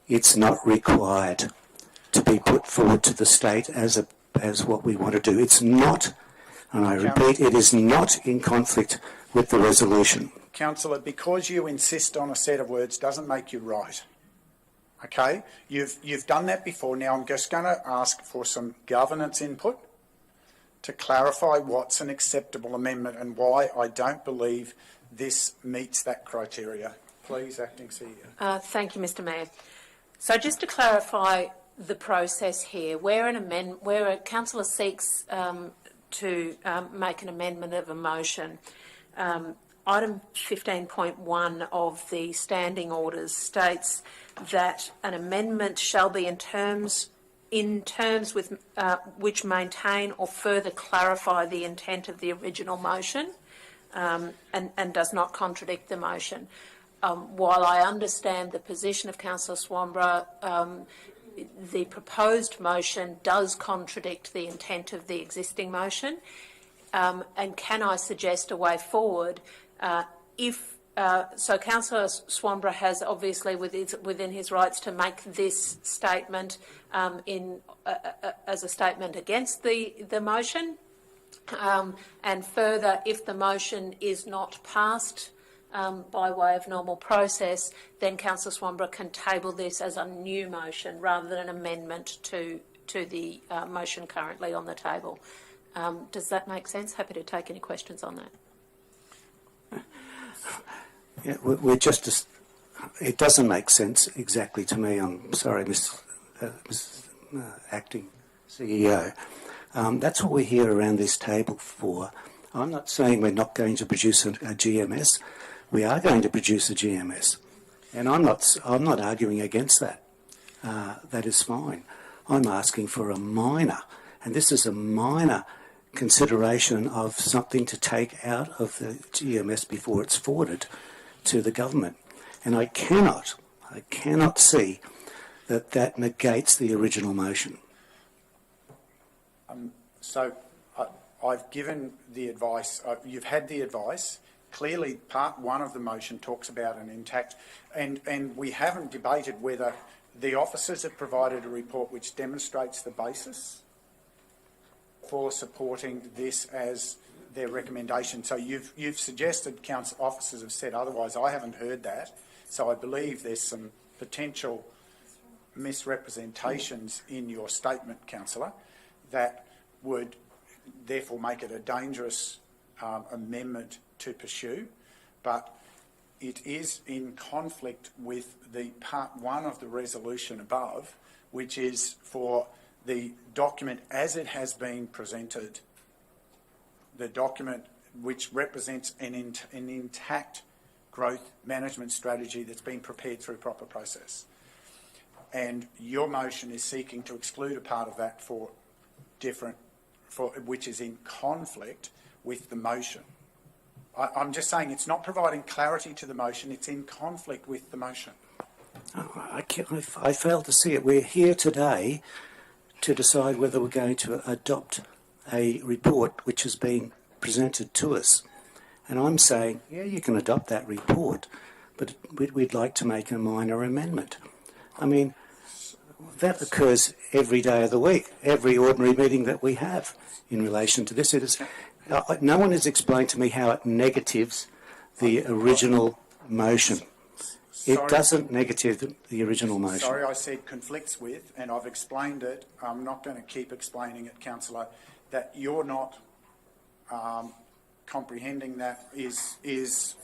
it's not required to be put forward to the state as what we want to do. It's not, and I repeat, it is not in conflict with the resolution. Councillor, because you insist on a set of words doesn't make you right. Okay? You've done that before. Now I'm just going to ask for some governance input to clarify what's an acceptable amendment and why I don't believe this meets that criteria. Please, Acting CEO. Thank you, Mr. Mayor. So just to clarify the process here, where a councillor seeks to make an amendment of a motion, item 15.1 of the standing orders states that an amendment shall be in terms with which maintain or further clarify the intent of the original motion and does not contradict the motion. While I understand the position of Councillor Swanborough, the proposed motion does contradict the intent of the existing motion. And can I suggest a way forward so Councillor Swanborough has obviously within his rights to make this statement as a statement against the motion. And further, if the motion is not passed by way of normal process, then Councillor Swanborough can table this as a new motion rather than an amendment to the motion currently on the table. Does that make sense? Happy to take any questions on that. Yeah, it doesn't make sense exactly to me. I'm sorry, Ms. Acting CEO. That's what we're here around this table for. I'm not saying we're not going to produce a GMS. We are going to produce a GMS, and I'm not arguing against that. That is fine. I'm asking for a minor, and this is a minor consideration of something to take out of the GMS before it's forwarded to the government. And I cannot see that negates the original motion. So I've given the advice, you've had the advice. Clearly part one of the motion talks about an intact, and we haven't debated whether the officers have provided a report which demonstrates the basis for supporting this as their recommendation. So you've suggested council officers have said otherwise. I haven't heard that. So I believe there's some potential misrepresentations in your statement, Councillor, that would therefore make it a dangerous amendment to pursue. But it is in conflict with the part one of the resolution above, which is for the document as it has been presented, the document which represents an intact growth management strategy that's been prepared through proper process. And your motion is seeking to exclude a part of that which is in conflict with the motion. I'm just saying it's not providing clarity to the motion, it's in conflict with the motion. I fail to see it. We're here today to decide whether we're going to adopt a report which has been presented to us. And I'm saying, yeah, you can adopt that report, but we'd like to make a minor amendment. I mean, that occurs every day of the week, every ordinary meeting that we have in relation to this. No one has explained to me how it negatives the original motion. It doesn't negative the original motion. Sorry, I said conflicts with, and I've explained it. I'm not going to keep explaining it, Councillor, that you're not comprehending that is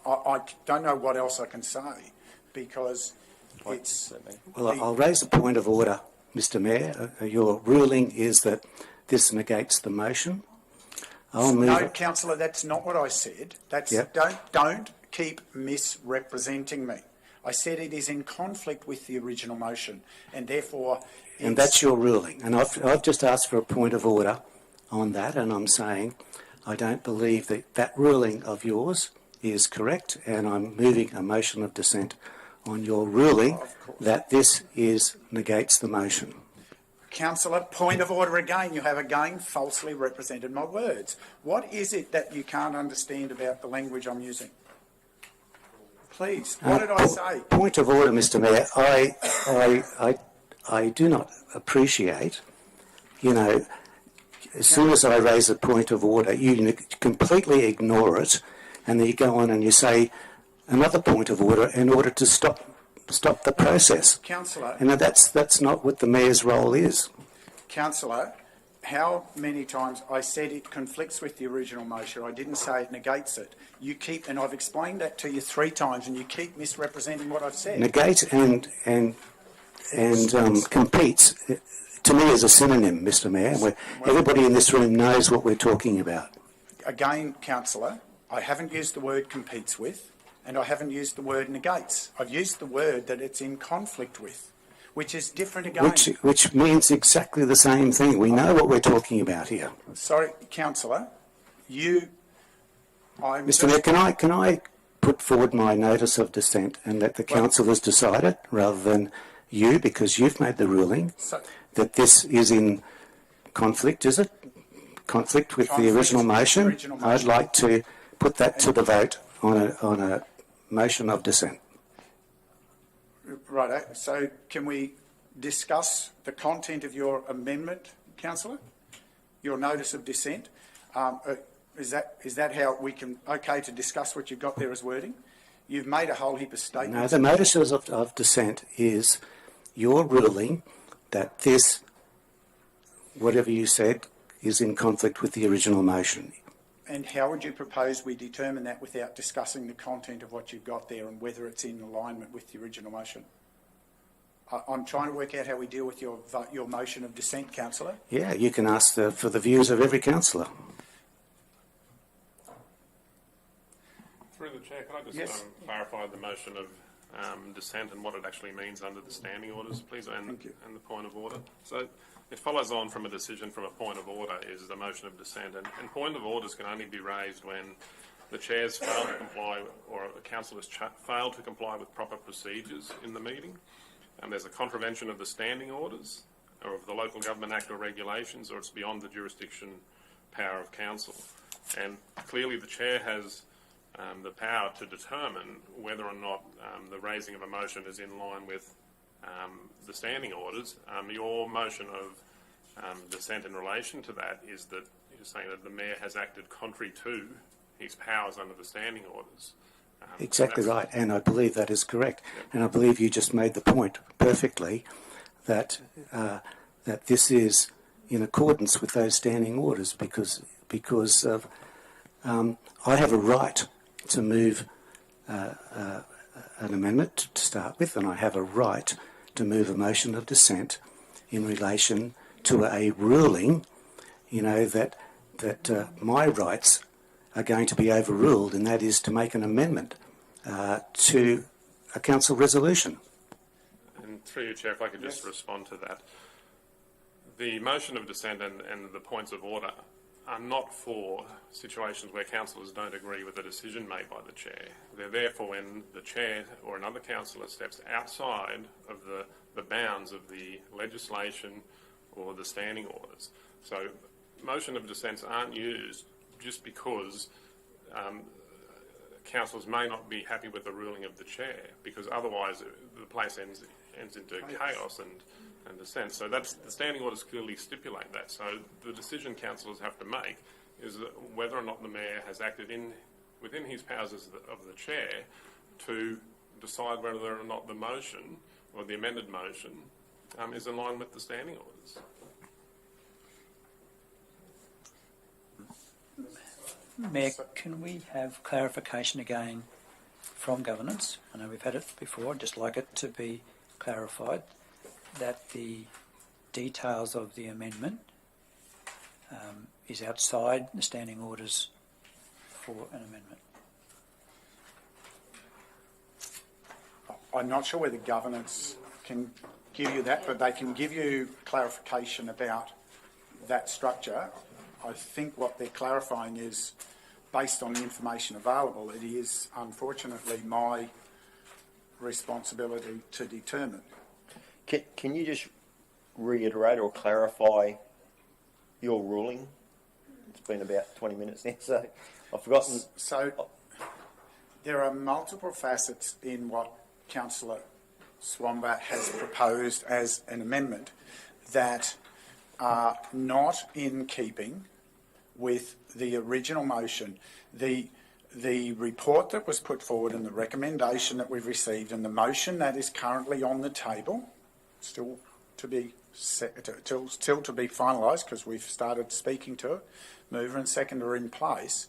I don't know what else I can say, because it's... Well, I'll raise a point of order, Mr Mayor. Your ruling is that this negates the motion. No, Councillor, that's not what I said. That's Yep. Don't keep misrepresenting me. I said it is in conflict with the original motion, and therefore... And that's your ruling. And I've just asked for a point of order on that, and I'm saying I don't believe that that ruling of yours is correct, and I'm moving a motion of dissent on your ruling that this negates the motion. Councillor, point of order again. You have again falsely represented my words. What is it that you can't understand about the language I'm using? Please, what did I say? Point of order, Mr Mayor. I do not appreciate, as soon as I raise a point of order, you completely ignore it, and then you go on and you say another point of order in order to stop the process. Councillor... And that's not what the Mayor's role is. Councillor, how many times I said it conflicts with the original motion? I didn't say it negates it. You keep, and I've explained that to you 3 times, and you keep misrepresenting what I've said. Negate and competes, to me, is a synonym, Mr Mayor. Everybody in this room knows what we're talking about. Again, Councillor, I haven't used the word competes with, and I haven't used the word negates. I've used the word that it's in conflict with, which is different again. Which means exactly the same thing. We know what we're talking about here. Sorry, Councillor, Mr Mayor, can I put forward my notice of dissent and let the councillors decide it rather than you, because you've made the ruling that this is in conflict, is it? conflict with the Conflict original with the motion. original I'd motion. like to put that to the vote on a motion of dissent. Righto. So can we discuss the content of your amendment, councillor? Your notice of dissent? Is that how we can, okay, to discuss what you've got there as wording? You've made a whole heap of statements. No, the notices of dissent is your ruling that this, whatever you said, is in conflict with the original motion. And how would you propose we determine that without discussing the content of what you've got there and whether it's in alignment with the original motion? I'm trying to work out how we deal with your motion of dissent, councillor. Yeah, you can ask for the views of every councillor. Through the chair, can I just clarify the motion of dissent and what it actually means under the standing orders, please, and the point of order? So it follows on from a decision from a point of order is the motion of dissent, and point of orders can only be raised when the chair's failed to comply or a councillor's failed to comply with proper procedures in the meeting, and there's a contravention of the standing orders or of the Local Government Act or regulations, or it's beyond the jurisdiction power of council. And clearly the chair has the power to determine whether or not the raising of a motion is in line with the standing orders. Your motion of dissent in relation to that is that you're saying that the Mayor has acted contrary to his powers under the standing orders. Exactly right, and I believe that is correct. Yep. And I believe you just made the point perfectly that that this is in accordance with those standing orders because of I have a right to move an amendment to start with, and I have a right to move a motion of dissent in relation to a ruling, you know, that my rights are going to be overruled, and that is to make an amendment to a council resolution. And through you, Chair, if I could just respond to that. The motion of dissent and the points of order are not for situations where councillors don't agree with a decision made by the chair. They're there for when the chair or another councillor steps outside of the bounds of the legislation or the standing orders. So motion of dissents aren't used just because councillors may not be happy with the ruling of the chair, because otherwise the place ends into chaos and dissent. So that's the standing orders clearly stipulate that. So the decision councillors have to make is whether or not the Mayor has acted within his powers of the chair to decide whether or not the motion or the amended motion is in line with the standing orders. Mayor, can we have clarification again from governance? I know we've had it before. I'd just like it to be clarified that the details of the amendment is outside the standing orders for an amendment. I'm not sure whether governance can give you that, but they can give you clarification about that structure. I think what they're clarifying is, based on the information available, it is unfortunately my responsibility to determine. Can you just reiterate or clarify your ruling? It's been about 20 minutes now, so I've forgotten. So there are multiple facets in what Councillor Swamba has proposed as an amendment that are not in keeping with the original motion. The report that was put forward and the recommendation that we've received and the motion that is currently on the table, still to be finalised because we've started speaking to it, mover and seconder are in place.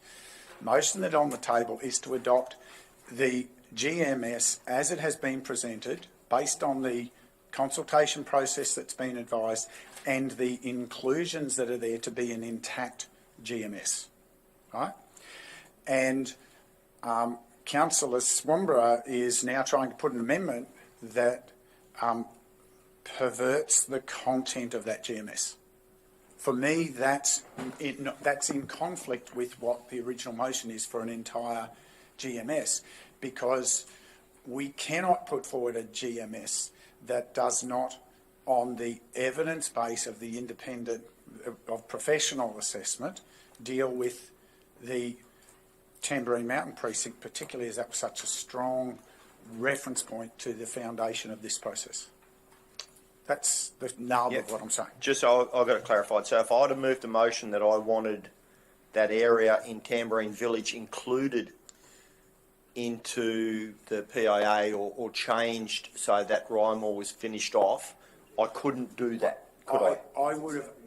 Motion that on the table is to adopt the GMS as it has been presented based on the consultation process that's been advised and the inclusions that are there to be an intact GMS, right? And Councillor Swamborough is now trying to put an amendment that perverts the content of that GMS. For me, that's in conflict with what the original motion is for an entire GMS, because we cannot put forward a GMS that does not on the evidence base of the independent, of professional assessment, deal with the Tamborine Mountain precinct, particularly as that was such a strong reference point to the foundation of this process. That's the nub of what I'm saying. Just so I've got it clarified. So if I'd have moved a motion that I wanted that area in Tamborine Village included into the PIA or changed so that Rymore was finished off, I couldn't do that, could I?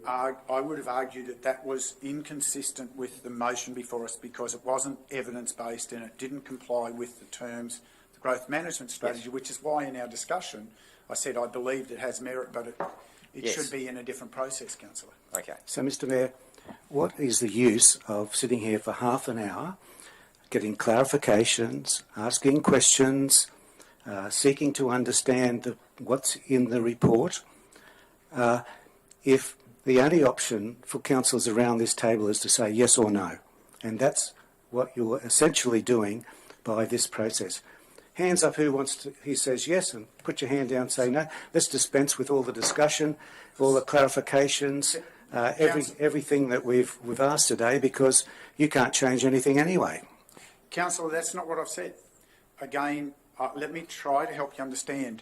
I would have argued that that was inconsistent with the motion before us because it wasn't evidence-based and it didn't comply with the terms of the growth management strategy, which is why in our discussion I said I believed it has merit, but it should be in a different process, Councillor. Okay. So, Mr Mayor, what is the use of sitting here for half an hour, getting clarifications, asking questions, seeking to understand what's in the report, if the only option for councillors around this table is to say yes or no? And that's what you're essentially doing by this process. Hands up who says yes, and put your hand down and say no. Let's dispense with all the discussion, all the clarifications, everything that we've asked today, because you can't change anything anyway. Councillor, that's not what I've said. Again, let me try to help you understand.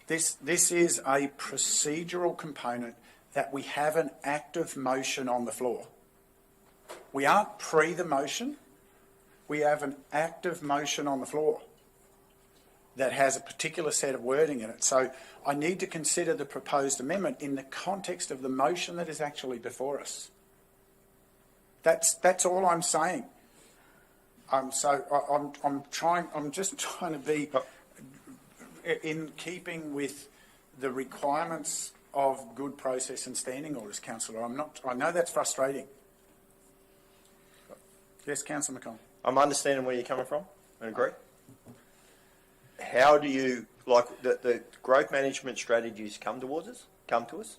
This is a procedural component that we have an active motion on the floor. We aren't pre the motion. We have an active motion on the floor that has a particular set of wording in it. So I need to consider the proposed amendment in the context of the motion that is actually before us. That's all I'm saying. I'm just trying to be in keeping with the requirements of good process and standing orders, Councillor. I know that's frustrating. Yes, Councillor McConnell. I'm understanding where you're coming from and agree. How do you, like the growth management strategies come to us?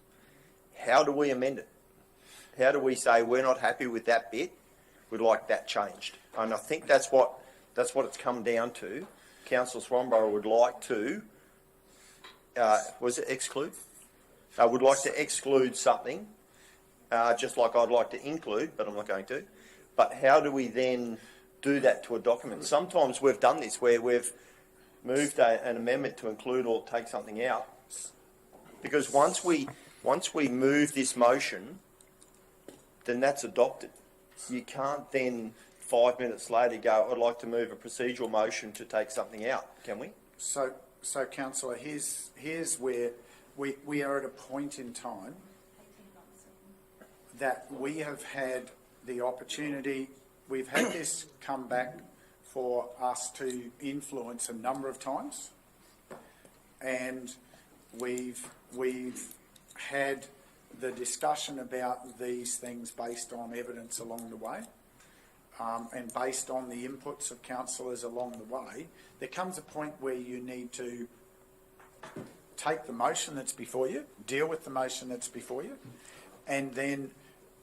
How do we amend it? How do we say we're not happy with that bit? We'd like that changed. And I think that's what it's come down to. Councillor Swanborough would like to, was it exclude? Would like to exclude something, just like I'd like to include, but I'm not going to. But how do we then do that to a document? Sometimes we've done this where we've moved an amendment to include or take something out, because once we move this motion, then that's adopted. You can't then 5 minutes later go, I'd like to move a procedural motion to take something out, can we? So Councillor, here's where we are at a point in time that we have had the opportunity, we've had this come back for us to influence a number of times, and we've had the discussion about these things based on evidence along the way, and based on the inputs of councillors along the way. There comes a point where you need to take the motion that's before you, deal with the motion that's before you, and then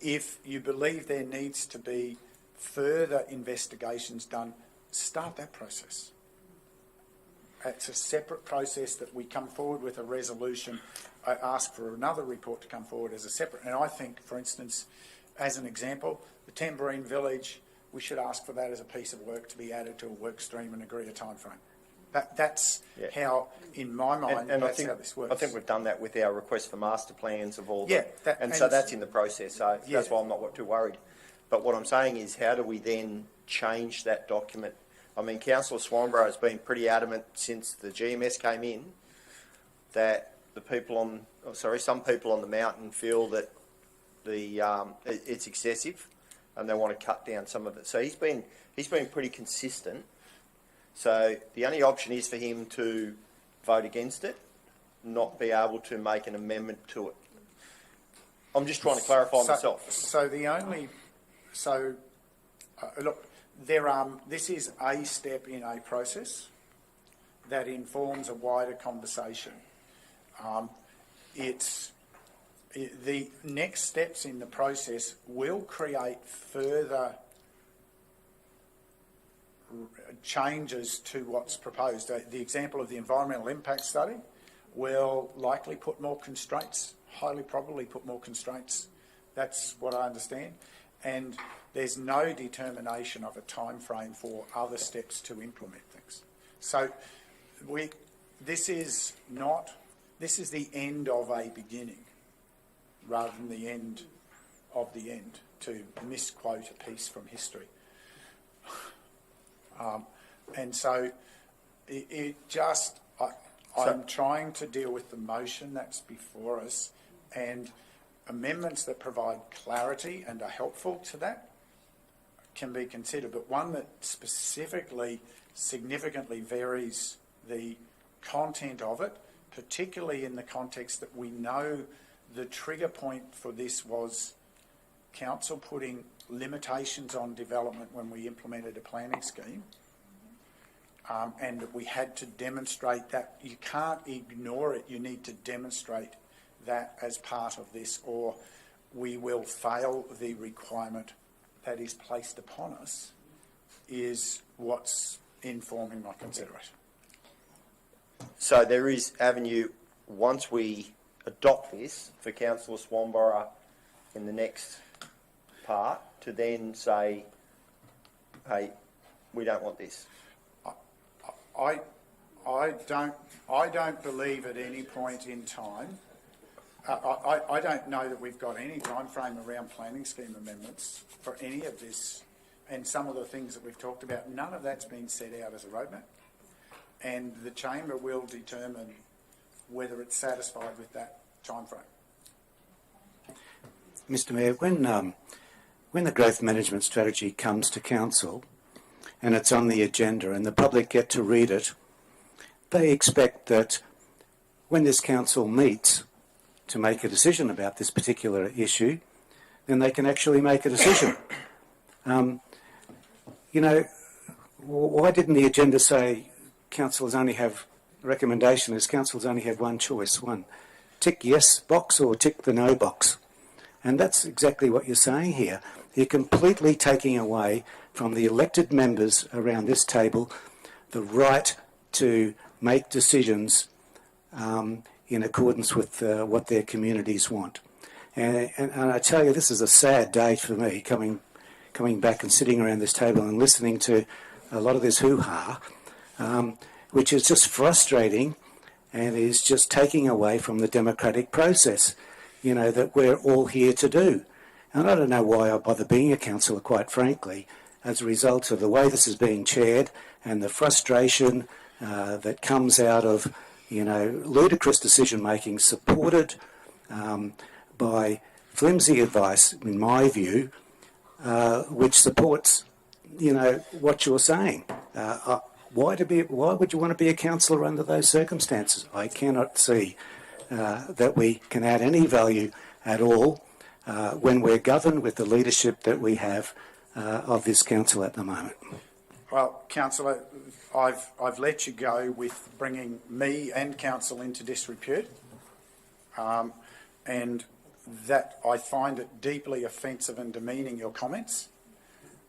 if you believe there needs to be further investigations done, start that process. It's a separate process that we come forward with a resolution. I ask for another report to come forward as a separate. And I think, for instance, as an example, the Tamborine Village, we should ask for that as a piece of work to be added to a work stream and agree a time frame. That's how, in my mind, and that's how this works. I think we've done that with our request for master plans of all so that's in the process. So that's why I'm not too worried. But what I'm saying is, how do we then change that document? I mean, Councillor Swanborough has been pretty adamant since the GMS came in that some people on the mountain feel that it's excessive, and they want to cut down some of it. So he's been pretty consistent. So the only option is for him to vote against it, not be able to make an amendment to it. I'm just trying to clarify myself. Look, this is a step in a process that informs a wider conversation. The next steps in the process will create further changes to what's proposed. The example of the environmental impact study, will likely put more constraints, highly probably put more constraints. That's what I understand. And there's no determination of a time frame for other steps to implement things. So this is the end of a beginning rather than the end of the end, to misquote a piece from history. And so I'm trying to deal with the motion that's before us, and amendments that provide clarity and are helpful to that can be considered, but one that specifically, significantly varies the content of it, particularly in the context that we know the trigger point for this was council putting limitations on development when we implemented a planning scheme, and that we had to demonstrate that. You can't ignore it, you need to demonstrate that as part of this, or we will fail the requirement that is placed upon us, is what's informing my consideration. So there is avenue, once we adopt this, for Councillor Swanborough in the next part to then say, hey, we don't want this. I don't believe at any point in time, I don't know that we've got any time frame around planning scheme amendments for any of this, and some of the things that we've talked about, none of that's been set out as a roadmap, and the chamber will determine whether it's satisfied with that time frame. Mr Mayor, when the growth management strategy comes to council and it's on the agenda and the public get to read it, they expect that when this council meets to make a decision about this particular issue, then they can actually make a decision. You know, why didn't the agenda say councillors only have, the recommendation is councillors only have one choice, one, tick yes box or tick the no box? And that's exactly what you're saying here. You're completely taking away from the elected members around this table the right to make decisions in accordance with what their communities want. And I tell you, this is a sad day for me, coming back and sitting around this table and listening to a lot of this hoo-ha, which is just frustrating and is just taking away from the democratic process, you know, that we're all here to do. And I don't know why I bother being a councillor, quite frankly, as a result of the way this is being chaired and the frustration that comes out of, you know, ludicrous decision-making supported by flimsy advice, in my view, which supports, you know, what you're saying. Why would you want to be a councillor under those circumstances? I cannot see that we can add any value at all when we're governed with the leadership that we have of this council at the moment. Well, councillor, I've let you go with bringing me and council into disrepute, and that I find it deeply offensive and demeaning, your comments,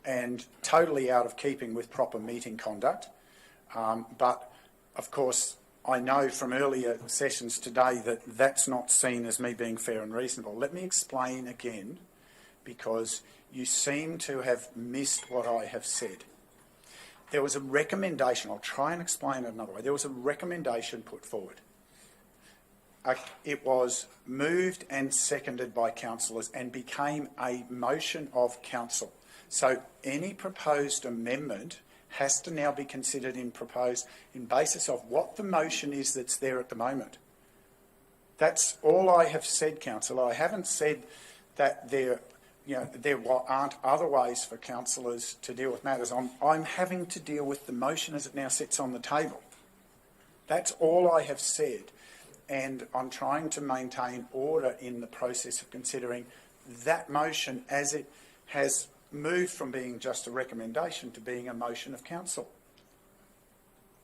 and totally out of keeping with proper meeting conduct. But of course, I know from earlier sessions today that that's not seen as me being fair and reasonable. Let me explain again, because you seem to have missed what I have said. There was a recommendation, I'll try and explain it another way. There was a recommendation put forward. It was moved and seconded by councillors and became a motion of council. So any proposed amendment has to now be considered in basis of what the motion is that's there at the moment. That's all I have said, councillor. I haven't said that there aren't other ways for councillors to deal with matters. I'm having to deal with the motion as it now sits on the table. That's all I have said. And I'm trying to maintain order in the process of considering that motion as it has moved from being just a recommendation to being a motion of council.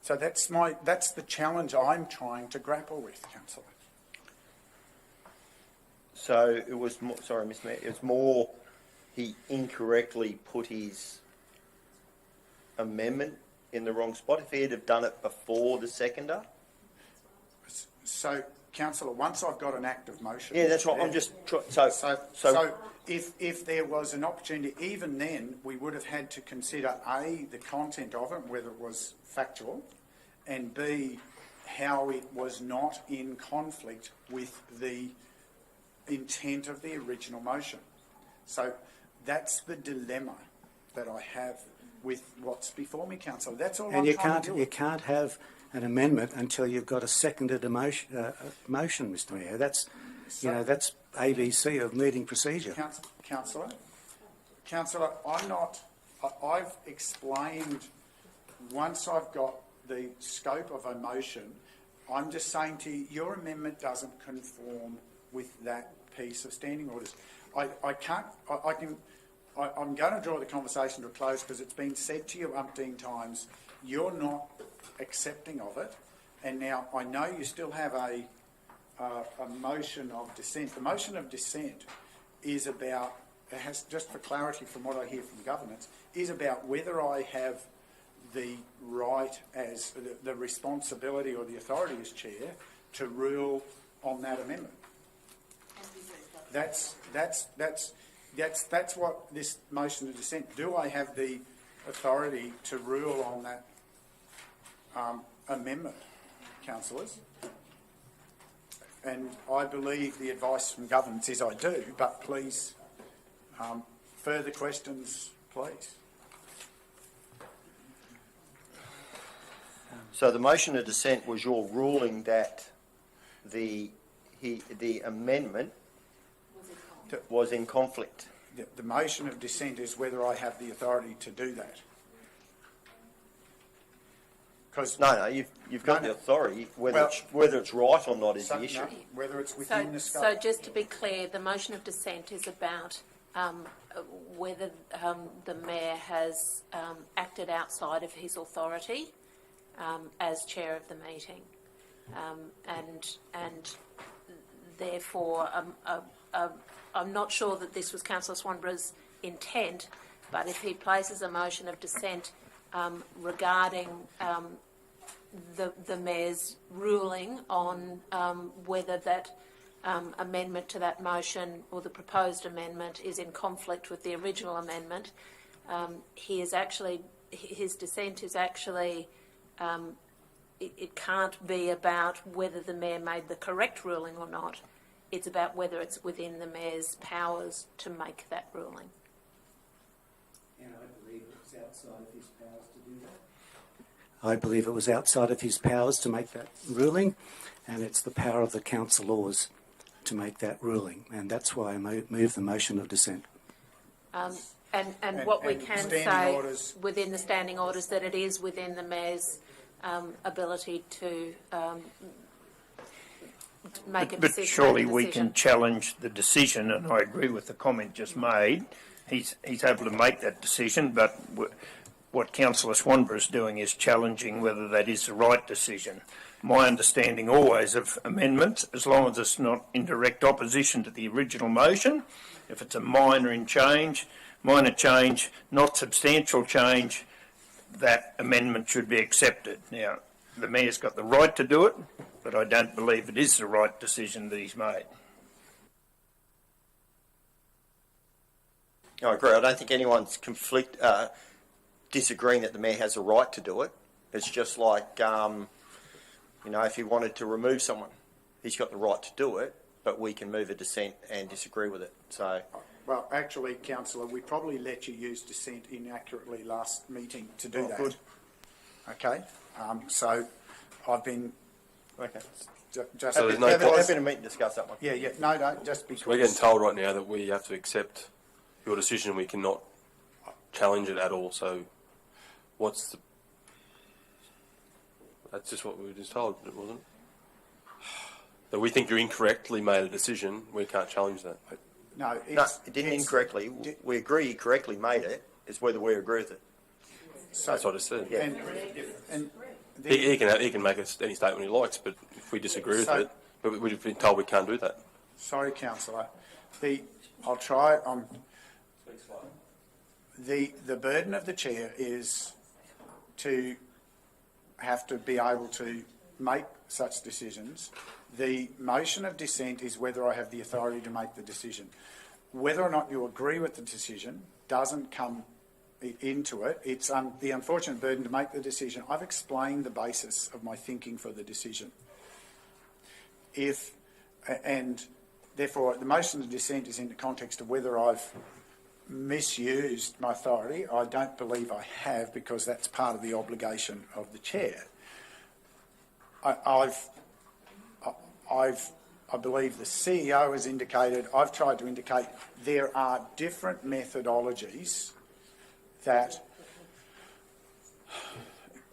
So that's the challenge I'm trying to grapple with, councillor. So it was more, sorry, Mr. Mayor, it was more he incorrectly put his amendment in the wrong spot. If he had have done it before the seconder? So, councillor, once I've got an active motion. Yeah, that's right. I'm just So if there was an opportunity, even then, we would have had to consider A, the content of it, whether it was factual, and B, how it was not in conflict with the intent of the original motion. So that's the dilemma that I have with what's before me, councillor. That's all And I'm you trying can't to do. you can't have an amendment until you've got a seconded motion, Mr. Mayor. That's that's ABC of meeting procedure. Councillor, I've explained, once I've got the scope of a motion, I'm just saying to you, your amendment doesn't conform with that piece of standing orders. I'm going to draw the conversation to a close because it's been said to you umpteen times, you're not accepting of it, and now I know you still have a motion of dissent. The motion of dissent is about, it has, just for clarity from what I hear from governance, is about whether I have the right as the responsibility or the authority as chair to rule on that amendment. That's what this motion of dissent. Do I have the authority to rule on that amendment, councillors? And I believe the advice from governance is I do, but please, further questions, please. So the motion of dissent was your ruling that the amendment was in conflict. The motion of dissent is whether I have the authority to do that. No, you've got the authority. Whether it's right or not is the issue. No, whether it's within the scope. So just to be clear, the motion of dissent is about whether the mayor has acted outside of his authority as chair of the meeting, and therefore I'm not sure that this was Councillor Swanborough's intent, but if he places a motion of dissent regarding the mayor's ruling on whether that amendment to that motion or the proposed amendment is in conflict with the original amendment, his dissent is actually it can't be about whether the mayor made the correct ruling or not. It's about whether it's within the mayor's powers to make that ruling. And I believe it was outside of his powers to do that. I believe it was outside of his powers to make that ruling, and it's the power of the councillors to make that ruling, and that's why I move the motion of dissent. And what we can say within the standing orders that it is within the mayor's ability to make a decision. But surely we can challenge the decision, and I agree with the comment just made. He's able to make that decision, but what Councillor Swanborough is doing is challenging whether that is the right decision. My understanding always of amendments, as long as it's not in direct opposition to the original motion, if it's a minor change, not substantial change, that amendment should be accepted. Now, the Mayor's got the right to do it, but I don't believe it is the right decision that he's made. I agree. I don't think anyone's disagreeing that the Mayor has a right to do it. It's just like, if he wanted to remove someone, he's got the right to do it, but we can move a dissent and disagree with it. So, well, actually, Councillor, we probably let you use dissent inaccurately last meeting to do that. Good. Okay. So I've been. Okay. Just happy to meet and discuss that one. Yeah. No, just because. So we're getting told right now that we have to accept your decision. We cannot challenge it at all. So, that's just what we were just told, it wasn't? That we think you incorrectly made a decision. We can't challenge that. No, it didn't incorrectly. We agree he correctly made it. It's whether we agree with it. So, that's what I said. Yeah. And he can make any statement he likes, but if we disagree with it, but we've been told we can't do that. Sorry, Councillor. I'll try. The burden of the chair is to have to be able to make such decisions. The motion of dissent is whether I have the authority to make the decision. Whether or not you agree with the decision doesn't come into it. It's the unfortunate burden to make the decision. I've explained the basis of my thinking for the decision. And therefore, the motion of dissent is in the context of whether I've misused my authority. I don't believe I have, because that's part of the obligation of the chair. I believe the CEO has indicated, I've tried to indicate there are different methodologies that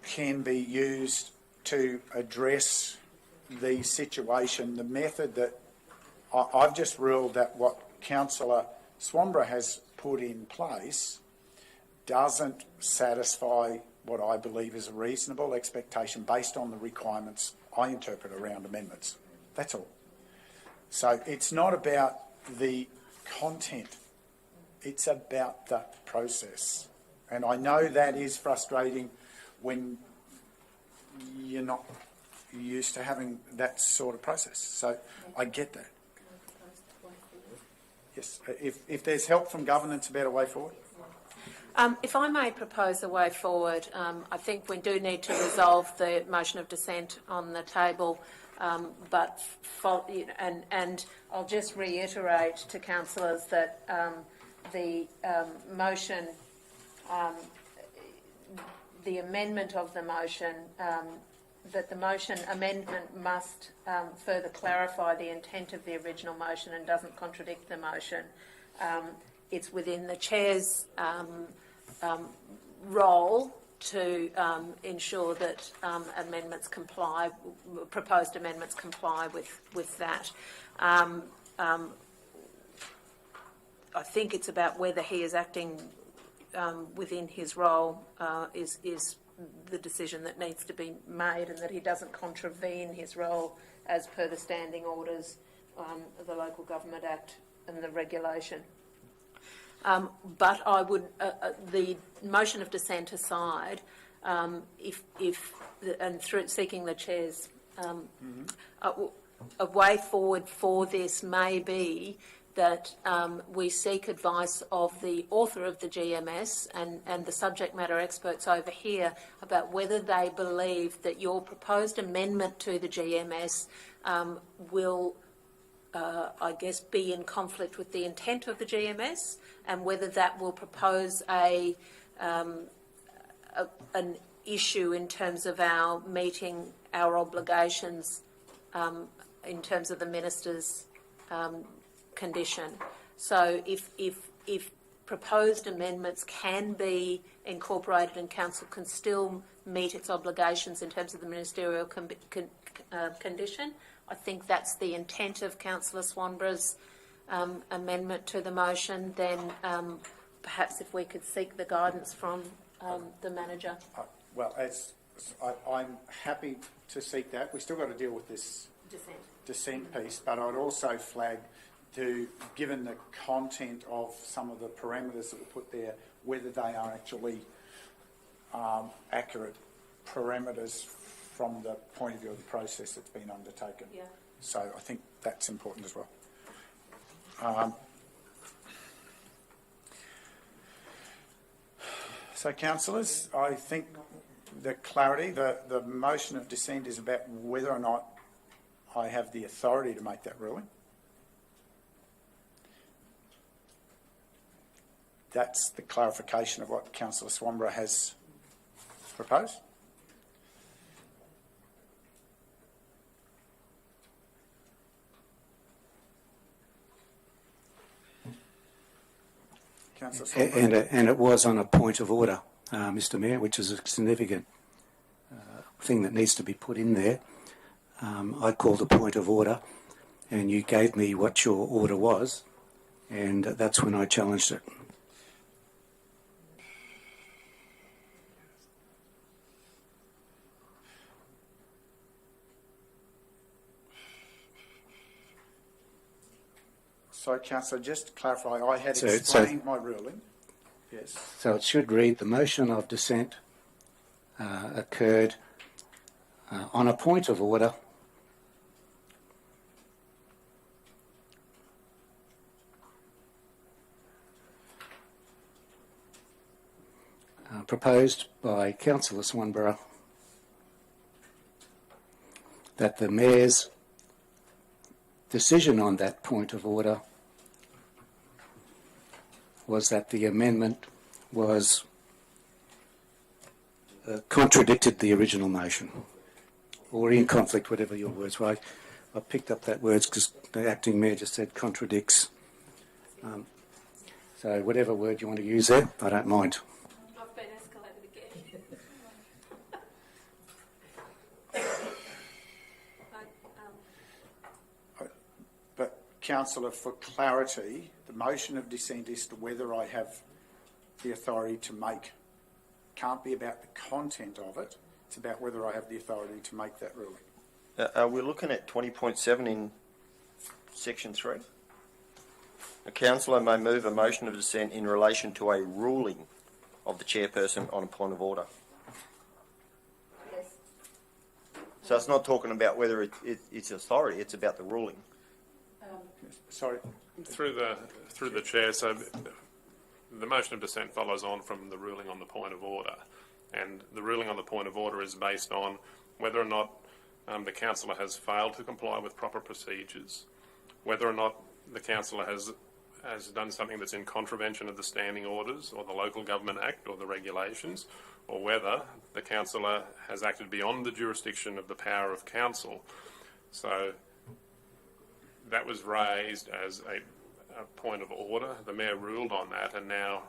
can be used to address the situation. The method that I've just ruled that what Councillor Swanborough has put in place doesn't satisfy what I believe is a reasonable expectation based on the requirements I interpret around amendments. That's all. So it's not about the content, it's about the process. And I know that is frustrating when you're not used to having that sort of process. So I get that. Yes, if there's help from governance about a way forward. If I may propose a way forward, I think we do need to resolve the motion of dissent on the table, and I'll just reiterate to councillors that the motion, the amendment of the motion, that the motion amendment must further clarify the intent of the original motion and doesn't contradict the motion. It's within the chair's role to ensure that proposed amendments comply with that. I think it's about whether he is acting within his role is the decision that needs to be made, and that he doesn't contravene his role as per the standing orders of the Local Government Act and the regulation. But I would, the motion of dissent aside, through seeking the chair's a way forward for this may be that we seek advice of the author of the GMS and the subject matter experts over here about whether they believe that your proposed amendment to the GMS will, I guess, be in conflict with the intent of the GMS, and whether that will propose an issue in terms of our meeting our obligations in terms of the minister's condition. So if proposed amendments can be incorporated and council can still meet its obligations in terms of the ministerial condition, I think that's the intent of Councillor Swanborough's amendment to the motion. Then perhaps if we could seek the guidance from the manager. I'm happy to seek that. We've still got to deal with this dissent piece, but I'd also flag given the content of some of the parameters that were put there, whether they are actually accurate parameters from the point of view of the process that's been undertaken. Yeah. So I think that's important as well. So councillors, I think the clarity, the motion of dissent is about whether or not I have the authority to make that ruling. That's the clarification of what Councillor Swanborough has proposed. Councillor Swanborough. And it was on a point of order, Mr Mayor, which is a significant thing that needs to be put in there. I called a point of order, and you gave me what your order was, and that's when I challenged it. So, Councillor, just to clarify, I had explained my ruling. Yes. So it should read, the motion of dissent occurred On a point of order, proposed by Councillor Swanborough that the Mayor's decision on that point of order was that the amendment was contradicted the original motion, or in conflict, whatever your words were. I picked up that words because the acting Mayor just said contradicts. So whatever word you want to use there, I don't mind. I've been escalated again. But, Councillor, for clarity, the motion of dissent is to whether I have the authority to make. Can't be about the content of it. It's about whether I have the authority to make that ruling. We're looking at 20.7 in section 3. A councillor may move a motion of dissent in relation to a ruling of the chairperson on a point of order. Yes. So it's not talking about whether it's authority, it's about the ruling. Sorry. Through the chair, so the motion of dissent follows on from the ruling on the point of order, and the ruling on the point of order is based on whether or not the councillor has failed to comply with proper procedures, whether or not the councillor has done something that's in contravention of the standing orders or the Local Government Act or the regulations, or whether the councillor has acted beyond the jurisdiction of the power of council. So that was raised as a point of order. The Mayor ruled on that, and now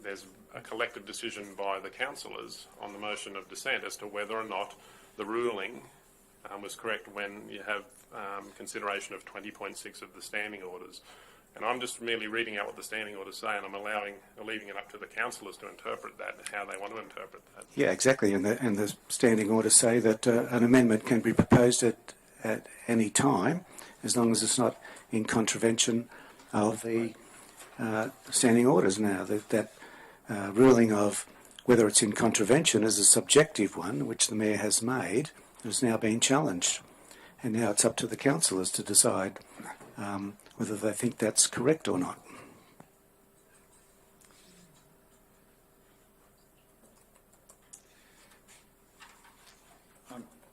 there's a collective decision by the councillors on the motion of dissent as to whether or not the ruling was correct when you have consideration of 20.6 of the standing orders. And I'm just merely reading out what the standing orders say, and I'm leaving it up to the councillors to interpret that, how they want to interpret that. Yeah, exactly. And the standing orders say that an amendment can be proposed at any time, as long as it's not in contravention of the standing orders. Now, that ruling of whether it's in contravention is a subjective one, which the Mayor has made, has now been challenged. And now it's up to the councillors to decide whether they think that's correct or not.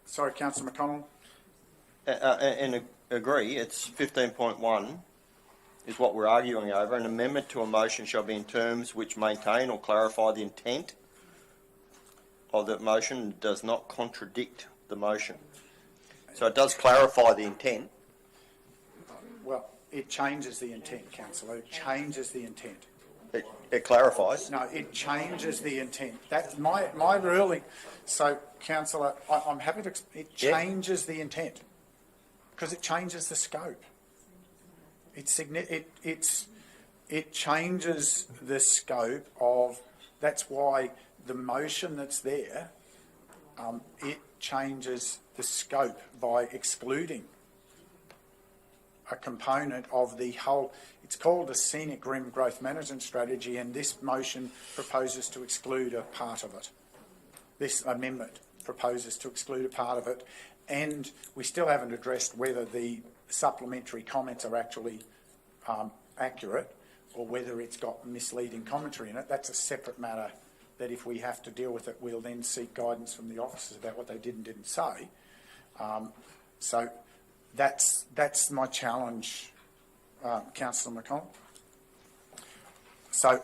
Sorry, Councillor McConnell. And agree, it's 15.1 is what we're arguing over. An amendment to a motion shall be in terms which maintain or clarify the intent of the motion and does not contradict the motion. So it does clarify the intent. Well, it changes the intent, Councillor. It changes the intent. It clarifies. No, it changes the intent. That's my ruling. So, Councillor, I'm happy to. It changes the intent because it changes the scope. It changes the scope of. That's why the motion that's there. It changes the scope by excluding a component of the whole. It's called a Scenic Rim Growth Management Strategy, and this motion proposes to exclude a part of it. This amendment proposes to exclude a part of it, and we still haven't addressed whether the supplementary comments are actually accurate or whether it's got misleading commentary in it. That's a separate matter that if we have to deal with it, we'll then seek guidance from the officers about what they did and didn't say. So that's my challenge, Councillor McConnell. So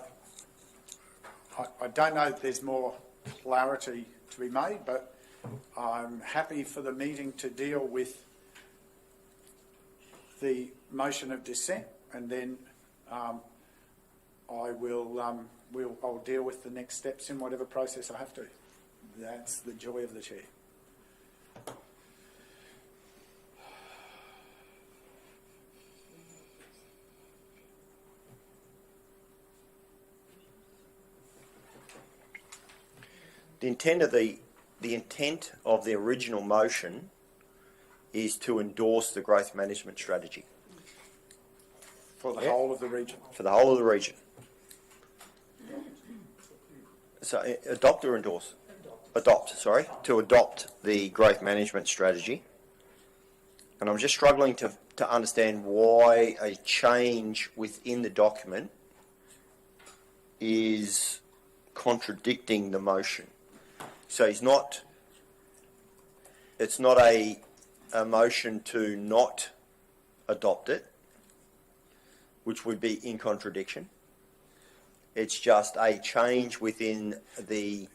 I don't know if there's more clarity to be made, but I'm happy for the meeting to deal with the motion of dissent, and then I'll deal with the next steps in whatever process I have to. That's the joy of the chair. The intent of the original motion is to endorse the growth management strategy. For the whole of the region. For the whole of the region. So adopt or endorse? adopt the growth management strategy. And I'm just struggling to understand why a change within the document is contradicting the motion. So it's not a motion to not adopt it, which would be in contradiction. It's just a change within the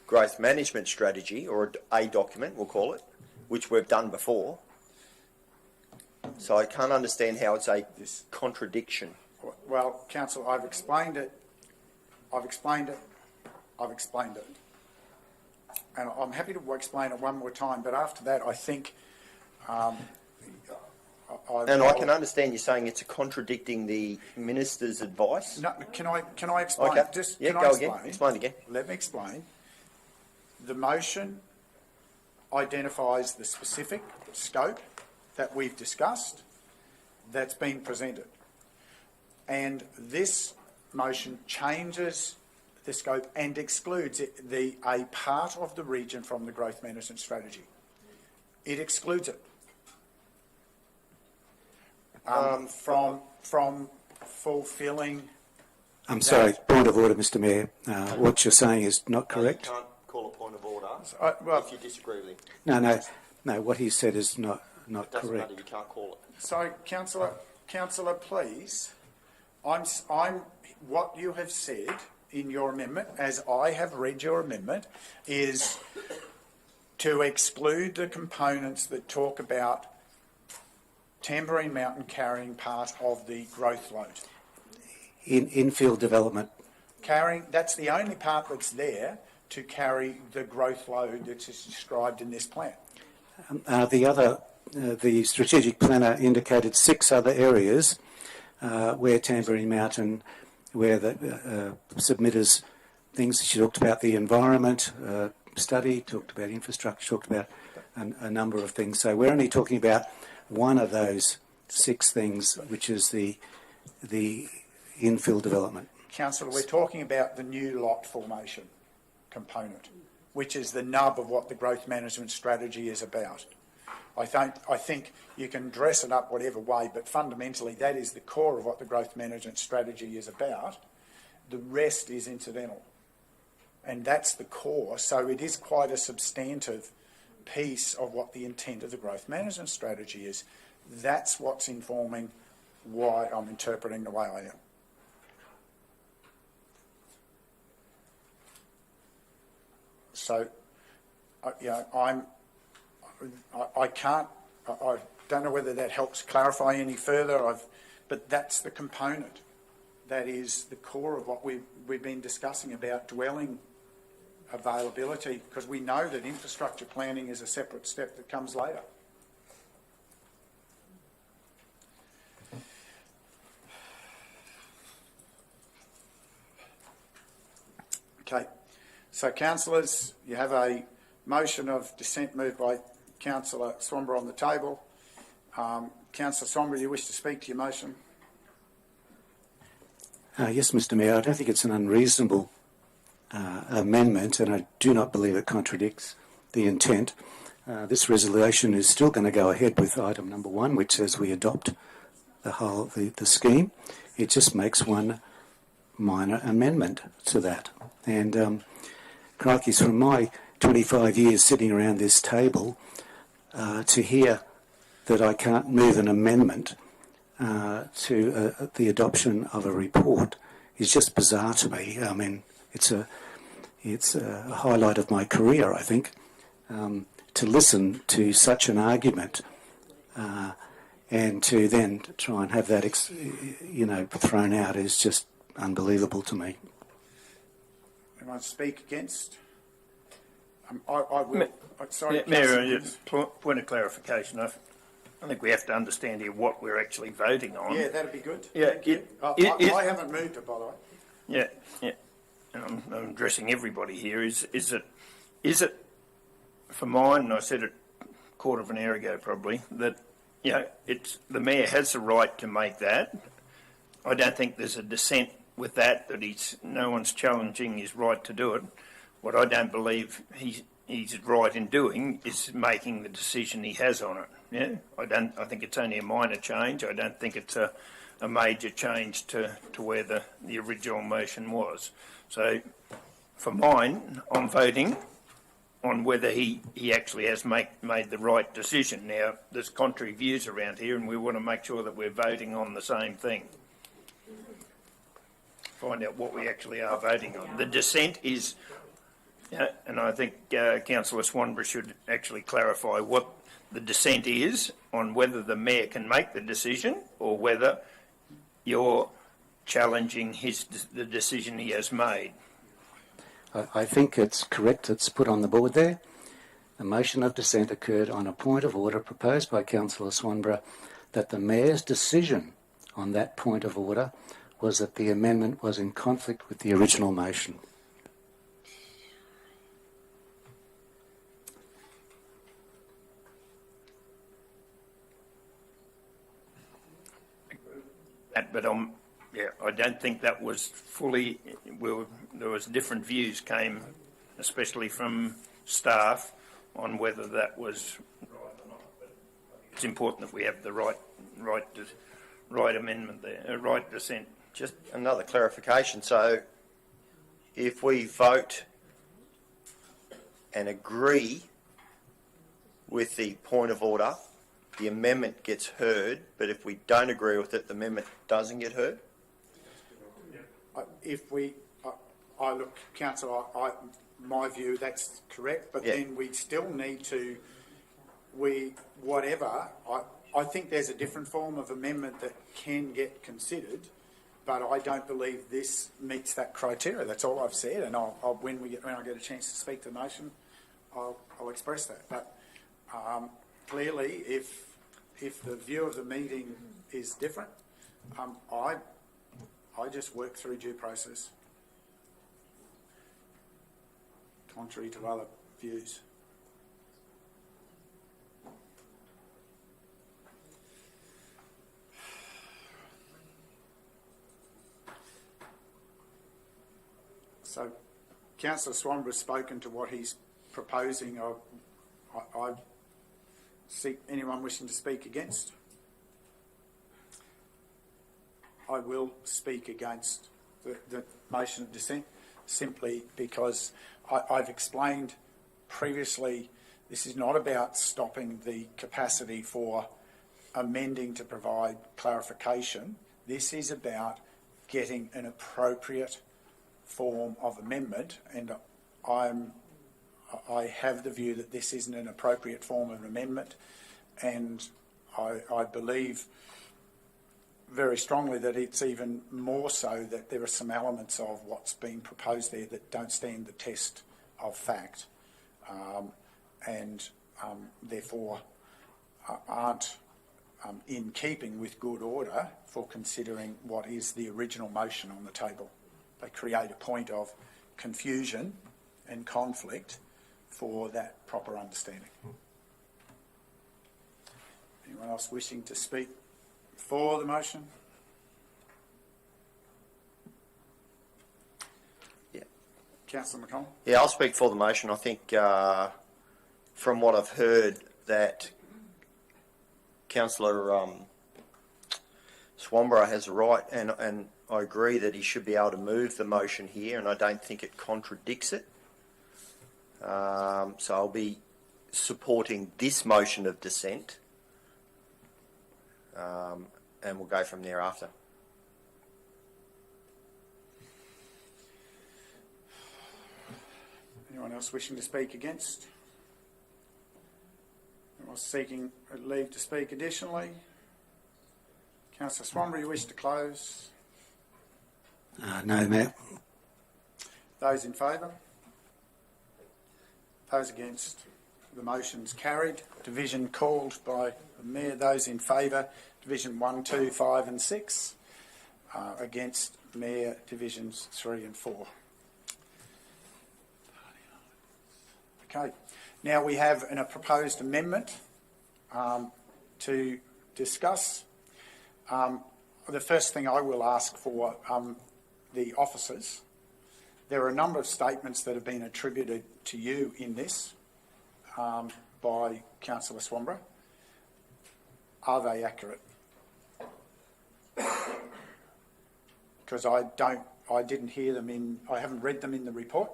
growth management strategy, or a document, we'll call it, which we've done before. So I can't understand how it's a contradiction. Well, Councillor, I've explained it. And I'm happy to explain it one more time, but after that I think... I can understand you saying it's contradicting the Minister's advice. No, can I explain? Okay. Go again. Explain again. Let me explain. The motion identifies the specific scope that we've discussed that's been presented. And this motion changes the scope and excludes a part of the region from the growth management strategy. It excludes it from fulfilling... I'm sorry, point of order, Mr Mayor. What you're saying is not correct. You can't call a point of order if you disagree with him. No, what he said is not Doesn't correct. matter, you can't call it. So, Councillor, please, what you have said in your amendment, as I have read your amendment, is to exclude the components that talk about Tamborine Mountain carrying part of the growth load. Infield development. That's the only part that's there to carry the growth load that's described in this plan. The strategic planner indicated 6 other areas where Tamborine Mountain, where the submitters things. She talked about the environment study, talked about infrastructure, talked about a number of things. So we're only talking about one of those 6 things, which is the infill development. Councillor, we're talking about the new lot formation component, which is the nub of what the growth management strategy is about. I think you can dress it up whatever way, but fundamentally that is the core of what the growth management strategy is about. The rest is incidental. And that's the core. So it is quite a substantive piece of what the intent of the growth management strategy is. That's what's informing why I'm interpreting the way I am. So, I don't know whether that helps clarify any further, but that's the component. That is the core of what we've been discussing about dwelling availability, because we know that infrastructure planning is a separate step that comes later. Okay, so councillors, you have a motion of dissent moved by Councillor Swanborough on the table. Councillor Swanborough, you wish to speak to your motion? Yes, Mr Mayor, I don't think it's an unreasonable amendment, and I do not believe it contradicts the intent. This resolution is still going to go ahead with item number 1, which says we adopt the scheme. It just makes one minor amendment to that. And crikey, from my 25 years sitting around this table, to hear that I can't move an amendment to the adoption of a report is just bizarre to me. I mean, it's a highlight of my career, I think, to listen to such an argument and to then try and have that, thrown out is just unbelievable to me. Anyone speak against? I will. Sorry, Mayor, point of clarification. I think we have to understand here what we're actually voting on. Yeah, that'd be good. Yeah, Thank you. I haven't moved it, by the way. Yeah. And I'm addressing everybody here. Is it for mine? And I said it a quarter of an hour ago, probably, that it's the mayor has the right to make that. I don't think there's a dissent with that. No one's challenging his right to do it. What I don't believe he's right in doing is making the decision he has on it. Yeah, I think it's only a minor change. I don't think it's a major change to where the original motion was. So for mine, I'm voting on whether he actually has made the right decision. Now, there's contrary views around here, and we want to make sure that we're voting on the same thing. Find out what we actually are voting on. The dissent is, and I think Councillor Swanborough should actually clarify what the dissent is on whether the Mayor can make the decision or whether you're challenging the decision he has made. I think it's correct. It's put on the board there. A motion of dissent occurred on a point of order proposed by Councillor Swanborough that the Mayor's decision on that point of order was that the amendment was in conflict with the original motion. But I don't think that was fully. There was different views came, especially from staff, on whether that was right or not. But it's important that we have the right amendment there, right dissent. Just another clarification. So, if we vote and agree with the point of order, the amendment gets heard, but if we don't agree with it, the amendment doesn't get heard? Look, Councillor, my view, that's correct, but then we still need to, I think there's a different form of amendment that can get considered, but I don't believe this meets that criteria. That's all I've said, and when I get a chance to speak to the motion, I'll express that. But clearly, if the view of the meeting is different, I just work through due process, contrary to other views. So, Councillor Swanborough's spoken to what he's proposing. I seek anyone wishing to speak against. I will speak against the motion of dissent simply because I've explained previously this is not about stopping the capacity for amending to provide clarification. This is about getting an appropriate form of amendment, and I have the view that this isn't an appropriate form of amendment, and I believe very strongly that it's even more so that there are some elements of what's being proposed there that don't stand the test of fact, and therefore aren't in keeping with good order for considering what is the original motion on the table. They create a point of confusion and conflict for that proper understanding. Anyone else wishing to speak for the motion? Yeah. Councillor McConnell? Yeah, I'll speak for the motion. I think from what I've heard that Councillor Swanborough has a right, and I agree that he should be able to move the motion here, and I don't think it contradicts it. So I'll be supporting this motion of dissent, and we'll go from there after. Anyone else wishing to speak against? Anyone seeking leave to speak additionally? Councillor Swanborough, you wish to close? No, Mayor. Those in favour? Those against? The motion's carried. Division called by the Mayor. Those in favour, Division 1, 2, 5 and 6. Against Mayor, Divisions 3 and 4. Okay. Now we have a proposed amendment to discuss. The first thing I will ask for the officers There are a number of statements that have been attributed to you in this by Councillor Swamborough. Are they accurate? Because I didn't hear them I haven't read them in the report,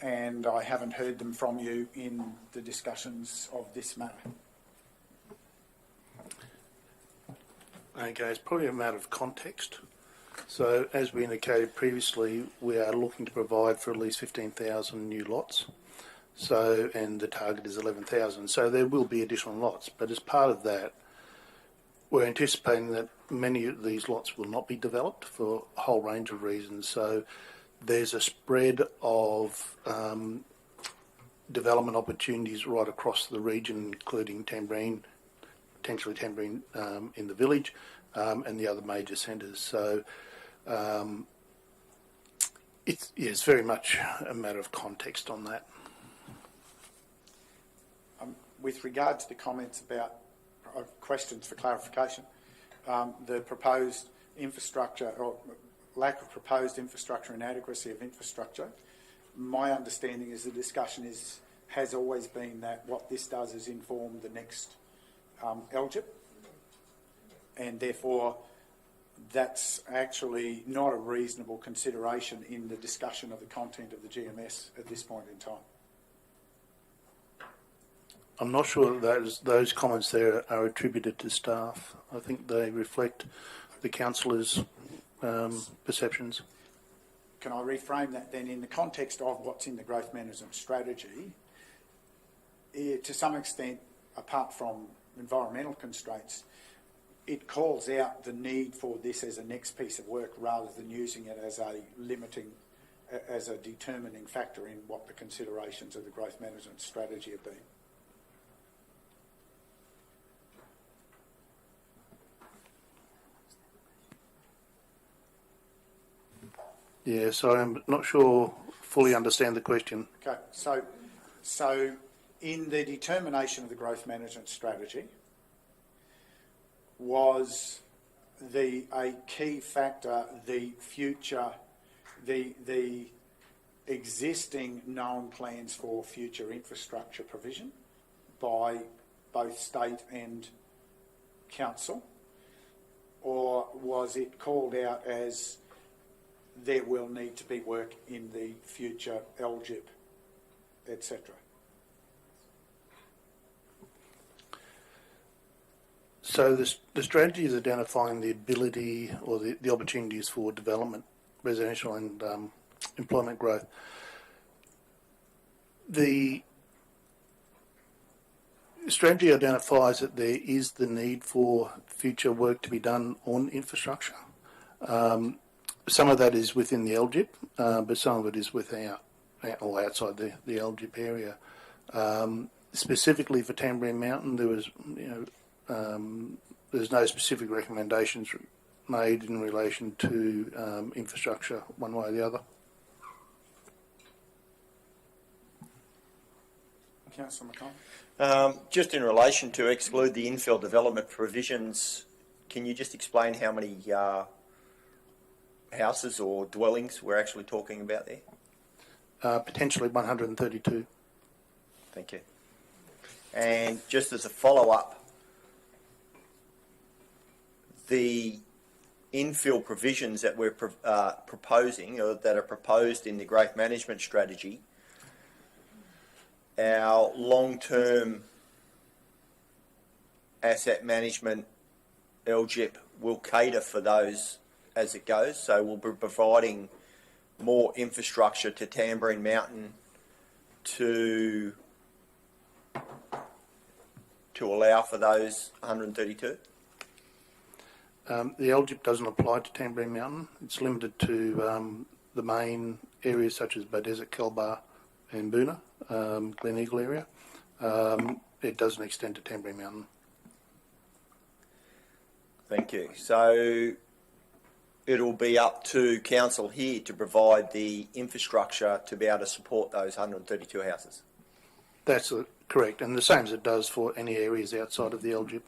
and I haven't heard them from you in the discussions of this matter. Okay, it's probably a matter of context. So, as we indicated previously, we are looking to provide for at least 15,000 new lots. So, and the target is 11,000. So there will be additional lots. But as part of that, we're anticipating that many of these lots will not be developed for a whole range of reasons. So there's a spread of development opportunities right across the region, including Tamborine, potentially Tamborine in the village, and the other major centres. So it's very much a matter of context on that. With regard to the comments about questions for clarification, the proposed infrastructure or lack of proposed infrastructure and adequacy of infrastructure, my understanding is the discussion has always been that what this does is inform the next LGIP, and therefore that's actually not a reasonable consideration in the discussion of the content of the GMS at this point in time. I'm not sure that those comments there are attributed to staff. I think they reflect the councillors' perceptions. Can I reframe that then in the context of what's in the growth management strategy? To some extent, apart from environmental constraints, it calls out the need for this as a next piece of work rather than using it as a determining factor in what the considerations of the growth management strategy have been. Yeah, so I'm not sure fully understand the question. Okay, so in the determination of the growth management strategy, was a key factor the existing known plans for future infrastructure provision by both state and council, or was it called out as there will need to be work in the future LGIP, etc.? So the strategy is identifying the ability or the opportunities for development, residential and employment growth. The strategy identifies that there is the need for future work to be done on infrastructure. Some of that is within the LGIP, but some of it is without or outside the LGIP area. Specifically for Tamborine Mountain, there was, there's no specific recommendations made in relation to infrastructure one way or the other. Councillor McConnell. Just in relation to exclude the infill development provisions, can you just explain how many houses or dwellings we're actually talking about there? Potentially 132. Thank you. And just as a follow-up, the infill provisions that we're proposing, or that are proposed in the growth management strategy, our long-term asset management LGIP will cater for those as it goes. So we'll be providing more infrastructure to Tamborine Mountain to allow for those 132? The LGIP doesn't apply to Tamborine Mountain. It's limited to the main areas such as Beaudesert, Kelbar and Boona, Glen Eagle area. It doesn't extend to Tamborine Mountain. Thank you. So it'll be up to council here to provide the infrastructure to be able to support those 132 houses. That's correct, and the same as it does for any areas outside of the LGIP.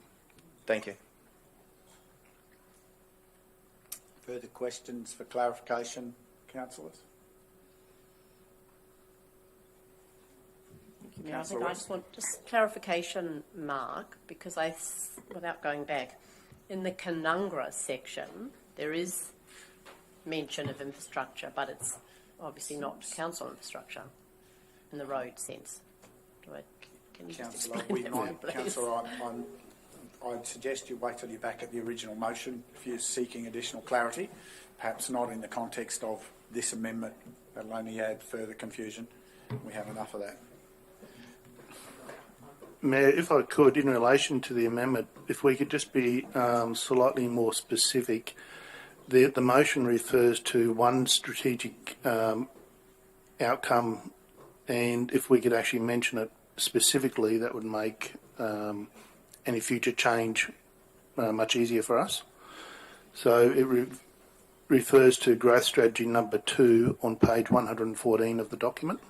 Thank you. Further questions for clarification? councillors? Yeah, I think I just want just clarification, Mark, because without going back, in the Canungra section, there is mention of infrastructure, but it's obviously not council infrastructure in the road sense. Can you just Councillor, explain that to me, please? Councillor, I'd suggest you wait till you're back at the original motion if you're seeking additional clarity, perhaps not in the context of this amendment. That'll only add further confusion. We have enough of that. Mayor, if I could, in relation to the amendment, if we could just be slightly more specific. The motion refers to one strategic outcome, and if we could actually mention it specifically, that would make any future change much easier for us. So it refers to growth strategy number 2 on page 114 of the document.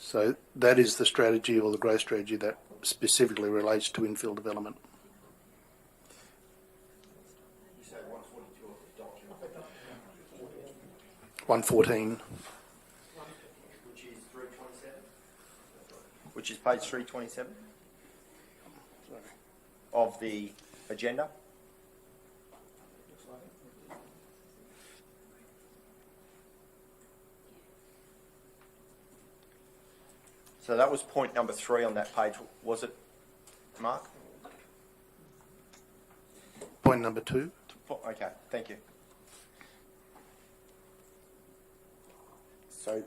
So that is the strategy or the growth strategy that specifically relates to infill development. You say 142 of the document? 114. Which is 327? Which is page 327 of the agenda? So that was point number 3 on that page, was it, Mark? Point number 2. Okay, thank you. So,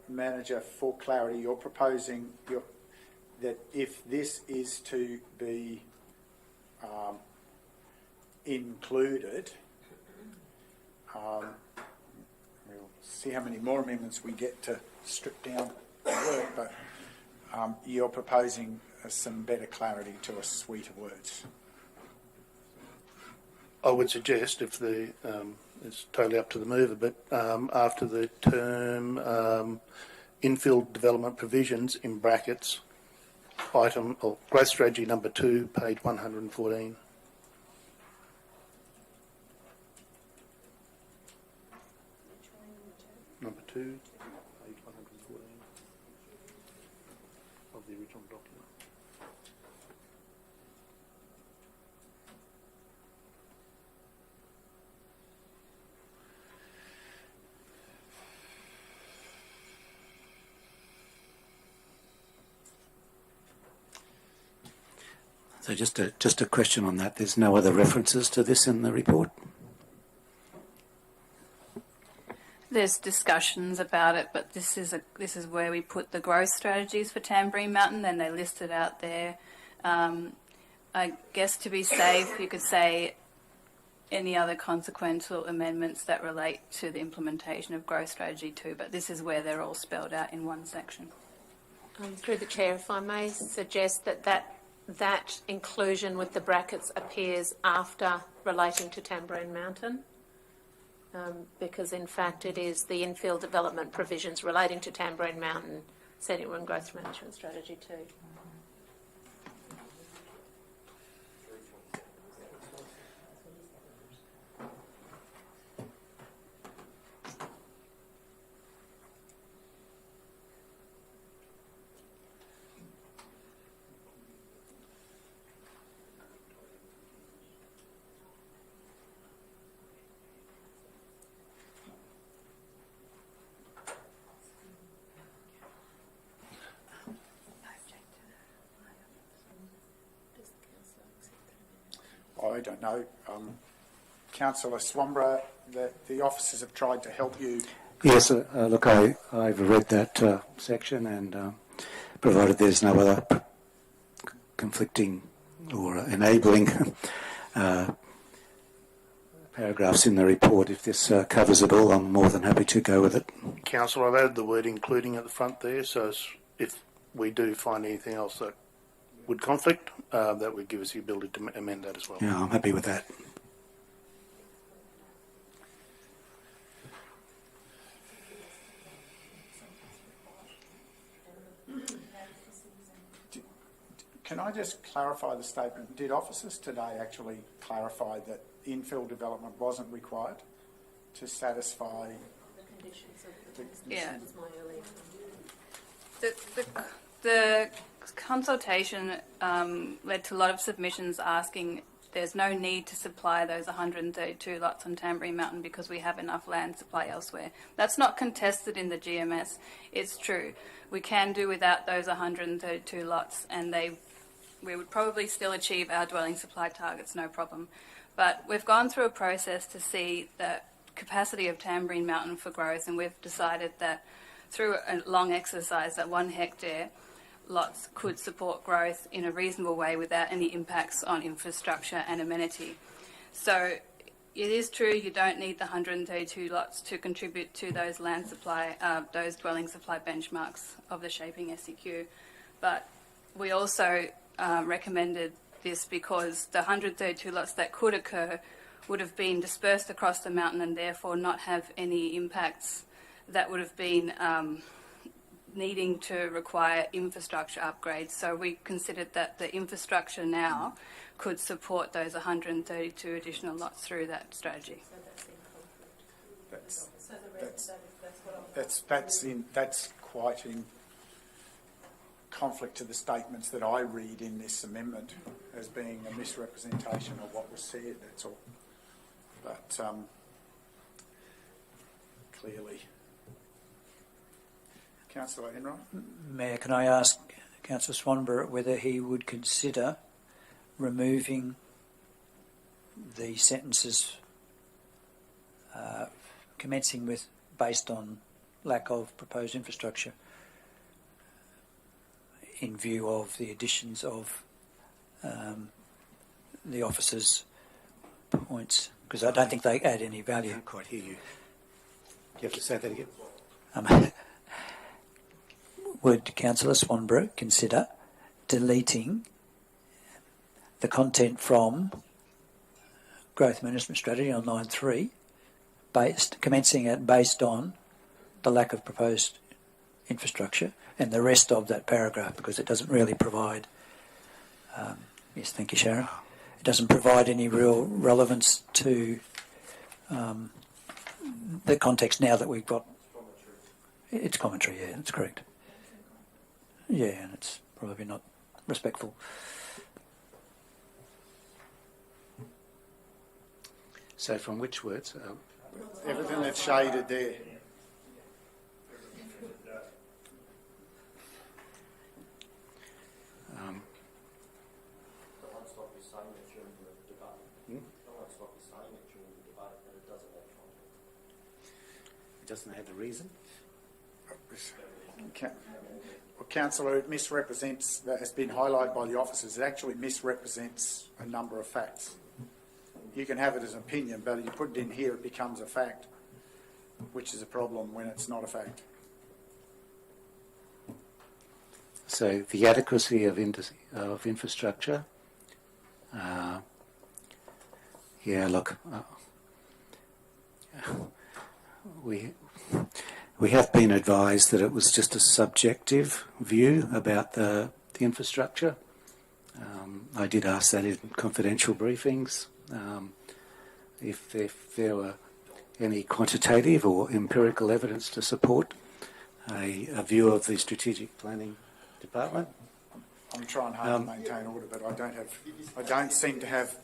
Manager, for clarity, you're proposing that if this is to be included, we'll see how many more amendments we get to strip down the work, but you're proposing some better clarity to a suite of words. I would suggest, if it's totally up to the mover, but after the term infill development provisions in brackets, item or growth strategy number 2, page 114. Number 2, page 114 of the original document. So just a question on that. There's no other references to this in the report? There's discussions about it, but this is where we put the growth strategies for Tamborine Mountain, and they listed out there. I guess to be safe, you could say any other consequential amendments that relate to the implementation of growth strategy 2, but this is where they're all spelled out in one section. Through the chair, if I may suggest that inclusion with the brackets appears after relating to Tamborine Mountain, because in fact it is the infill development provisions relating to Tamborine Mountain, Scenic and Growth Management Strategy 2. I don't know. Councillor Swamborough, the officers have tried to help you. Yes, look, I've read that section, and provided there's no other conflicting or enabling paragraphs in the report, if this covers it all, I'm more than happy to go with it. Councillor, I've added the word including at the front there, so if we do find anything else that would conflict, that would give us the ability to amend that as well. Yeah, I'm happy with that. Can I just clarify the statement? Did officers today actually clarify that infill development wasn't required? to satisfy The conditions of the Yeah. was my earlier. The consultation led to a lot of submissions asking there's no need to supply those 132 lots on Tamborine Mountain because we have enough land supply elsewhere. That's not contested in the GMS. It's true. We can do without those 132 lots, and we would probably still achieve our dwelling supply targets, no problem. But we've gone through a process to see the capacity of Tamborine Mountain for growth, and we've decided that through a long exercise that 1 hectare lots could support growth in a reasonable way without any impacts on infrastructure and amenity. So it is true you don't need the 132 lots to contribute to those land supply, those dwelling supply benchmarks of the shaping SEQ, but we also recommended this because the 132 lots that could occur would have been dispersed across the mountain and therefore not have any impacts that would have been needing to require infrastructure upgrades. So we considered that the infrastructure now could support those 132 additional lots through that strategy. That's quite in conflict to the statements that I read in this amendment as being a misrepresentation of what was said, that's all. But clearly. Councillor Enright? Mayor, can I ask Councillor Swanborough whether he would consider removing the sentences commencing with based on lack of proposed infrastructure in view of the additions of the officers' points? Because I don't think they add any value. I can't quite hear you. Do you have to say that again? Would Councillor Swanborough consider deleting the content from Growth Management Strategy on line 3, commencing it based on the lack of proposed infrastructure, and the rest of that paragraph, because it doesn't really provide, yes, thank you, Sharon, it doesn't provide any real relevance to the context now that we've got. It's commentary, yeah, that's correct. Yeah, and it's probably not respectful. So from which words? Everything that's shaded there. It doesn't have the reason? Well, Councillor, it misrepresents, that has been highlighted by the officers, it actually misrepresents a number of facts. You can have it as an opinion, but if you put it in here, it becomes a fact, which is a problem when it's not a fact. So the adequacy of infrastructure. Yeah, look, we have been advised that it was just a subjective view about the infrastructure. I did ask that in confidential briefings. If there were any quantitative or empirical evidence to support a view of the strategic planning department. I'm trying hard to maintain order, but I don't seem to have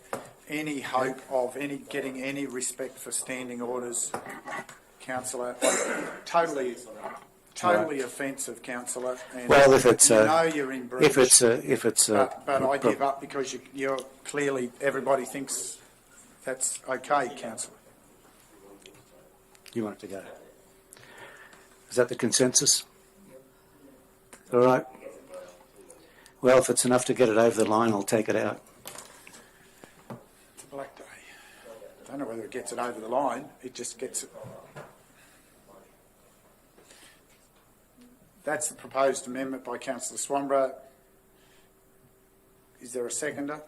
any hope of getting any respect for standing orders, Councillor. Totally offensive, Councillor. Well, if it's you're in breach. if it's but I give up because you're clearly everybody thinks that's okay, Councillor. You want it to go. Is that the consensus? All right. Well, if it's enough to get it over the line, I'll take it out. It's a black day. I don't know whether it gets it over the line. It just gets it. That's the proposed amendment by Councillor Swanborough. Is there a seconder?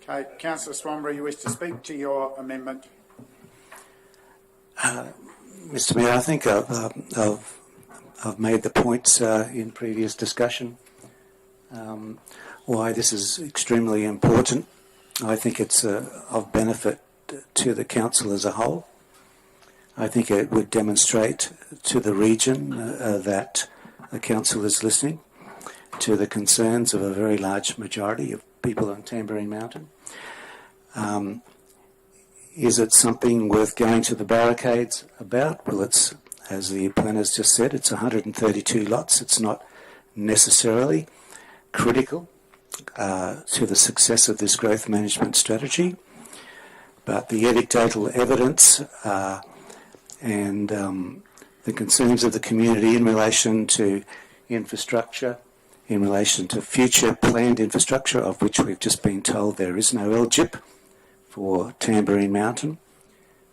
Okay, Councillor Swanborough, you wish to speak to your amendment? Mr. Mayor, I think I've I've made the points in previous discussion why this is extremely important. I think it's of benefit to the council as a whole. I think it would demonstrate to the region that the council is listening to the concerns of a very large majority of people on Tamborine Mountain. Is it something worth going to the barricades about? Well, it's, as the planners just said, it's 132 lots. It's not necessarily critical to the success of this growth management strategy, but the anecdotal evidence and the concerns of the community in relation to infrastructure, in relation to future planned infrastructure, of which we've just been told there is no LGIP for Tamborine Mountain.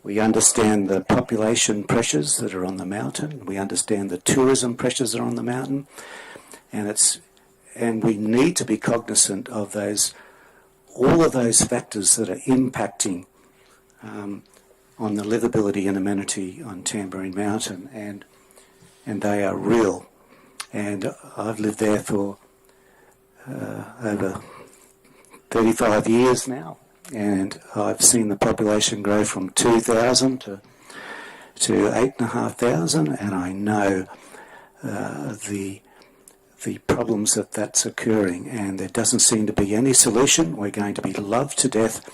We understand the population pressures that are on the mountain. We understand the tourism pressures that are on the mountain, and we need to be cognizant of all of those factors that are impacting on the livability and amenity on Tamborine Mountain, and they are real. And I've lived there for over 35 years now, and I've seen the population grow from 2,000 to 8,500, and I know the problems that's occurring, and there doesn't seem to be any solution. We're going to be loved to death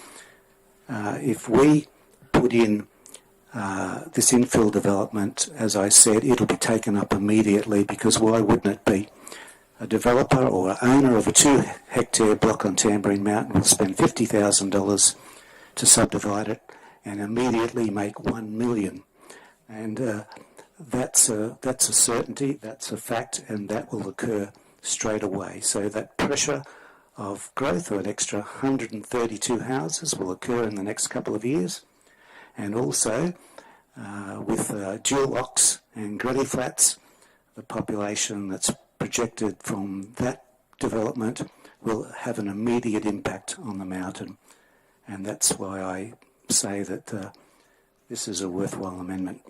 if we put in this infill development. As I said, it'll be taken up immediately, because why wouldn't it be? A developer or owner of a 2-hectare block on Tamborine Mountain will spend $50,000 to subdivide it and immediately make $1 million. And that's a certainty, that's a fact, and that will occur straight away. So that pressure of growth of an extra 132 houses will occur in the next couple of years. And also, with dual ox and granny flats, the population that's projected from that development will have an immediate impact on the mountain. And that's why I say that this is a worthwhile amendment.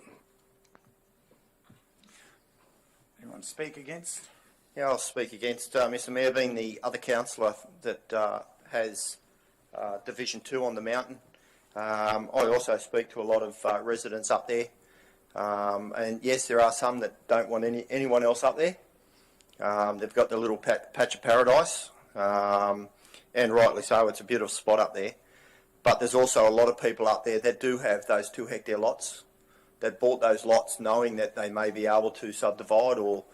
Anyone speak against? Yeah, I'll speak against Mr Mayor, being the other councillor that has Division 2 on the mountain. I also speak to a lot of residents up there, and yes, there are some that don't want anyone else up there. They've got their little patch of paradise, and rightly so. It's a beautiful spot up there, but there's also a lot of people up there that do have those 2-hectare lots, that bought those lots knowing that they may be able to subdivide or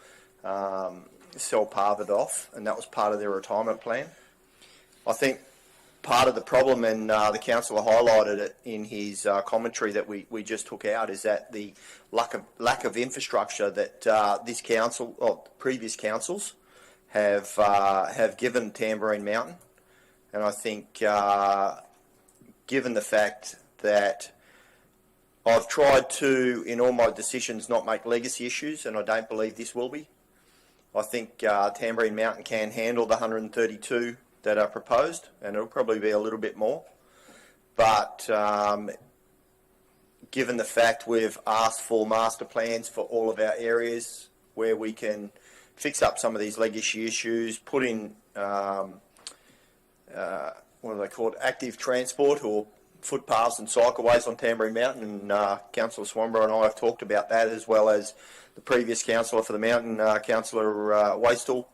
sell part of it off, and that was part of their retirement plan. I think part of the problem, and the councillor highlighted it in his commentary that we just took out, is that the lack of infrastructure that this council, or previous councils, have given Tamborine Mountain. And I think, given the fact that I've tried to, in all my decisions, not make legacy issues, and I don't believe this will be. I think Tamborine Mountain can handle the 132 that are proposed, and it'll probably be a little bit more. But given the fact we've asked for master plans for all of our areas where we can fix up some of these legacy issues, put in, what do they call it, active transport or footpaths and cycleways on Tamborine Mountain, and Councillor Swanborough and I have talked about that, as well as the previous councillor for the mountain, Councillor Wastall.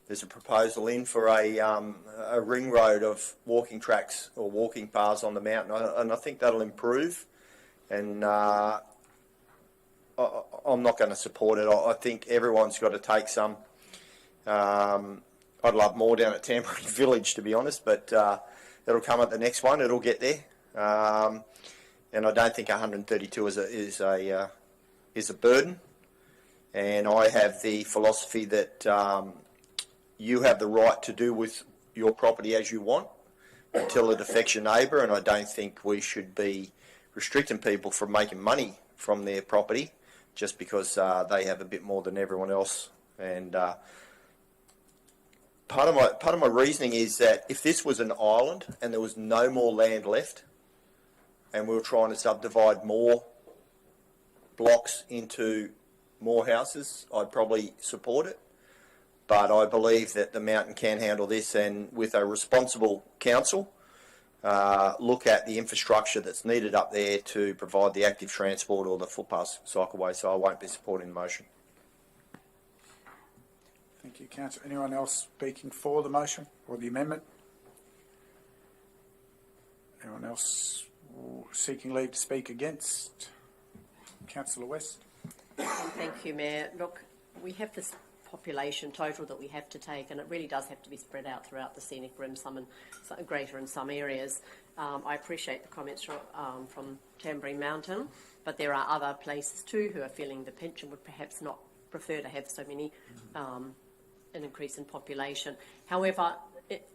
There's a proposal in for a ring road of walking tracks or walking paths on the mountain, and I think that'll improve. And I'm not going to support it. I think everyone's got to take some. I'd love more down at Tamborine Village, to be honest, but it'll come at the next one. It'll get there, and I don't think 132 is a burden. And I have the philosophy that you have the right to do with your property as you want until it affects your neighbour, and I don't think we should be restricting people from making money from their property just because they have a bit more than everyone else. And part of my reasoning is that if this was an island and there was no more land left, and we were trying to subdivide more blocks into more houses, I'd probably support it. But I believe that the mountain can handle this, and with a responsible council, look at the infrastructure that's needed up there to provide the active transport or the footpath cycleway. So I won't be supporting the motion. Thank you, Councillor. Anyone else speaking for the motion or the amendment? Anyone else seeking leave to speak against? Councillor West. Thank you, Mayor. Look, we have this population total that we have to take, and it really does have to be spread out throughout the scenic rim, some greater in some areas. I appreciate the comments from Tamborine Mountain, but there are other places too who are feeling the pinch and would perhaps not prefer to have so many an increase in population. However,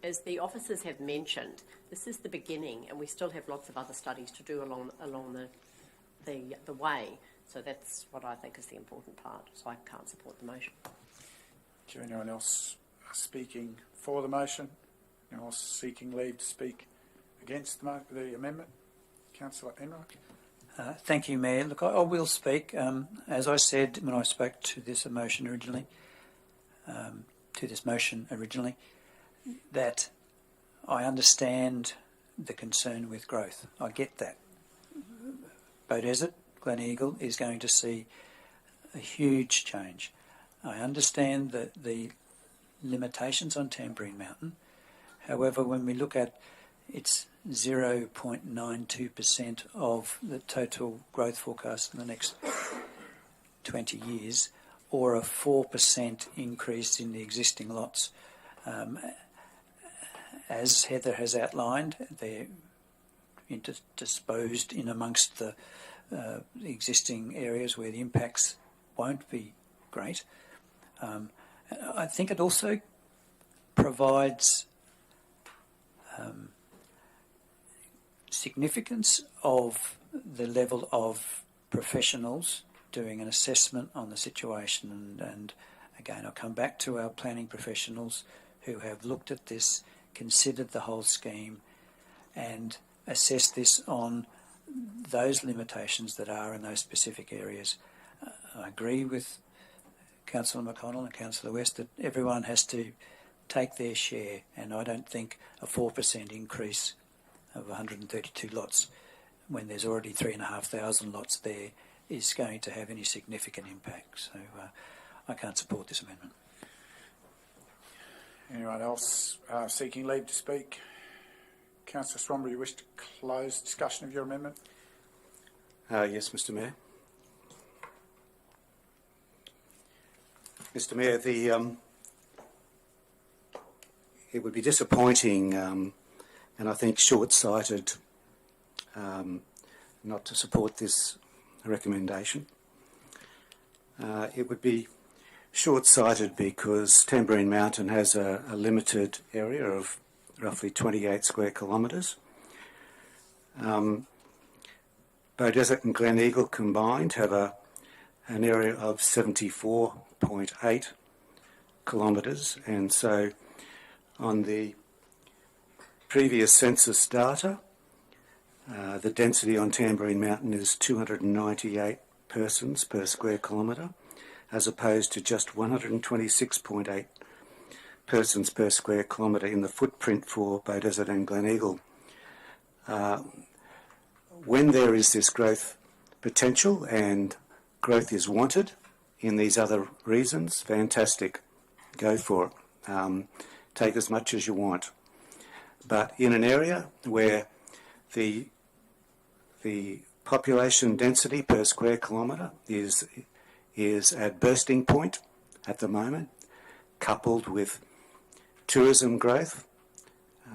as the officers have mentioned, this is the beginning, and we still have lots of other studies to do along the way. So that's what I think is the important part. So I can't support the motion. Is there anyone else speaking for the motion? Anyone else seeking leave to speak against the amendment? Councillor Enright. Thank you, Mayor. Look, I will speak. As I said when I spoke to this motion originally, that I understand the concern with growth. I get that. Beaudesert, Gleneagle is going to see a huge change. I understand the limitations on Tamborine Mountain. However, when we look at it's 0.92% of the total growth forecast in the next 20 years, or a 4% increase in the existing lots. As Heather has outlined, they're interspersed in amongst the existing areas where the impacts won't be great. I think it also provides significance of the level of professionals doing an assessment on the situation, and again I'll come back to our planning professionals who have looked at this, considered the whole scheme and assessed this on those limitations that are in those specific areas. I agree with Councillor McConnell and Councillor West that everyone has to take their share, and I don't think a 4% increase of 132 lots when there's already 3,500 lots there is going to have any significant impact. So I can't support this amendment. Anyone else seeking leave to speak? Councillor Swanbury, you wish to close discussion of your amendment? Yes, Mr. Mayor. Mr. Mayor, it would be disappointing and I think short-sighted not to support this recommendation. It would be short-sighted because Tamborine Mountain has a limited area of roughly 28 square kilometres. Beaudesert and Gleneagle combined have an area of 74.8 kilometres, and so on the previous census data, the density on Tamborine Mountain is 298 persons per square kilometre, as opposed to just 126.8 persons per square kilometre in the footprint for Beaudesert and Gleneagle. When there is this growth potential and growth is wanted in these other reasons, fantastic, go for it. Take as much as you want. But in an area where the population density per square kilometre is at bursting point at the moment, coupled with tourism growth,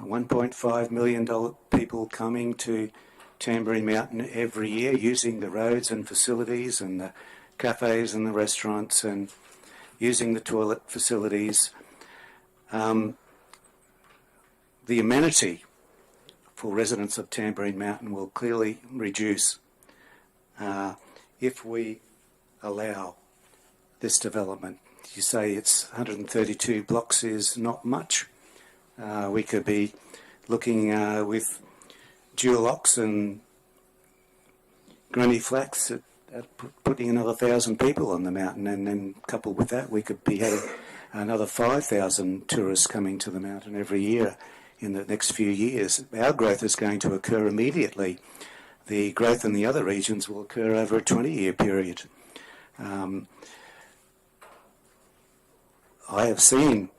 $1.5 million people coming to Tamborine Mountain every year using the roads and facilities and the cafes and the restaurants and using the toilet facilities. The amenity for residents of Tamborine Mountain will clearly reduce if we allow this development. You say it's 132 blocks is not much. We could be looking with dual locks and granny flats putting another 1,000 people on the mountain, and then coupled with that, we could be having another 5,000 tourists coming to the mountain every year in the next few years. Our growth is going to occur immediately. The growth in the other regions will occur over a 20-year period. I have seen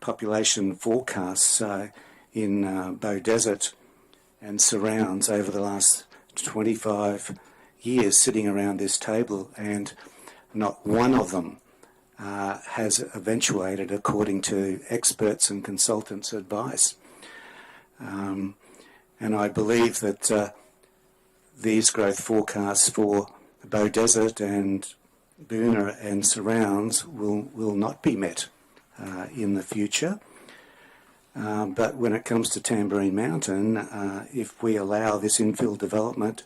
population forecasts in Bow Desert and surrounds over the last 25 years sitting around this table, and not one of them has eventuated according to experts and consultants' advice. And I believe that these growth forecasts for Bow Desert and Boona and surrounds will not be met in the future. But when it comes to Tamborine Mountain, if we allow this infill development,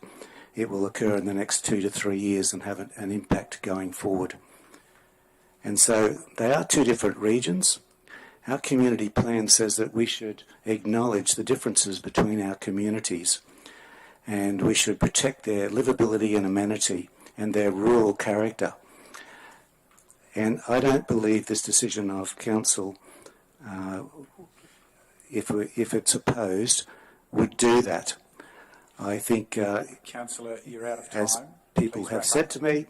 it will occur in the next 2 to 3 years and have an impact going forward. And so they are two different regions. Our community plan says that we should acknowledge the differences between our communities, and we should protect their livability and amenity and their rural character. And I don't believe this decision of council, if it's opposed, would do that. I think, Councillor, you're out of time. as people have said to me,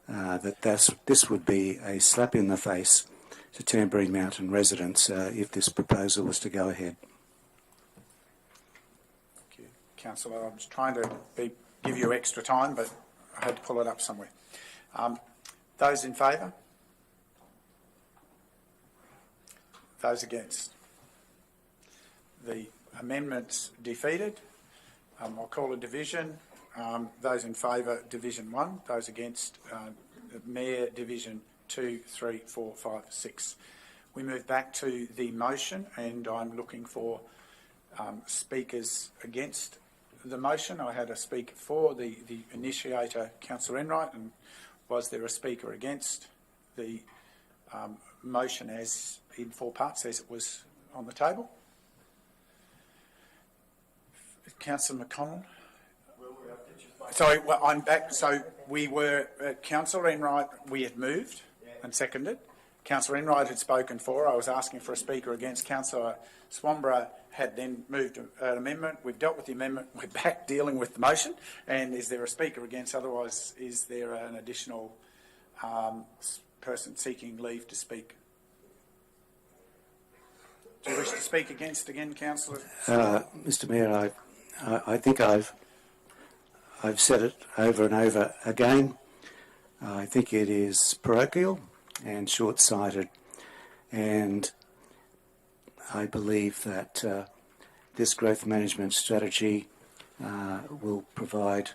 that this would be a slap in the face to Tamborine Mountain residents if this proposal was to go ahead. Thank you. Councillor, I was trying to give you extra time, but I had to pull it up somewhere. Those in favour? Those against? The amendment's defeated. I'll call a division. Those in favour, Division 1. Those against, Mayor, Division 2, 3, 4, 5, 6. We move back to the motion, and I'm looking for speakers against the motion. I had a speaker for the initiator, Councillor Enright, and was there a speaker against the motion as in 4 parts as it was on the table? Councillor McConnell? Sorry, well, I'm back. So we were, Councillor Enright, we had moved and seconded. Councillor Enright had spoken for. I was asking for a speaker against. Councillor Swanborough had then moved an amendment. We've dealt with the amendment. We're back dealing with the motion. And is there a speaker against? Otherwise, is there an additional person seeking leave to speak? Do you wish to speak against again, Councillor? Mr. Mayor, I think I've said it over and over again. I think it is parochial and short-sighted, and I believe that this growth management strategy will provide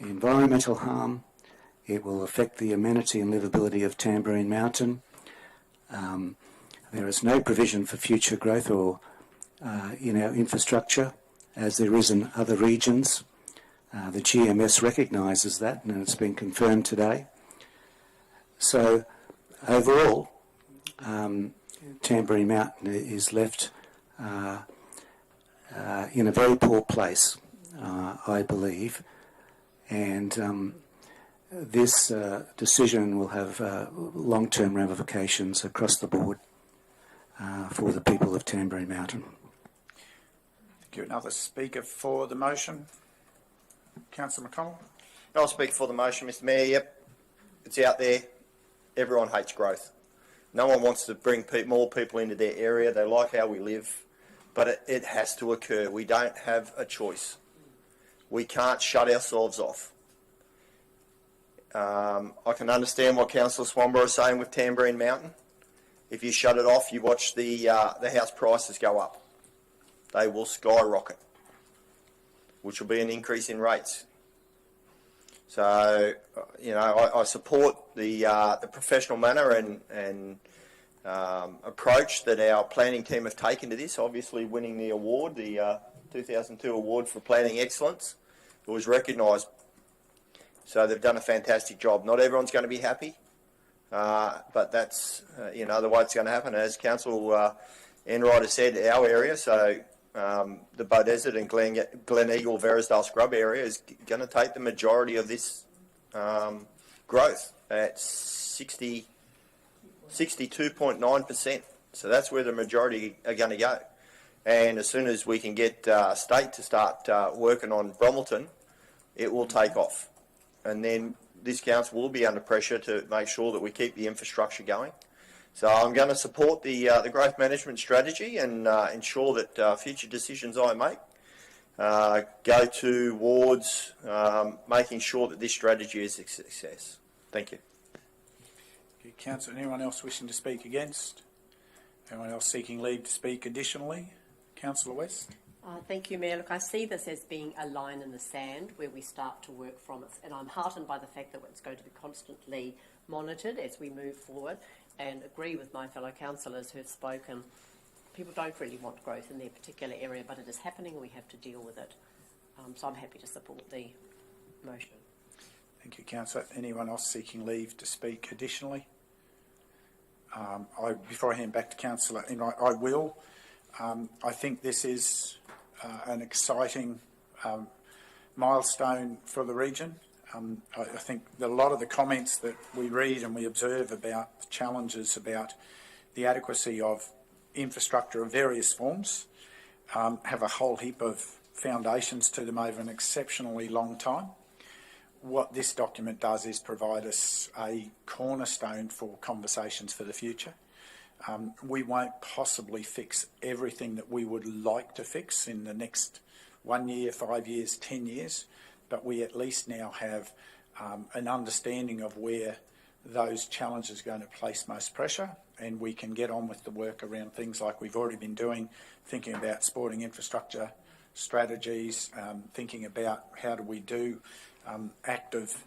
environmental harm. It will affect the amenity and livability of Tamborine Mountain. There is no provision for future growth or in our infrastructure, as there is in other regions. The GMS recognises that, and it's been confirmed today. So overall, Tamborine Mountain is left in a very poor place, I believe, and this decision will have long-term ramifications across the board for the people of Tamborine Mountain. Thank you. Another speaker for the motion? Councillor McConnell? I'll speak for the motion, Mr. Mayor. Yep, it's out there. Everyone hates growth. No one wants to bring more people into their area. They like how we live, but it has to occur. We don't have a choice. We can't shut ourselves off. I can understand what Councillor Swanborough is saying with Tamborine Mountain. If you shut it off, you watch the house prices go up. They will skyrocket, which will be an increase in rates. So, you know, I support the professional manner and approach that our planning team have taken to this. Obviously, winning the award, the 2002 award for planning excellence, it was recognised. So they've done a fantastic job. Not everyone's going to be happy, but that's you know, the way it's going to happen. As Council Enright has said, our area. So the Bow Desert and Glen Eagle, Verisdale Scrub area is going to take the majority of this growth at 62.9%. So that's where the majority are going to go. And as soon as we can get state to start working on Bromilton, it will take off. And then this council will be under pressure to make sure that we keep the infrastructure going. So I'm going to support the growth management strategy and ensure that future decisions I make go towards making sure that this strategy is a success. Thank you. Okay, Councillor, anyone else wishing to speak against? Anyone else seeking leave to speak additionally? Councillor West? Thank you, Mayor. Look, I see this as being a line in the sand where we start to work from it, and I'm heartened by the fact that it's going to be constantly monitored as we move forward, and agree with my fellow councillors who have spoken. People don't really want growth in their particular area, but it is happening and we have to deal with it. So I'm happy to support the motion. Thank you, Councillor. Anyone else seeking leave to speak additionally? Before I hand back to Councillor, I will. I think this is an exciting milestone for the region. I think that a lot of the comments that we read and we observe about the challenges about the adequacy of infrastructure of various forms have a whole heap of foundations to them over an exceptionally long time. What this document does is provide us a cornerstone for conversations for the future. We won't possibly fix everything that we would like to fix in the next 1 year, 5 years, 10 years, but we at least now have an understanding of where those challenges are going to place most pressure, and we can get on with the work around things like we've already been doing, thinking about sporting infrastructure strategies, thinking about how do we do active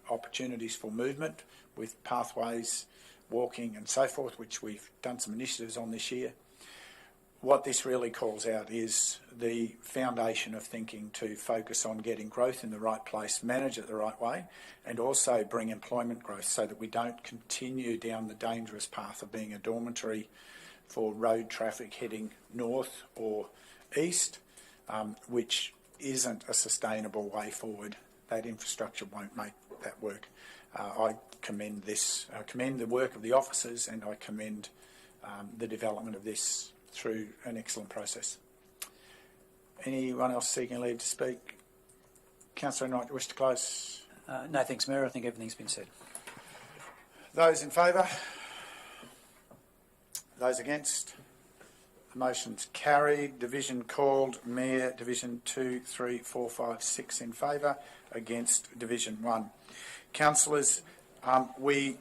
opportunities for movement with pathways, walking and so forth, which we've done some initiatives on this year. What this really calls out is the foundation of thinking to focus on getting growth in the right place, manage it the right way, and also bring employment growth so that we don't continue down the dangerous path of being a dormitory for road traffic heading north or east, which isn't a sustainable way forward. That infrastructure won't make that work. I commend this. I commend the work of the officers, and I commend the development of this through an excellent process. Anyone else seeking leave to speak? Councillor Knight, wish to close? No, thanks, Mayor. I think everything's been said. Those in favour? Those against? The motion's carried. Division called. Mayor, Division 2, 3, 4, 5, 6 in favour. Against Division 1. Councillors, we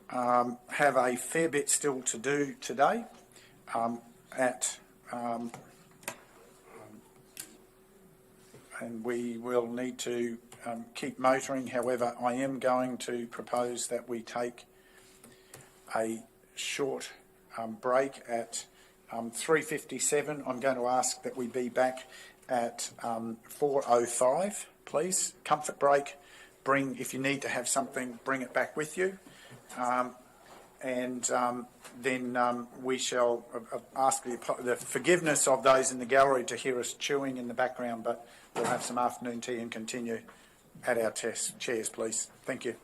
have a fair bit still to do today. And we will need to keep motoring. However, I am going to propose that we take a short break at 3:57. I'm going to ask that we be back at 4:05, please. Comfort break. Bring, if you need to have something, bring it back with you. Then we shall ask the forgiveness of those in the gallery to hear us chewing in the background, but we'll have some afternoon tea and continue at our chairs, please. Thank you.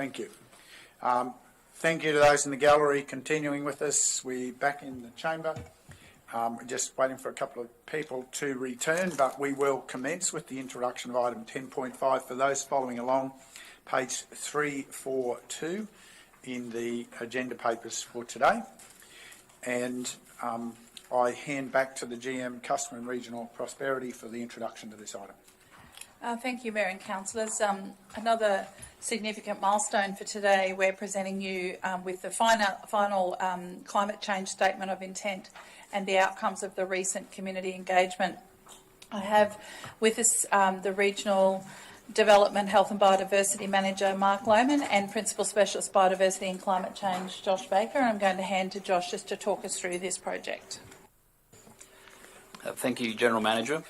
Thank you. Thank you to those in the gallery continuing with us. We're back in the chamber. Just waiting for a couple of people to return, but we will commence with the introduction of item 10.5. For those following along, page 342 in the agenda papers for today. And I hand back to the GM, Customer and Regional Prosperity, for the introduction to this item. Thank you, Mayor and Councillors. Another significant milestone for today. We're presenting you with the final climate change statement of intent and the outcomes of the recent community engagement. I have with us the Regional Development, Health and Biodiversity Manager, Mark Lohman, and Principal Specialist Biodiversity and Climate Change, Josh Baker. I'm going to hand to Josh just to talk us through this project. Thank you, General Manager.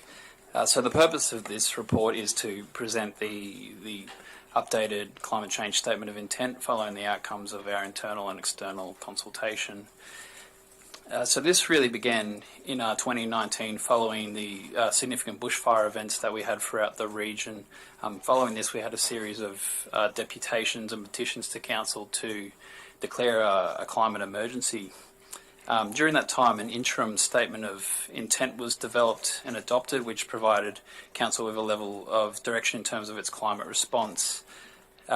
So the purpose of this report is to present the updated climate change statement of intent following the outcomes of our internal and external consultation. So this really began in 2019 following the significant bushfire events that we had throughout the region. Following this, we had a series of deputations and petitions to Council to declare a climate emergency. During that time, an interim statement of intent was developed and adopted, which provided Council with a level of direction in terms of its climate response.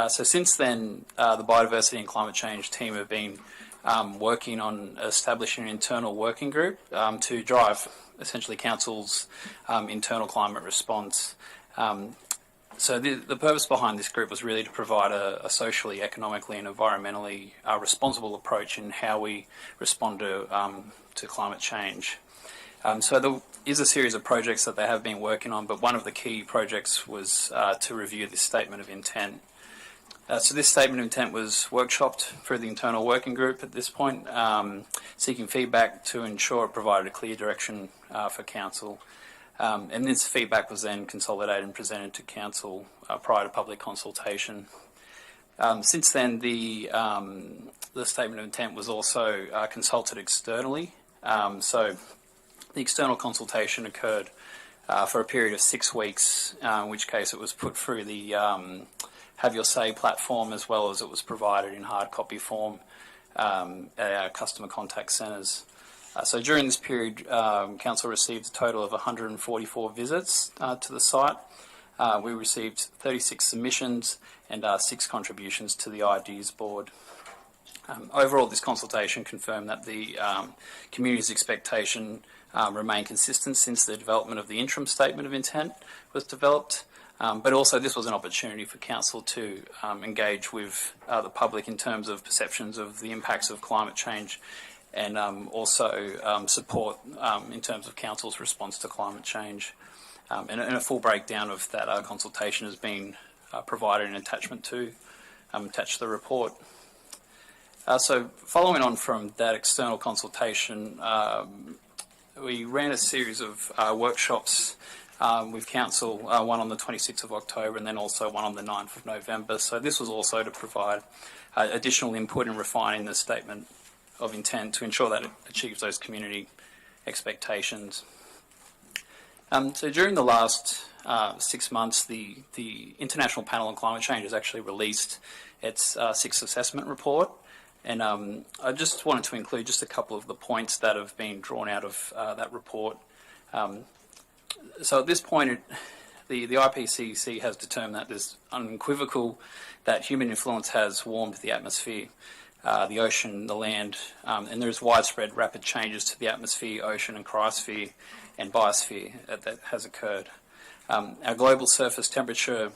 So since then, the Biodiversity and Climate Change team have been working on establishing an internal working group to drive essentially Council's internal climate response. So the purpose behind this group was really to provide a socially, economically and environmentally responsible approach in how we respond to climate change. So there is a series of projects that they have been working on, but one of the key projects was to review this statement of intent. So this statement of intent was workshopped through the internal working group at this point, seeking feedback to ensure it provided a clear direction for Council. And this feedback was then consolidated and presented to Council prior to public consultation. Since then, the statement of intent was also consulted externally. So the external consultation occurred for a period of 6 weeks, in which case it was put through the Have Your Say platform, as well as it was provided in hard copy form at our customer contact centres. So during this period, Council received a total of 144 visits to the site. We received 36 submissions and 6 contributions to the Ideas Board. Overall, this consultation confirmed that the community's expectation remained consistent since the development of the interim statement of intent was developed. But also this was an opportunity for Council to engage with the public in terms of perceptions of the impacts of climate change, and also support in terms of Council's response to climate change. And a full breakdown of that consultation has been provided in attachment 2, attached to the report. So following on from that external consultation, we ran a series of workshops with Council, one on the 26th of October and then also one on the 9th of November. So this was also to provide additional input in refining the statement of intent to ensure that it achieves those community expectations. So during the last 6 months, the International Panel on Climate Change has actually released its 6th assessment report, and I just wanted to include just a couple of the points that have been drawn out of that report. So at this point, the IPCC has determined that there's unequivocal that human influence has warmed the atmosphere, the ocean, the land, and there's widespread rapid changes to the atmosphere, ocean and cryosphere and biosphere that has occurred. Our global surface temperature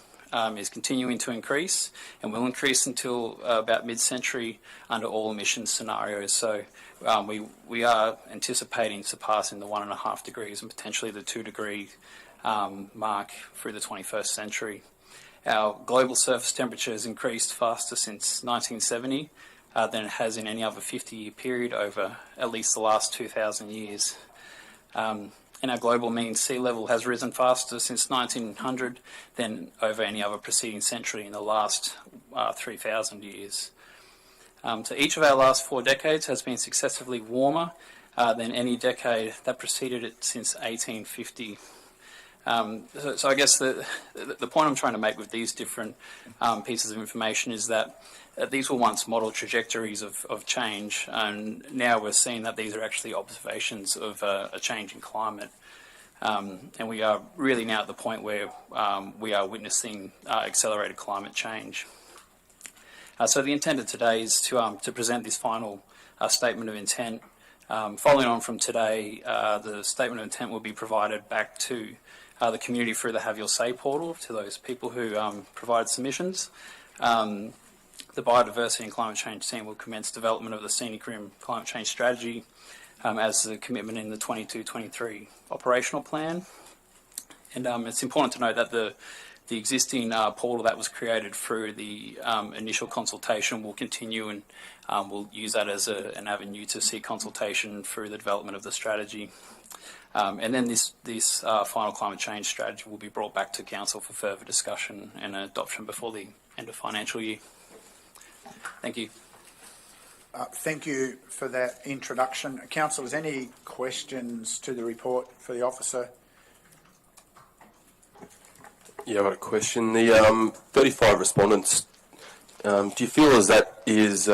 is continuing to increase and will increase until about mid-century under all emissions scenarios. So we are anticipating surpassing the 1.5 degrees and potentially the 2 degree mark through the 21st century. Our global surface temperature has increased faster since 1970 than it has in any other 50-year period over at least the last 2,000 years. And our global mean sea level has risen faster since 1900 than over any other preceding century in the last 3,000 years. So each of our last 4 decades has been successively warmer than any decade that preceded it since 1850. So I guess the point I'm trying to make with these different pieces of information is that these were once model trajectories of change, and now we're seeing that these are actually observations of a change in climate. And we are really now at the point where we are witnessing accelerated climate change. So the intent of today is to present this final statement of intent. Following on from today, the statement of intent will be provided back to the community through the Have Your Say portal to those people who provide submissions. The Biodiversity and Climate Change team will commence development of the Scenic Rim Climate Change Strategy as a commitment in the 22-23 operational plan. And it's important to note that the existing portal that was created through the initial consultation will continue, and we'll use that as an avenue to seek consultation through the development of the strategy. And then this final climate change strategy will be brought back to Council for further discussion and adoption before the end of financial year. Thank you. Thank you for that introduction. Councillors, any questions to the report for the officer? Yeah, I've got a question. The 35 respondents, do you feel as that is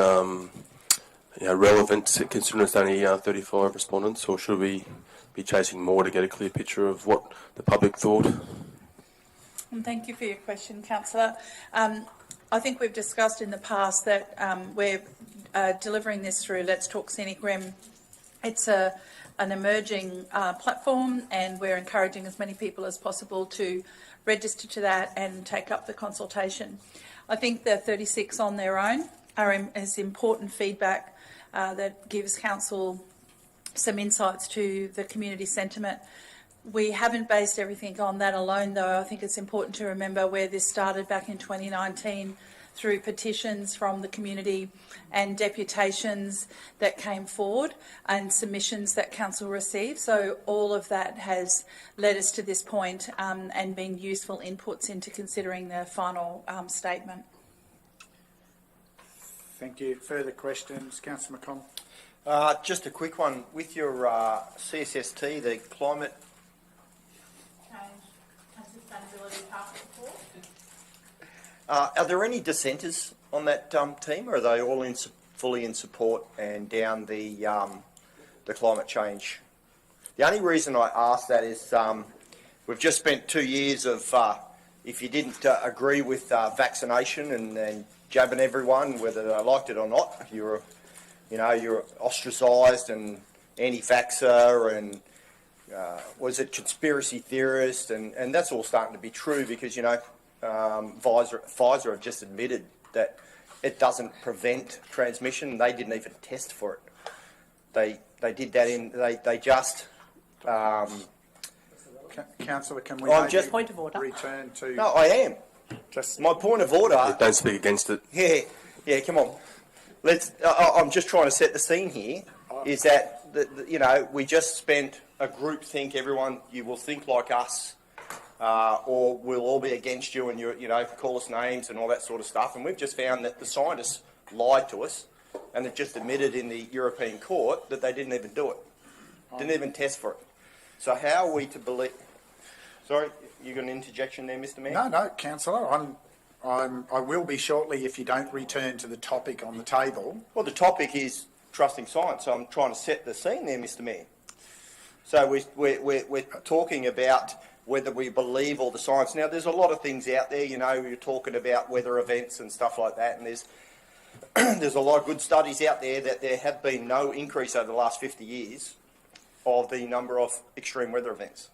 relevant considering it's only 35 respondents, or should we be chasing more to get a clear picture of what the public thought? And thank you for your question, Councillor. I think we've discussed in the past that we're delivering this through Let's Talk Scenic Rim. It's an emerging platform, and we're encouraging as many people as possible to register to that and take up the consultation. I think the 36 on their own is important feedback that gives Council some insights to the community sentiment. We haven't based everything on that alone, though. I think it's important to remember where this started back in 2019 through petitions from the community and deputations that came forward and submissions that Council received. So all of that has led us to this point and been useful inputs into considering the final statement. Thank you. Further questions? Councillor McConnell. Just a quick one. With your CSST, the Climate Change and Sustainability Task Force. Are there any dissenters on that team, or are they all fully in support and down the climate change? The only reason I ask that is we've just spent 2 years of if you didn't agree with vaccination and jabbing everyone, whether they liked it or not, you're ostracised and anti-vaxxer and was it conspiracy theorist, and that's all starting to be true because Pfizer have just admitted that it doesn't prevent transmission. They didn't even test for it. They did that they just. Councillor, can we just point of order. Return to? No, I am. Just my point of order. Yeah, don't speak against it. Yeah. Come on. I'm just trying to set the scene here. Is that we just spent a group think everyone you will think like us. Or we'll all be against you and call us names and all that sort of stuff. And we've just found that the scientists lied to us and they've just admitted in the European Court that they didn't even do it. Didn't even test for it. So how are we to believe... Sorry, you got an interjection there, Mr Mayor? No, Councillor. I will be shortly if you don't return to the topic on the table. Well, the topic is trusting science, so I'm trying to set the scene there, Mr Mayor. So we're talking about whether we believe all the science. Now, there's a lot of things out there, you're talking about weather events and stuff like that, and there's a lot of good studies out there that there have been no increase over the last 50 years of the number of extreme weather events.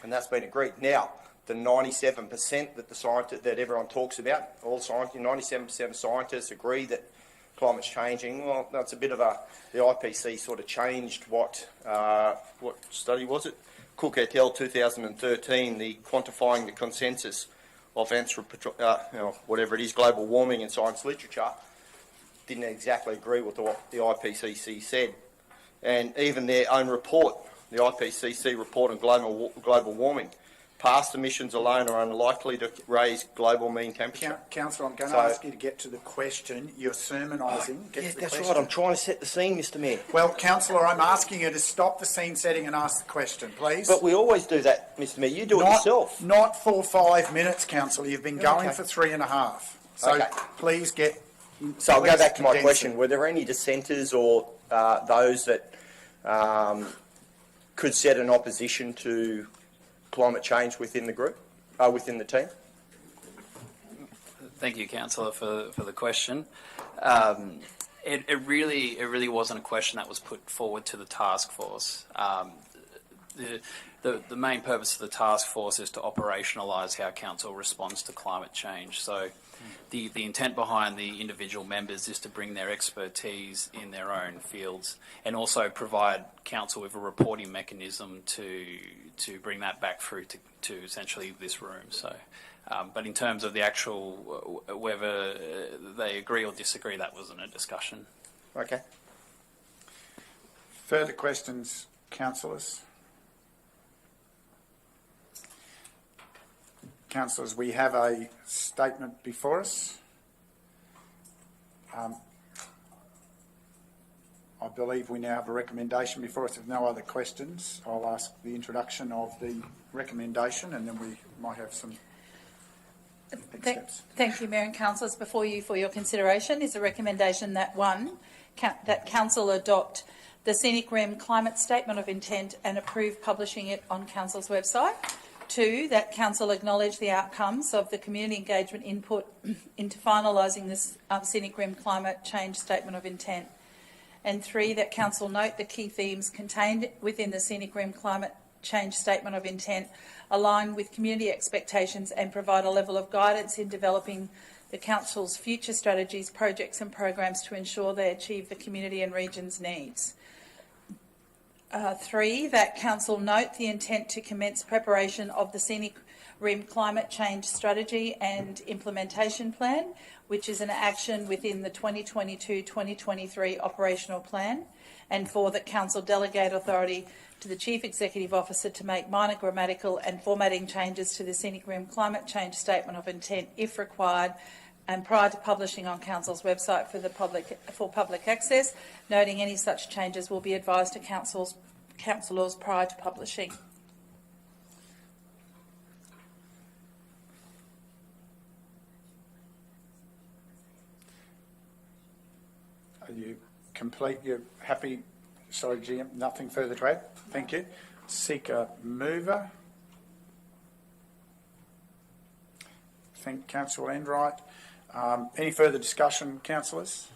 And that's been agreed. Now, the 97% that everyone talks about, all scientists, 97% of scientists agree that climate's changing. Well, that's a bit of the IPC sort of changed what study was it? Cook et al. 2013, the quantifying the consensus of whatever it is, global warming in science literature, didn't exactly agree with what the IPCC said. And even their own report, the IPCC report on global warming, past emissions alone are unlikely to raise global mean temperature. Councillor, I'm going to ask you to get to the question. You're sermonising. Get Yes, to the that's question. right. I'm trying to set the scene, Mr. Mayor. Well, Councillor, I'm asking you to stop the scene setting and ask the question, please. But we always do that, Mr. Mayor. You do it yourself. Not for 5 minutes, Councillor. You've been going Okay. for 3.5. So Okay. please get... So I'll go please back to my condense question. it. Were there any dissenters or those that could set an opposition to climate change within the group, within the team? Thank you, Councillor, for the question. It really wasn't a question that was put forward to the task force. The main purpose of the task force is to operationalise how council responds to climate change. So the intent behind the individual members is to bring their expertise in their own fields and also provide council with a reporting mechanism to bring that back through to essentially this room. So, but in terms of the actual whether they agree or disagree, that wasn't a discussion. Okay. Further questions, councillors? Councillors, we have a statement before us. I believe we now have a recommendation before us. If no other questions, I'll ask the introduction of the recommendation and then we might have some next steps. Thank you, Mayor and Councillors. Before you for your consideration is a recommendation that that Council adopt the Scenic Rim Climate Statement of Intent and approve publishing it on Council's website. 2, that Council acknowledge the outcomes of the community engagement input into finalising this Scenic Rim Climate Change Statement of Intent. And 3, that Council note the key themes contained within the Scenic Rim Climate Change Statement of Intent align with community expectations and provide a level of guidance in developing the Council's future strategies, projects and programs to ensure they achieve the community and region's needs. 3, that Council note the intent to commence preparation of the Scenic Rim Climate Change Strategy and Implementation Plan, which is an action within the 2022-2023 operational plan. And 4, that Council delegate authority to the Chief Executive Officer to make minor grammatical and formatting changes to the Scenic Rim Climate Change Statement of Intent if required, and prior to publishing on Council's website for public access, noting any such changes will be advised to councillors prior to publishing. Are you complete? You're happy? Sorry, GM, nothing further to add? Thank you. Seeker mover. Thank Councillor Enright. Any further discussion, councillors?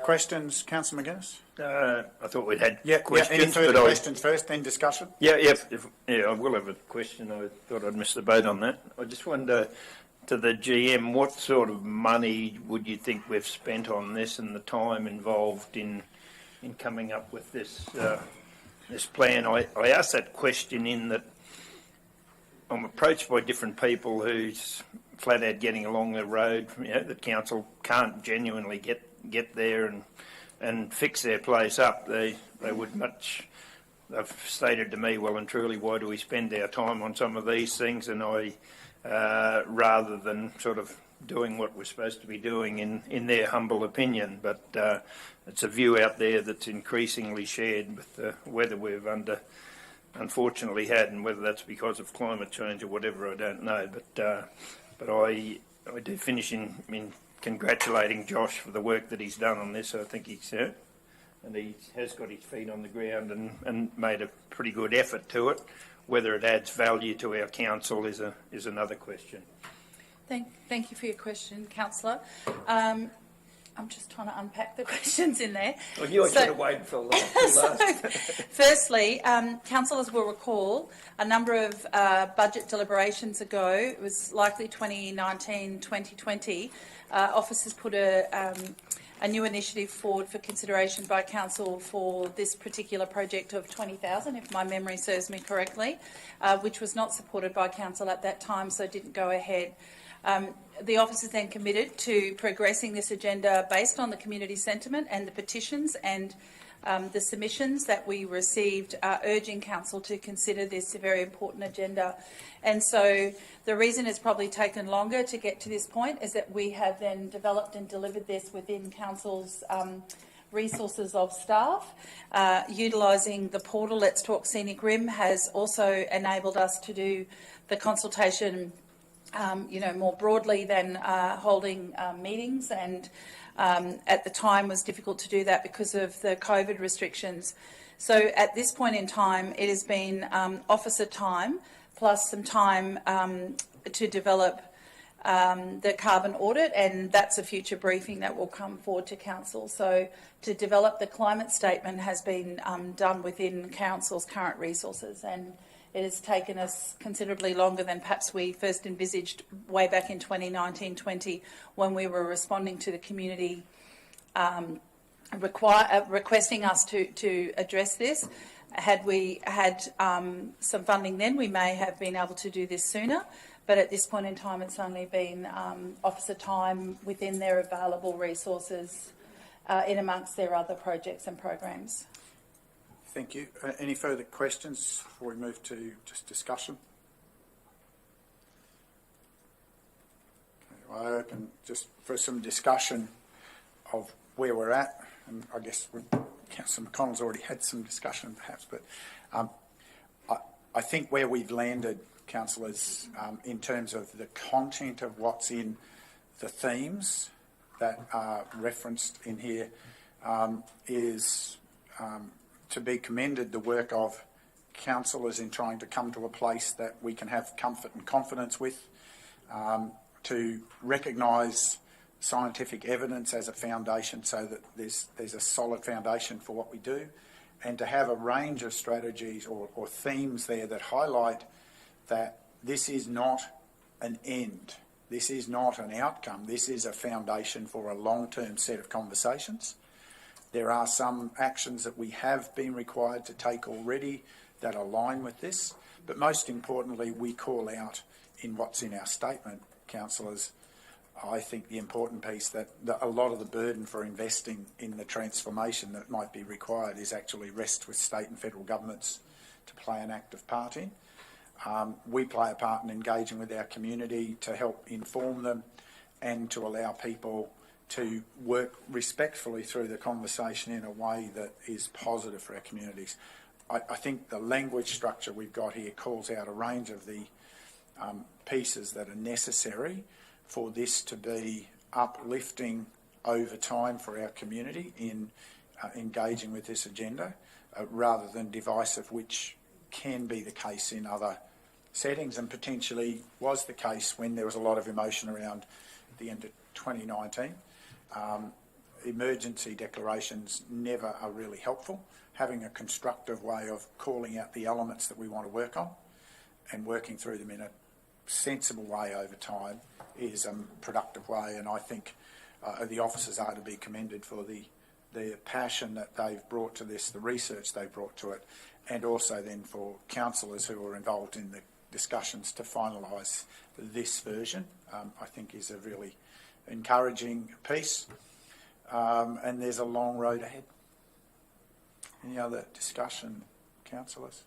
Questions, Councillor McGuinness? I thought we'd had questions. Any further questions first, then discussion? Yeah, I will have a question. I thought I'd missed the boat on that. I just wonder, to the GM, what sort of money would you think we've spent on this and the time involved in coming up with this this plan? I asked that question in that I'm approached by different people who's flat out getting along the road. The council can't genuinely get there and fix their place up. They would much. They've stated to me, well and truly, why do we spend our time on some of these things? And I, rather than sort of doing what we're supposed to be doing in their humble opinion, but it's a view out there that's increasingly shared with the weather we've unfortunately had, and whether that's because of climate change or whatever, I don't know. But I do finish in congratulating Josh for the work that he's done on this. I think he's and he has got his feet on the ground and made a pretty good effort to it. Whether it adds value to our council is another question. Thank you for your question, Councillor. I'm just trying to unpack the questions in there. Well, you should have waited for last. Firstly, councillors will recall a number of budget deliberations ago, it was likely 2019-2020, officers put a new initiative forward for consideration by council for this particular project of 20,000, if my memory serves me correctly, which was not supported by council at that time, so didn't go ahead. The officers then committed to progressing this agenda based on the community sentiment and the petitions and the submissions that we received urging Council to consider this a very important agenda. And so the reason it's probably taken longer to get to this point is that we have then developed and delivered this within Council's resources of staff. Utilising the portal Let's Talk Scenic Rim has also enabled us to do the consultation more broadly than holding meetings, and at the time was difficult to do that because of the COVID restrictions. So at this point in time, it has been officer time plus some time to develop the carbon audit, and that's a future briefing that will come forward to Council. So to develop the climate statement has been done within Council's current resources, and it has taken us considerably longer than perhaps we first envisaged way back in 2019-20 when we were responding to the community requesting us to address this. Had we had some funding then, we may have been able to do this sooner, but at this point in time it's only been officer time within their available resources in amongst their other projects and programs. Thank you. Any further questions before we move to just discussion? Okay, I open just for some discussion of where we're at, and I guess Councillor McConnell's already had some discussion perhaps, but I think where we've landed, councillors, in terms of the content of what's in the themes that are referenced in here is to be commended, the work of councillors in trying to come to a place that we can have comfort and confidence with, to recognise scientific evidence as a foundation so that there's a solid foundation for what we do, and to have a range of strategies or themes there that highlight that this is not an end, this is not an outcome, this is a foundation for a long-term set of conversations. There are some actions that we have been required to take already that align with this, but most importantly, we call out in what's in our statement, councillors, I think the important piece that a lot of the burden for investing in the transformation that might be required is actually rests with state and federal governments to play an active part in. We play a part in engaging with our community to help inform them and to allow people to work respectfully through the conversation in a way that is positive for our communities. I think the language structure we've got here calls out a range of the pieces that are necessary for this to be uplifting over time for our community in engaging with this agenda, rather than divisive, which can be the case in other settings and potentially was the case when there was a lot of emotion around the end of 2019. Emergency declarations never are really helpful. Having a constructive way of calling out the elements that we want to work on and working through them in a sensible way over time is a productive way, and I think the officers are to be commended for the passion that they've brought to this, the research they've brought to it, and also then for councillors who are involved in the discussions to finalise this version, I think is a really encouraging piece, and there's a long road ahead. Any other discussion, councillors?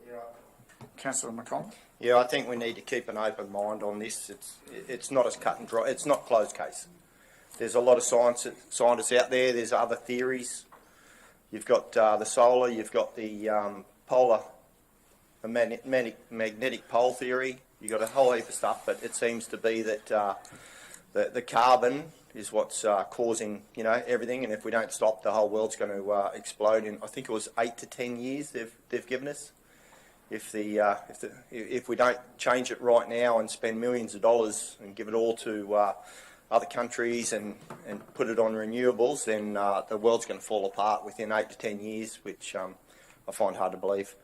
Yeah. Councillor McConnell? Yeah, I think we need to keep an open mind on this. It's not as cut and dry. It's not closed case. There's a lot of scientists out there. There's other theories. You've got the solar. You've got the polar, the magnetic pole theory. You've got a whole heap of stuff, but it seems to be that the carbon is what's causing everything. And if we don't stop, the whole world's going to explode in, I think it was 8 to 10 years they've given us. If we don't change it right now and spend millions of dollars and give it all to other countries and put it on renewables, then the world's going to fall apart within 8 to 10 years, which I find hard to believe.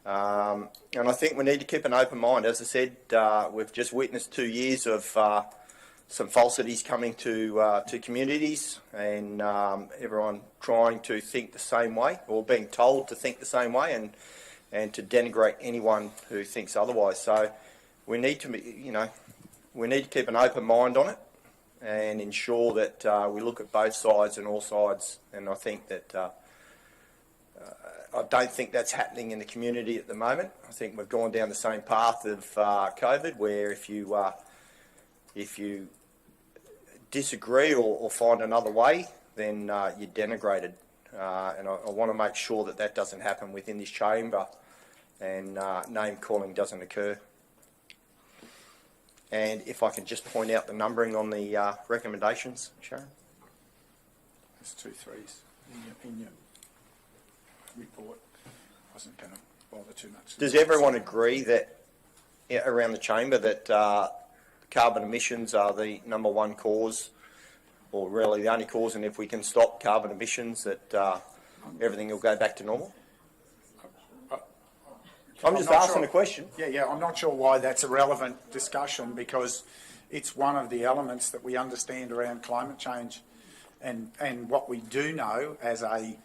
And I think we need to keep an open mind. As I said, we've just witnessed 2 years of some falsities coming to communities, and everyone trying to think the same way, or being told to think the same way, and to denigrate anyone who thinks otherwise. So we need to, we need to keep an open mind on it, and ensure that we look at both sides and all sides. And I think that I don't think that's happening in the community at the moment. I think we've gone down the same path of COVID, where if you disagree or find another way, then you're denigrated. And I want to make sure that that doesn't happen within this chamber, and name calling doesn't occur. And if I can just point out the numbering on the recommendations, Sharon. There's 2 3s in your report. I wasn't going to bother too much. Does everyone agree that around the chamber that carbon emissions are the number one cause, or really the only cause, and if we can stop carbon emissions, that everything will go back to normal? I'm just asking a question. Yeah, I'm not sure why that's a relevant discussion, because it's one of the elements that we understand around climate change. And what we do know as a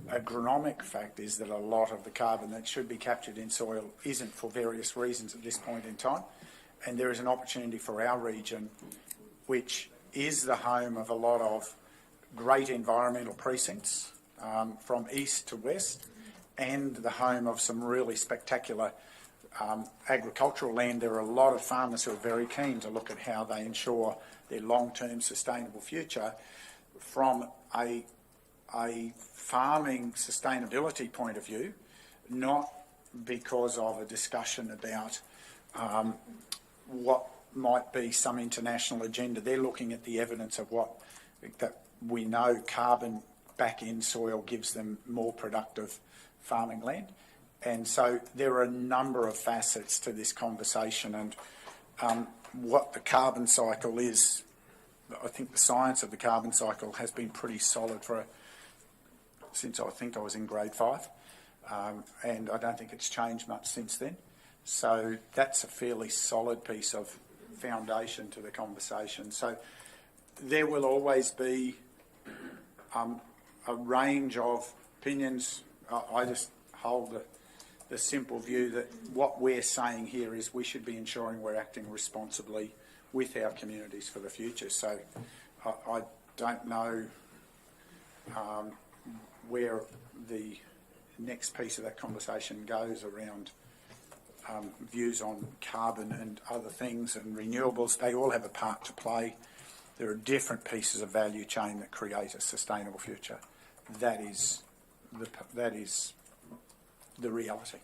agronomic fact is that a lot of the carbon that should be captured in soil isn't, for various reasons at this point in time. And there is an opportunity for our region, which is the home of a lot of great environmental precincts from east to west, and the home of some really spectacular agricultural land. There are a lot of farmers who are very keen to look at how they ensure their long-term sustainable future from a farming sustainability point of view, not because of a discussion about what might be some international agenda. They're looking at the evidence of what that we know carbon back in soil gives them more productive farming land. And so there are a number of facets to this conversation, and what the carbon cycle is, I think the science of the carbon cycle has been pretty solid since I think I was in grade 5, and I don't think it's changed much since then. So that's a fairly solid piece of foundation to the conversation. So there will always be a range of opinions. I just hold the simple view that what we're saying here is we should be ensuring we're acting responsibly with our communities for the future. So I don't know where the next piece of that conversation goes around views on carbon and other things and renewables. They all have a part to play. There are different pieces of value chain that create a sustainable future. That is the reality.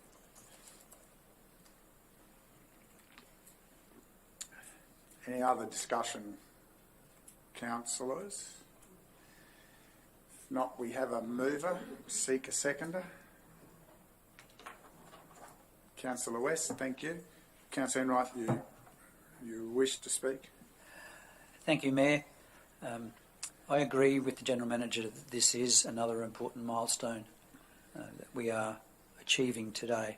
Any other discussion, councillors? If not, we have a mover. Seek a seconder. Councillor West, thank you. Councillor Enright, you wish to speak? Thank you, Mayor. I agree with the General Manager that this is another important milestone that we are achieving today,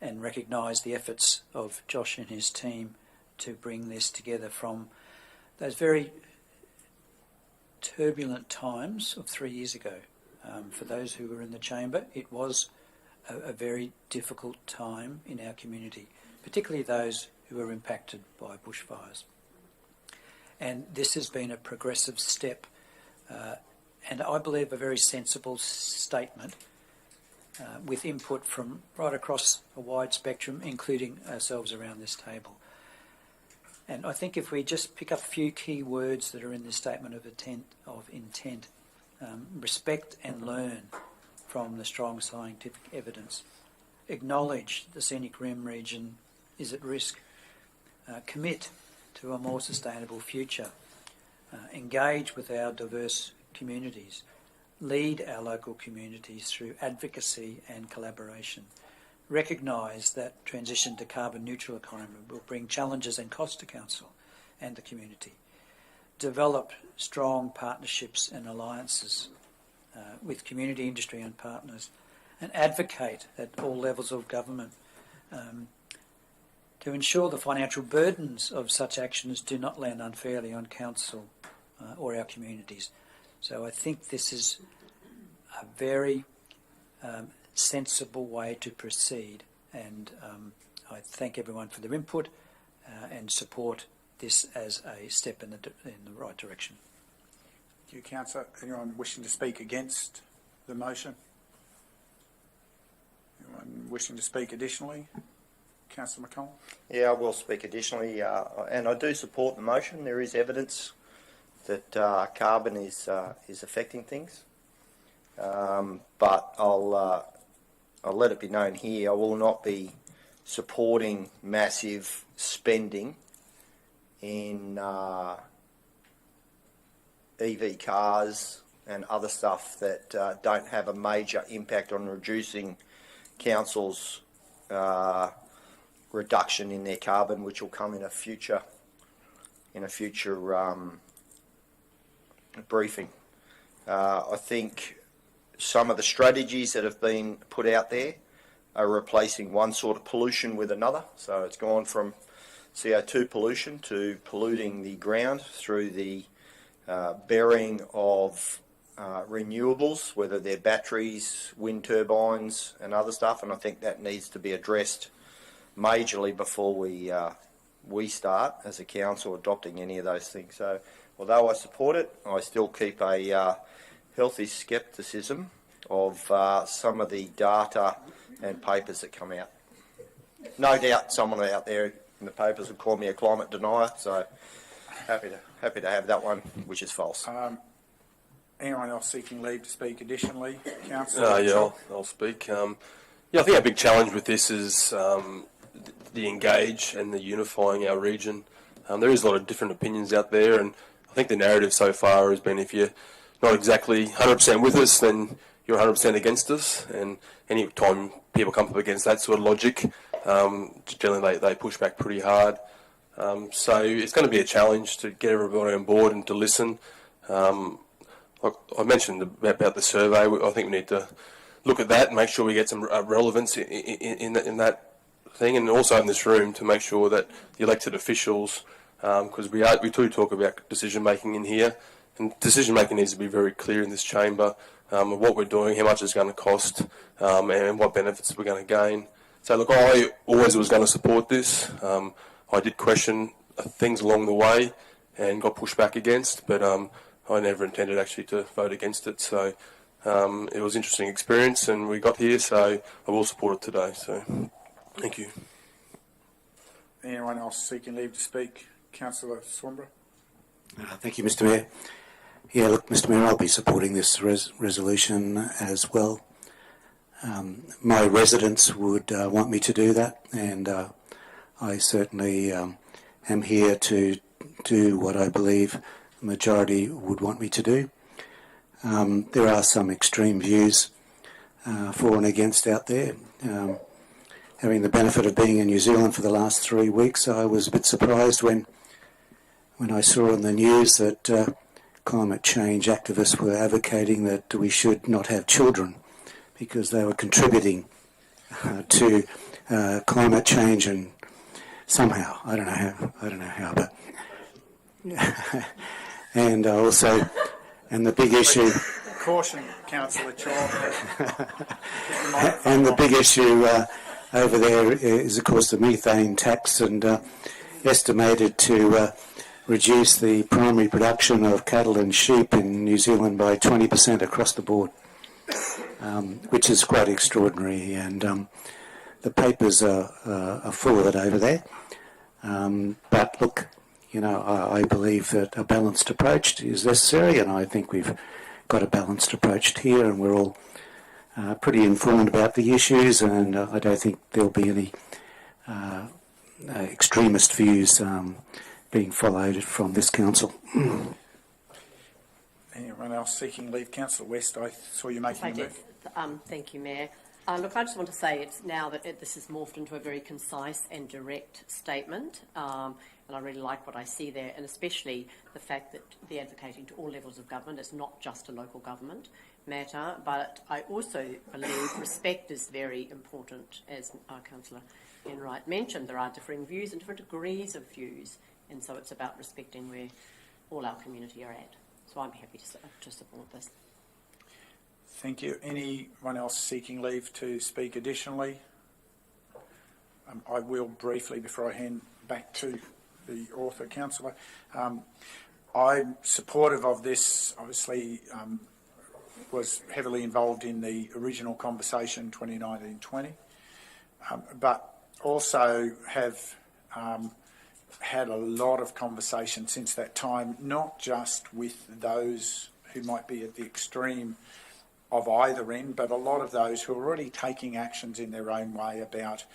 and recognise the efforts of Josh and his team to bring this together from those very turbulent times of 3 years ago. For those who were in the chamber, it was a very difficult time in our community, particularly those who were impacted by bushfires. And this has been a progressive step, and I believe a very sensible statement with input from right across a wide spectrum, including ourselves around this table. And I think if we just pick up a few key words that are in this statement of intent, respect and learn from the strong scientific evidence, acknowledge the Scenic Rim region is at risk, commit to a more sustainable future, engage with our diverse communities, lead our local communities through advocacy and collaboration, recognise that transition to carbon neutral economy will bring challenges and costs to council and the community, develop strong partnerships and alliances with community, industry and partners, and advocate at all levels of government to ensure the financial burdens of such actions do not land unfairly on council or our communities. So I think this is a very sensible way to proceed, and I thank everyone for their input and support this as a step in the right direction. Thank you, Councillor. Anyone wishing to speak against the motion? Anyone wishing to speak additionally? Councillor McConnell? Yeah, I will speak additionally, and I do support the motion. There is evidence that carbon is affecting things, but I'll let it be known here, I will not be supporting massive spending in EV cars and other stuff that don't have a major impact on reducing councils' reduction in their carbon, which will come in a future briefing. I think some of the strategies that have been put out there are replacing one sort of pollution with another. So it's gone from CO2 pollution to polluting the ground through the burying of renewables, whether they're batteries, wind turbines and other stuff, and I think that needs to be addressed majorly before we start as a council adopting any of those things. So although I support it, I still keep a healthy scepticism of some of the data and papers that come out. No doubt someone out there in the papers will call me a climate denier, so happy to have that one, which is false. Anyone else seeking leave to speak additionally? Councillor? Yeah, I'll speak. Yeah, I think our big challenge with this is the engage and the unifying our region. There is a lot of different opinions out there, and I think the narrative so far has been if you're not exactly 100% with us, then you're 100% against us. And any time people come up against that sort of logic, generally they push back pretty hard. So it's going to be a challenge to get everybody on board and to listen. Like I mentioned about the survey, I think we need to look at that and make sure we get some relevance in that thing, and also in this room to make sure that the elected officials, because we do talk about decision making in here, and decision making needs to be very clear in this chamber of what we're doing, how much it's going to cost, and what benefits we're going to gain. So look, I always was going to support this. I did question things along the way and got pushed back against, but I never intended actually to vote against it. So it was an interesting experience, and we got here, so I will support it today. So thank you. Anyone else seeking leave to speak? Councillor Swanborough? Thank you, Mr Mayor. Yeah, look, Mr Mayor, I'll be supporting this resolution as well. My residents would want me to do that, and I certainly am here to do what I believe the majority would want me to do. There are some extreme views for and against out there. Having the benefit of being in New Zealand for the last 3 weeks, I was a bit surprised when I saw on the news that climate change activists were advocating that we should not have children because they were contributing to climate change, and somehow I don't know how, but and also, and the big issue. Caution, Councillor Chaw. And the big issue over there is, of course, the methane tax, and estimated to reduce the primary production of cattle and sheep in New Zealand by 20% across the board, which is quite extraordinary. And the papers are full of it over there. But look, you know, I believe that a balanced approach is necessary, and I think we've got a balanced approach here, and we're all pretty informed about the issues, and I don't think there'll be any extremist views being followed from this council. Anyone else seeking leave? Councillor West, I saw you making a move. Thank you, Mayor. Look, I just want to say it's now that this has morphed into a very concise and direct statement, and I really like what I see there, and especially the fact that they're advocating to all levels of government. It's not just a local government matter, but I also believe respect is very important, as Councillor Enright mentioned. There are differing views and different degrees of views, and so it's about respecting where all our community are at. So I'm happy to support this. Thank you. Anyone else seeking leave to speak additionally? I will briefly, before I hand back to the author, Councillor. I'm supportive of this. Obviously, was heavily involved in the original conversation 2019-20, but also have had a lot of conversation since that time, not just with those who might be at the extreme of either end, but a lot of those who are already taking actions in their own way about,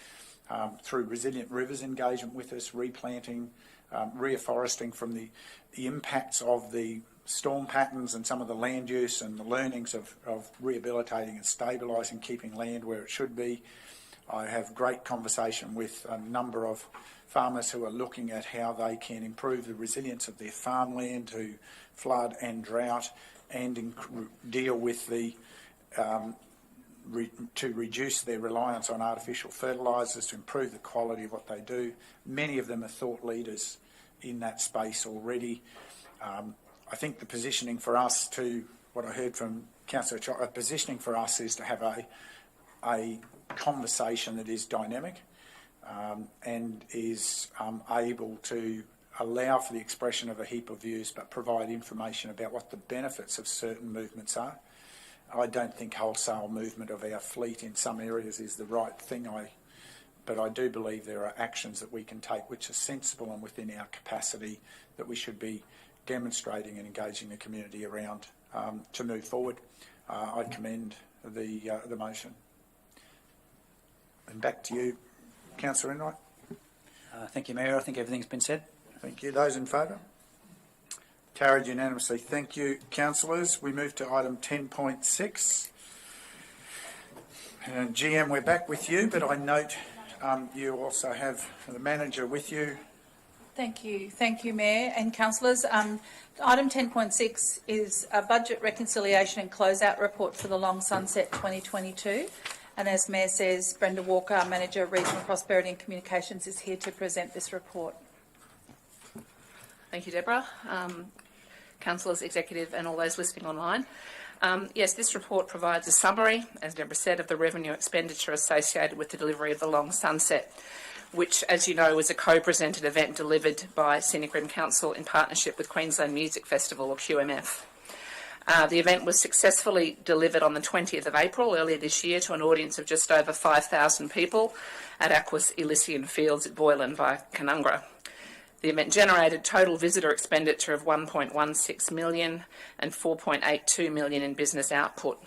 through Resilient Rivers engagement with us, replanting, reforesting from the impacts of the storm patterns and some of the land use and the learnings of rehabilitating and stabilising, keeping land where it should be. I have great conversation with a number of farmers who are looking at how they can improve the resilience of their farmland to flood and drought, and deal with the to reduce their reliance on artificial fertilisers, to improve the quality of what they do. Many of them are thought leaders in that space already. I think the positioning for us, to what I heard from Councillor Chott, positioning for us is to have a conversation that is dynamic and is able to allow for the expression of a heap of views, but provide information about what the benefits of certain movements are. I don't think wholesale movement of our fleet in some areas is the right thing, but I do believe there are actions that we can take which are sensible and within our capacity that we should be demonstrating and engaging the community around to move forward. I commend the motion. And back to you, Councillor Enright. Thank you, Mayor. I think everything's been said. Thank you. Those in favour? Carried unanimously. Thank you, councillors. We move to item 10.6. And GM, we're back with you, but I note you also have the manager with you. Thank you, Mayor and councillors. Item 10.6 is a budget reconciliation and closeout report for the Long Sunset 2022. And as Mayor says, Brenda Walker, Manager, Regional Prosperity and Communications, is here to present this report. Thank you, Deborah. Councillors, executive and all those listening online. Yes, this report provides a summary, as Deborah said, of the revenue expenditure associated with the delivery of the Long Sunset, which, as you know, was a co-presented event delivered by Scenic Council in partnership with Queensland Music Festival, or QMF. The event was successfully delivered on the 20th of April earlier this year to an audience of just over 5,000 people at Aquis Elysian Fields at Boylan via Canungra. The event generated total visitor expenditure of $1.16 million and $4.82 million in business output.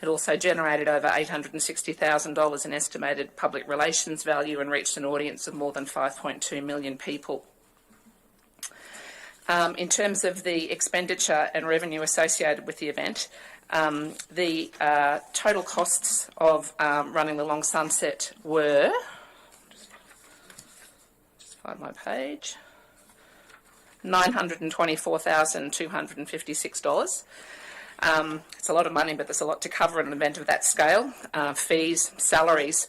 It also generated over $860,000 in estimated public relations value and reached an audience of more than 5.2 million people. In terms of the expenditure and revenue associated with the event, the total costs of running the Long Sunset were, just find my page, $924,256. It's a lot of money, but there's a lot to cover in an event of that scale. Fees, salaries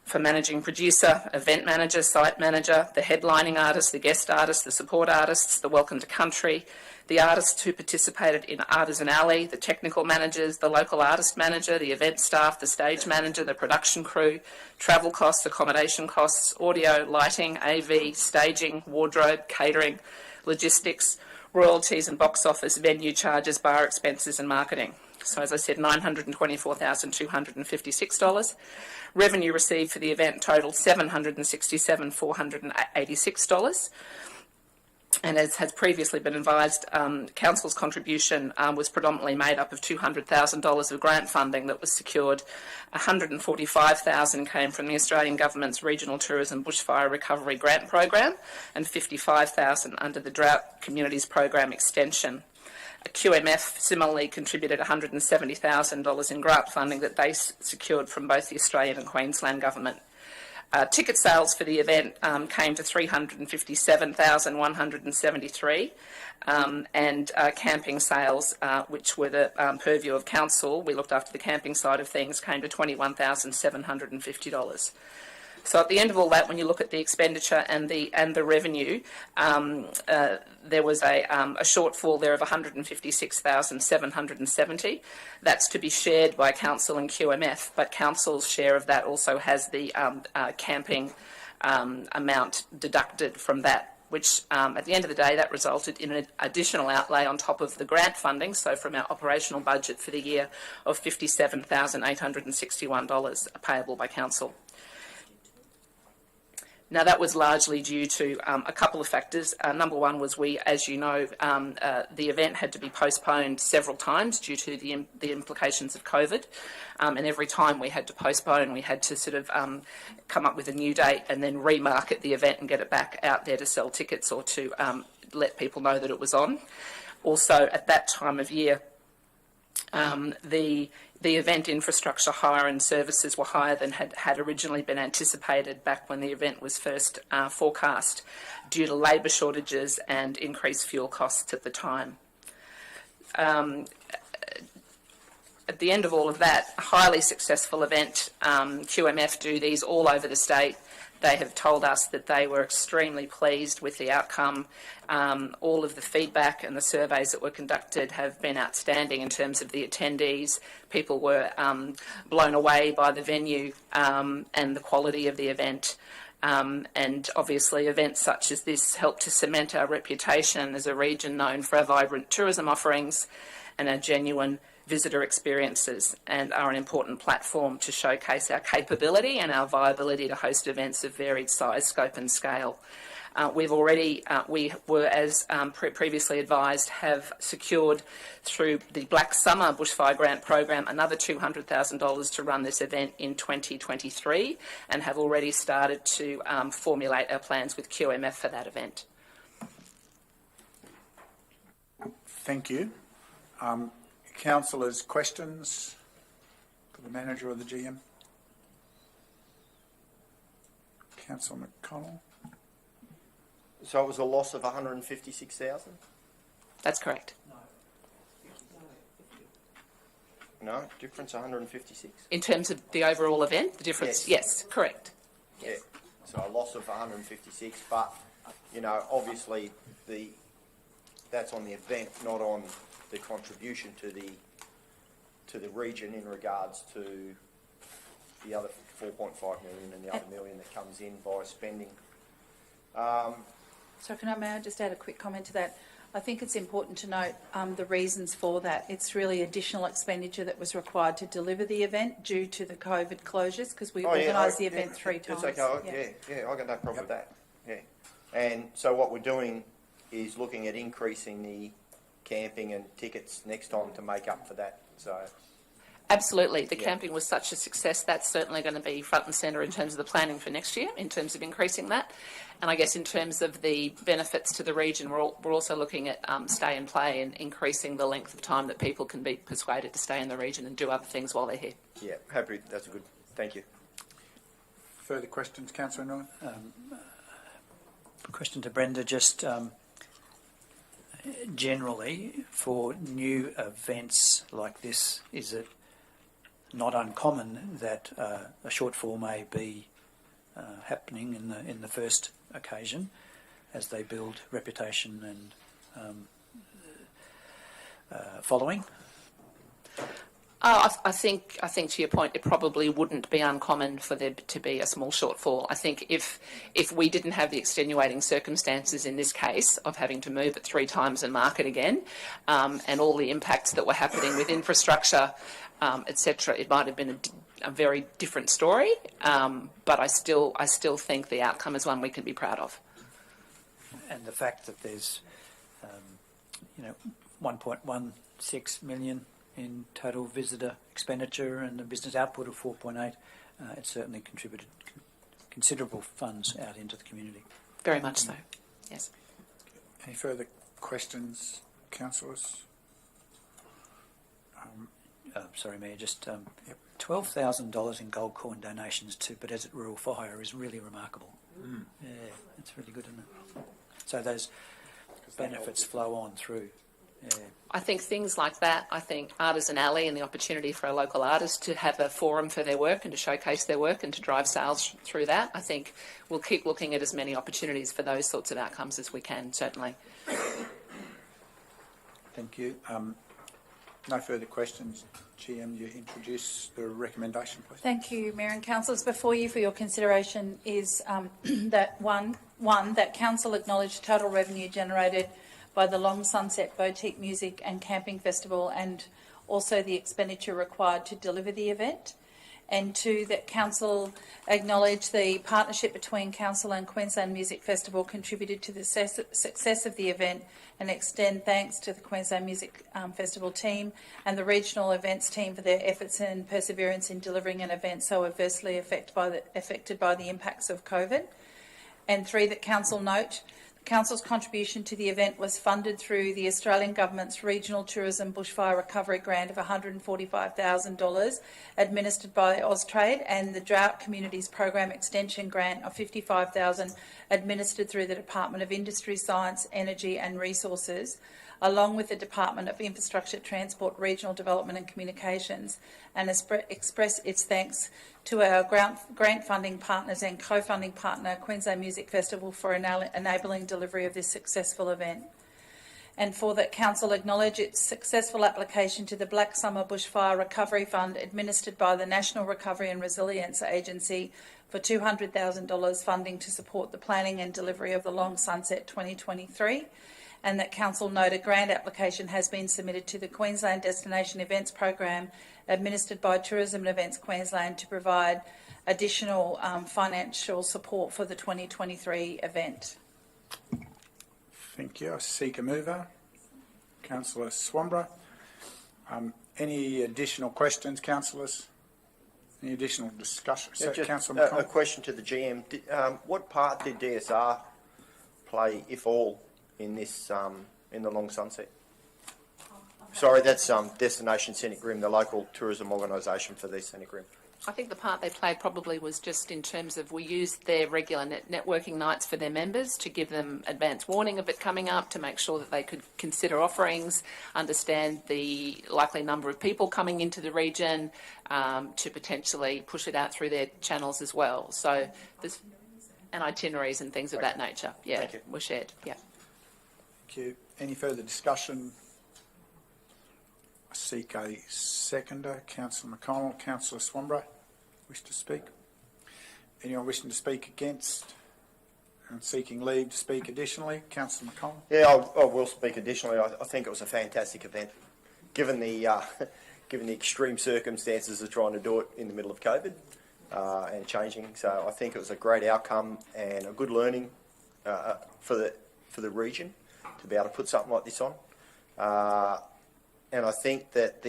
for managing producer, event manager, site manager, the headlining artist, the guest artist, the support artists, the welcome to country, the artists who participated in Artisan Alley, the technical managers, the local artist manager, the event staff, the stage manager, the production crew, travel costs, accommodation costs, audio, lighting, AV, staging, wardrobe, catering, logistics, royalties and box office, venue charges, bar expenses and marketing. So as I said, $924,256. Revenue received for the event totaled $767,486. And as has previously been advised, Council's contribution was predominantly made up of $200,000 of grant funding that was secured. $145,000 came from the Australian Government's Regional Tourism Bushfire Recovery Grant Program and $55,000 under the Drought Communities Program extension. QMF similarly contributed $170,000 in grant funding that they secured from both the Australian and Queensland Government. Ticket sales for the event came to $357,173, and camping sales, which were the purview of council, we looked after the camping side of things, came to $21,750. So at the end of all that, when you look at the expenditure and the revenue, there was a shortfall there of $156,770. That's to be shared by council and QMF, but council's share of that also has the camping amount deducted from that which at the end of the day, that resulted in an additional outlay on top of the grant funding, so from our operational budget for the year of $57,861 payable by Council. Now, that was largely due to a couple of factors. Number one was as you know, the event had to be postponed several times due to the implications of COVID. And every time we had to postpone, we had to sort of come up with a new date and then remarket the event and get it back out there to sell tickets or to let people know that it was on. Also, at that time of year, the event infrastructure hire and services were higher than had originally been anticipated back when the event was first forecast due to labour shortages and increased fuel costs at the time. At the end of all of that, a highly successful event. QMF do these all over the state. They have told us that they were extremely pleased with the outcome. All of the feedback and the surveys that were conducted have been outstanding in terms of the attendees. People were blown away by the venue and the quality of the event. And obviously events such as this help to cement our reputation as a region known for our vibrant tourism offerings and our genuine visitor experiences, and are an important platform to showcase our capability and our viability to host events of varied size, scope and scale. We were, as previously advised, have secured through the Black Summer Bushfire Grant Program another $200,000 to run this event in 2023, and have already started to formulate our plans with QMF for that event. Thank you. Councillors, questions for the manager or the GM? Councillor McConnell. So it was a loss of 156,000? That's correct. No, difference 156? In terms of the overall event, the difference, yes correct. Yeah, so a loss of 156, but, you know, obviously that's on the event, not on the contribution to the region in regards to the other 4.5 million and the other million that comes in by spending. So may I just add a quick comment to that? I think it's important to note the reasons for that. It's really additional expenditure that was required to deliver the event due to the COVID closures, because we organised the event 3 times. It's okay, I got no problem with that. Yeah, and so what we're doing is looking at increasing the camping and tickets next time to make up for that. So absolutely, the camping was such a success. That's certainly going to be front and centre in terms of the planning for next year, in terms of increasing that. And I guess in terms of the benefits to the region, we're also looking at stay and play and increasing the length of time that people can be persuaded to stay in the region and do other things while they're here. Yeah, happy. That's good. Thank you. Further questions, Councillor Nguyen? Question to Brenda, just generally for new events like this, is it not uncommon that a shortfall may be happening in the first occasion as they build reputation and following? I think to your point, it probably wouldn't be uncommon for there to be a small shortfall. I think if we didn't have the extenuating circumstances in this case of having to move it 3 times and market again, and all the impacts that were happening with infrastructure, etc., it might have been a very different story. But I still think the outcome is one we can be proud of. And the fact that there's 1.16 million in total visitor expenditure and a business output of 4.8, it certainly contributed considerable funds out into the community. Very much so, yes. Any further questions, councillors? Sorry, Mayor, just $12,000 in gold coin donations to Bedesert Rural Fire is really remarkable. Yeah, it's really good, isn't it? So those benefits flow on through. Yeah. I think things like that, I think Artisan Alley and the opportunity for our local artists to have a forum for their work and to showcase their work and to drive sales through that, I think we'll keep looking at as many opportunities for those sorts of outcomes as we can, certainly. Thank you. No further questions. GM, you introduce the recommendation, please. Thank you, Mayor and Councillors. Before you for your consideration is that one, that Council acknowledge total revenue generated by the Long Sunset Boutique Music and Camping Festival and also the expenditure required to deliver the event. And two, that Council acknowledge the partnership between Council and Queensland Music Festival contributed to the success of the event and extend thanks to the Queensland Music Festival team and the regional events team for their efforts and perseverance in delivering an event so adversely affected by the impacts of COVID. And three, that Council note Council's contribution to the event was funded through the Australian Government's Regional Tourism Bushfire Recovery Grant of $145,000 administered by Austrade and the Drought Communities Program Extension Grant of $55,000 administered through the Department of Industry, Science, Energy and Resources, along with the Department of Infrastructure, Transport, Regional Development and Communications, and express its thanks to our grant funding partners and co-funding partner, Queensland Music Festival, for enabling delivery of this successful event. And for that, Council acknowledge its successful application to the Black Summer Bushfire Recovery Fund administered by the National Recovery and Resilience Agency for $200,000 funding to support the planning and delivery of the Long Sunset 2023. And that Council note a grant application has been submitted to the Queensland Destination Events Program administered by Tourism and Events Queensland to provide additional financial support for the 2023 event. Thank you. I seek a mover. Councillor Swamborough. Any additional questions, councillors? Any additional discussion? Yeah, just Councillor McConnell. a question to the GM. What part did DSR play, if all, in this in the Long Sunset? Sorry, that's Destination Scenic Rim, the local tourism organisation for the Scenic Rim. I think the part they played probably was just in terms of we used their regular networking nights for their members to give them advance warning of it coming up, to make sure that they could consider offerings, understand the likely number of people coming into the region, to potentially push it out through their channels as well. So there's and itineraries and things of that nature. Yeah, were shared. Yeah. Thank you. Any further discussion? I seek a seconder. Councillor McConnell. Councillor Swamborough, wish to speak? Anyone wishing to speak against and seeking leave to speak additionally? Councillor McConnell. Yeah, I will speak additionally. I think it was a fantastic event, given the given the extreme circumstances of trying to do it in the middle of COVID and changing. So I think it was a great outcome and a good learning for the region to be able to put something like this on. And I think that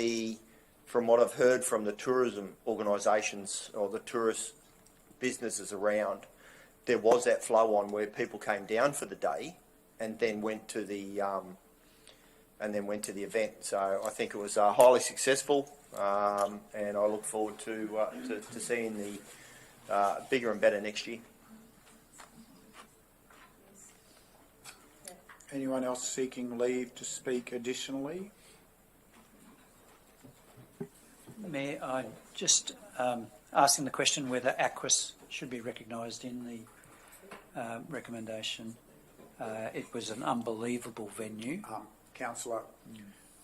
from what I've heard from the tourism organisations or the tourist businesses around, there was that flow on where people came down for the day and then went to the event. So I think it was highly successful, and I look forward to seeing the bigger and better next year. Anyone else seeking leave to speak additionally? Mayor, I'm just asking the question whether Aquis should be recognised in the recommendation. It was an unbelievable venue. Councillor,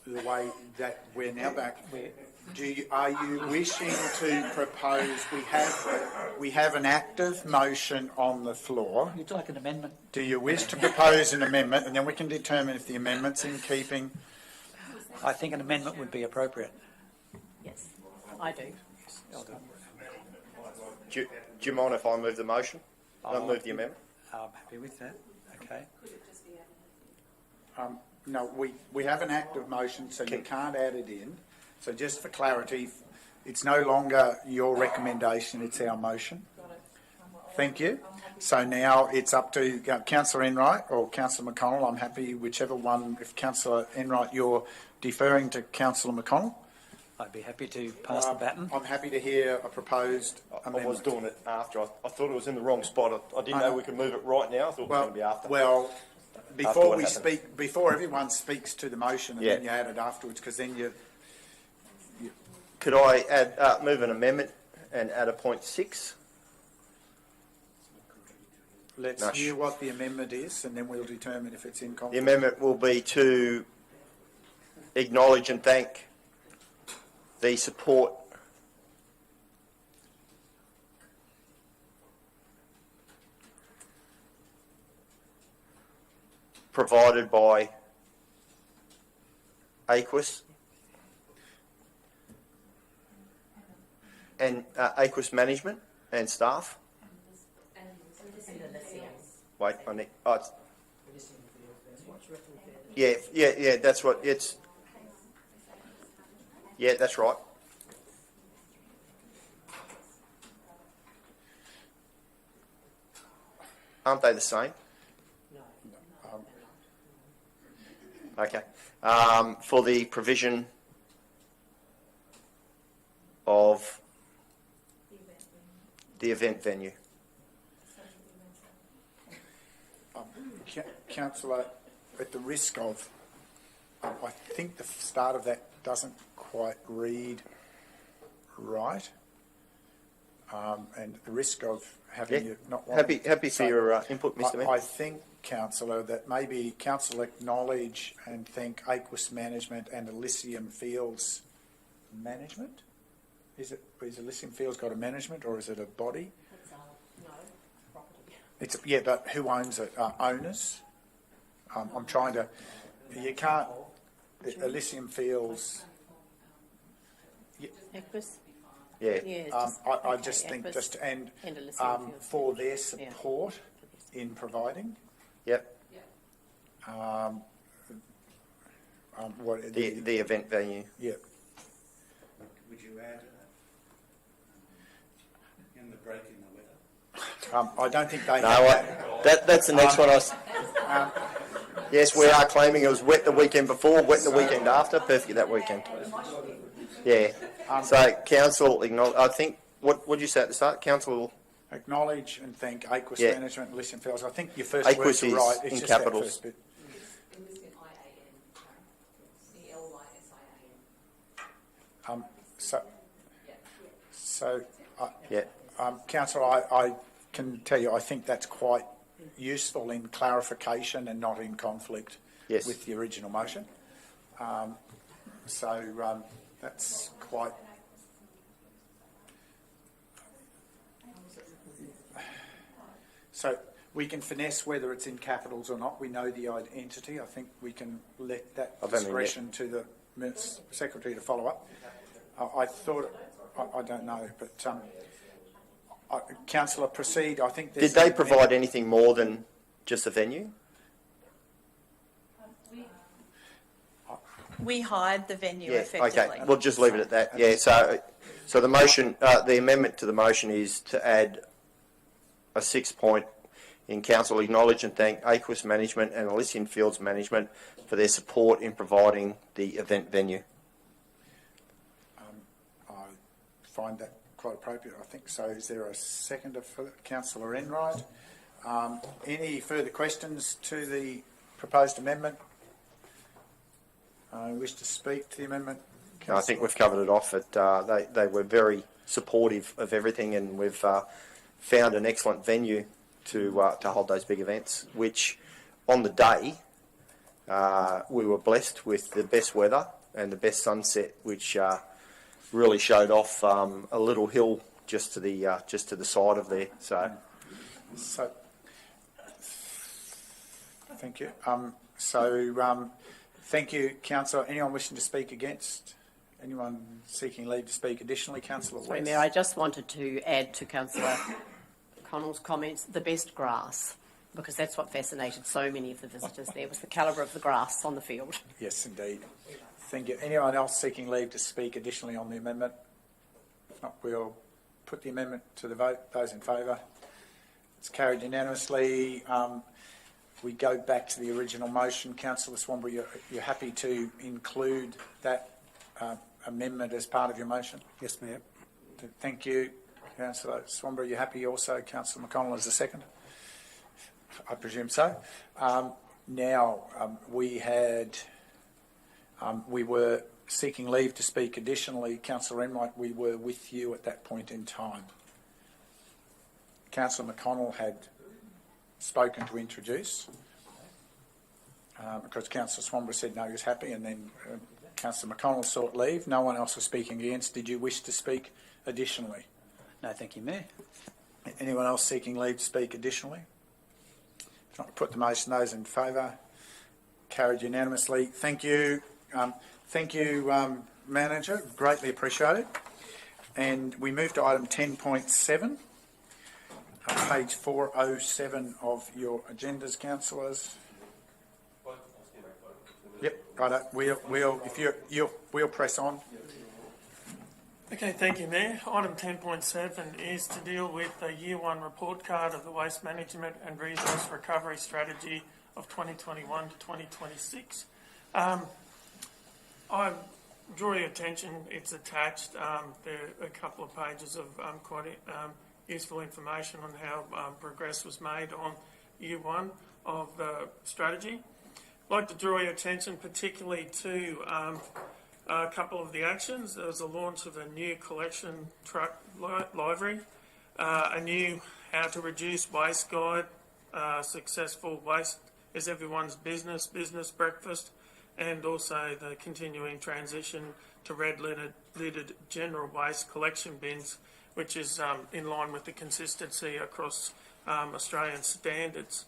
the way that we're now back, are you wishing to propose? We have an active motion on the floor. You'd like an amendment? Do you wish to propose an amendment, and then we can determine if the amendment's in keeping? I think an amendment would be appropriate. Yes, I do. Do you mind if I move the motion? I'll move the amendment. I'm happy with that. Okay. No, we have an active motion, so you can't add it in. So just for clarity, it's no longer your recommendation, it's our motion. Thank you. So now it's up to Councillor Enright or Councillor McConnell. I'm happy whichever one. If Councillor Enright, you're deferring to Councillor McConnell. I'd be happy to pass the baton. I'm happy to hear a proposed amendment. I was doing it after. I thought it was in the wrong spot. I didn't know we could move it right now. I thought it was going to be after. Well, before everyone speaks to the motion, and then you add it afterwards, because then you. Could I add move an amendment and add a point 6? Let's hear what the amendment is, and then we'll determine if it's in conflict. The amendment will be to acknowledge and thank the support provided by Aquis and Aquis management and staff. Wait, I need. Oh, yeah. That's what it's. Yeah, that's right. Aren't they the same? Okay. For the provision of the event venue. Councillor, at the risk of, I think the start of that doesn't quite read right, and at the risk of having you not want happy for your input, Mr. Mayor. I think, Councillor, that maybe Council acknowledge and thank Aquis Management and Elysium Fields Management. Is Elysium Fields got a management or is it a body? No, property. It's yeah, but who owns it? Owners. I'm trying to. You can't. Elysium Fields. Aquis? Yeah. I just think just and for their support in providing. Yep. What the event venue. Yep. Would you add in the break in the weather? I don't think they. No, that's the next one. Yes, we are claiming it was wet the weekend before, wet the weekend after, perfect that weekend. Yeah. So council acknowledge. I think what would you say at the start? Council acknowledge and thank Aquis Management and Elysium Fields. I think your first Aquis words are right. It's in just capitals. That first bit. Councillor, I can tell you, I think that's quite useful in clarification and not in conflict with the original motion. That's quite. So we can finesse whether it's in capitals or not. We know the entity. I think we can let that discretion to the Secretary to follow up. I thought, I don't know, but Councillor, proceed. I think. Did they provide anything more than just a venue? We hired the venue effectively. Okay. We'll just leave it at that. Yeah. So the motion, the amendment to the motion is to add a 6 point in council acknowledge and thank Aquis Management and Elysium Fields Management for their support in providing the event venue. I find that quite appropriate. I think so. Is there a seconder for Councillor Enright? Any further questions to the proposed amendment? Wish to speak to the amendment? I think we've covered it off. They were very supportive of everything, and we've found an excellent venue to hold those big events. Which, on the day, we were blessed with the best weather and the best sunset, which really showed off a little hill just to the side of there. So thank you. Thank you, Councillor. Anyone wishing to speak against? Anyone seeking leave to speak additionally? Councillor West. Sorry, Mayor, I just wanted to add to Councillor Connell's comments, the best grass, because that's what fascinated so many of the visitors there, was the calibre of the grass on the field. Yes, indeed. Thank you. Anyone else seeking leave to speak additionally on the amendment? If not, we'll put the amendment to the vote. Those in favour? It's carried unanimously. We go back to the original motion. Councillor Swanbury, you're happy to include that amendment as part of your motion? Yes, Mayor. Thank you, Councillor Swanbury. You're happy also, Councillor McConnell, as a second? I presume so. We were seeking leave to speak additionally. Councillor Enright, we were with you at that point in time. Councillor McConnell had spoken to introduce because Councillor Swanbury said no, he was happy, and then Councillor McConnell sought leave. No one else was speaking against. Did you wish to speak additionally? No, thank you, Mayor. Anyone else seeking leave to speak additionally? If not, put the motion. Those in favour? Carried unanimously. Thank you. Manager. Greatly appreciated. And we move to item 10.7, page 407 of your agendas, councillors. Yep, right. We'll press on. Okay, thank you, Mayor. Item 10.7 is to deal with the Year 1 report card of the Waste Management and Resource Recovery Strategy of 2021 to 2026. I draw your attention, it's attached. There are a couple of pages of quite useful information on how progress was made on Year 1 of the strategy. I'd like to draw your attention particularly to a couple of the actions. There was the launch of a new collection truck library, a new how to reduce waste guide, successful waste is everyone's business breakfast, and also the continuing transition to red-lidded general waste collection bins, which is in line with the consistency across Australian standards.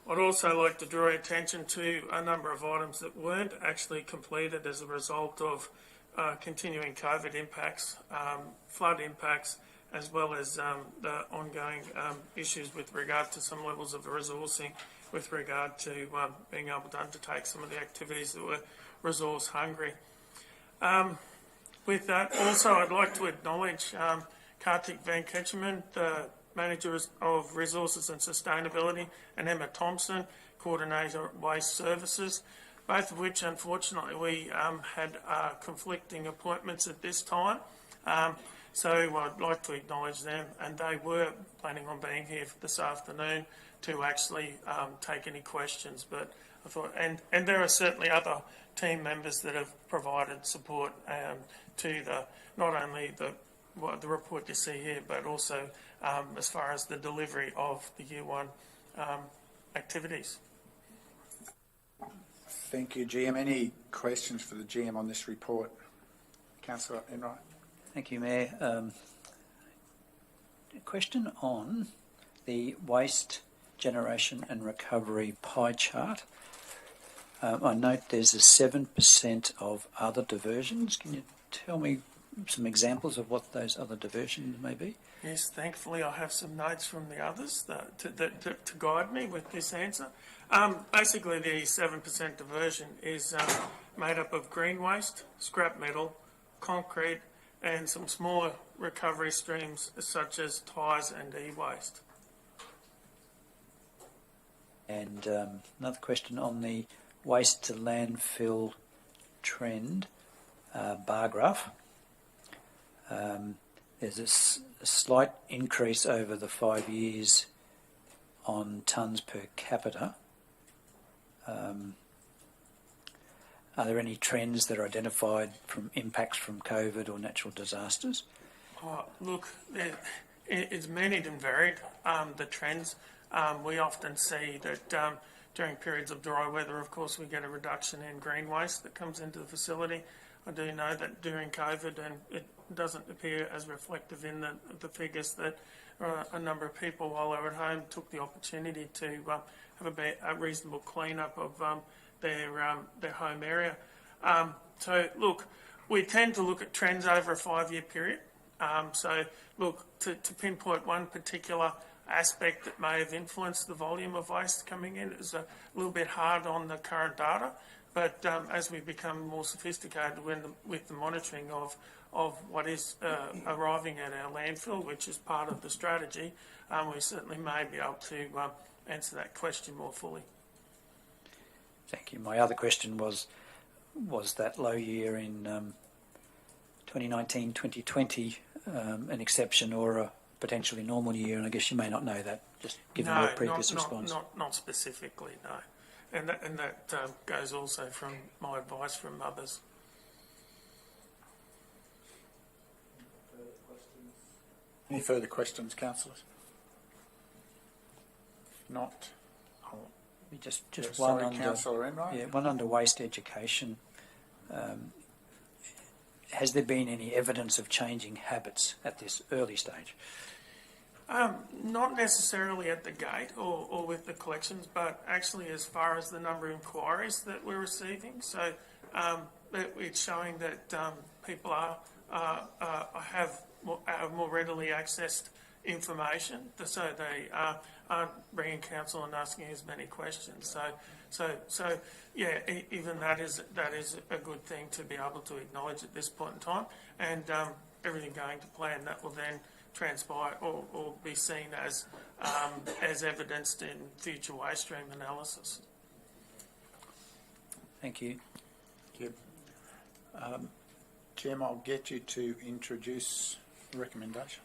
I'd also like to draw attention to a number of items that weren't actually completed as a result of continuing COVID impacts, flood impacts, as well as the ongoing issues with regard to some levels of resourcing with regard to being able to undertake some of the activities that were resource hungry. With that, also I'd like to acknowledge Kartik Venkataraman, the Manager of Resources and Sustainability, and Emma Thompson, Coordinator of Waste Services, both of which unfortunately we had conflicting appointments at this time. So I'd like to acknowledge them, and they were planning on being here this afternoon to actually take any questions. But I thought, and there are certainly other team members that have provided support to the not only the report you see here, but also as far as the delivery of the Year 1 activities. Thank you, GM. Any questions for the GM on this report? Councillor Enright. Thank you, Mayor. A question on the waste generation and recovery pie chart. I note there's a 7% of other diversions. Can you tell me some examples of what those other diversions may be? Yes, thankfully I have some notes from the others to guide me with this answer. Basically, the 7% diversion is made up of green waste, scrap metal, concrete, and some smaller recovery streams such as tyres and e-waste. And another question on the waste to landfill trend bar graph. There's a slight increase over the 5 years on tonnes per capita. Are there any trends that are identified from impacts from COVID or natural disasters? Look, it's many and varied, the trends. We often see that during periods of dry weather, of course, we get a reduction in green waste that comes into the facility. I do know that during COVID, and it doesn't appear as reflective in the figures, that a number of people, while they were at home, took the opportunity to have a reasonable clean-up of their home area. So, look, we tend to look at trends over a 5-year period. So, look, to pinpoint one particular aspect that may have influenced the volume of waste coming in is a little bit hard on the current data. But as we become more sophisticated with the monitoring of what is arriving at our landfill, which is part of the strategy, we certainly may be able to answer that question more fully. Thank you. My other question was that low year in 2019-2020 an exception or a potentially normal year? And I guess you may not know that, just given your previous response. Not specifically, no. And that goes also from my advice from others. Any further questions, councillors? If not, Just one under Councillor Enright. Yeah, one under waste education. has there been any evidence of changing habits at this early stage? Not necessarily at the gate or with the collections, but actually as far as the number of inquiries that we're receiving. So it's showing that people have more readily accessed information, so they aren't bringing counsel and asking as many questions. So yeah, even that is a good thing to be able to acknowledge at this point in time, and everything going to plan that will then transpire or be seen as evidenced in future waste stream analysis. Thank you. Thank you. Jim, I'll get you to introduce the recommendation.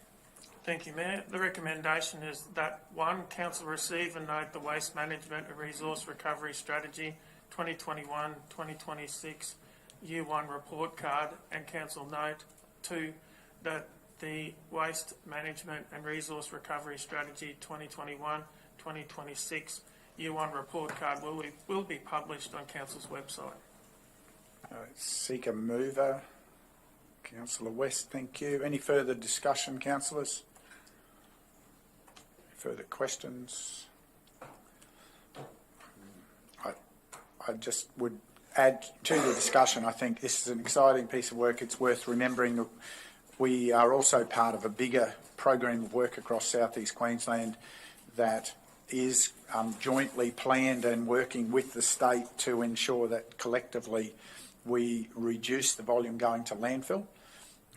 Thank you, Mayor. The recommendation is that 1, Council receive and note the Waste Management and Resource Recovery Strategy 2021-2026 Year 1 report card, and Council note 2, that the Waste Management and Resource Recovery Strategy 2021-2026 Year 1 report card will be published on Council's website. Seek a mover. Councillor West, thank you. Any further discussion, councillors? Further questions? I just would add to the discussion, I think this is an exciting piece of work. It's worth remembering that we are also part of a bigger program of work across southeast Queensland that is jointly planned and working with the state to ensure that collectively we reduce the volume going to landfill.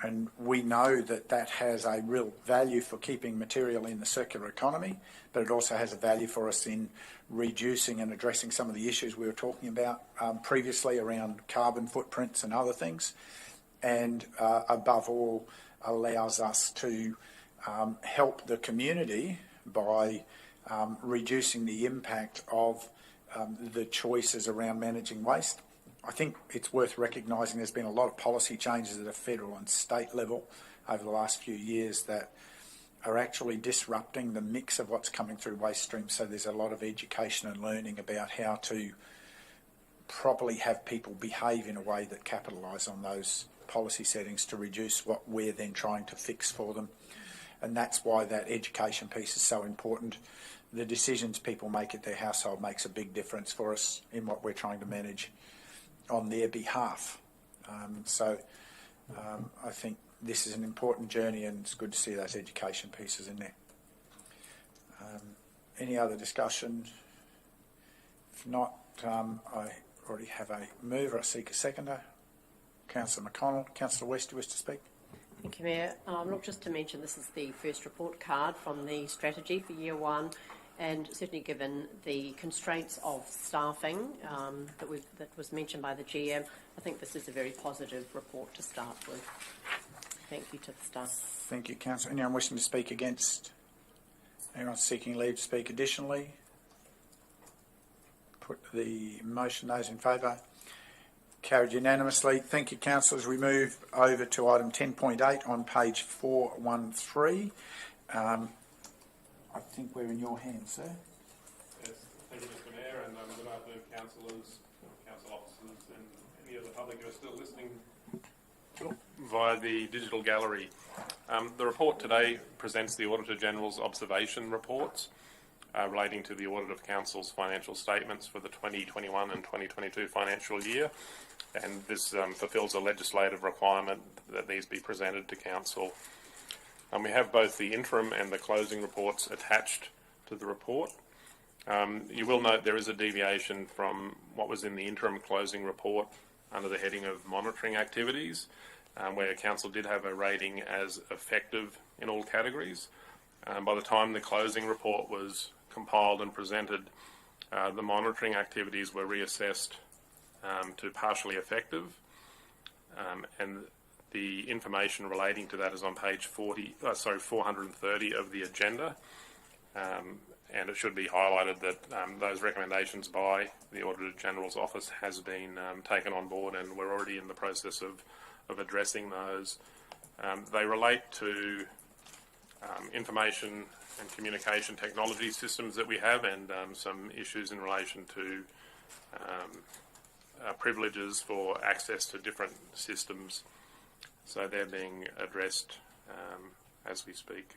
And we know that that has a real value for keeping material in the circular economy, but it also has a value for us in reducing and addressing some of the issues we were talking about previously around carbon footprints and other things. And above all, allows us to help the community by reducing the impact of the choices around managing waste. I think it's worth recognising there's been a lot of policy changes at a federal and state level over the last few years that are actually disrupting the mix of what's coming through waste streams. So there's a lot of education and learning about how to properly have people behave in a way that capitalise on those policy settings to reduce what we're then trying to fix for them. And that's why that education piece is so important. The decisions people make at their household makes a big difference for us in what we're trying to manage on their behalf. I think this is an important journey, and it's good to see those education pieces in there. Any other discussion? If not, I already have a mover. I seek a seconder. Councillor McConnell. Councillor West, do you wish to speak? Thank you, Mayor. Look, just to mention, this is the first report card from the strategy for Year 1. And certainly given the constraints of staffing that was mentioned by the GM, I think this is a very positive report to start with. Thank you to the staff. Thank you, Councillor. Anyone wishing to speak against? Anyone seeking leave to speak additionally? Put the motion. Those in favour? Carried unanimously. Thank you, councillors. We move over to item 10.8 on page 413. I think we're in your hands, sir. Yes, thank you, Mr. Mayor, and good afternoon, councillors, council officers, and any of the public who are still listening via the digital gallery. The report today presents the Auditor General's observation reports relating to the audit of Council's financial statements for the 2021 and 2022 financial year, and this fulfills a legislative requirement that these be presented to Council. We have both the interim and the closing reports attached to the report. You will note there is a deviation from what was in the interim closing report under the heading of monitoring activities, where Council did have a rating as effective in all categories. By the time the closing report was compiled and presented, the monitoring activities were reassessed to partially effective, and the information relating to that is on page 430 of the agenda, and it should be highlighted that those recommendations by the Auditor General's Office has been taken on board, and we're already in the process of addressing those. They relate to information and communication technology systems that we have, and some issues in relation to privileges for access to different systems. So they're being addressed as we speak.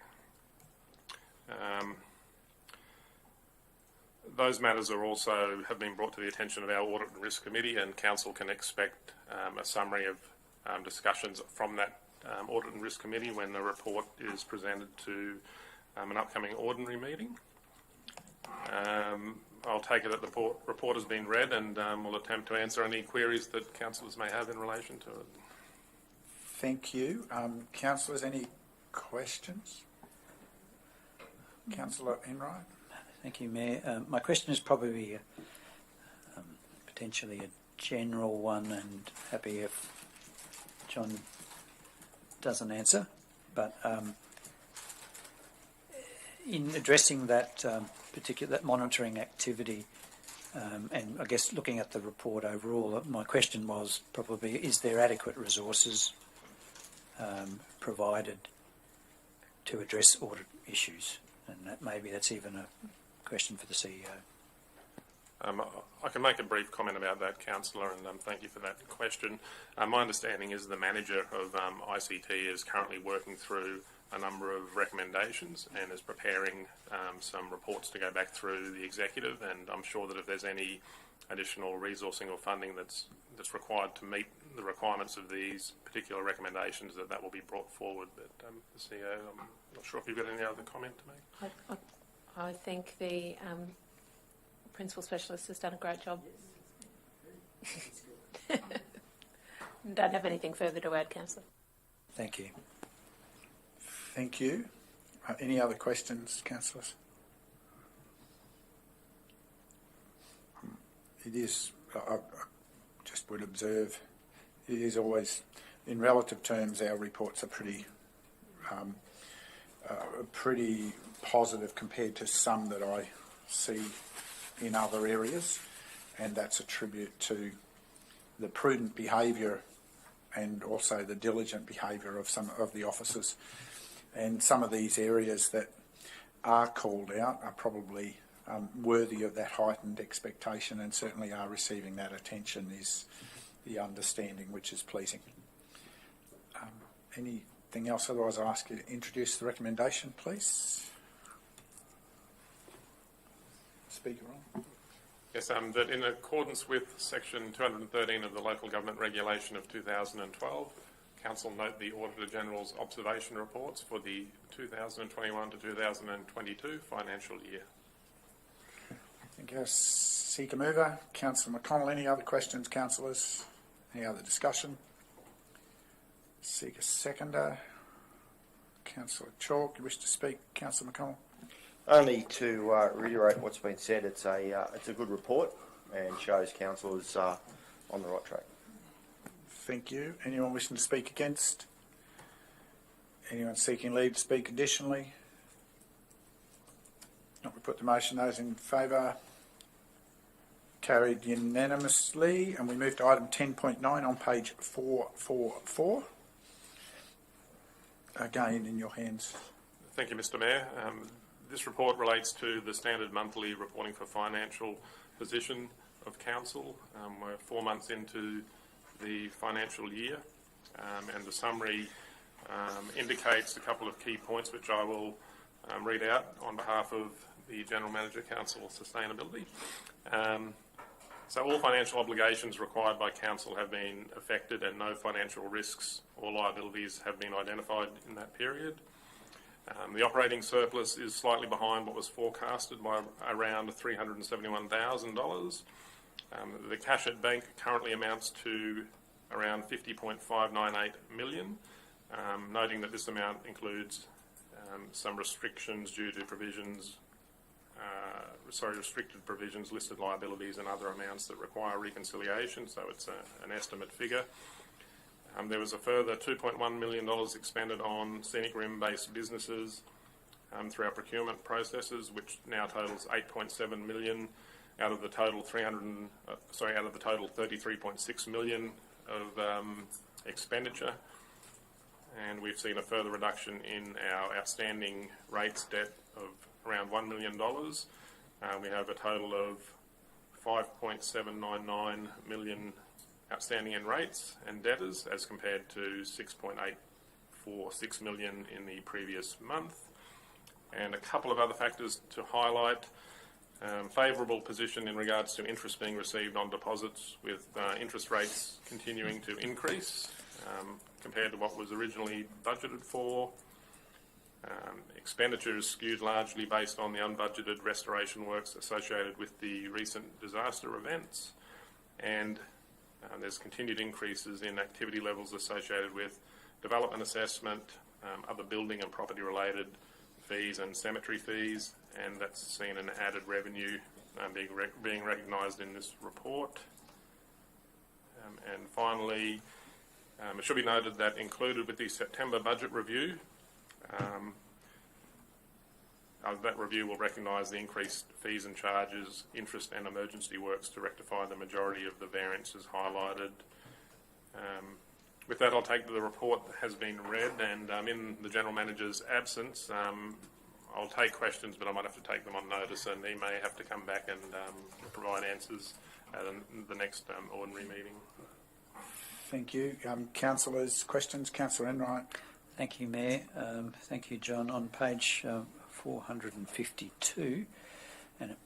Those matters are also have been brought to the attention of our Audit and Risk Committee, and Council can expect a summary of discussions from that Audit and Risk Committee when the report is presented to an upcoming ordinary meeting. I'll take it that the report has been read, and we'll attempt to answer any queries that councillors may have in relation to it. Thank you. Councillors, any questions? Councillor Enright. Thank you, Mayor. My question is probably potentially a general one, and happy if John doesn't answer. But in addressing that that monitoring activity, and I guess looking at the report overall, my question was probably: is there adequate resources provided to address audit issues? And maybe that's even a question for the CEO. I can make a brief comment about that, Councillor, and thank you for that question. My understanding is the manager of ICT is currently working through a number of recommendations and is preparing some reports to go back through the executive, and I'm sure that if there's any additional resourcing or funding that's required to meet the requirements of these particular recommendations, that will be brought forward. But the CEO, I'm not sure if you've got any other comment to make. I think the Principal Specialist has done a great job. Don't have anything further to add, Councillor. Thank you. Thank you. Any other questions, councillors? It is, I just would observe, it is always, in relative terms, our reports are pretty positive compared to some that I see in other areas, and that's a tribute to the prudent behaviour and also the diligent behaviour of some of the officers. And some of these areas that are called out are probably worthy of that heightened expectation, and certainly are receiving that attention, is the understanding, which is pleasing. Anything else? Otherwise, I'll ask you to introduce the recommendation, please. Speaker on. Yes, that in accordance with Section 213 of the Local Government Regulation of 2012, Council note the Auditor General's observation reports for the 2021 to 2022 financial year. Thank you. Seeker mover, Councillor McConnell. Any other questions, councillors? Any other discussion? Seeker seconder, Councillor Chalk. You wish to speak, Councillor McConnell? Only to reiterate what's been said. It's a good report and shows council is on the right track. Thank you. Anyone wishing to speak against? Anyone seeking leave to speak additionally? Not, we put the motion. Those in favour? Carried unanimously. And we move to item 10.9 on page 444. Again, in your hands. Thank you, Mr. Mayor. This report relates to the standard monthly reporting for financial position of council. We're 4 months into the financial year, and the summary indicates a couple of key points which I will read out on behalf of the General Manager, Council Sustainability. So all financial obligations required by Council have been affected, and no financial risks or liabilities have been identified in that period. The operating surplus is slightly behind what was forecasted by around $371,000. The cash at bank currently amounts to around $50.598 million, noting that this amount includes some restrictions due to provisions, restricted provisions, listed liabilities and other amounts that require reconciliation, so it's an estimate figure. There was a further $2.1 million expended on Scenic rim-based businesses through our procurement processes, which now totals $8.7 million out of the total $33.6 million of expenditure. And we've seen a further reduction in our outstanding rates debt of around $1 million. We have a total of 5.799 million outstanding in rates and debtors as compared to 6.846 million in the previous month. And a couple of other factors to highlight. Favourable position in regards to interest being received on deposits, with interest rates continuing to increase compared to what was originally budgeted for. Expenditures skewed largely based on the unbudgeted restoration works associated with the recent disaster events, and there's continued increases in activity levels associated with development assessment, other building and property related fees and cemetery fees, and that's seen an added revenue being recognised in this report. And finally, it should be noted that included with the September budget review, that review will recognise the increased fees and charges, interest and emergency works to rectify the majority of the variances highlighted. With that, I'll take the report that has been read, and in the General Manager's absence, I'll take questions, but I might have to take them on notice, and he may have to come back and provide answers at the next ordinary meeting. Thank you. Councillors, questions? Councillor Enright. Thank you, Mayor. Thank you, John. On page 452, and it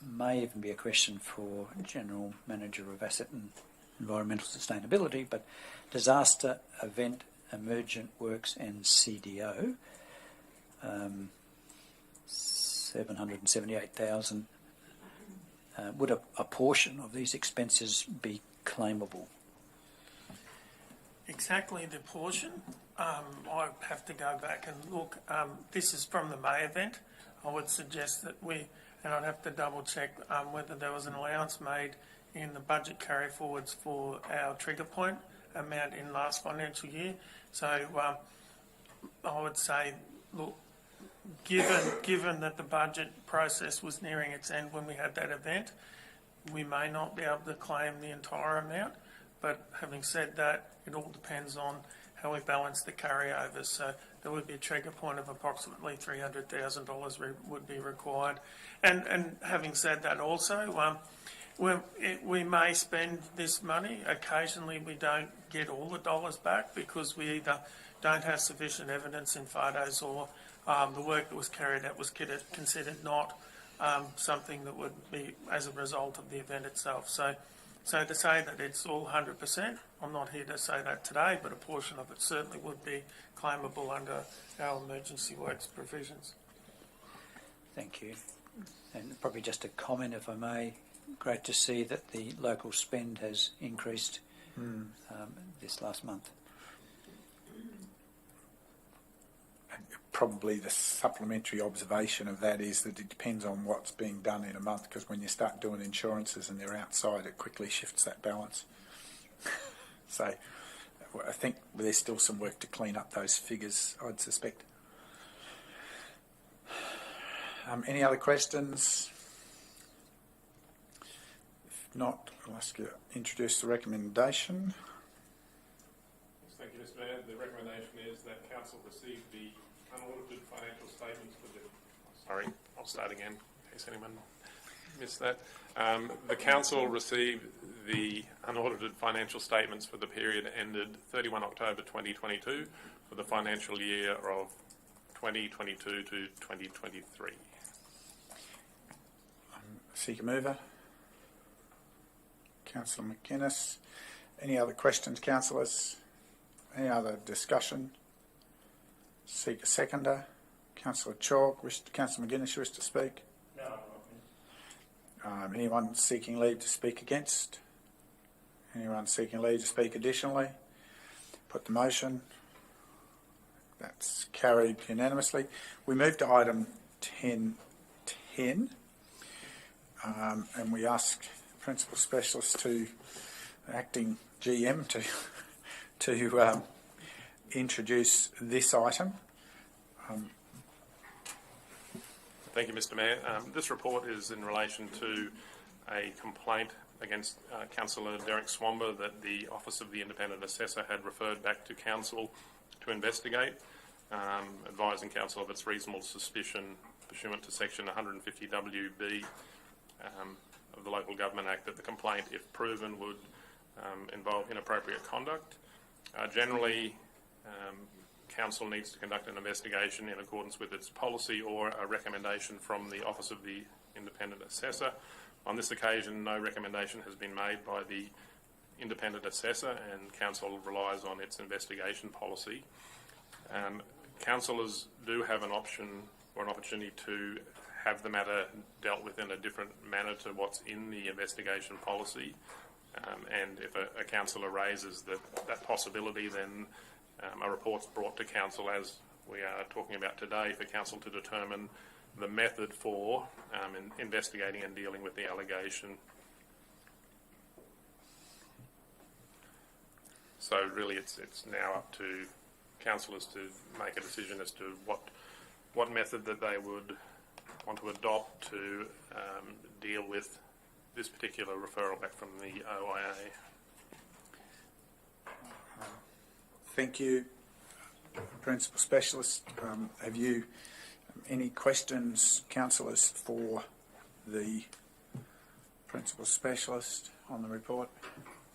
may even be a question for General Manager of Asset and Environmental Sustainability, but Disaster Event Emergent Works and CDO, 778,000. Would a portion of these expenses be claimable? Exactly the portion. I have to go back and look. This is from the May event. I would suggest that and I'd have to double check whether there was an allowance made in the budget carry forwards for our trigger point amount in last financial year. So I would say, look, given that the budget process was nearing its end when we had that event, we may not be able to claim the entire amount. But having said that, it all depends on how we balance the carryovers. So there would be a trigger point of approximately $300,000 would be required. And having said that also, we may spend this money. Occasionally we don't get all the dollars back because we either don't have sufficient evidence in photos, or the work that was carried out was considered not something that would be as a result of the event itself. So to say that it's all 100%, I'm not here to say that today, but a portion of it certainly would be claimable under our emergency works provisions. Thank you. And probably just a comment, if I may. Great to see that the local spend has increased this last month. Probably the supplementary observation of that is that it depends on what's being done in a month, because when you start doing insurances and they're outside, it quickly shifts that balance. So I think there's still some work to clean up those figures, I'd suspect. Any other questions? If not, I'll ask you to introduce the recommendation. Thank you, Mr. Mayor. The recommendation is that Council receive the unaudited financial statements for the... Sorry, I'll start again in case anyone missed that. The Council received the unaudited financial statements for the period ended 31 October 2022 for the financial year of 2022 to 2023. Seeker mover. Councillor McInnes. Any other questions, councillors? Any other discussion? Seeker seconder. Councillor Chalk. Councillor McGuinness, wish to speak? No. Anyone seeking leave to speak against? Anyone seeking leave to speak additionally? Put the motion. That's carried unanimously. We move to item 10.10, and we ask Principal Specialist to acting GM to introduce this item. Thank you, Mr. Mayor. This report is in relation to a complaint against Councillor Derek Swamber that the Office of the Independent Assessor had referred back to Council to investigate, advising Council of its reasonable suspicion pursuant to Section 150WB of the Local Government Act that the complaint, if proven, would involve inappropriate conduct. Generally, Council needs to conduct an investigation in accordance with its policy or a recommendation from the Office of the Independent Assessor. On this occasion, no recommendation has been made by the Independent Assessor, and Council relies on its investigation policy. Councillors do have an option or an opportunity to have the matter dealt with in a different manner to what's in the investigation policy. And if a councillor raises that possibility, then a report's brought to Council, as we are talking about today, for Council to determine the method for investigating and dealing with the allegation. So really it's now up to councillors to make a decision as to what method that they would want to adopt to deal with this particular referral back from the OIA. Thank you, Principal Specialist. Have you any questions, councillors, for the Principal Specialist on the report?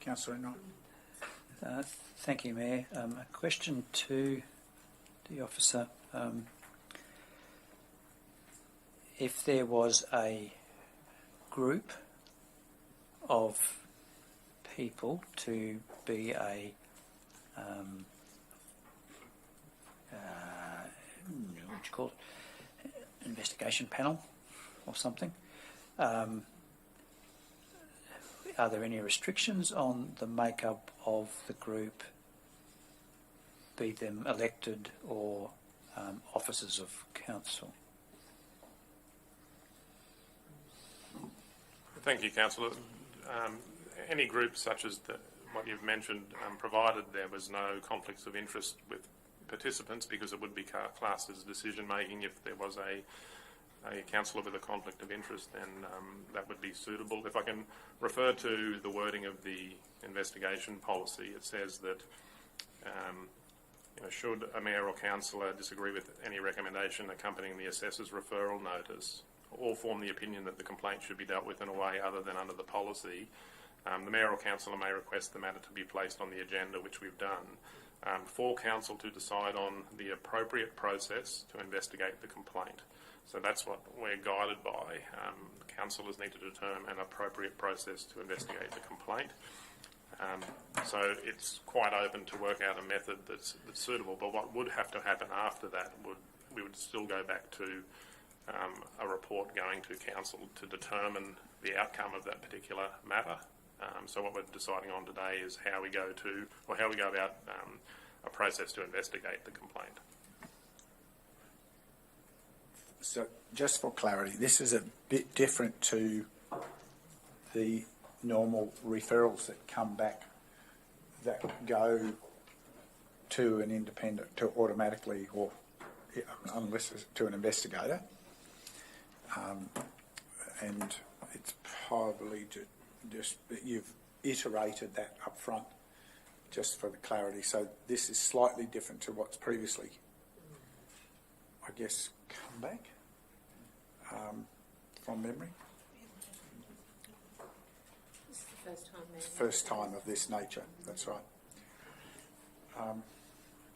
Councillor Enright. Thank you, Mayor. A question to the officer. If there was a group of people to be a what do you call it? Investigation panel or something. Are there any restrictions on the makeup of the group, be them elected or officers of council? Thank you, Councillor. Any group such as what you've mentioned, provided there was no conflicts of interest with participants, because it would be classed as decision-making. If there was a councillor with a conflict of interest, then that would be suitable. If I can refer to the wording of the investigation policy, it says that should a mayor or councillor disagree with any recommendation accompanying the assessor's referral notice, or form the opinion that the complaint should be dealt with in a way other than under the policy, the mayor or councillor may request the matter to be placed on the agenda, which we've done, for council to decide on the appropriate process to investigate the complaint. So that's what we're guided by. Councillors need to determine an appropriate process to investigate the complaint. So it's quite open to work out a method that's suitable, but what would have to happen after that we would still go back to a report going to council to determine the outcome of that particular matter. So what we're deciding on today is how we go about a process to investigate the complaint. So just for clarity, this is a bit different to the normal referrals that come back that go to an independent, to automatically, or unless it's to an investigator. And it's probably just that you've iterated that up front, just for the clarity. So this is slightly different to what's previously, I guess, come back from memory. This is the first time. It's the first time of this nature, that's right.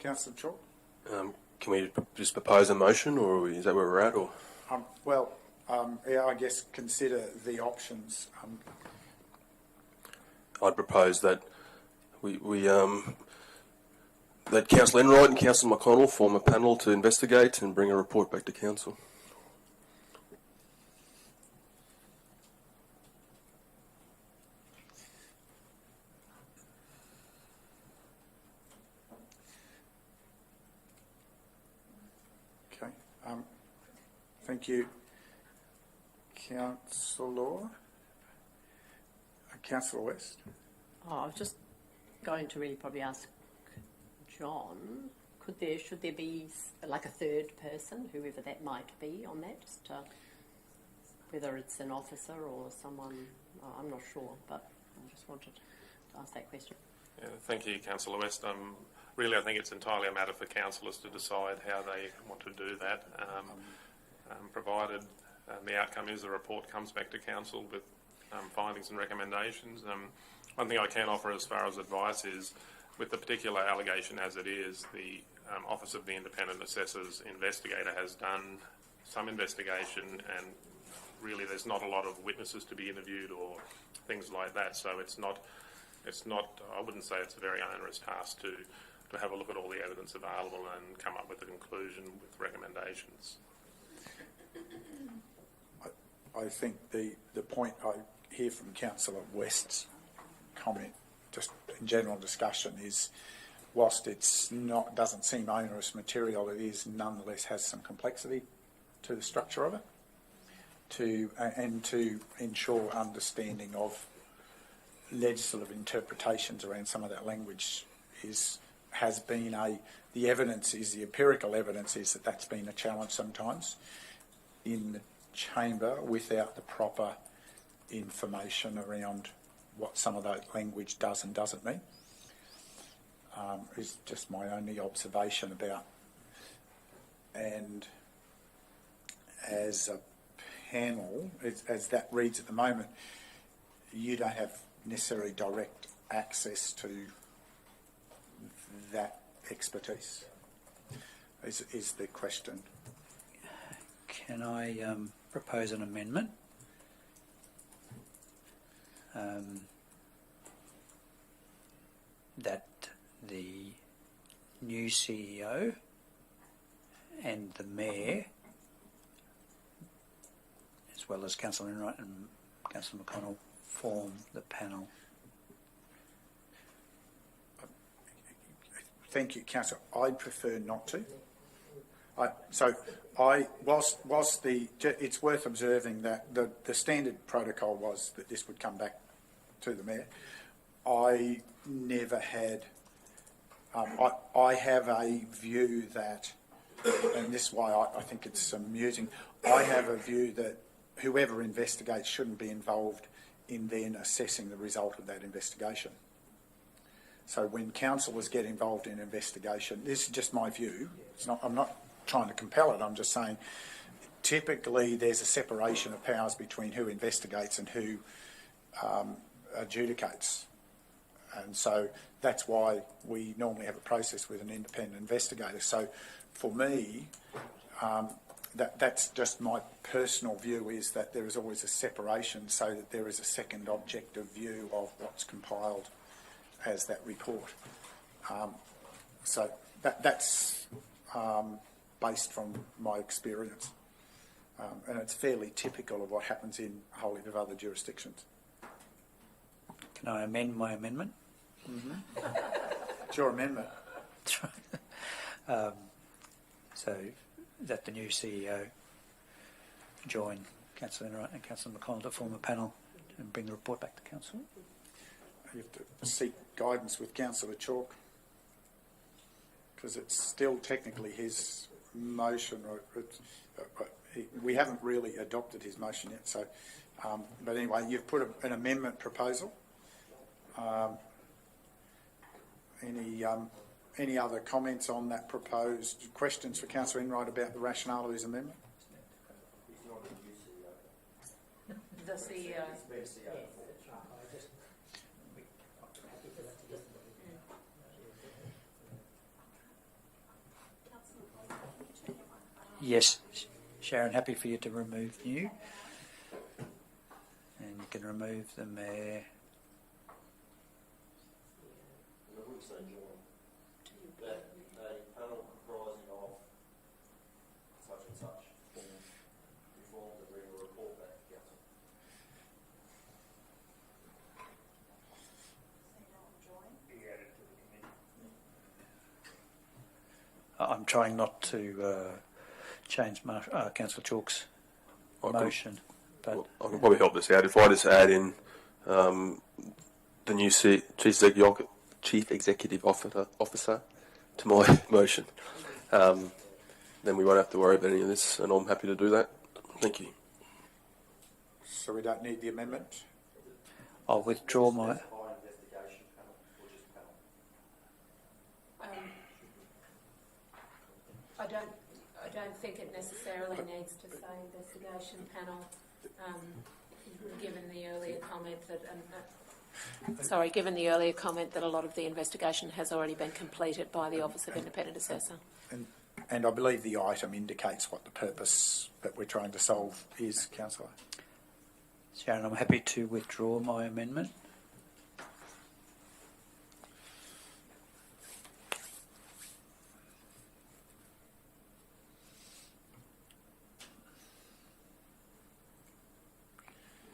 Councillor Chalk? Can we just propose a motion, or is that where we're at? Or yeah, I guess consider the options. I'd propose that that Councillor Enright and Councillor McConnell form a panel to investigate and bring a report back to council. Okay. Thank you, Councillor. Councillor West. I was just going to really probably ask John, should there be like a third person, whoever that might be, on that, just whether it's an officer or someone, I'm not sure, but I just wanted to ask that question. Yeah, thank you, Councillor West. Really, I think it's entirely a matter for councillors to decide how they want to do that, provided the outcome is the report comes back to council with findings and recommendations. One thing I can offer as far as advice is, with the particular allegation as it is, the Office of the Independent Assessor's investigator has done some investigation, and really there's not a lot of witnesses to be interviewed or things like that. So it's not. I wouldn't say it's a very onerous task to have a look at all the evidence available and come up with a conclusion with recommendations. I think the point I hear from Councillor West's comment, just in general discussion, is whilst doesn't seem onerous material, it is nonetheless has some complexity to the structure of it, and to ensure understanding of legislative interpretations around some of that language the empirical evidence is that that's been a challenge sometimes in the chamber without the proper information around what some of that language does and doesn't mean. Is just my only observation about. And as a panel, as that reads at the moment, you don't have necessarily direct access to that expertise, is the question. Can I propose an amendment? That the new CEO and the Mayor, as well as Councillor Enright and Councillor McConnell, form the panel. Thank you, Councillor. I'd prefer not to. Whilst it's worth observing that the standard protocol was that this would come back to the Mayor, I never had. I have a view that, and this is why I think it's amusing, I have a view that whoever investigates shouldn't be involved in then assessing the result of that investigation. So when councillors get involved in investigation, this is just my view. I'm not trying to compel it. I'm just saying, typically there's a separation of powers between who investigates and who adjudicates, and so that's why we normally have a process with an independent investigator. So for me, that's just my personal view, is that there is always a separation so that there is a second objective view of what's compiled as that report. So that's based from my experience, and it's fairly typical of what happens in a whole heap of other jurisdictions. Can I amend my amendment? Mm-hmm. It's your amendment. So that the new CEO join Councillor Enright and Councillor McConnell to form a panel and bring the report back to Council. You have to seek guidance with Councillor Chalk, because it's still technically his motion. We haven't really adopted his motion yet. So, but anyway, you've put an amendment proposal. Any other comments on that proposed? Questions for Councillor Enright about the rationale of his amendment? The CEO. Yes, Sharon, happy for you to remove new. And you can remove the Mayor. I'm trying not to change Councillor Chalk's motion, but I can probably help this out. If I just add in the new Chief Executive Officer to my motion, then we won't have to worry about any of this, and I'm happy to do that. Thank you. So we don't need the amendment? I'll withdraw my... I don't think it necessarily needs to say investigation panel. Given the earlier comment that, given the earlier comment that a lot of the investigation has already been completed by the Office of Independent Assessor. And I believe the item indicates what the purpose that we're trying to solve is, Councillor. Sharon, I'm happy to withdraw my amendment.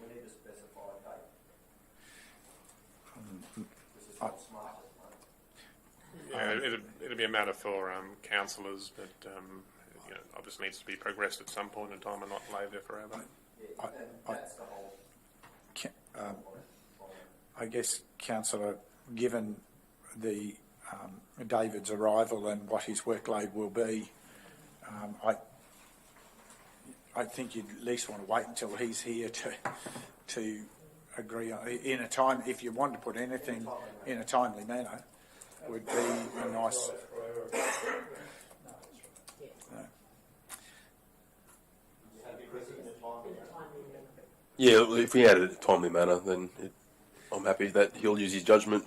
We need to specify a date. This is not smart. Yeah, it'll be a matter for councillors, but you know, obviously needs to be progressed at some point in time and not lay there forever. I guess, Councillor, given the David's arrival and what his workload will be, I think you'd at least want to wait until he's here to agree on in a time. If you want to put anything in a timely manner, would be a nice. Yeah, if we add it in a timely manner, then I'm happy that he'll use his judgment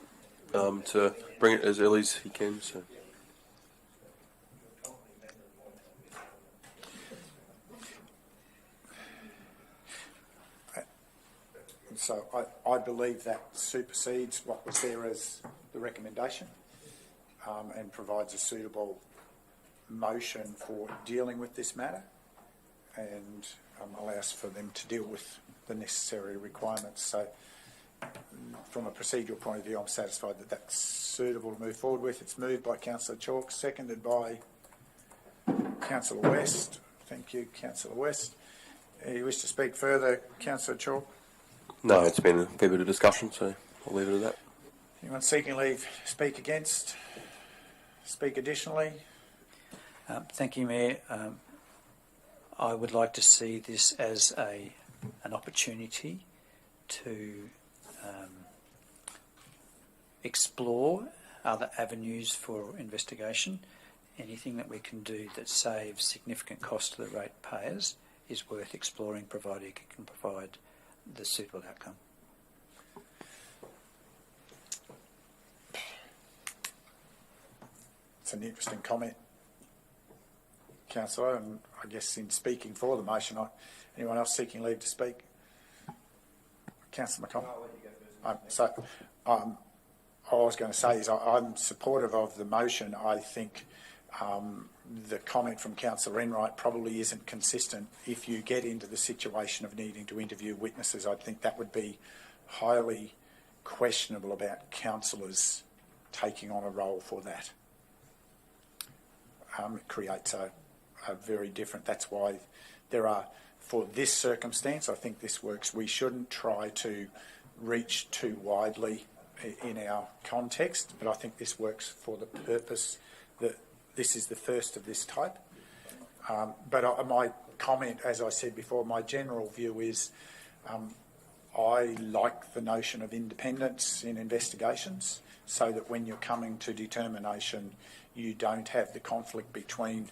to bring it as early as he can. So I believe that supersedes what was there as the recommendation and provides a suitable motion for dealing with this matter and allows for them to deal with the necessary requirements. So from a procedural point of view, I'm satisfied that that's suitable to move forward with. It's moved by Councillor Chalk, seconded by Councillor West. Thank you, Councillor West. You wish to speak further, Councillor Chalk? No, it's been a fair bit of discussion, so I'll leave it at that. Anyone seeking leave speak against? Speak additionally? Thank you, Mayor. I would like to see this as an opportunity to explore other avenues for investigation. Anything that we can do that saves significant cost to the ratepayers is worth exploring, provided it can provide the suitable outcome. It's an interesting comment, Councillor, and I guess in speaking for the motion, anyone else seeking leave to speak? Councillor McConnell. All I was going to say is I'm supportive of the motion. I think the comment from Councillor Enright probably isn't consistent. If you get into the situation of needing to interview witnesses, I think that would be highly questionable about councillors taking on a role for that. It creates a very different, that's why there are, for this circumstance, I think this works. We shouldn't try to reach too widely in our context, but I think this works for the purpose that this is the first of this type. But my comment, as I said before, my general view is I like the notion of independence in investigations so that when you're coming to determination, you don't have the conflict between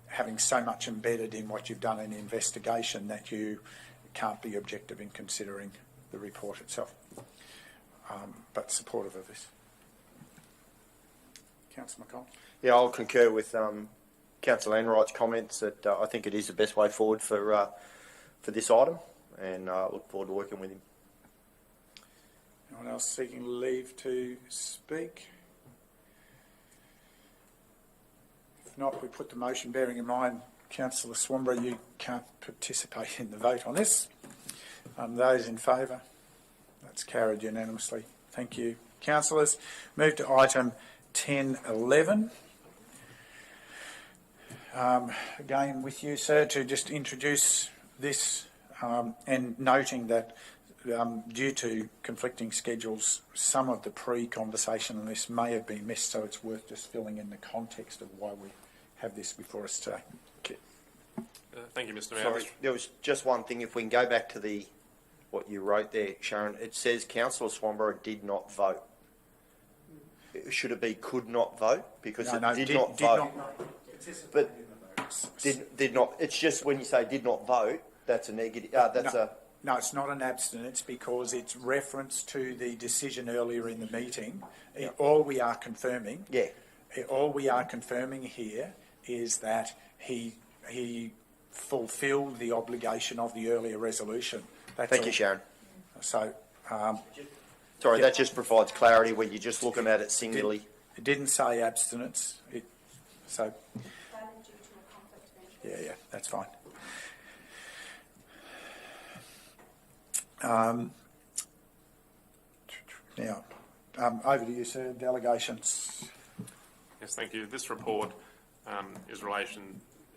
having so much embedded in what you've done in the investigation that you can't be objective in considering the report itself. But supportive of this. Councillor McConnell. Yeah, I'll concur with Councillor Enright's comments that I think it is the best way forward for this item, and look forward to working with him. Anyone else seeking leave to speak? If not, we put the motion, bearing in mind, Councillor Swanborough, you can't participate in the vote on this. Those in favour? That's carried unanimously. Thank you, councillors. Move to item 10.11. Again, with you, sir, to just introduce this and noting that due to conflicting schedules, some of the pre-conversation on this may have been missed, so it's worth just filling in the context of why we have this before us today. Okay. Thank you, Mr. Mayor. Sorry, there was just one thing. If we can go back to what you wrote there, Sharon, it says Councillor Swanborough did not vote. Should it be could not vote? Because did not vote. But did not. It's just when you say did not vote, that's a negative. That's a No, it's not an abstinence because it's reference to the decision earlier in the meeting. All we are confirming, all we are confirming here is that he fulfilled the obligation of the earlier resolution. Thank you, Sharon. So, sorry, that just provides clarity when you're just looking at it singularly. It didn't say abstinence. Yeah, that's fine. Now, over to you, sir. Delegations. Yes, thank you. This report is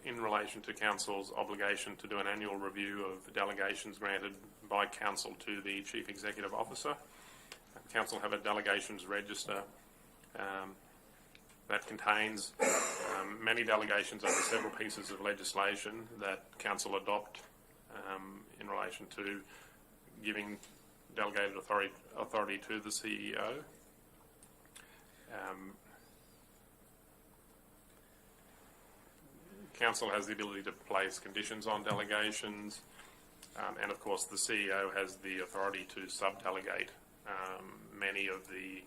in relation to Council's obligation to do an annual review of the delegations granted by Council to the Chief Executive Officer. Council have a delegations register that contains many delegations under several pieces of legislation that Council adopt in relation to giving delegated authority to the CEO. Council has the ability to place conditions on delegations, and of course the CEO has the authority to sub-delegate many of the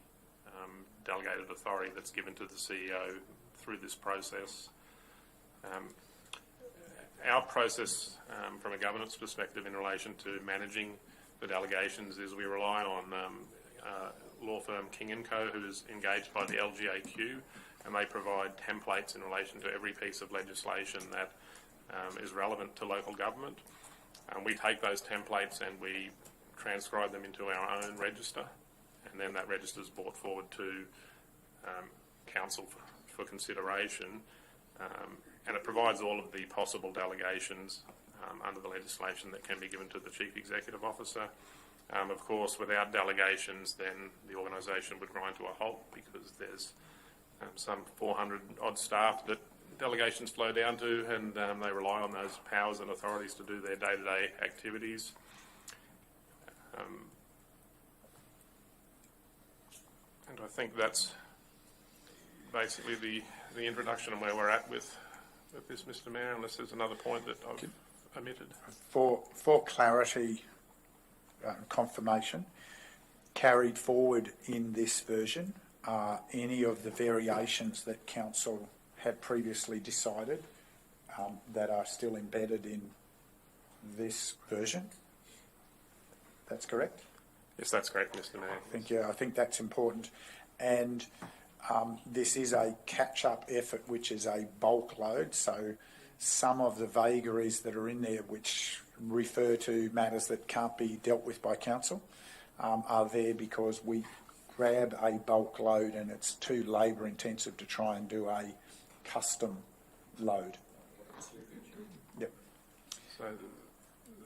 delegated authority that's given to the CEO through this process. Our process from a governance perspective in relation to managing the delegations is we rely on law firm King & Co, who is engaged by the LGAQ, and they provide templates in relation to every piece of legislation that is relevant to local government. We take those templates and we transcribe them into our own register, and then that register is brought forward to Council for consideration, and it provides all of the possible delegations under the legislation that can be given to the Chief Executive Officer. Of course, without delegations, then the organisation would grind to a halt because there's some 400 odd staff that delegations flow down to, and they rely on those powers and authorities to do their day-to-day activities. And I think that's basically the introduction and where we're at with this, Mr. Mayor, unless there's another point that I've omitted. For clarity, confirmation, carried forward in this version are any of the variations that Council had previously decided that are still embedded in this version. That's correct? Yes, that's correct, Mr. Mayor. Thank you. I think that's important. And this is a catch-up effort, which is a bulk load. So some of the vagaries that are in there, which refer to matters that can't be dealt with by Council, are there because we grab a bulk load and it's too labour intensive to try and do a custom load. Yep. So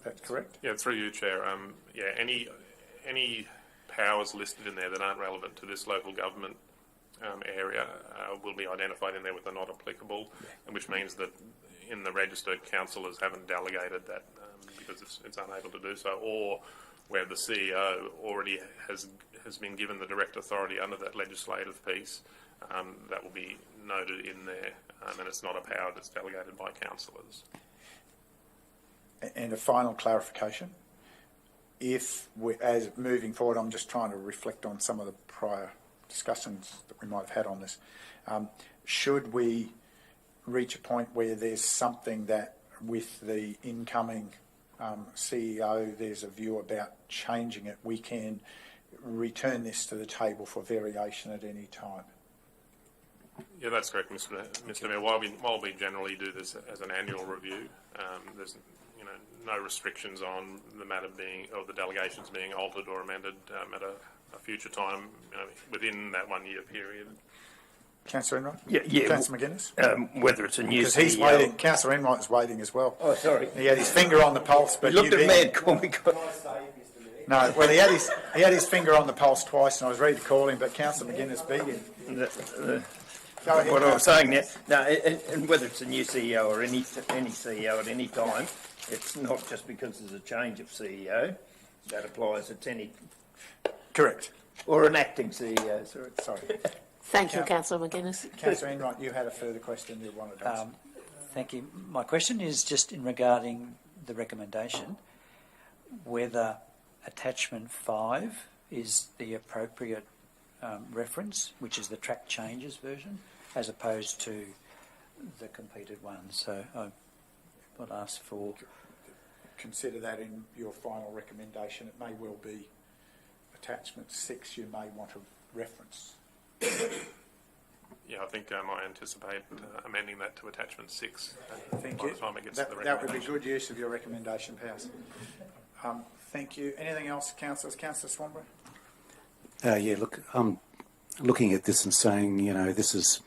that's correct? Yeah, through you, Chair. Any powers listed in there that aren't relevant to this local government area will be identified in there with the not applicable, and which means that in the register, councillors haven't delegated that because it's unable to do so, or where the CEO already has been given the direct authority under that legislative piece, that will be noted in there, and it's not a power that's delegated by councillors. And a final clarification. As moving forward, I'm just trying to reflect on some of the prior discussions that we might have had on this. Should we reach a point where there's something that with the incoming CEO, there's a view about changing it, we can return this to the table for variation at any time? Yeah, that's correct, Mr. Mayor. While we generally do this as an annual review, there's no restrictions on the matter being, or the delegations being altered or amended at a future time within that 1 year period. Councillor Enright? Yeah. Councillor McGuinness? Whether it's a new because he's CEO. waiting. Councillor Enright's waiting as well. Oh, sorry. He had his finger on the pulse, but He looked at me and called me. No, well, he had his finger on the pulse twice, and I was ready to call him, but Councillor McGuinness beat him. Go ahead, what I was saying there, and whether it's a new CEO or any CEO at any time, it's not just because there's a change of CEO. That applies at any. Correct. Or an acting CEO. Sorry. Thank you, Councillor McGuinness. Councillor Enright, you had a further question you wanted to ask. Thank you. My question is just in regarding the recommendation. whether attachment 5 is the appropriate reference, which is the track changes version, as opposed to the completed one. So I would ask for... Consider that in your final recommendation. It may well be attachment 6 you may want to reference. Yeah, I think I anticipate amending that to attachment 6 Thank by you. the time it gets That to the would be recommendation. good use of your recommendation, Powers. Thank you. Anything else, councillors? Councillor Swanborough? Yeah, look, I'm looking at this and saying, you know, this is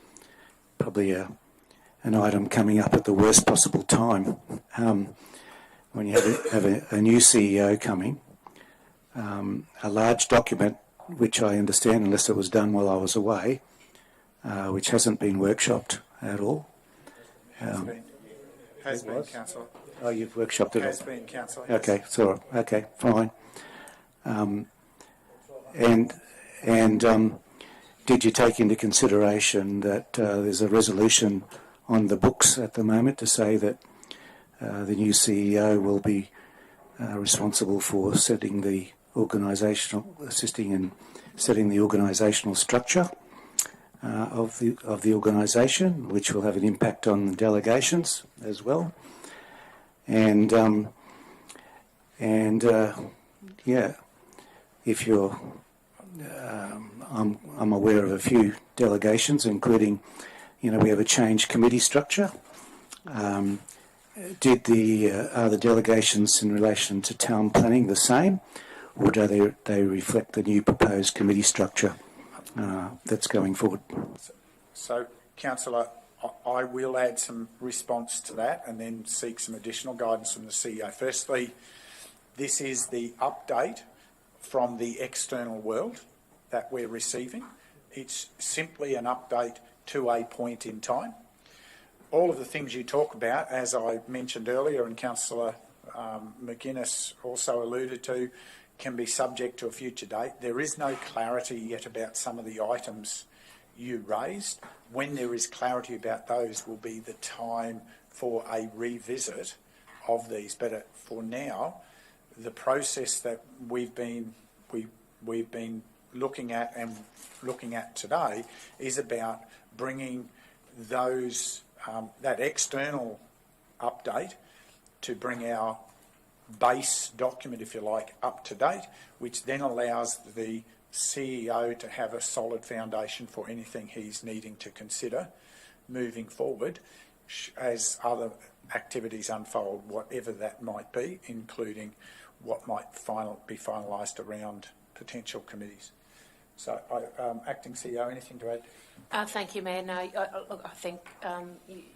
probably an item coming up at the worst possible time. When you have a new CEO coming, a large document, which I understand, unless it was done while I was away, which hasn't been workshopped at all. Has been, councillor. Oh, you've workshopped it all? Has been, councillor. Okay, it's all right. Okay, fine. And did you take into consideration that there's a resolution on the books at the moment to say that the new CEO will be responsible for assisting in setting the organisational structure of the organisation, which will have an impact on the delegations as well. And yeah, if you're, I'm aware of a few delegations, including, you know, we have a changed committee structure. Are the delegations in relation to town planning the same, or do they reflect the new proposed committee structure that's going forward? So, councillor, I will add some response to that and then seek some additional guidance from the CEO. Firstly, this is the update from the external world that we're receiving. It's simply an update to a point in time. All of the things you talk about, as I mentioned earlier and Councillor McGuinness also alluded to, can be subject to a future date. There is no clarity yet about some of the items you raised. When there is clarity about those will be the time for a revisit of these. But for now, the process that we've been looking at today is about bringing those that external update to bring our base document, if you like, up to date, which then allows the CEO to have a solid foundation for anything he's needing to consider moving forward as other activities unfold, whatever that might be, including what might be finalised around potential committees. So, Acting CEO, anything to add? Thank you, Mayor. No, look, I think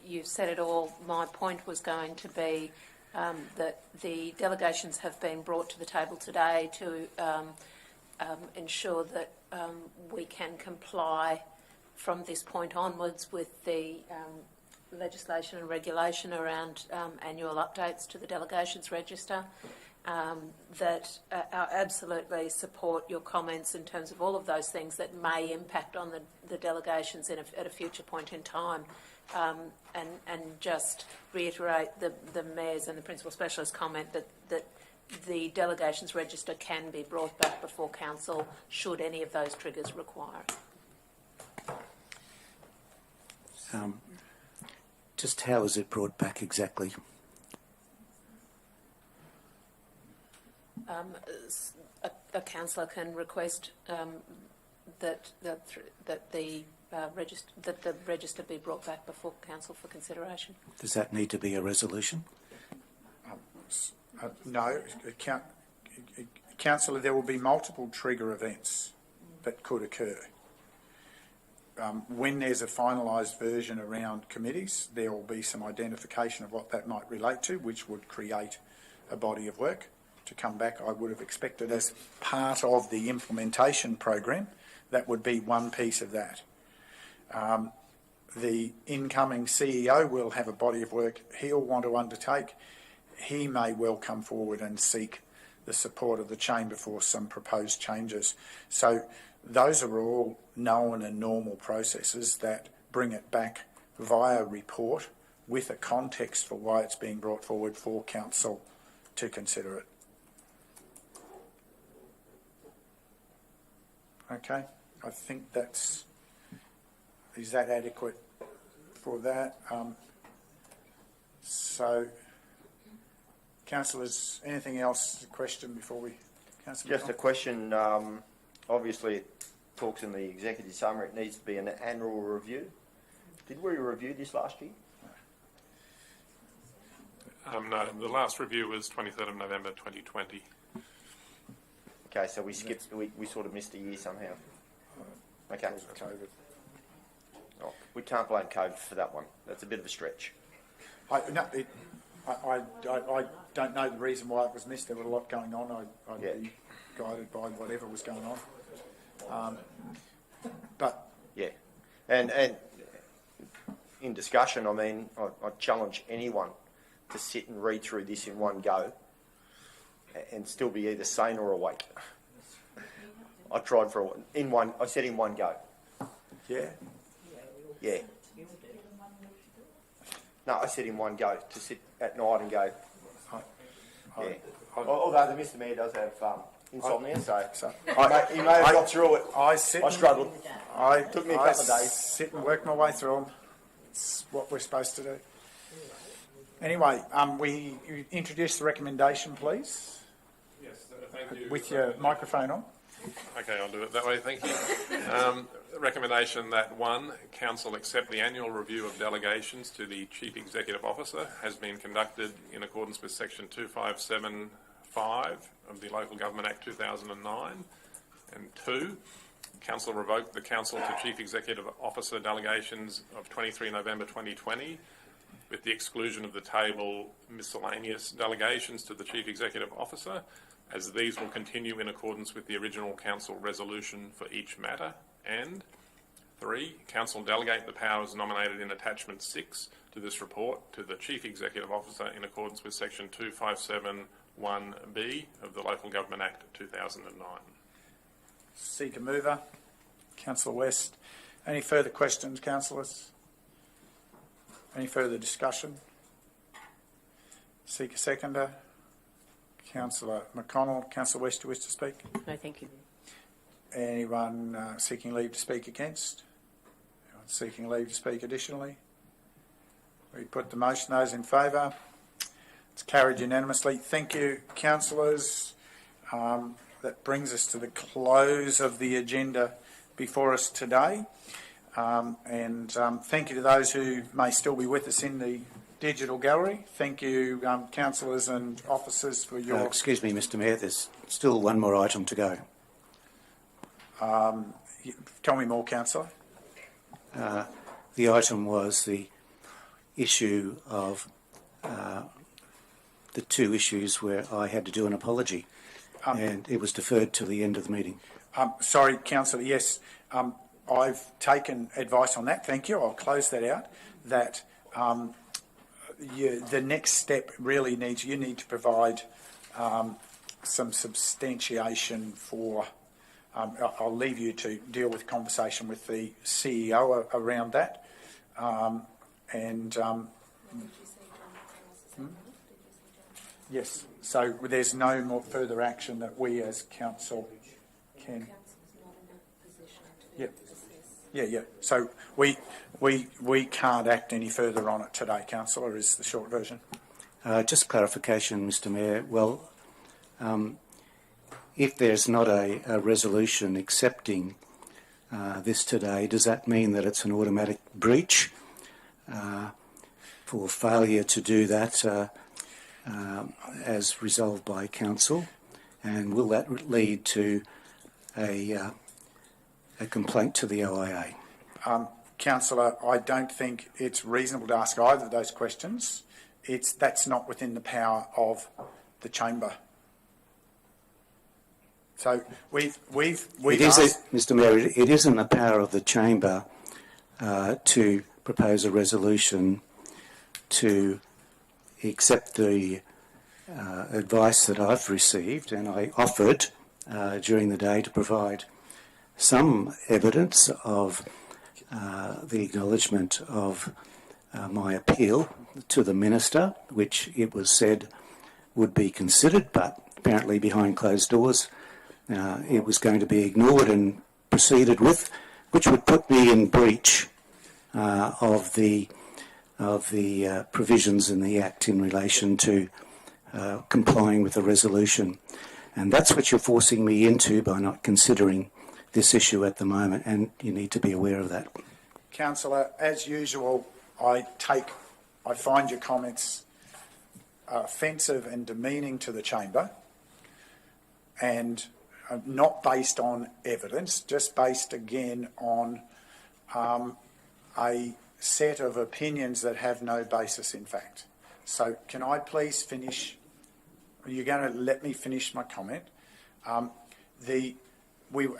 you've said it all. My point was going to be that the delegations have been brought to the table today to ensure that we can comply from this point onwards with the legislation and regulation around annual updates to the delegations register. That I absolutely support your comments in terms of all of those things that may impact on the delegations at a future point in time, and just reiterate the Mayor's and the Principal Specialist comment that the delegations register can be brought back before Council should any of those triggers require it. Just how is it brought back exactly? A councillor can request that the register be brought back before Council for consideration. Does that need to be a resolution? No, Councillor, there will be multiple trigger events that could occur. When there's a finalised version around committees, there will be some identification of what that might relate to, which would create a body of work to come back. I would have expected as part of the implementation program, that would be one piece of that. The incoming CEO will have a body of work he'll want to undertake. He may well come forward and seek the support of the chamber for some proposed changes. So those are all known and normal processes that bring it back via report with a context for why it's being brought forward for Council to consider it. Okay, I think is that adequate for that? So, councillors, anything else? A question before we... Councillor Just a question. Obviously, it talks in the executive summary. It needs to be an annual review. Did we review this last year? No, the last review was 23rd of November 2020. Okay, so we skipped. We sort of missed a year somehow. Okay. COVID. Oh, we can't blame COVID for that one. That's a bit of a stretch. I don't know the reason why it was missed. There was a lot going on. I'd be guided by whatever was going on. But yeah, and in discussion, I mean, I challenge anyone to sit and read through this in one go and still be either sane or awake. I tried I said in one go. Yeah. Yeah. No, I said in one go to sit at night and go. Yeah. Although the Mr. Mayor does have insomnia, so he may have got through it. I struggled. It took me a couple of days. Sit and work my way through them. It's what we're supposed to do. Anyway, we introduce the recommendation, please. Yes, thank you. With your microphone on. Okay, I'll do it that way, thank you. Recommendation that 1, Council accept the annual review of delegations to the Chief Executive Officer has been conducted in accordance with Section 2575 of the Local Government Act 2009. And 2, Council revoke the Council to Chief Executive Officer delegations of 23 November 2020 with the exclusion of the table miscellaneous delegations to the Chief Executive Officer, as these will continue in accordance with the original Council resolution for each matter. And 3, Council delegate the powers nominated in Attachment 6 to this report to the Chief Executive Officer in accordance with Section 2571B of the Local Government Act 2009. Seek a mover. Councillor West. Any further questions, councillors? Any further discussion? Seek a seconder. Councillor McConnell. Councillor West, do you wish to speak? No, thank you. Anyone seeking leave to speak against? Anyone seeking leave to speak additionally? We put the motion. Those in favour? It's carried unanimously. Thank you, councillors. That brings us to the close of the agenda before us today. Thank you to those who may still be with us in the digital gallery. Thank you, councillors and officers, for your... excuse me, Mr Mayor, there's still one more item to go. Tell me more, councillor. The item was the issue of the 2 issues where I had to do an apology, and it was deferred to the end of the meeting. Sorry, councillor, yes. I've taken advice on that. Thank you. I'll close that out. That the next step really you need to provide some substantiation for... I'll leave you to deal with conversation with the CEO around that. Yes, so there's no more further action that we as council can... Yeah. So we can't act any further on it today, councillor, is the short version. Just clarification, Mr Mayor. Well, if there's not a resolution accepting this today, does that mean that it's an automatic breach for failure to do that as resolved by council? And will that lead to a complaint to the OIA? Councillor, I don't think it's reasonable to ask either of those questions. That's not within the power of the chamber. So we've asked... Mr Mayor, it is in the power of the chamber to propose a resolution to accept the advice that I've received, and I offered during the day to provide some evidence of the acknowledgement of my appeal to the Minister, which it was said would be considered, but apparently behind closed doors it was going to be ignored, and proceeded with, which would put me in breach of the provisions in the Act in relation to complying with the resolution. And that's what you're forcing me into by not considering this issue at the moment, and you need to be aware of that. Councillor, as usual, I find your comments offensive and demeaning to the chamber, and not based on evidence, just based again on a set of opinions that have no basis in fact. So can I please finish? Are you going to let me finish my comment?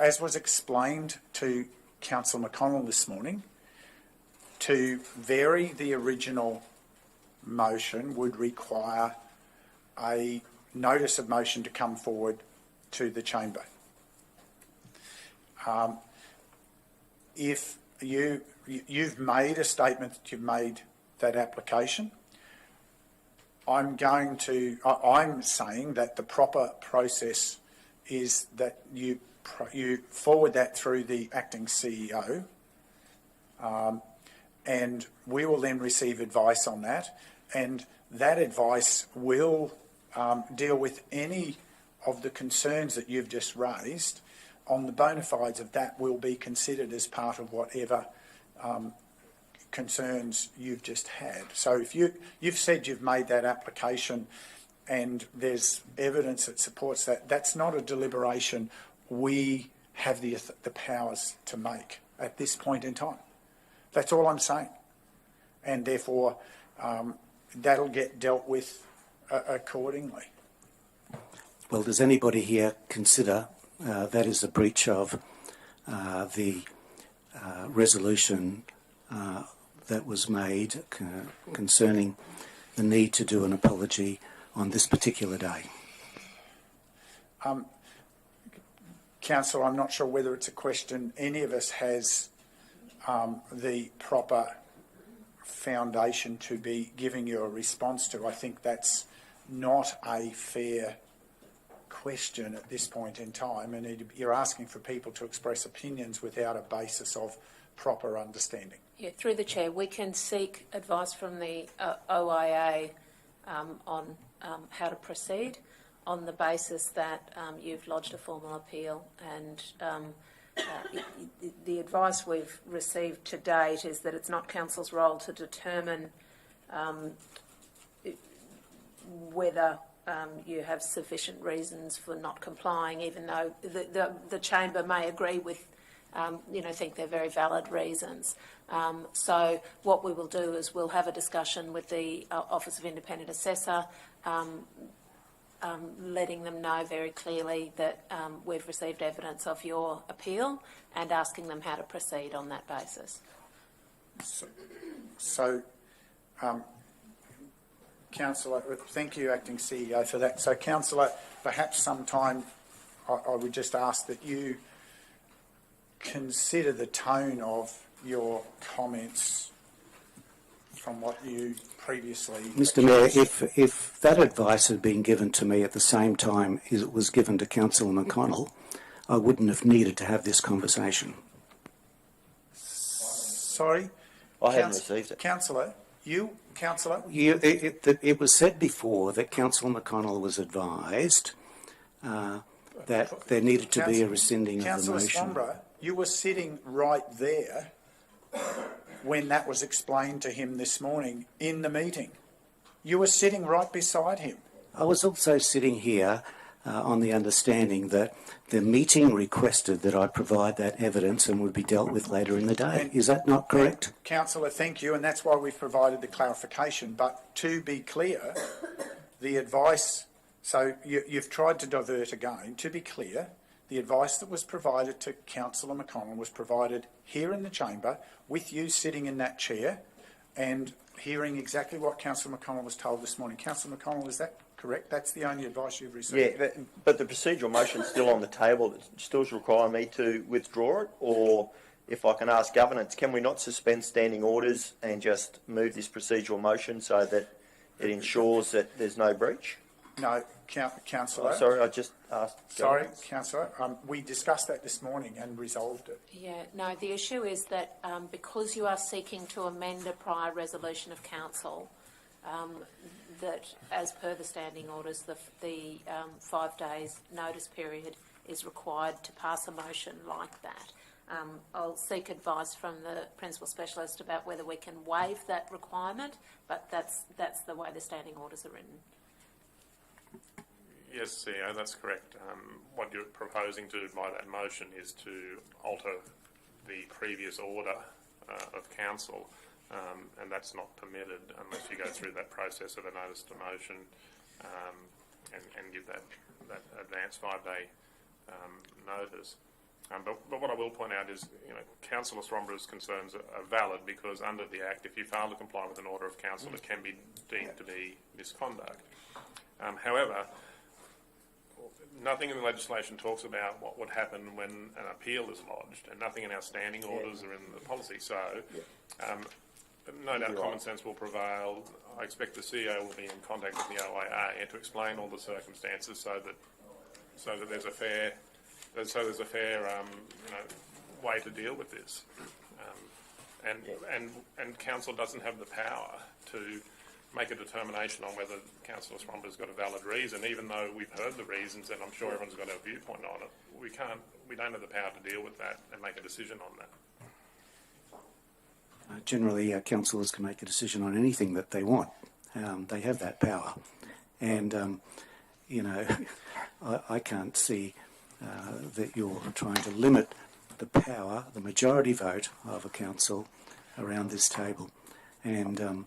As was explained to Councillor McConnell this morning, to vary the original motion would require a notice of motion to come forward to the chamber. If you've made a statement that you've made that application, I'm saying that the proper process is that you forward that through the acting CEO, and we will then receive advice on that, and that advice will deal with any of the concerns that you've just raised. On the bona fides of that will be considered as part of whatever concerns you've just had. So if you've said you've made that application and there's evidence that supports that, that's not a deliberation we have the powers to make at this point in time. That's all I'm saying. And therefore, that'll get dealt with accordingly. Well, does anybody here consider that is a breach of the resolution that was made concerning the need to do an apology on this particular day? Councillor, I'm not sure whether it's a question any of us has the proper foundation to be giving you a response to. I think that's not a fair question at this point in time, and you're asking for people to express opinions without a basis of proper understanding. Yeah, through the chair, we can seek advice from the OIA on how to proceed on the basis that you've lodged a formal appeal, and the advice we've received to date is that it's not council's role to determine whether you have sufficient reasons for not complying, even though the chamber may agree with, think they're very valid reasons. So what we will do is we'll have a discussion with the Office of Independent Assessor, letting them know very clearly that we've received evidence of your appeal and asking them how to proceed on that basis. So Councillor, thank you, Acting CEO, for that. So, Councillor, perhaps sometime I would just ask that you consider the tone of your comments from what you previously... Mr Mayor, if that advice had been given to me at the same time as it was given to Councillor McConnell, I wouldn't have needed to have this conversation. Sorry? I haven't received it. Councillor, it was said before that Councillor McConnell was advised that there needed to be a rescinding of the motion. Councillor Swanborough, you were sitting right there when that was explained to him this morning in the meeting. You were sitting right beside him. I was also sitting here on the understanding that the meeting requested that I provide that evidence and would be dealt with later in the day. Is that not correct? Councillor, thank you, and that's why we've provided the clarification. But to be clear, the advice... So you've tried to divert again. To be clear, the advice that was provided to Councillor McConnell was provided here in the chamber with you sitting in that chair and hearing exactly what Councillor McConnell was told this morning. Councillor McConnell, is that correct? That's the only advice you've received? Yeah, but the procedural motion's still on the table. It still requires me to withdraw it, or if I can ask governance, can we not suspend standing orders and just move this procedural motion so that it ensures that there's no breach? No, Councillor. Oh, sorry, I just asked. Sorry, Councillor. We discussed that this morning and resolved it. Yeah, no, the issue is that because you are seeking to amend a prior resolution of council, that as per the standing orders, the 5 days notice period is required to pass a motion like that. I'll seek advice from the principal specialist about whether we can waive that requirement, but that's the way the standing orders are written. Yes, CEO, that's correct. What you're proposing to do by that motion is to alter the previous order of council, and that's not permitted unless you go through that process of a notice to motion and give that advance 5-day notice. But what I will point out is, Councillor Swanborough's concerns are valid because under the Act, if you fail to comply with an order of council, it can be deemed to be misconduct. However, nothing in the legislation talks about what would happen when an appeal is lodged, and nothing in our standing orders or in the policy. So, no doubt common sense will prevail. I expect the CEO will be in contact with the OIA to explain all the circumstances so that there's a fair way to deal with this. And council doesn't have the power to make a determination on whether Councillor Swanborough's got a valid reason, even though we've heard the reasons and I'm sure everyone's got a viewpoint on it. We don't have the power to deal with that and make a decision on that. Generally, councillors can make a decision on anything that they want. They have that power. And, I can't see that you're trying to limit the power, the majority vote of a council around this table. And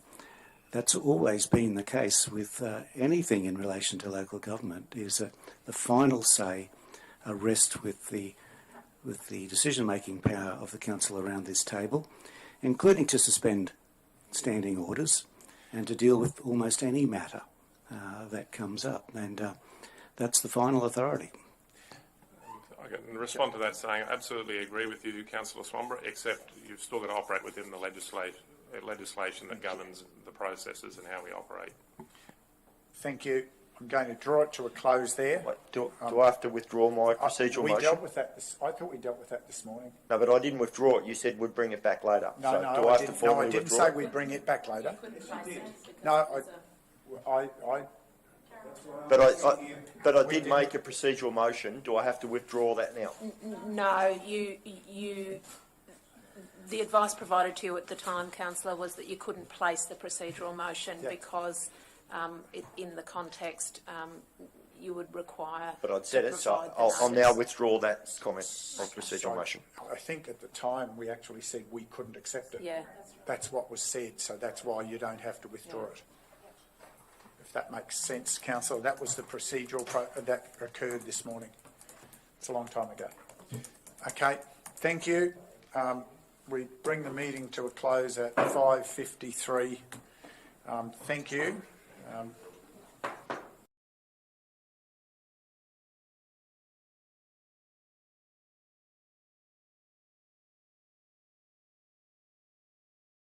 that's always been the case with anything in relation to local government, is that the final say rests with the decision-making power of the council around this table, including to suspend standing orders and to deal with almost any matter that comes up. And that's the final authority. I can respond to that saying I absolutely agree with you, Councillor Swanborough, except you've still got to operate within the legislation that governs the processes and how we operate. Thank you. I'm going to draw it to a close there. Do I have to withdraw my procedural motion? We dealt with that. I thought we dealt with that this morning. No, but I didn't withdraw it. You said we'd bring it back later. No, so no, do I didn't. No, I didn't say we'd bring it back later. No, But I did make a procedural motion. Do I have to withdraw that now? No, the advice provided to you at the time, Councillor, was that you couldn't place the procedural motion because in the context you would require. But I'd said it, so I'll now withdraw that comment on procedural motion. I think at the time we actually said we couldn't accept it. Yeah. That's what was said, so that's why you don't have to withdraw it. If that makes sense, Councillor, that was the procedural that occurred this morning. It's a long time ago. Okay, thank you. We bring the meeting to a close at 5:53. Thank you.